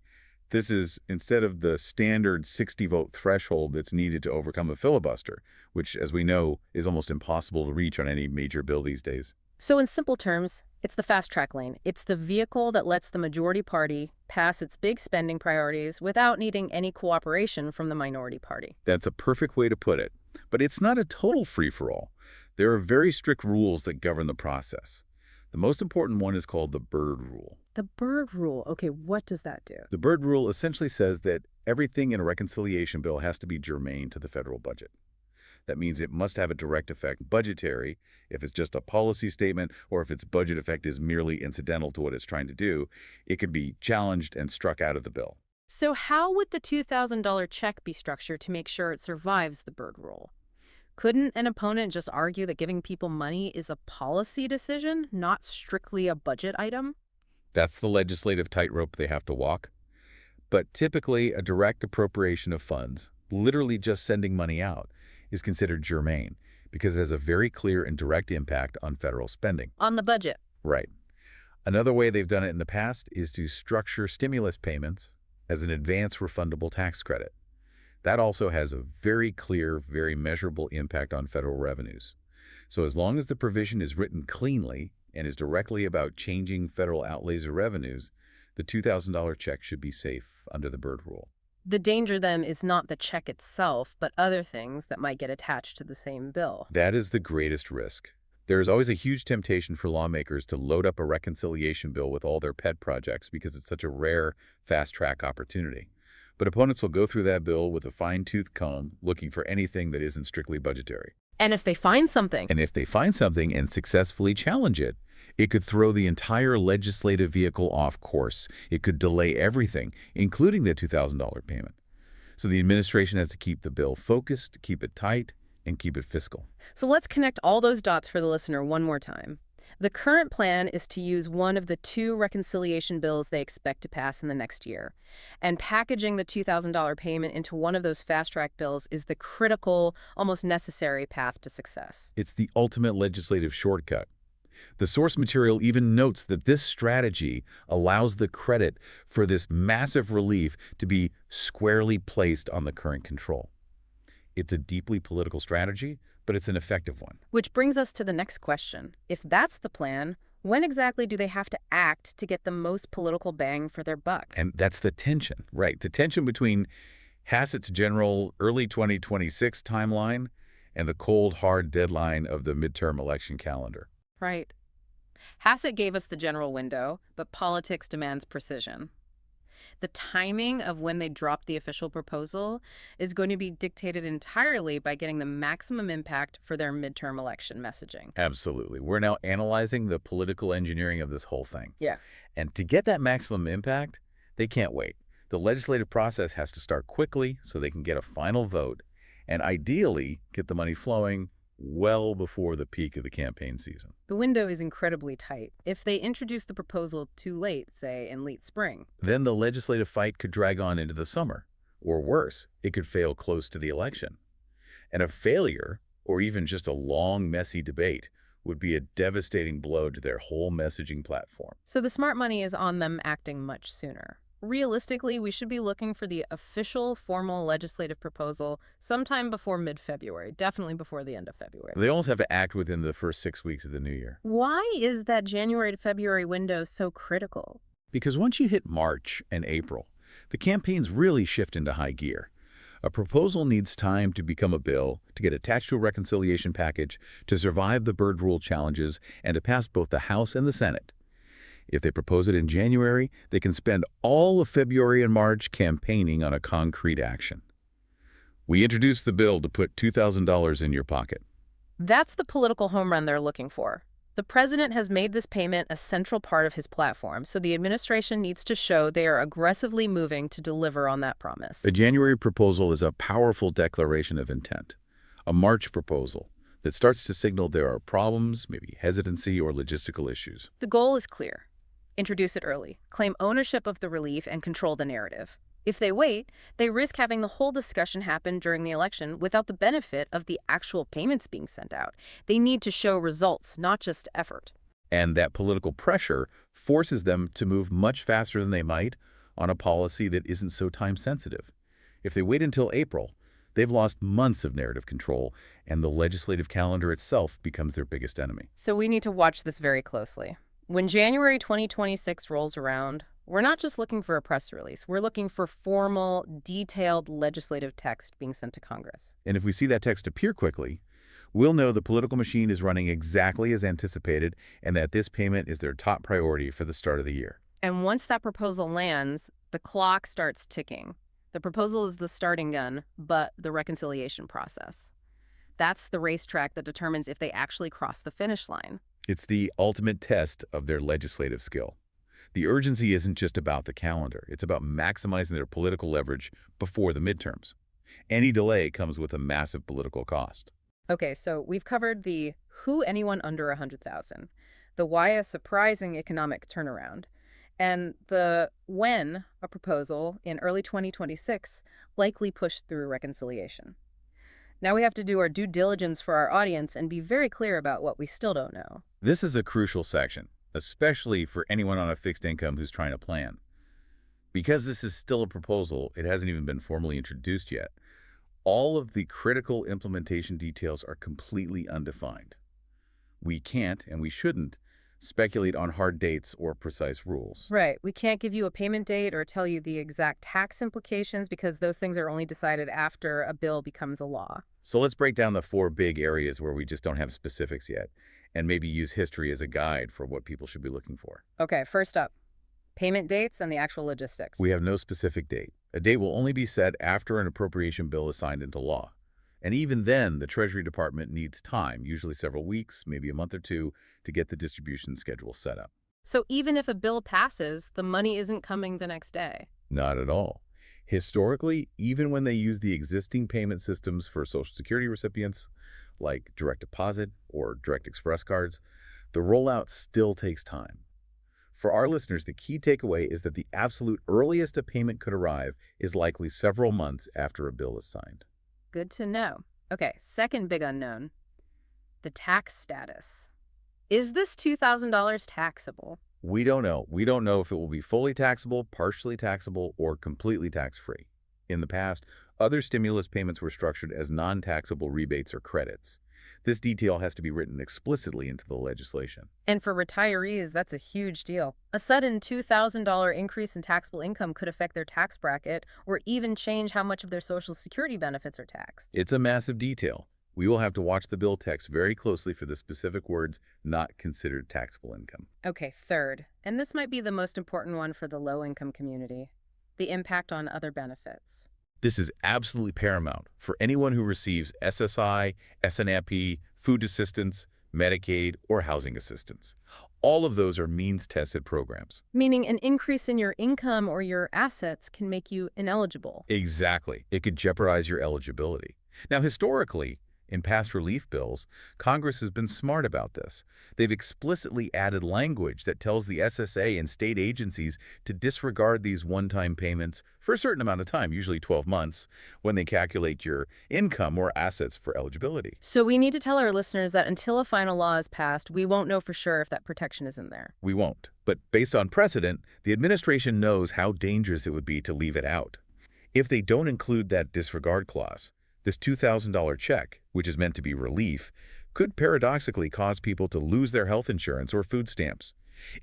This is instead of the standard 60-vote threshold that's needed to overcome a filibuster, which, as we know, is almost impossible to reach on any major bill these days. So in simple terms, it's the fast-track lane. It's the vehicle that lets the majority party pass its big spending priorities without needing any cooperation from the minority party. That's a perfect way to put it. But it's not a total free-for-all. There are very strict rules that govern the process. The most important one is called the Byrd Rule. The Byrd Rule. Okay, what does that do? The Byrd Rule essentially says that everything in a reconciliation bill has to be germane to the federal budget. That means it must have a direct effect budgetary. If it's just a policy statement or if its budget effect is merely incidental to what it's trying to do, it can be challenged and struck out of the bill. So how would the $2,000 check be structured to make sure it survives the Byrd Rule? Couldn't an opponent just argue that giving people money is a policy decision, not strictly a budget item? That's the legislative tightrope they have to walk. But typically, a direct appropriation of funds, literally just sending money out, is considered germane because it has a very clear and direct impact on federal spending. On the budget. Right. Another way they've done it in the past is to structure stimulus payments as an advance refundable tax credit. That also has a very clear, very measurable impact on federal revenues. So as long as the provision is written cleanly and is directly about changing federal outlays or revenues, the $2,000 check should be safe under the Byrd Rule. The danger then is not the check itself, but other things that might get attached to the same bill. That is the greatest risk. There is always a huge temptation for lawmakers to load up a reconciliation bill with all their pet projects because it's such a rare, fast-track opportunity. But opponents will go through that bill with a fine-tooth comb looking for anything that isn't strictly budgetary. And if they find something. And if they find something and successfully challenge it, it could throw the entire legislative vehicle off course. It could delay everything, including the $2,000 payment. So the administration has to keep the bill focused, keep it tight, and keep it fiscal. So let's connect all those dots for the listener one more time. The current plan is to use one of the 2 reconciliation bills they expect to pass in the next year. And packaging the $2,000 payment into one of those fast-track bills is the critical, almost necessary path to success. It's the ultimate legislative shortcut. The source material even notes that this strategy allows the credit for this massive relief to be squarely placed on the current control. It's a deeply political strategy, but it's an effective one. Which brings us to the next question. If that's the plan, when exactly do they have to act to get the most political bang for their buck? And that's the tension, right? The tension between Hassett's general early 2026 timeline and the cold, hard deadline of the midterm election calendar. Right. Hassett gave us the general window, but politics demands precision. The timing of when they drop the official proposal is going to be dictated entirely by getting the maximum impact for their midterm election messaging. Absolutely. We're now analyzing the political engineering of this whole thing. Yeah. And to get that maximum impact, they can't wait. The legislative process has to start quickly so they can get a final vote and ideally get the money flowing well before the peak of the campaign season. The window is incredibly tight. If they introduce the proposal too late, say in late spring, Then the legislative fight could drag on into the summer. Or worse, it could fail close to the election. And a failure, or even just a long, messy debate, would be a devastating blow to their whole messaging platform. so the smart money is on them acting much sooner. Realistically, we should be looking for the official, formal legislative proposal sometime before mid-February, definitely before the end of February. They almost have to act within the first 6 weeks of the new year. Why is that January to February window so critical? Because once you hit March and April, the campaigns really shift into high gear. A proposal needs time to become a bill, to get attached to a reconciliation package, to survive the bird rule challenges, and to pass both the House and the Senate. If they propose it in January, they can spend all of February and March campaigning on a concrete action. We introduced the bill to put $2,000 in your pocket. That's the political home run they're looking for. The president has made this payment a central part of his platform, so the administration needs to show they are aggressively moving to deliver on that promise. A January proposal is a powerful declaration of intent. A March proposal that starts to signal there are problems, maybe hesitancy or logistical issues. The goal is clear. Introduce it early, claim ownership of the relief, and control the narrative. If they wait, they risk having the whole discussion happen during the election without the benefit of the actual payments being sent out. They need to show results, not just effort. And that political pressure forces them to move much faster than they might on a policy that isn't so time-sensitive. If they wait until April, they've lost months of narrative control, and the legislative calendar itself becomes their biggest enemy. So we need to watch this very closely. When January 2026 rolls around, we're not just looking for a press release. We're looking for formal, detailed legislative text being sent to Congress. And if we see that text appear quickly, we'll know the political machine is running exactly as anticipated and that this payment is their top priority for the start of the year. And once that proposal lands, the clock starts ticking. The proposal is the starting gun, but the reconciliation process. That's the racetrack that determines if they actually cross the finish line. It's the ultimate test of their legislative skill. The urgency isn't just about the calendar. It's about maximizing their political leverage before the midterms. Any delay comes with a massive political cost. Okay, so we've covered the who anyone under 100,000, the why a surprising economic turnaround, and the when a proposal in early 2026 likely pushed through reconciliation. Now we have to do our due diligence for our audience and be very clear about what we still don't know. This is a crucial section, especially for anyone on a fixed income who's trying to plan. Because this is still a proposal, it hasn't even been formally introduced yet. All of the critical implementation details are completely undefined. We can't, and we shouldn't, speculate on hard dates or precise rules. Right. We can't give you a payment date or tell you the exact tax implications because those things are only decided after a bill becomes a law. So let's break down the 4 big areas where we just don't have specifics yet, and maybe use history as a guide for what people should be looking for. Okay, first up, payment dates and the actual logistics. We have no specific date. A date will only be set after an appropriation bill is signed into law. And even then, the Treasury Department needs time, usually several weeks, maybe a month or 2, to get the distribution schedule set up. So even if a bill passes, the money isn't coming the next day. Not at all. Historically, even when they use the existing payment systems for Social Security recipients, like direct deposit or direct express cards, the rollout still takes time. For our listeners, the key takeaway is that the absolute earliest a payment could arrive is likely several months after a bill is signed. Good to know. Okay, second big unknown, the tax status. Is this $2,000 taxable? We don't know. We don't know if it will be fully taxable, partially taxable, or completely tax-free. In the past, other stimulus payments were structured as non-taxable rebates or credits. This detail has to be written explicitly into the legislation. And for retirees, that's a huge deal. A sudden $2,000 increase in taxable income could affect their tax bracket or even change how much of their Social Security benefits are taxed. It's a massive detail. We will have to watch the bill text very closely for the specific words not considered taxable income. Okay, third, and this might be the most important one for the low-income community, the impact on other benefits. This is absolutely paramount for anyone who receives SSI, SNAP, food assistance, Medicaid, or housing assistance. All of those are means-tested programs. Meaning an increase in your income or your assets can make you ineligible. Exactly. It could jeopardize your eligibility. Now, historically, In past relief bills, Congress has been smart about this. They've explicitly added language that tells the SSA and state agencies to disregard these one-time payments for a certain amount of time, usually 12 months, when they calculate your income or assets for eligibility. So we need to tell our listeners that until a final law is passed, we won't know for sure if that protection is in there. We won't. But based on precedent, the administration knows how dangerous it would be to leave it out. If they don't include that disregard clause, this $2,000 check, which is meant to be relief, could paradoxically cause people to lose their health insurance or food stamps.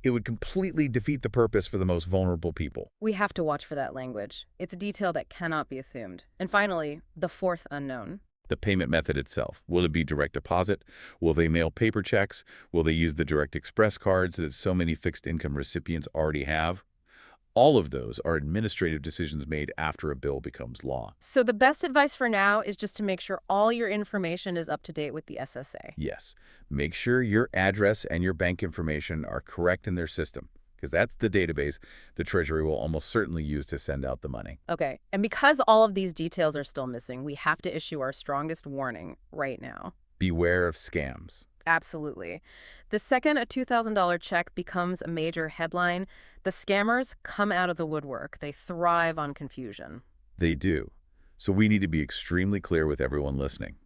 It would completely defeat the purpose for the most vulnerable people. We have to watch for that language. It's a detail that cannot be assumed. And finally, the fourth unknown. The payment method itself. Will it be direct deposit? Will they mail paper checks? Will they use the direct express cards that so many fixed income recipients already have? All of those are administrative decisions made after a bill becomes law. So the best advice for now is just to make sure all your information is up to date with the SSA. Yes. Make sure your address and your bank information are correct in their system, because that's the database the Treasury will almost certainly use to send out the money. Okay, and because all of these details are still missing, we have to issue our strongest warning right now. Beware of scams. Absolutely. The second a $2,000 check becomes a major headline, the scammers come out of the woodwork. They thrive on confusion. They do. So we need to be extremely clear with everyone listening.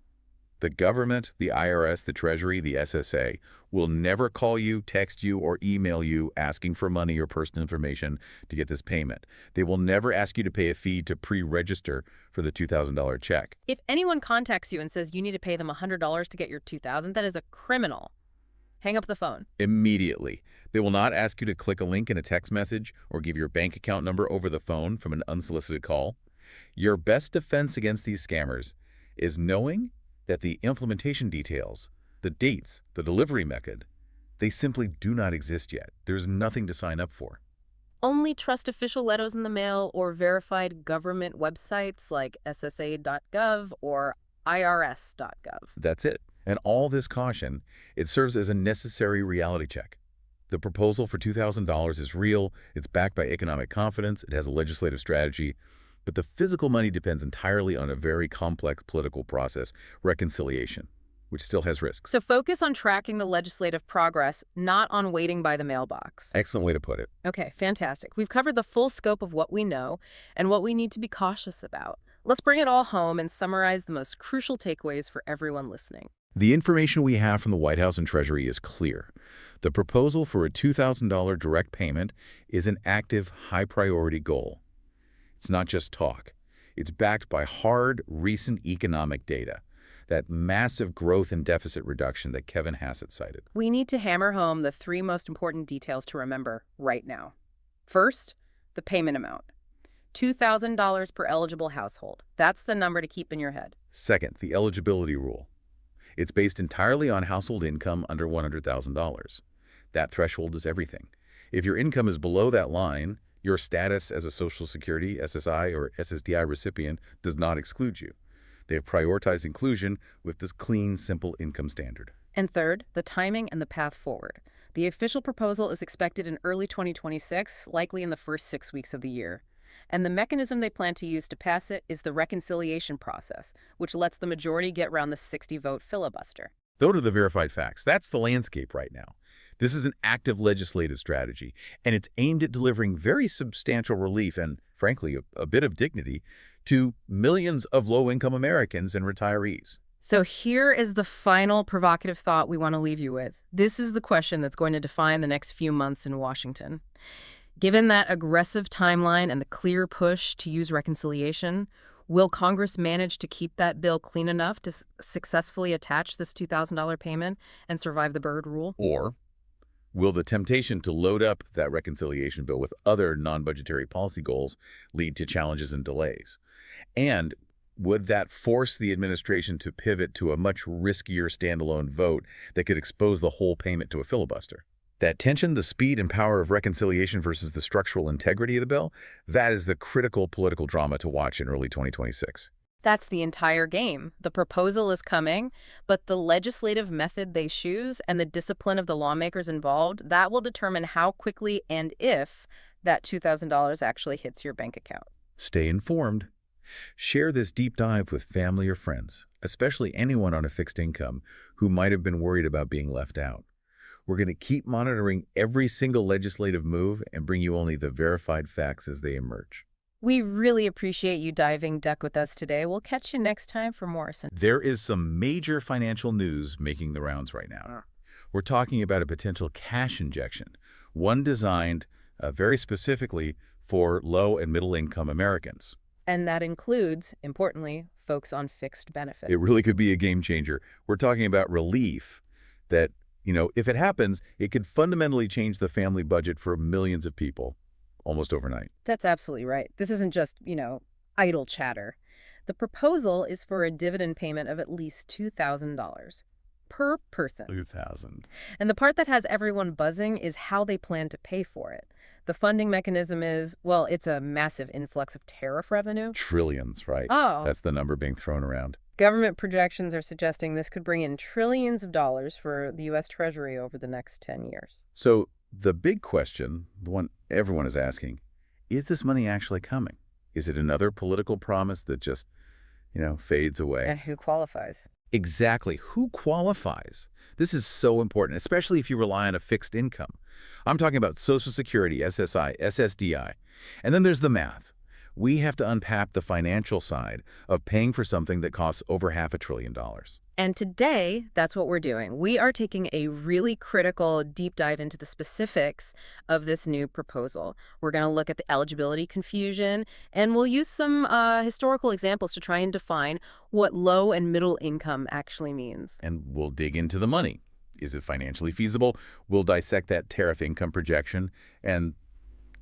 The government, the IRS, the Treasury, the SSA will never call you, text you, or email you asking for money or personal information to get this payment. They will never ask you to pay a fee to pre-register for the $2,000 check. If anyone contacts you and says you need to pay them $100 to get your $2,000, that is a criminal. Hang up the phone. Immediately. They will not ask you to click a link in a text message or give your bank account number over the phone from an unsolicited call. Your best defense against these scammers is knowing that the implementation details, the dates, the delivery method, they simply do not exist yet. There's nothing to sign up for. Only trust official letters in the mail or verified government websites like ssa.gov or irs.gov. That's it. And all this caution, it serves as a necessary reality check. The proposal for $2,000 is real, it's backed by economic confidence, it has a legislative strategy, but the physical money depends entirely on a very complex political process, reconciliation, which still has risks. So focus on tracking the legislative progress, not on waiting by the mailbox. Excellent way to put it. Okay, fantastic. We've covered the full scope of what we know and what we need to be cautious about. Let's bring it all home and summarize the most crucial takeaways for everyone listening. The information we have from the White House and Treasury is clear. The proposal for a $2,000 direct payment is an active, high-priority goal. It's not just talk. It's backed by hard, recent economic data, that massive growth and deficit reduction that Kevin Hassett cited. We need to hammer home the three most important details to remember right now. First, the payment amount. $2,000 per eligible household. That's the number to keep in your head. Second, the eligibility rule. It's based entirely on household income under $100,000. That threshold is everything. If your income is below that line, your status as a Social Security, SSI, or SSDI recipient does not exclude you. They have prioritized inclusion with this clean, simple income standard. And third, the timing and the path forward. The official proposal is expected in early 2026, likely in the first 6 weeks of the year. And the mechanism they plan to use to pass it is the reconciliation process, which lets the majority get around the 60-vote filibuster. Those are the verified facts. That's the landscape right now. This is an active legislative strategy, and it's aimed at delivering very substantial relief and, frankly, a bit of dignity to millions of low-income Americans and retirees. So here is the final provocative thought we want to leave you with. This is the question that's going to define the next few months in Washington. Given that aggressive timeline and the clear push to use reconciliation, will Congress manage to keep that bill clean enough to successfully attach this $2,000 payment and survive the Byrd rule? Or will the temptation to load up that reconciliation bill with other non-budgetary policy goals lead to challenges and delays? And would that force the administration to pivot to a much riskier standalone vote that could expose the whole payment to a filibuster? That tension, the speed and power of reconciliation versus the structural integrity of the bill, that is the critical political drama to watch in early 2026. That's the entire game. The proposal is coming, but the legislative method they choose and the discipline of the lawmakers involved, that will determine how quickly and if that $2,000 actually hits your bank account. Stay informed. Share this deep dive with family or friends, especially anyone on a fixed income who might have been worried about being left out. We're going to keep monitoring every single legislative move and bring you only the verified facts as they emerge. We really appreciate you diving deck with us today. We'll catch you next time for more. There is some major financial news making the rounds right now. We're talking about a potential cash injection, one designed very specifically for low and middle income Americans. And that includes, importantly, folks on fixed benefits. It really could be a game changer. We're talking about relief that, if it happens, it could fundamentally change the family budget for millions of people almost overnight. That's absolutely right. This isn't just, idle chatter. The proposal is for a dividend payment of at least $2,000 per person. $2,000. And the part that has everyone buzzing is how they plan to pay for it. The funding mechanism is, well, it's a massive influx of tariff revenue. Trillions, right? Oh. That's the number being thrown around. Government projections are suggesting this could bring in trillions of dollars for the U.S. Treasury over the next 10 years. So the big question, the one everyone is asking, is this money actually coming? Is it another political promise that just, fades away? And who qualifies? Exactly. Who qualifies? This is so important, especially if you rely on a fixed income. I'm talking about Social Security, SSI, SSDI. And then there's the math. We have to unpack the financial side of paying for something that costs over $500 billion. And today, that's what we're doing. We are taking a really critical deep dive into the specifics of this new proposal. We're going to look at the eligibility confusion, and we'll use some historical examples to try and define what low and middle income actually means. And we'll dig into the money. Is it financially feasible? We'll dissect that tariff income projection and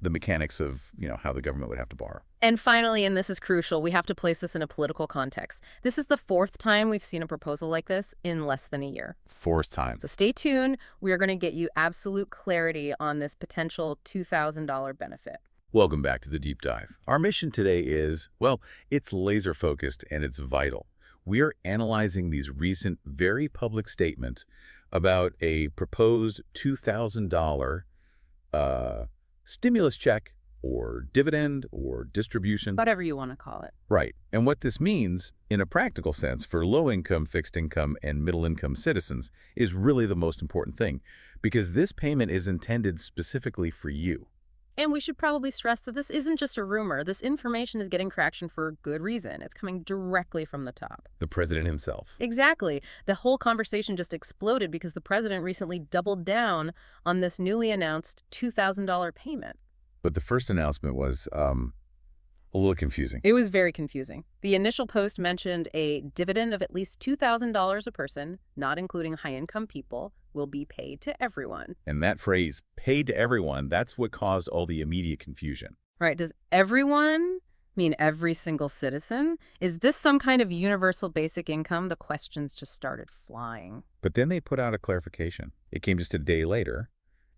the mechanics of, how the government would have to borrow. And finally, and this is crucial, we have to place this in a political context. This is the fourth time we've seen a proposal like this in less than a year. Fourth time. So stay tuned. We are going to get you absolute clarity on this potential $2,000 benefit. Welcome back to the Deep Dive. Our mission today is, well, it's laser-focused and it's vital. We are analyzing these recent, very public statements about a proposed $2,000 stimulus check or dividend or distribution. Whatever you want to call it. Right. And what this means, in a practical sense, for low-income, fixed-income, and middle-income citizens is really the most important thing, because this payment is intended specifically for you. And we should probably stress that this isn't just a rumor. This information is getting traction for a good reason. It's coming directly from the top. The president himself. Exactly. The whole conversation just exploded because the president recently doubled down on this newly announced $2,000 payment. But the first announcement was a little confusing. It was very confusing. The initial post mentioned a dividend of at least $2,000 a person, not including high-income people, will be paid to everyone. And that phrase, paid to everyone, that's what caused all the immediate confusion. Right. Does everyone mean every single citizen? Is this some kind of universal basic income? The questions just started flying. But then they put out a clarification. It came just a day later.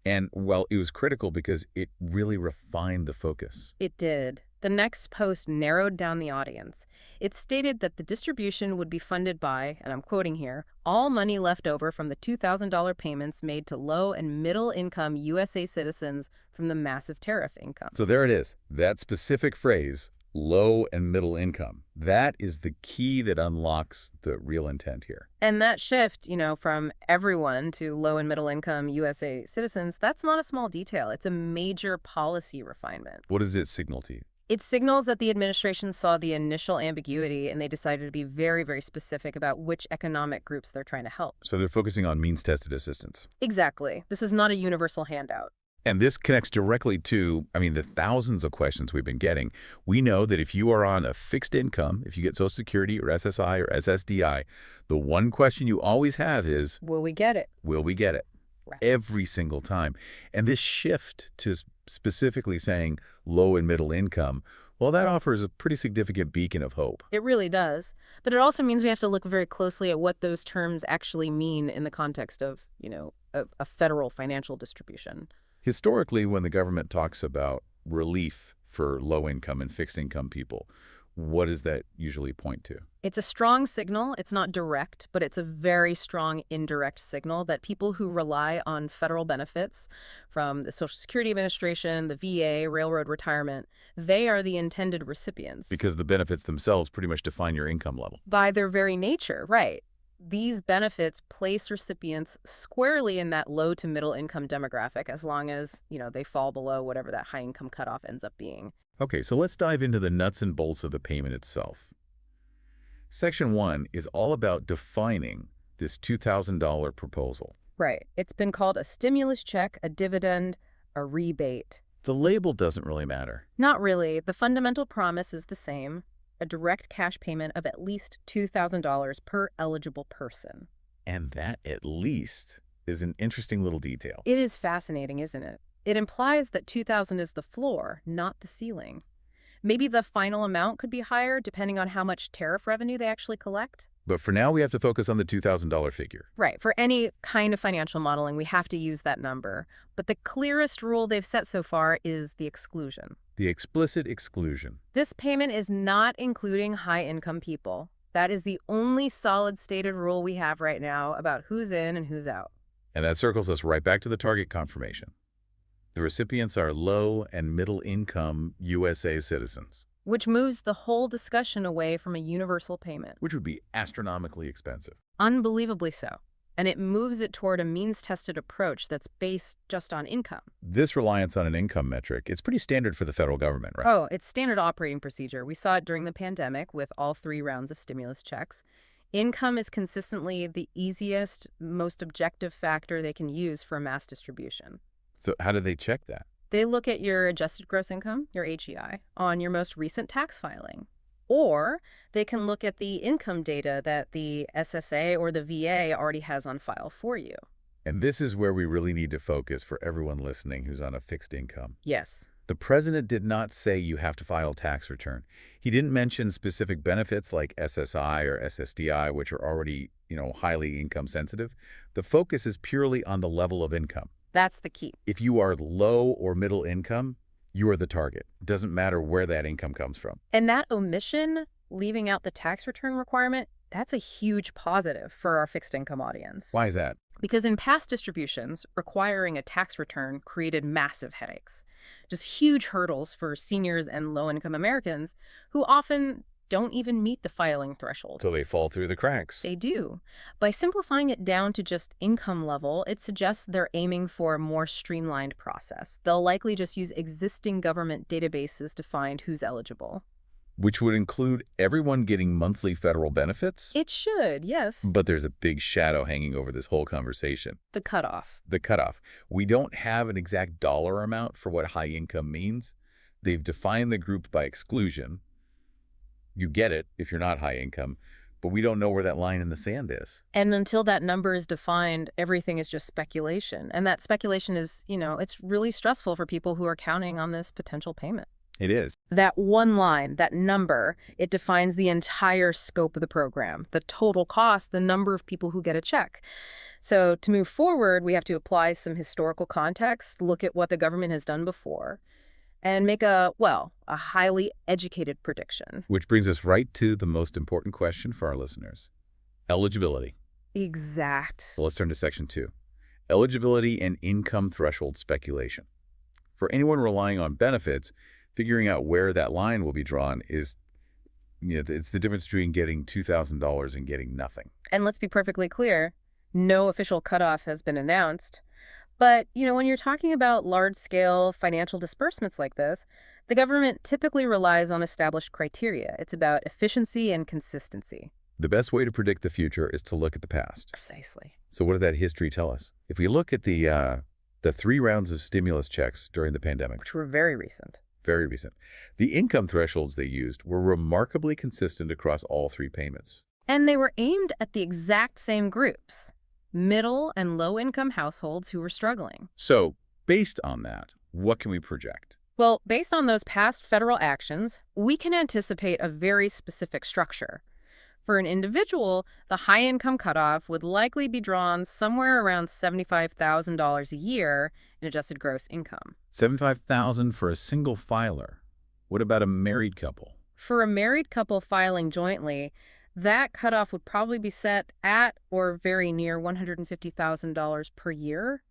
And, well, it was critical because it really refined the focus. It did. The next post narrowed down the audience. It stated that the distribution would be funded by, and I'm quoting here, all money left over from the $2,000 payments made to low and middle income USA citizens from the massive tariff income. So there it is. That specific phrase, low and middle income, that is the key that unlocks the real intent here. And that shift, from everyone to low and middle income USA citizens, that's not a small detail. It's a major policy refinement. What does it signal to you? It signals that the administration saw the initial ambiguity and they decided to be very, very specific about which economic groups they're trying to help. So they're focusing on means-tested assistance. Exactly. This is not a universal handout. And this connects directly to, the thousands of questions we've been getting. We know that if you are on a fixed income, if you get Social Security or SSI or SSDI, the one question you always have is, will we get it? Will we get it? Right. Every single time. And this shift to specifically saying low and middle income, well, that offers a pretty significant beacon of hope. It really does. But it also means we have to look very closely at what those terms actually mean in the context of, a federal financial distribution. Historically, when the government talks about relief for low-income and fixed-income people, what does that usually point to? It's a strong signal. It's not direct, but it's a very strong indirect signal that people who rely on federal benefits from the Social Security Administration, the VA, railroad retirement, they are the intended recipients. Because the benefits themselves pretty much define your income level. By their very nature, right. These benefits place recipients squarely in that low to middle income demographic as long as, they fall below whatever that high income cutoff ends up being. Okay, so let's dive into the nuts and bolts of the payment itself. Section 1 is all about defining this $2,000 proposal. Right. It's been called a stimulus check, a dividend, a rebate. The label doesn't really matter. Not really. The fundamental promise is the same, a direct cash payment of at least $2,000 per eligible person. And that at least is an interesting little detail. It is fascinating, isn't it? It implies that $2,000 is the floor, not the ceiling. Maybe the final amount could be higher depending on how much tariff revenue they actually collect. But for now, we have to focus on the $2,000 figure. Right. For any kind of financial modeling, we have to use that number. But the clearest rule they've set so far is the exclusion. The explicit exclusion. This payment is not including high-income people. That is the only solid stated rule we have right now about who's in and who's out. And that circles us right back to the target confirmation. The recipients are low and middle income USA citizens. Which moves the whole discussion away from a universal payment. Which would be astronomically expensive. Unbelievably so. And it moves it toward a means-tested approach that's based just on income. This reliance on an income metric, it's pretty standard for the federal government, right? Oh, it's standard operating procedure. We saw it during the pandemic with all 3 rounds of stimulus checks. Income is consistently the easiest, most objective factor they can use for mass distribution. So how do they check that? They look at your adjusted gross income, your AGI, on your most recent tax filing. Or they can look at the income data that the SSA or the VA already has on file for you. And this is where we really need to focus for everyone listening who's on a fixed income. Yes. The president did not say you have to file a tax return. He didn't mention specific benefits like SSI or SSDI, which are already, highly income sensitive. The focus is purely on the level of income. That's the key. If you are low or middle income, you are the target. It doesn't matter where that income comes from. And that omission, leaving out the tax return requirement, that's a huge positive for our fixed income audience. Why is that? Because in past distributions, requiring a tax return created massive headaches. Just huge hurdles for seniors and low-income Americans who often don't even meet the filing threshold. So they fall through the cracks. They do. By simplifying it down to just income level, it suggests they're aiming for a more streamlined process. They'll likely just use existing government databases to find who's eligible. Which would include everyone getting monthly federal benefits? It should, yes. But there's a big shadow hanging over this whole conversation. The cutoff. The cutoff. We don't have an exact dollar amount for what high income means. They've defined the group by exclusion. You get it if you're not high income, but we don't know where that line in the sand is. And until that number is defined, everything is just speculation. And that speculation is, it's really stressful for people who are counting on this potential payment. It is. That one line, that number, it defines the entire scope of the program, the total cost, the number of people who get a check. So to move forward, we have to apply some historical context, look at what the government has done before, and make a highly educated prediction. Which brings us right to the most important question for our listeners. Eligibility. Exact. So let's turn to Section 2. Eligibility and income threshold speculation. For anyone relying on benefits, figuring out where that line will be drawn is, it's the difference between getting $2,000 and getting nothing. And let's be perfectly clear, no official cutoff has been announced. But, when you're talking about large-scale financial disbursements like this, the government typically relies on established criteria. It's about efficiency and consistency. The best way to predict the future is to look at the past. Precisely. So what did that history tell us? If we look at the 3 rounds of stimulus checks during the pandemic, which were very recent, the income thresholds they used were remarkably consistent across all 3 payments. And they were aimed at the exact same groups. Middle and low-income households who were struggling. So, based on that, what can we project? Well, based on those past federal actions, we can anticipate a very specific structure. For an individual, the high-income cutoff would likely be drawn somewhere around $75,000 a year in adjusted gross income. $75,000 for a single filer. What about a married couple? For a married couple filing jointly, That cutoff would probably be set at or very near $150,000 per year.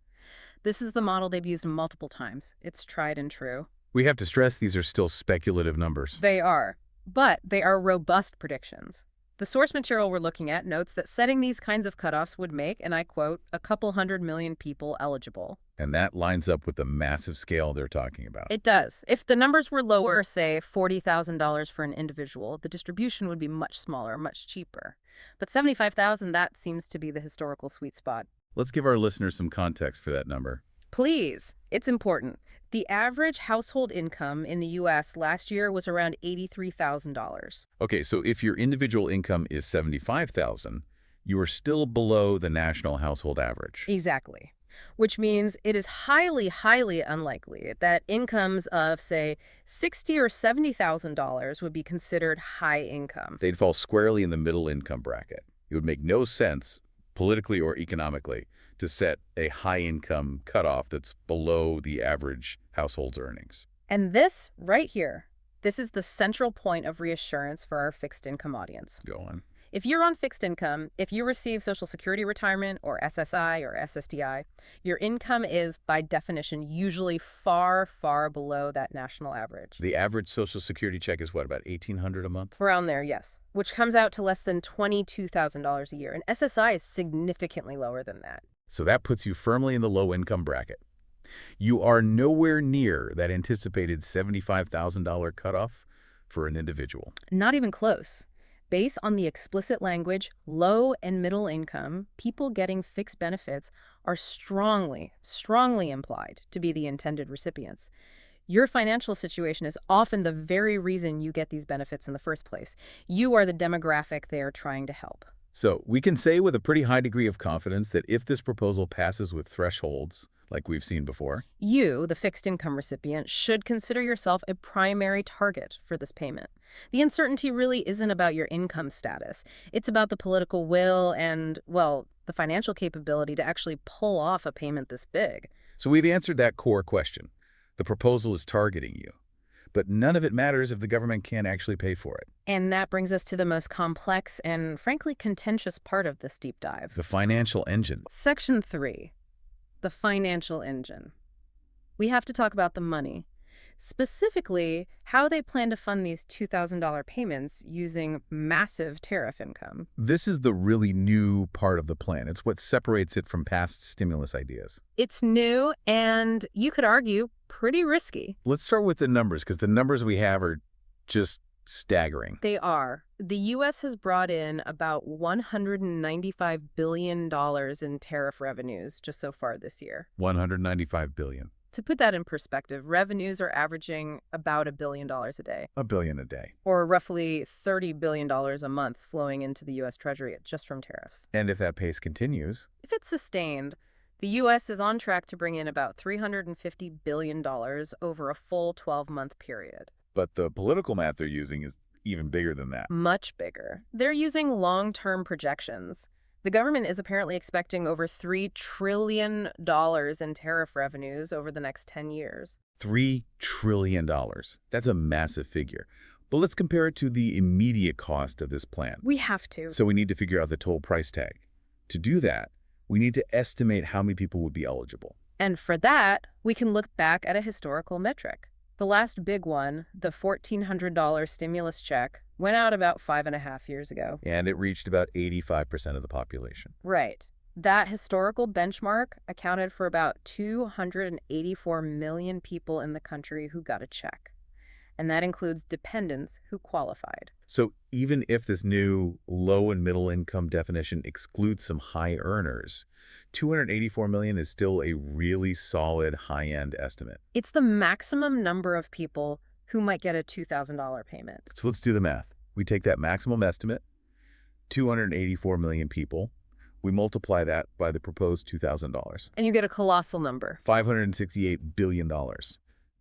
This is the model they've used multiple times. It's tried and true. We have to stress these are still speculative numbers. They are, but they are robust predictions. The source material we're looking at notes that setting these kinds of cutoffs would make, and I quote, a couple 100 million people eligible. And that lines up with the massive scale they're talking about. It does. If the numbers were lower, say $40,000 for an individual, the distribution would be much smaller, much cheaper. But $75,000, that seems to be the historical sweet spot. Let's give our listeners some context for that number. Please. It's important. The average household income in the U.S. last year was around $83,000. Okay, so if your individual income is $75,000, you are still below the national household average. Exactly. Which means it is highly, highly unlikely that incomes of, say, $60,000 or $70,000 would be considered high income. They'd fall squarely in the middle income bracket. It would make no sense, politically or economically, to set a high-income cutoff that's below the average household's earnings. And this, right here, this is the central point of reassurance for our fixed income audience. Go on. If you're on fixed income, if you receive Social Security retirement or SSI or SSDI, your income is, by definition, usually far, far below that national average. The average Social Security check is what, about $1,800 a month? Around there, yes, which comes out to less than $22,000 a year. And SSI is significantly lower than that. So that puts you firmly in the low-income bracket. You are nowhere near that anticipated $75,000 cutoff for an individual. Not even close. Based on the explicit language, low and middle income, people getting fixed benefits are strongly, strongly implied to be the intended recipients. Your financial situation is often the very reason you get these benefits in the first place. You are the demographic they are trying to help. So we can say with a pretty high degree of confidence that if this proposal passes with thresholds, like we've seen before, you, the fixed income recipient, should consider yourself a primary target for this payment. The uncertainty really isn't about your income status. It's about the political will and, well, the financial capability to actually pull off a payment this big. So we've answered that core question. The proposal is targeting you. But none of it matters if the government can't actually pay for it. And that brings us to the most complex and, frankly, contentious part of this deep dive. The financial engine. Section 3. The financial engine. We have to talk about the money. Specifically, how they plan to fund these $2,000 payments using massive tariff income. This is the really new part of the plan. It's what separates it from past stimulus ideas. It's new and, you could argue, pretty risky. Let's start with the numbers, because the numbers we have are just staggering. They are. The U.S. has brought in about $195 billion in tariff revenues just so far this year. $195 billion. To put that in perspective, revenues are averaging about $1 billion a day. $1 billion a day. Or roughly $30 billion a month flowing into the U.S. Treasury just from tariffs. And if that pace continues, if it's sustained, the U.S. is on track to bring in about $350 billion over a full 12-month period. But the political math they're using is even bigger than that. Much bigger. They're using long-term projections. The government is apparently expecting over $3 trillion in tariff revenues over the next 10 years. $3 trillion. That's a massive figure. But let's compare it to the immediate cost of this plan. We have to. So we need to figure out the total price tag. To do that, we need to estimate how many people would be eligible. And for that, we can look back at a historical metric. The last big one, the $1,400 stimulus check, went out about 5.5 years ago. And it reached about 85% of the population. Right. That historical benchmark accounted for about 284 million people in the country who got a check. And that includes dependents who qualified. So even if this new low and middle income definition excludes some high earners, 284 million is still a really solid high-end estimate. It's the maximum number of people who might get a $2,000 payment. So let's do the math. We take that maximum estimate, 284 million people. We multiply that by the proposed $2,000. And you get a colossal number. $568 billion.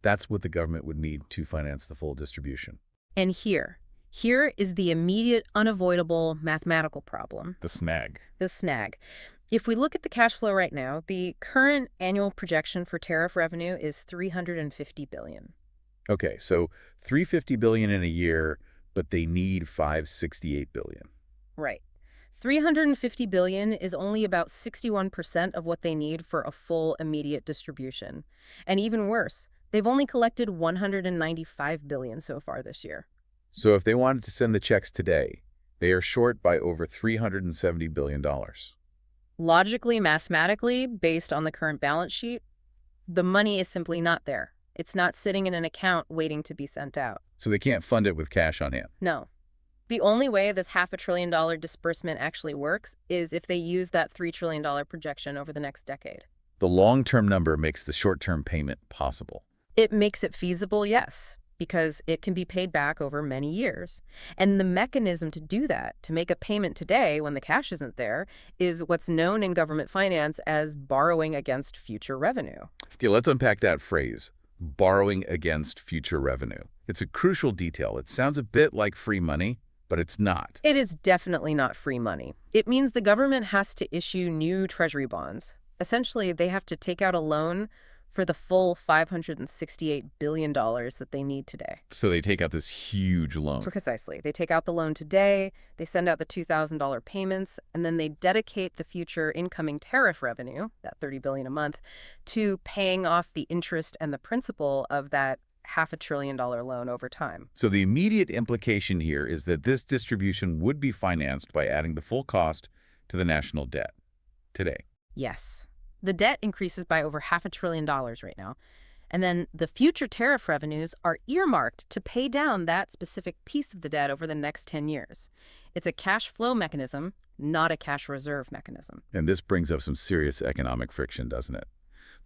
That's what the government would need to finance the full distribution. And here is the immediate, unavoidable mathematical problem. The snag. The snag. If we look at the cash flow right now, the current annual projection for tariff revenue is $350 billion. Okay, so $350 billion in a year, but they need $568 billion. Right. $350 billion is only about 61% of what they need for a full immediate distribution. And even worse, they've only collected $195 billion so far this year. So if they wanted to send the checks today, they are short by over $370 billion. Logically, mathematically, based on the current balance sheet, the money is simply not there. It's not sitting in an account waiting to be sent out. So they can't fund it with cash on hand. No. The only way this $500 billion disbursement actually works is if they use that $3 trillion projection over the next decade. The long-term number makes the short-term payment possible. It makes it feasible, yes, because it can be paid back over many years. And the mechanism to do that, to make a payment today when the cash isn't there, is what's known in government finance as borrowing against future revenue. Okay, let's unpack that phrase, borrowing against future revenue. It's a crucial detail. It sounds a bit like free money, but it's not. It is definitely not free money. It means the government has to issue new treasury bonds. Essentially, they have to take out a loan for the full $568 billion that they need today. So they take out this huge loan. Precisely. They take out the loan today, they send out the $2,000 payments, and then they dedicate the future incoming tariff revenue, that $30 billion a month, to paying off the interest and the principal of that $500 billion loan over time. So the immediate implication here is that this distribution would be financed by adding the full cost to the national debt today. Yes. The debt increases by over $500 billion right now. And then the future tariff revenues are earmarked to pay down that specific piece of the debt over the next 10 years. It's a cash flow mechanism, not a cash reserve mechanism. And this brings up some serious economic friction, doesn't it?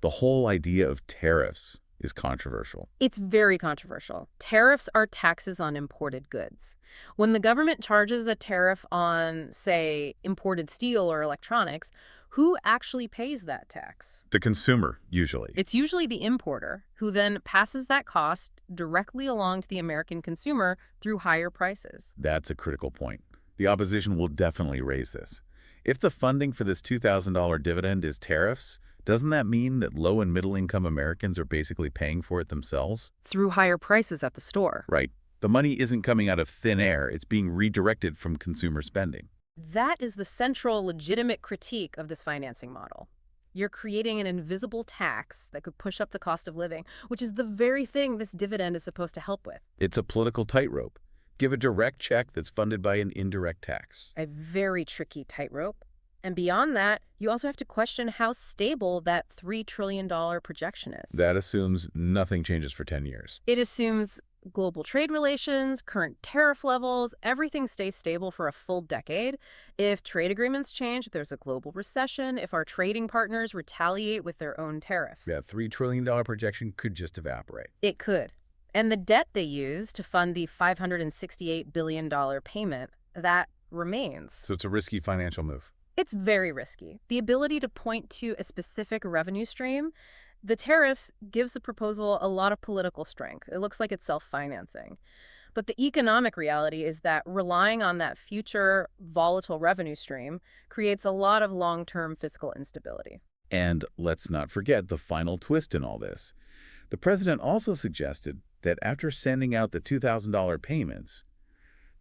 The whole idea of tariffs is controversial. It's very controversial. Tariffs are taxes on imported goods. When the government charges a tariff on, say, imported steel or electronics, who actually pays that tax? The consumer, usually. It's usually the importer, who then passes that cost directly along to the American consumer through higher prices. That's a critical point. The opposition will definitely raise this. If the funding for this $2,000 dividend is tariffs, doesn't that mean that low and middle-income Americans are basically paying for it themselves? Through higher prices at the store. Right. The money isn't coming out of thin air. It's being redirected from consumer spending. That is the central legitimate critique of this financing model. You're creating an invisible tax that could push up the cost of living, which is the very thing this dividend is supposed to help with. It's a political tightrope. Give a direct check that's funded by an indirect tax. A very tricky tightrope. And beyond that, you also have to question how stable that $3 trillion projection is. That assumes nothing changes for 10 years. It assumes global trade relations, current tariff levels, everything stays stable for a full decade. If trade agreements change, if there's a global recession, if our trading partners retaliate with their own tariffs. That $3 trillion projection could just evaporate. It could. And the debt they use to fund the $568 billion payment, that remains. So it's a risky financial move. It's very risky. The ability to point to a specific revenue stream, the tariffs gives the proposal a lot of political strength. It looks like it's self-financing. But the economic reality is that relying on that future volatile revenue stream creates a lot of long-term fiscal instability. And let's not forget the final twist in all this. The president also suggested that after sending out the $2,000 payments,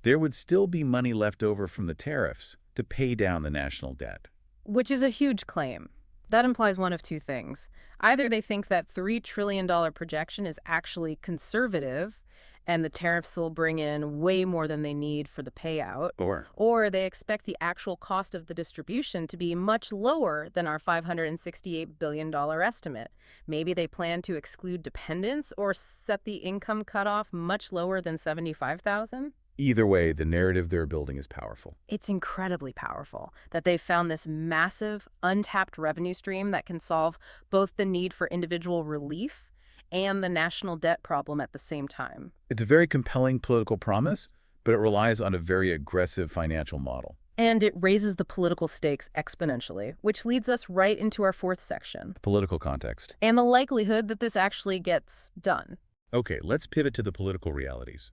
there would still be money left over from the tariffs to pay down the national debt. Which is a huge claim. That implies one of two things. Either they think that $3 trillion projection is actually conservative and the tariffs will bring in way more than they need for the payout, or they expect the actual cost of the distribution to be much lower than our $568 billion estimate. Maybe they plan to exclude dependents or set the income cutoff much lower than $75,000. Either way, the narrative they're building is powerful. It's incredibly powerful that they've found this massive, untapped revenue stream that can solve both the need for individual relief and the national debt problem at the same time. It's a very compelling political promise, but it relies on a very aggressive financial model. And it raises the political stakes exponentially, which leads us right into our fourth section. The political context. And the likelihood that this actually gets done. Okay, let's pivot to the political realities.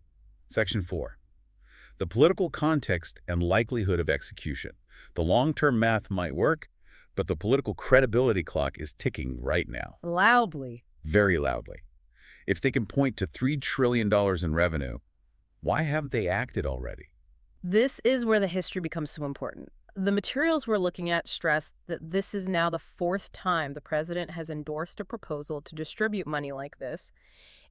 Section 4. The political context and likelihood of execution. The long-term math might work, but the political credibility clock is ticking right now. Loudly. Very loudly. If they can point to $3 trillion in revenue, why haven't they acted already? This is where the history becomes so important. The materials we're looking at stress that this is now the fourth time the president has endorsed a proposal to distribute money like this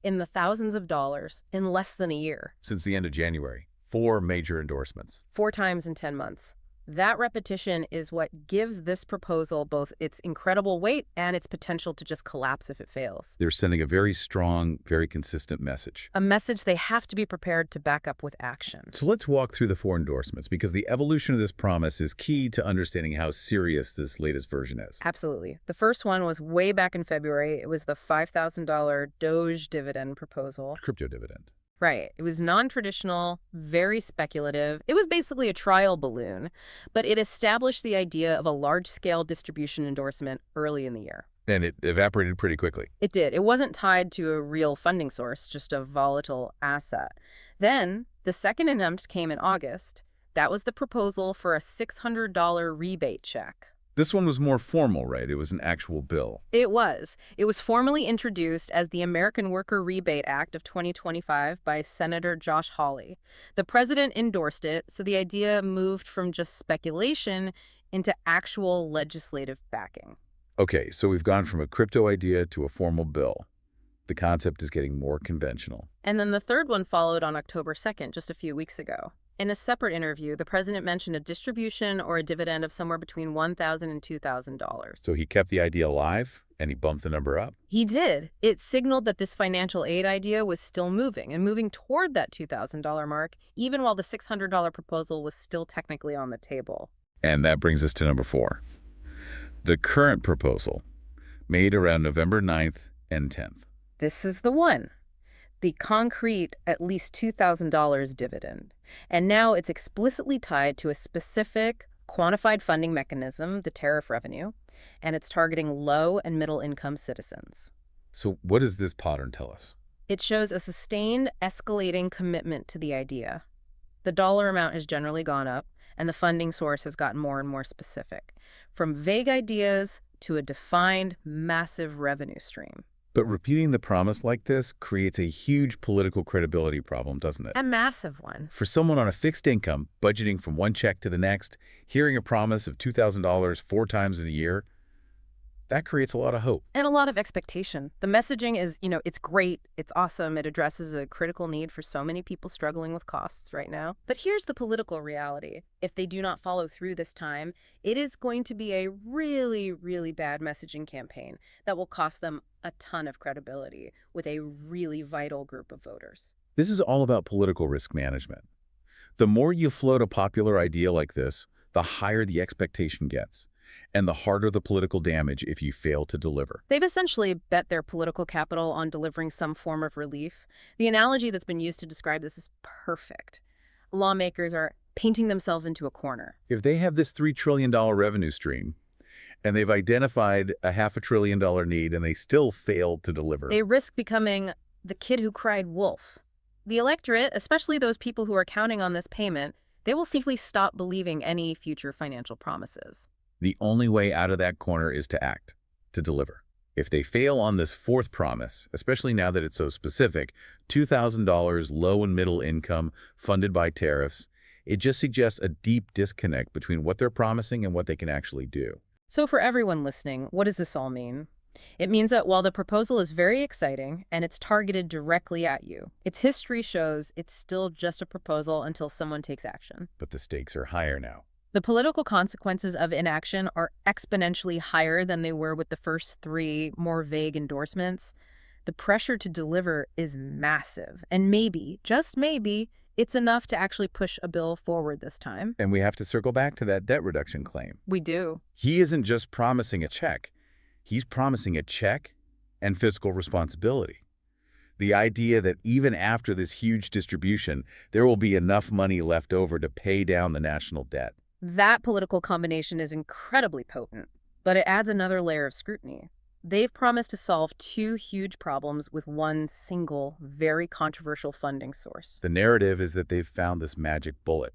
in the thousands of dollars in less than a year. Since the end of January, 4 major endorsements. 4 times in 10 months. That repetition is what gives this proposal both its incredible weight and its potential to just collapse if it fails. They're sending a very strong, very consistent message. A message they have to be prepared to back up with action. So let's walk through the 4 endorsements, because the evolution of this promise is key to understanding how serious this latest version is. Absolutely. The first one was way back in February. It was the $5,000 Doge dividend proposal. Crypto dividend. Right. It was non-traditional, very speculative. It was basically a trial balloon, but it established the idea of a large-scale distribution endorsement early in the year. And it evaporated pretty quickly. It did. It wasn't tied to a real funding source, just a volatile asset. Then, the second attempt came in August. That was the proposal for a $600 rebate check. This one was more formal, right? It was an actual bill. It was. It was formally introduced as the American Worker Rebate Act of 2025 by Senator Josh Hawley. The president endorsed it, so the idea moved from just speculation into actual legislative backing. Okay, so we've gone from a crypto idea to a formal bill. The concept is getting more conventional. And then the third one followed on October 2nd, just a few weeks ago. In a separate interview, the president mentioned a distribution or a dividend of somewhere between $1,000 and $2,000. So he kept the idea alive, and he bumped the number up. He did. It signaled that this financial aid idea was still moving, and moving toward that $2,000 mark, even while the $600 proposal was still technically on the table. And that brings us to number 4. The current proposal, made around November 9th and 10th. This is the one. The concrete at least $2,000 dividend. And now it's explicitly tied to a specific quantified funding mechanism, the tariff revenue, and it's targeting low and middle income citizens. So what does this pattern tell us? It shows a sustained, escalating commitment to the idea. The dollar amount has generally gone up, and the funding source has gotten more and more specific, from vague ideas to a defined, massive revenue stream. But repeating the promise like this creates a huge political credibility problem, doesn't it? A massive one. For someone on a fixed income, budgeting from one check to the next, hearing a promise of $2,000 4 times in a year, that creates a lot of hope. And a lot of expectation. The messaging is, it's great, it's awesome, it addresses a critical need for so many people struggling with costs right now. But here's the political reality. If they do not follow through this time, it is going to be a really, really bad messaging campaign that will cost them a ton of credibility with a really vital group of voters. This is all about political risk management. The more you float a popular idea like this, the higher the expectation gets, and the harder the political damage if you fail to deliver. They've essentially bet their political capital on delivering some form of relief. The analogy that's been used to describe this is perfect. Lawmakers are painting themselves into a corner. If they have this $3 trillion revenue stream, and they've identified a $500 billion need, and they still fail to deliver, they risk becoming the kid who cried wolf. The electorate, especially those people who are counting on this payment, they will simply stop believing any future financial promises. the only way out of that corner is to act, to deliver. If they fail on this 4th promise, especially now that it's so specific, $2,000 low and middle income funded by tariffs, it just suggests a deep disconnect between what they're promising and what they can actually do. So for everyone listening, what does this all mean? It means that while the proposal is very exciting and it's targeted directly at you, its history shows it's still just a proposal until someone takes action. But the stakes are higher now. The political consequences of inaction are exponentially higher than they were with the first 3 more vague endorsements. The pressure to deliver is massive, and maybe, just maybe, it's enough to actually push a bill forward this time. And we have to circle back to that debt reduction claim. We do. He isn't just promising a check. He's promising a check and fiscal responsibility. The idea that even after this huge distribution, there will be enough money left over to pay down the national debt. That political combination is incredibly potent, but it adds another layer of scrutiny. They've promised to solve 2 huge problems with one single, very controversial funding source. The narrative is that they've found this magic bullet.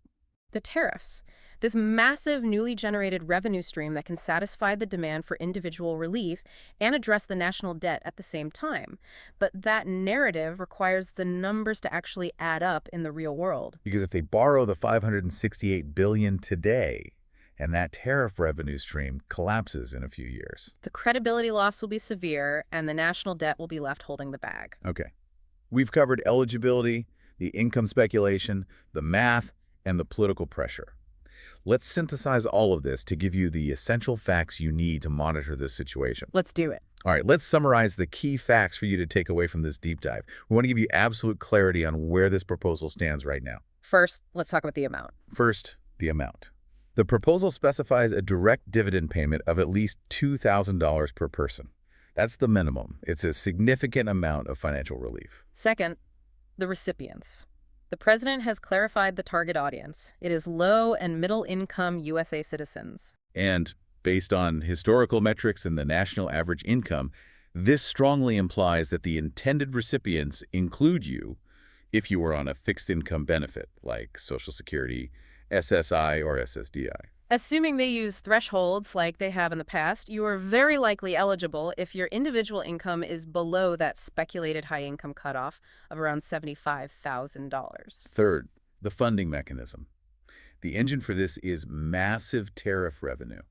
The tariffs. This massive newly generated revenue stream that can satisfy the demand for individual relief and address the national debt at the same time. But that narrative requires the numbers to actually add up in the real world. Because if they borrow the $568 billion today, and that tariff revenue stream collapses in a few years. The credibility loss will be severe, and the national debt will be left holding the bag. Okay. We've covered eligibility, the income speculation, the math, and the political pressure. Let's synthesize all of this to give you the essential facts you need to monitor this situation. Let's do it. All right, let's summarize the key facts for you to take away from this deep dive. We want to give you absolute clarity on where this proposal stands right now. First, let's talk about the amount. First, the amount. The proposal specifies a direct dividend payment of at least $2,000 per person. That's the minimum. It's a significant amount of financial relief. Second, the recipients. The president has clarified the target audience. It is low and middle income USA citizens. And based on historical metrics and the national average income, this strongly implies that the intended recipients include you if you were on a fixed income benefit like Social Security, SSI, or SSDI. Assuming they use thresholds like they have in the past, you are very likely eligible if your individual income is below that speculated high income cutoff of around $75,000. Third, the funding mechanism. The engine for this is massive tariff revenue.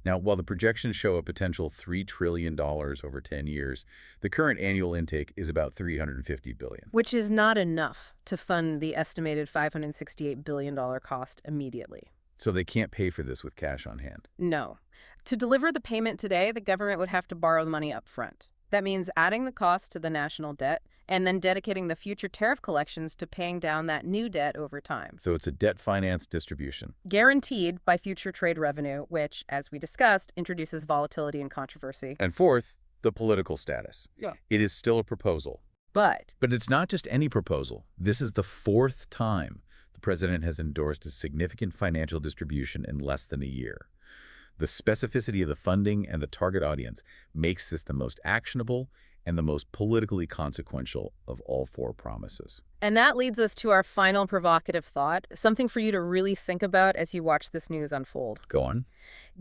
Now, while the projections show a potential $3 trillion over 10 years, the current annual intake is about $350 billion. Which is not enough to fund the estimated $568 billion cost immediately. So they can't pay for this with cash on hand. No. To deliver the payment today, the government would have to borrow the money up front. That means adding the cost to the national debt and then dedicating the future tariff collections to paying down that new debt over time. So it's a debt-financed distribution. Guaranteed by future trade revenue, which, as we discussed, introduces volatility and controversy. And fourth, the political status. Yeah. It is still a proposal. But it's not just any proposal. This is the fourth time the president has endorsed a significant financial distribution in less than a year. The specificity of the funding and the target audience makes this the most actionable and the most politically consequential of all four promises. And that leads us to our final provocative thought, something for you to really think about as you watch this news unfold. Go on.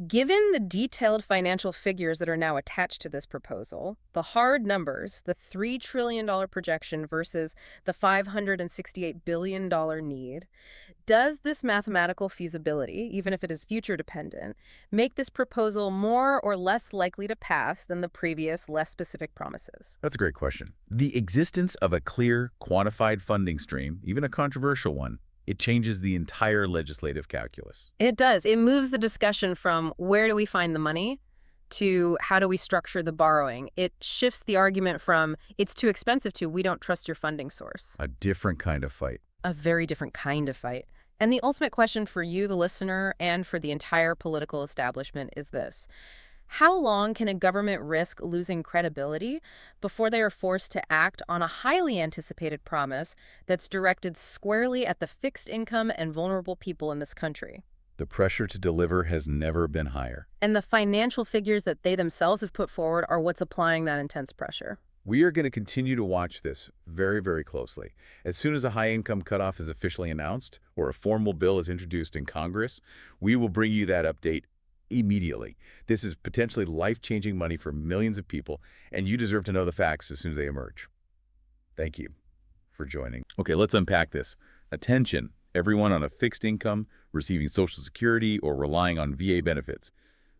Given the detailed financial figures that are now attached to this proposal, the hard numbers, the $3 trillion projection versus the $568 billion need, does this mathematical feasibility, even if it is future dependent, make this proposal more or less likely to pass than the previous, less specific promises? That's a great question. The existence of a clear, quantified funding stream, even a controversial one, it changes the entire legislative calculus. It does. It moves the discussion from where do we find the money to how do we structure the borrowing. It shifts the argument from it's too expensive to we don't trust your funding source. A different kind of fight. A very different kind of fight. And the ultimate question for you, the listener, and for the entire political establishment is this. How long can a government risk losing credibility before they are forced to act on a highly anticipated promise that's directed squarely at the fixed income and vulnerable people in this country? The pressure to deliver has never been higher. And the financial figures that they themselves have put forward are what's applying that intense pressure. We are going to continue to watch this very, very closely. As soon as a high-income cutoff is officially announced or a formal bill is introduced in Congress, we will bring you that update immediately. This is potentially life-changing money for millions of people, and you deserve to know the facts as soon as they emerge. Thank you for joining. Okay, let's unpack this. Attention, everyone on a fixed income, receiving Social Security, or relying on VA benefits.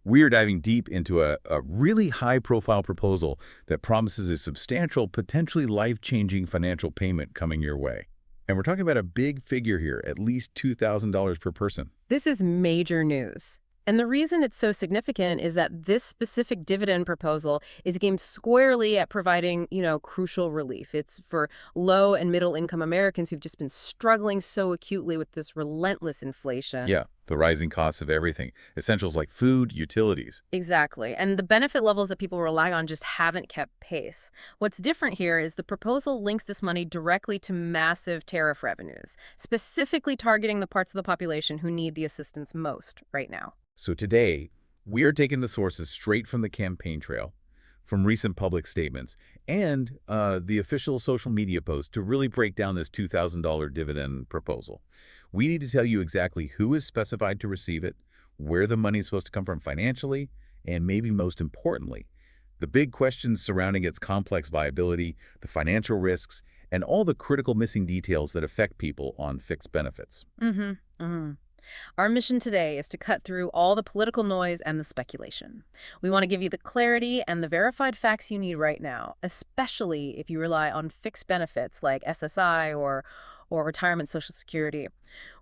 We are diving deep into a really high-profile proposal that promises a substantial, potentially life-changing financial payment coming your way. And we're talking about a big figure here, at least $2,000 per person. This is major news. And the reason it's so significant is that this specific dividend proposal is aimed squarely at providing, crucial relief. It's for low and middle income Americans who've just been struggling so acutely with this relentless inflation. Yeah, the rising costs of everything. Essentials like food, utilities. Exactly. And the benefit levels that people rely on just haven't kept pace. What's different here is the proposal links this money directly to massive tariff revenues, specifically targeting the parts of the population who need the assistance most right now. So today, we are taking the sources straight from the campaign trail, from recent public statements, and the official social media post to really break down this $2,000 dividend proposal. We need to tell you exactly who is specified to receive it, where the money is supposed to come from financially, and maybe most importantly, the big questions surrounding its complex viability, the financial risks, and all the critical missing details that affect people on fixed benefits. Our mission today is to cut through all the political noise and the speculation. We want to give you the clarity and the verified facts you need right now, especially if you rely on fixed benefits like SSI or retirement Social Security.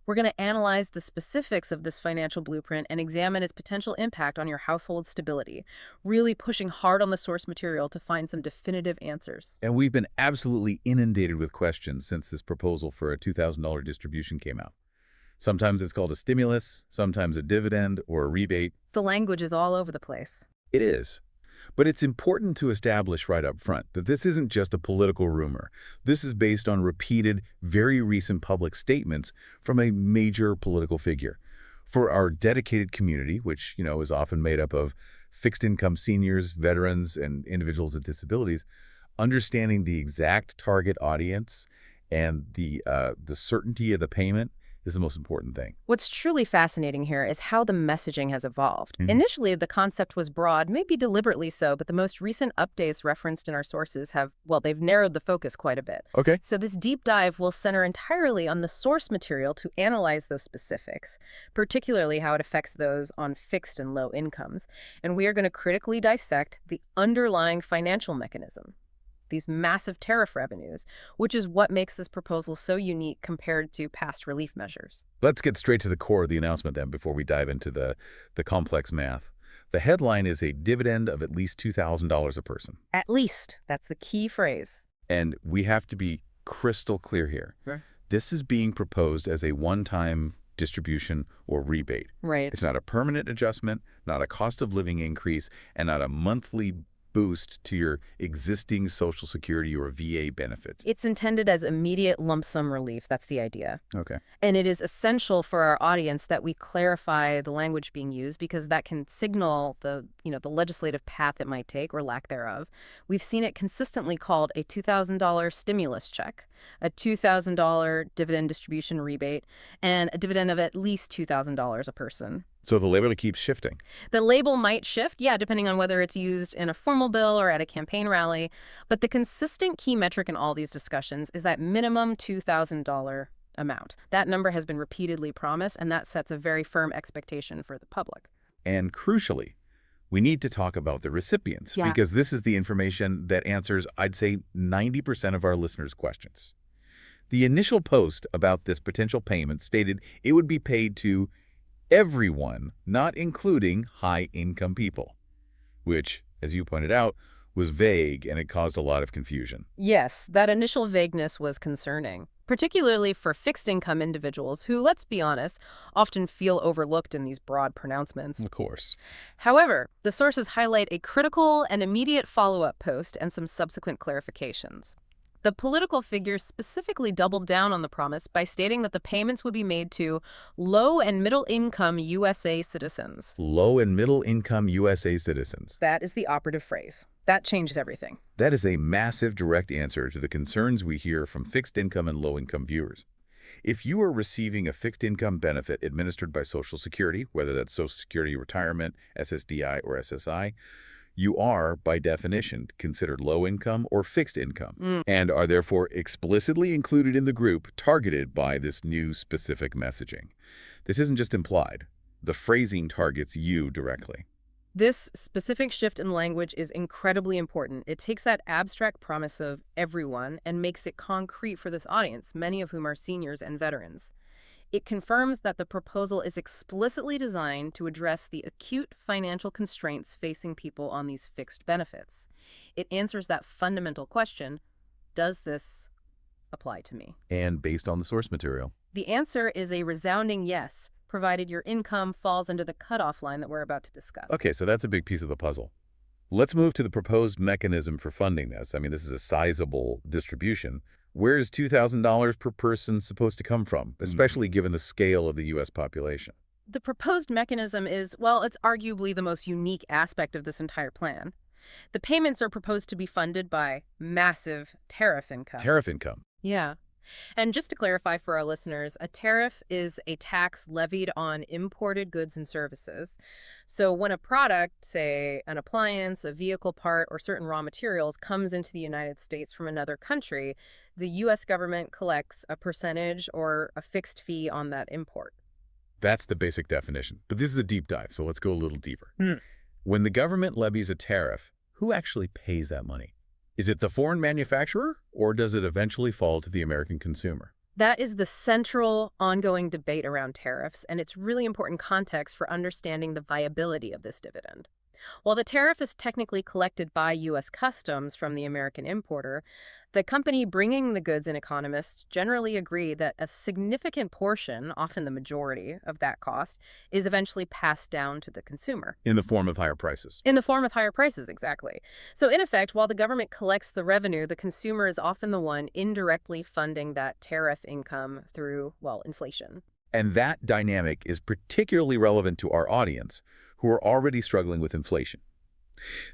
We're going to analyze the specifics of this financial blueprint and examine its potential impact on your household stability, really pushing hard on the source material to find some definitive answers. And we've been absolutely inundated with questions since this proposal for a $2,000 distribution came out. Sometimes it's called a stimulus, sometimes a dividend or a rebate. The language is all over the place. It is. But it's important to establish right up front that this isn't just a political rumor. This is based on repeated, very recent public statements from a major political figure. For our dedicated community, which, is often made up of fixed-income seniors, veterans, and individuals with disabilities, understanding the exact target audience and the certainty of the payment is the most important thing. What's truly fascinating here is how the messaging has evolved. Initially, the concept was broad, maybe deliberately so, but the most recent updates referenced in our sources they've narrowed the focus quite a bit. Okay. So this deep dive will center entirely on the source material to analyze those specifics, particularly how it affects those on fixed and low incomes. And we are going to critically dissect the underlying financial mechanism, these massive tariff revenues, which is what makes this proposal so unique compared to past relief measures. Let's get straight to the core of the announcement then before we dive into the complex math. The headline is a dividend of at least $2,000 a person. At least. That's the key phrase. And we have to be crystal clear here. Sure. This is being proposed as a one-time distribution or rebate. Right. It's not a permanent adjustment, not a cost of living increase, and not a monthly boost to your existing Social Security or VA benefits. It's intended as immediate lump sum relief. That's the idea. Okay. And it is essential for our audience that we clarify the language being used because that can signal the legislative path it might take or lack thereof. We've seen it consistently called a $2,000 stimulus check, a $2,000 dividend distribution rebate, and a dividend of at least $2,000 a person. So the label keeps shifting. The label might shift, depending on whether it's used in a formal bill or at a campaign rally. But the consistent key metric in all these discussions is that minimum $2,000 amount. That number has been repeatedly promised, and that sets a very firm expectation for the public. And crucially, we need to talk about the recipients because this is the information that answers, I'd say, 90% of our listeners' questions. The initial post about this potential payment stated it would be paid to everyone, not including high-income people, which, as you pointed out, was vague and it caused a lot of confusion. Yes, that initial vagueness was concerning, particularly for fixed-income individuals who, let's be honest, often feel overlooked in these broad pronouncements. Of course. However, the sources highlight a critical and immediate follow-up post and some subsequent clarifications. The political figures specifically doubled down on the promise by stating that the payments would be made to low- and middle-income USA citizens. Low- and middle-income USA citizens. That is the operative phrase. That changes everything. That is a massive direct answer to the concerns we hear from fixed-income and low-income viewers. If you are receiving a fixed-income benefit administered by Social Security, whether that's Social Security Retirement, SSDI, or SSI, you are, by definition, considered low-income or fixed income and are therefore explicitly included in the group targeted by this new specific messaging. This isn't just implied. The phrasing targets you directly. This specific shift in language is incredibly important. It takes that abstract promise of everyone and makes it concrete for this audience, many of whom are seniors and veterans. It confirms that the proposal is explicitly designed to address the acute financial constraints facing people on these fixed benefits. It answers that fundamental question, does this apply to me? And based on the source material. The answer is a resounding yes, provided your income falls under the cutoff line that we're about to discuss. Okay, so that's a big piece of the puzzle. Let's move to the proposed mechanism for funding this. I mean, this is a sizable distribution. Where is $2,000 per person supposed to come from, especially given the scale of the U.S. population? The proposed mechanism is, well, it's arguably the most unique aspect of this entire plan. The payments are proposed to be funded by massive tariff income. Tariff income. Yeah. And just to clarify for our listeners, a tariff is a tax levied on imported goods and services. So when a product, say an appliance, a vehicle part, or certain raw materials comes into the United States from another country, the U.S. government collects a percentage or a fixed fee on that import. That's the basic definition. But this is a deep dive, so let's go a little deeper. Hmm. When the government levies a tariff, who actually pays that money? Is it the foreign manufacturer, or does it eventually fall to the American consumer? That is the central ongoing debate around tariffs, and it's really important context for understanding the viability of this dividend. While the tariff is technically collected by U.S. Customs from the American importer, the company bringing the goods and economists generally agree that a significant portion, often the majority, of that cost is eventually passed down to the consumer. In the form of higher prices. In the form of higher prices, exactly. So in effect, while the government collects the revenue, the consumer is often the one indirectly funding that tariff income through, well, inflation. And that dynamic is particularly relevant to our audience, who are already struggling with inflation.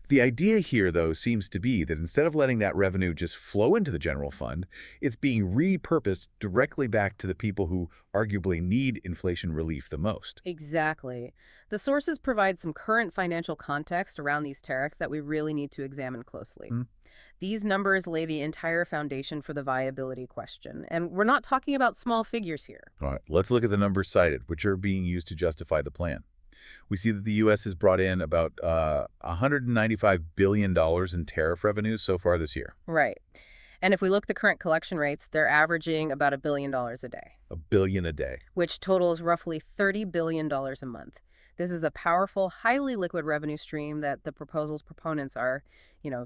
The idea here, though, seems to be that instead of letting that revenue just flow into the general fund, it's being repurposed directly back to the people who arguably need inflation relief the most. Exactly. The sources provide some current financial context around these tariffs that we really need to examine closely. These numbers lay the entire foundation for the viability question, and we're not talking about small figures here. All right, let's look at the numbers cited, which are being used to justify the plan. We see that the U.S. has brought in about $195 billion in tariff revenues so far this year. Right. And if we look at the current collection rates, they're averaging about $1 billion a day. $1 billion a day. Which totals roughly $30 billion a month. This is a powerful, highly liquid revenue stream that the proposal's proponents are,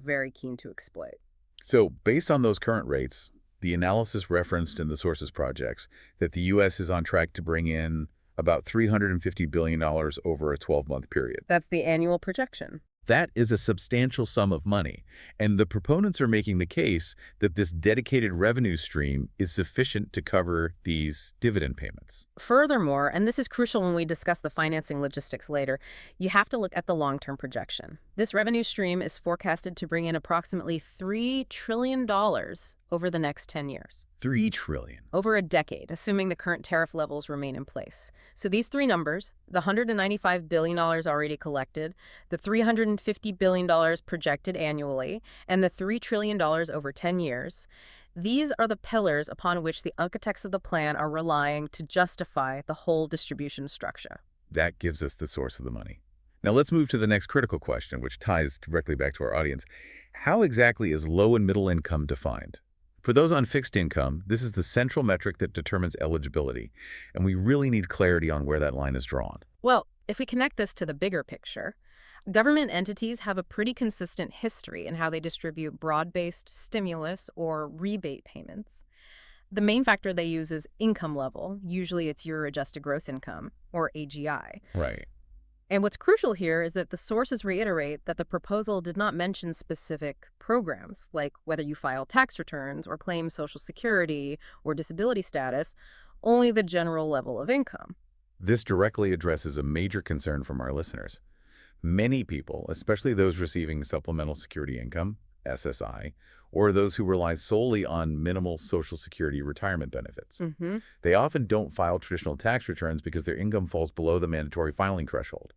very keen to exploit. So based on those current rates, the analysis referenced in the sources projects that the U.S. is on track to bring in about $350 billion over a 12-month period. That's the annual projection. That is a substantial sum of money, and the proponents are making the case that this dedicated revenue stream is sufficient to cover these dividend payments. Furthermore, and this is crucial when we discuss the financing logistics later, you have to look at the long-term projection. This revenue stream is forecasted to bring in approximately $3 trillion over the next 10 years. $3 trillion. Over a decade, assuming the current tariff levels remain in place. So these three numbers, the $195 billion already collected, the $350 billion projected annually, and the $3 trillion over 10 years, these are the pillars upon which the architects of the plan are relying to justify the whole distribution structure. That gives us the source of the money. Now let's move to the next critical question, which ties directly back to our audience. How exactly is low and middle income defined? For those on fixed income, this is the central metric that determines eligibility, and we really need clarity on where that line is drawn. Well, if we connect this to the bigger picture, government entities have a pretty consistent history in how they distribute broad-based stimulus or rebate payments. The main factor they use is income level. Usually it's your adjusted gross income, or AGI. Right. And what's crucial here is that the sources reiterate that the proposal did not mention specific programs, like whether you file tax returns or claim Social Security or disability status, only the general level of income. This directly addresses a major concern from our listeners. Many people, especially those receiving supplemental security income, SSI, or those who rely solely on minimal Social Security retirement benefits. They often don't file traditional tax returns because their income falls below the mandatory filing threshold.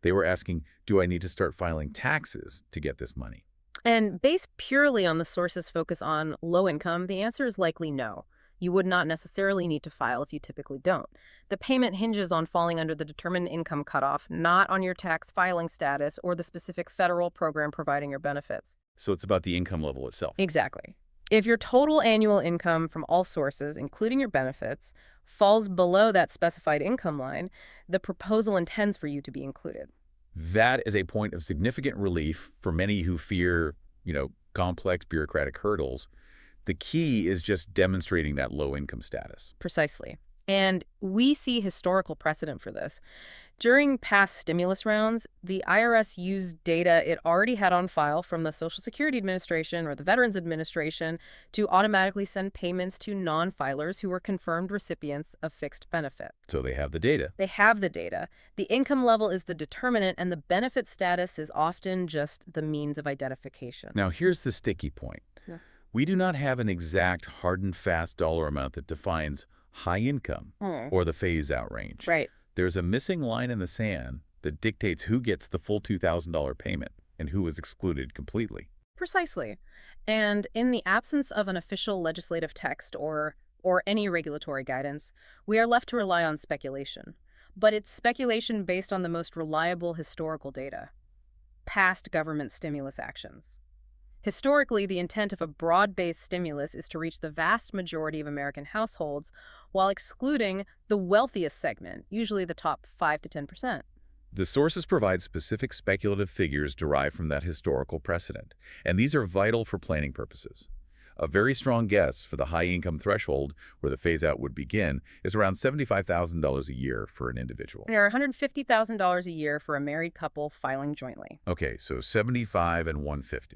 They were asking, do I need to start filing taxes to get this money? And based purely on the source's focus on low income, the answer is likely no. You would not necessarily need to file if you typically don't. The payment hinges on falling under the determined income cutoff, not on your tax filing status or the specific federal program providing your benefits. So it's about the income level itself. Exactly. If your total annual income from all sources, including your benefits, falls below that specified income line, the proposal intends for you to be included. That is a point of significant relief for many who fear, complex bureaucratic hurdles. The key is just demonstrating that low income status. Precisely. And we see historical precedent for this. During past stimulus rounds, the IRS used data it already had on file from the Social Security Administration or the Veterans Administration to automatically send payments to non-filers who were confirmed recipients of fixed benefit. So they have the data. They have the data. The income level is the determinant, and the benefit status is often just the means of identification. Now, here's the sticky point. Yeah. We do not have an exact hard and fast dollar amount that defines high income or the phase-out range. Right. There's a missing line in the sand that dictates who gets the full $2,000 payment and who is excluded completely. Precisely. And in the absence of an official legislative text or any regulatory guidance, we are left to rely on speculation. But it's speculation based on the most reliable historical data, past government stimulus actions. Historically, the intent of a broad-based stimulus is to reach the vast majority of American households while excluding the wealthiest segment, usually the top 5 to 10%. The sources provide specific speculative figures derived from that historical precedent, and these are vital for planning purposes. A very strong guess for the high-income threshold where the phase-out would begin is around $75,000 a year for an individual. There are $150,000 a year for a married couple filing jointly. Okay, so 75 and 150.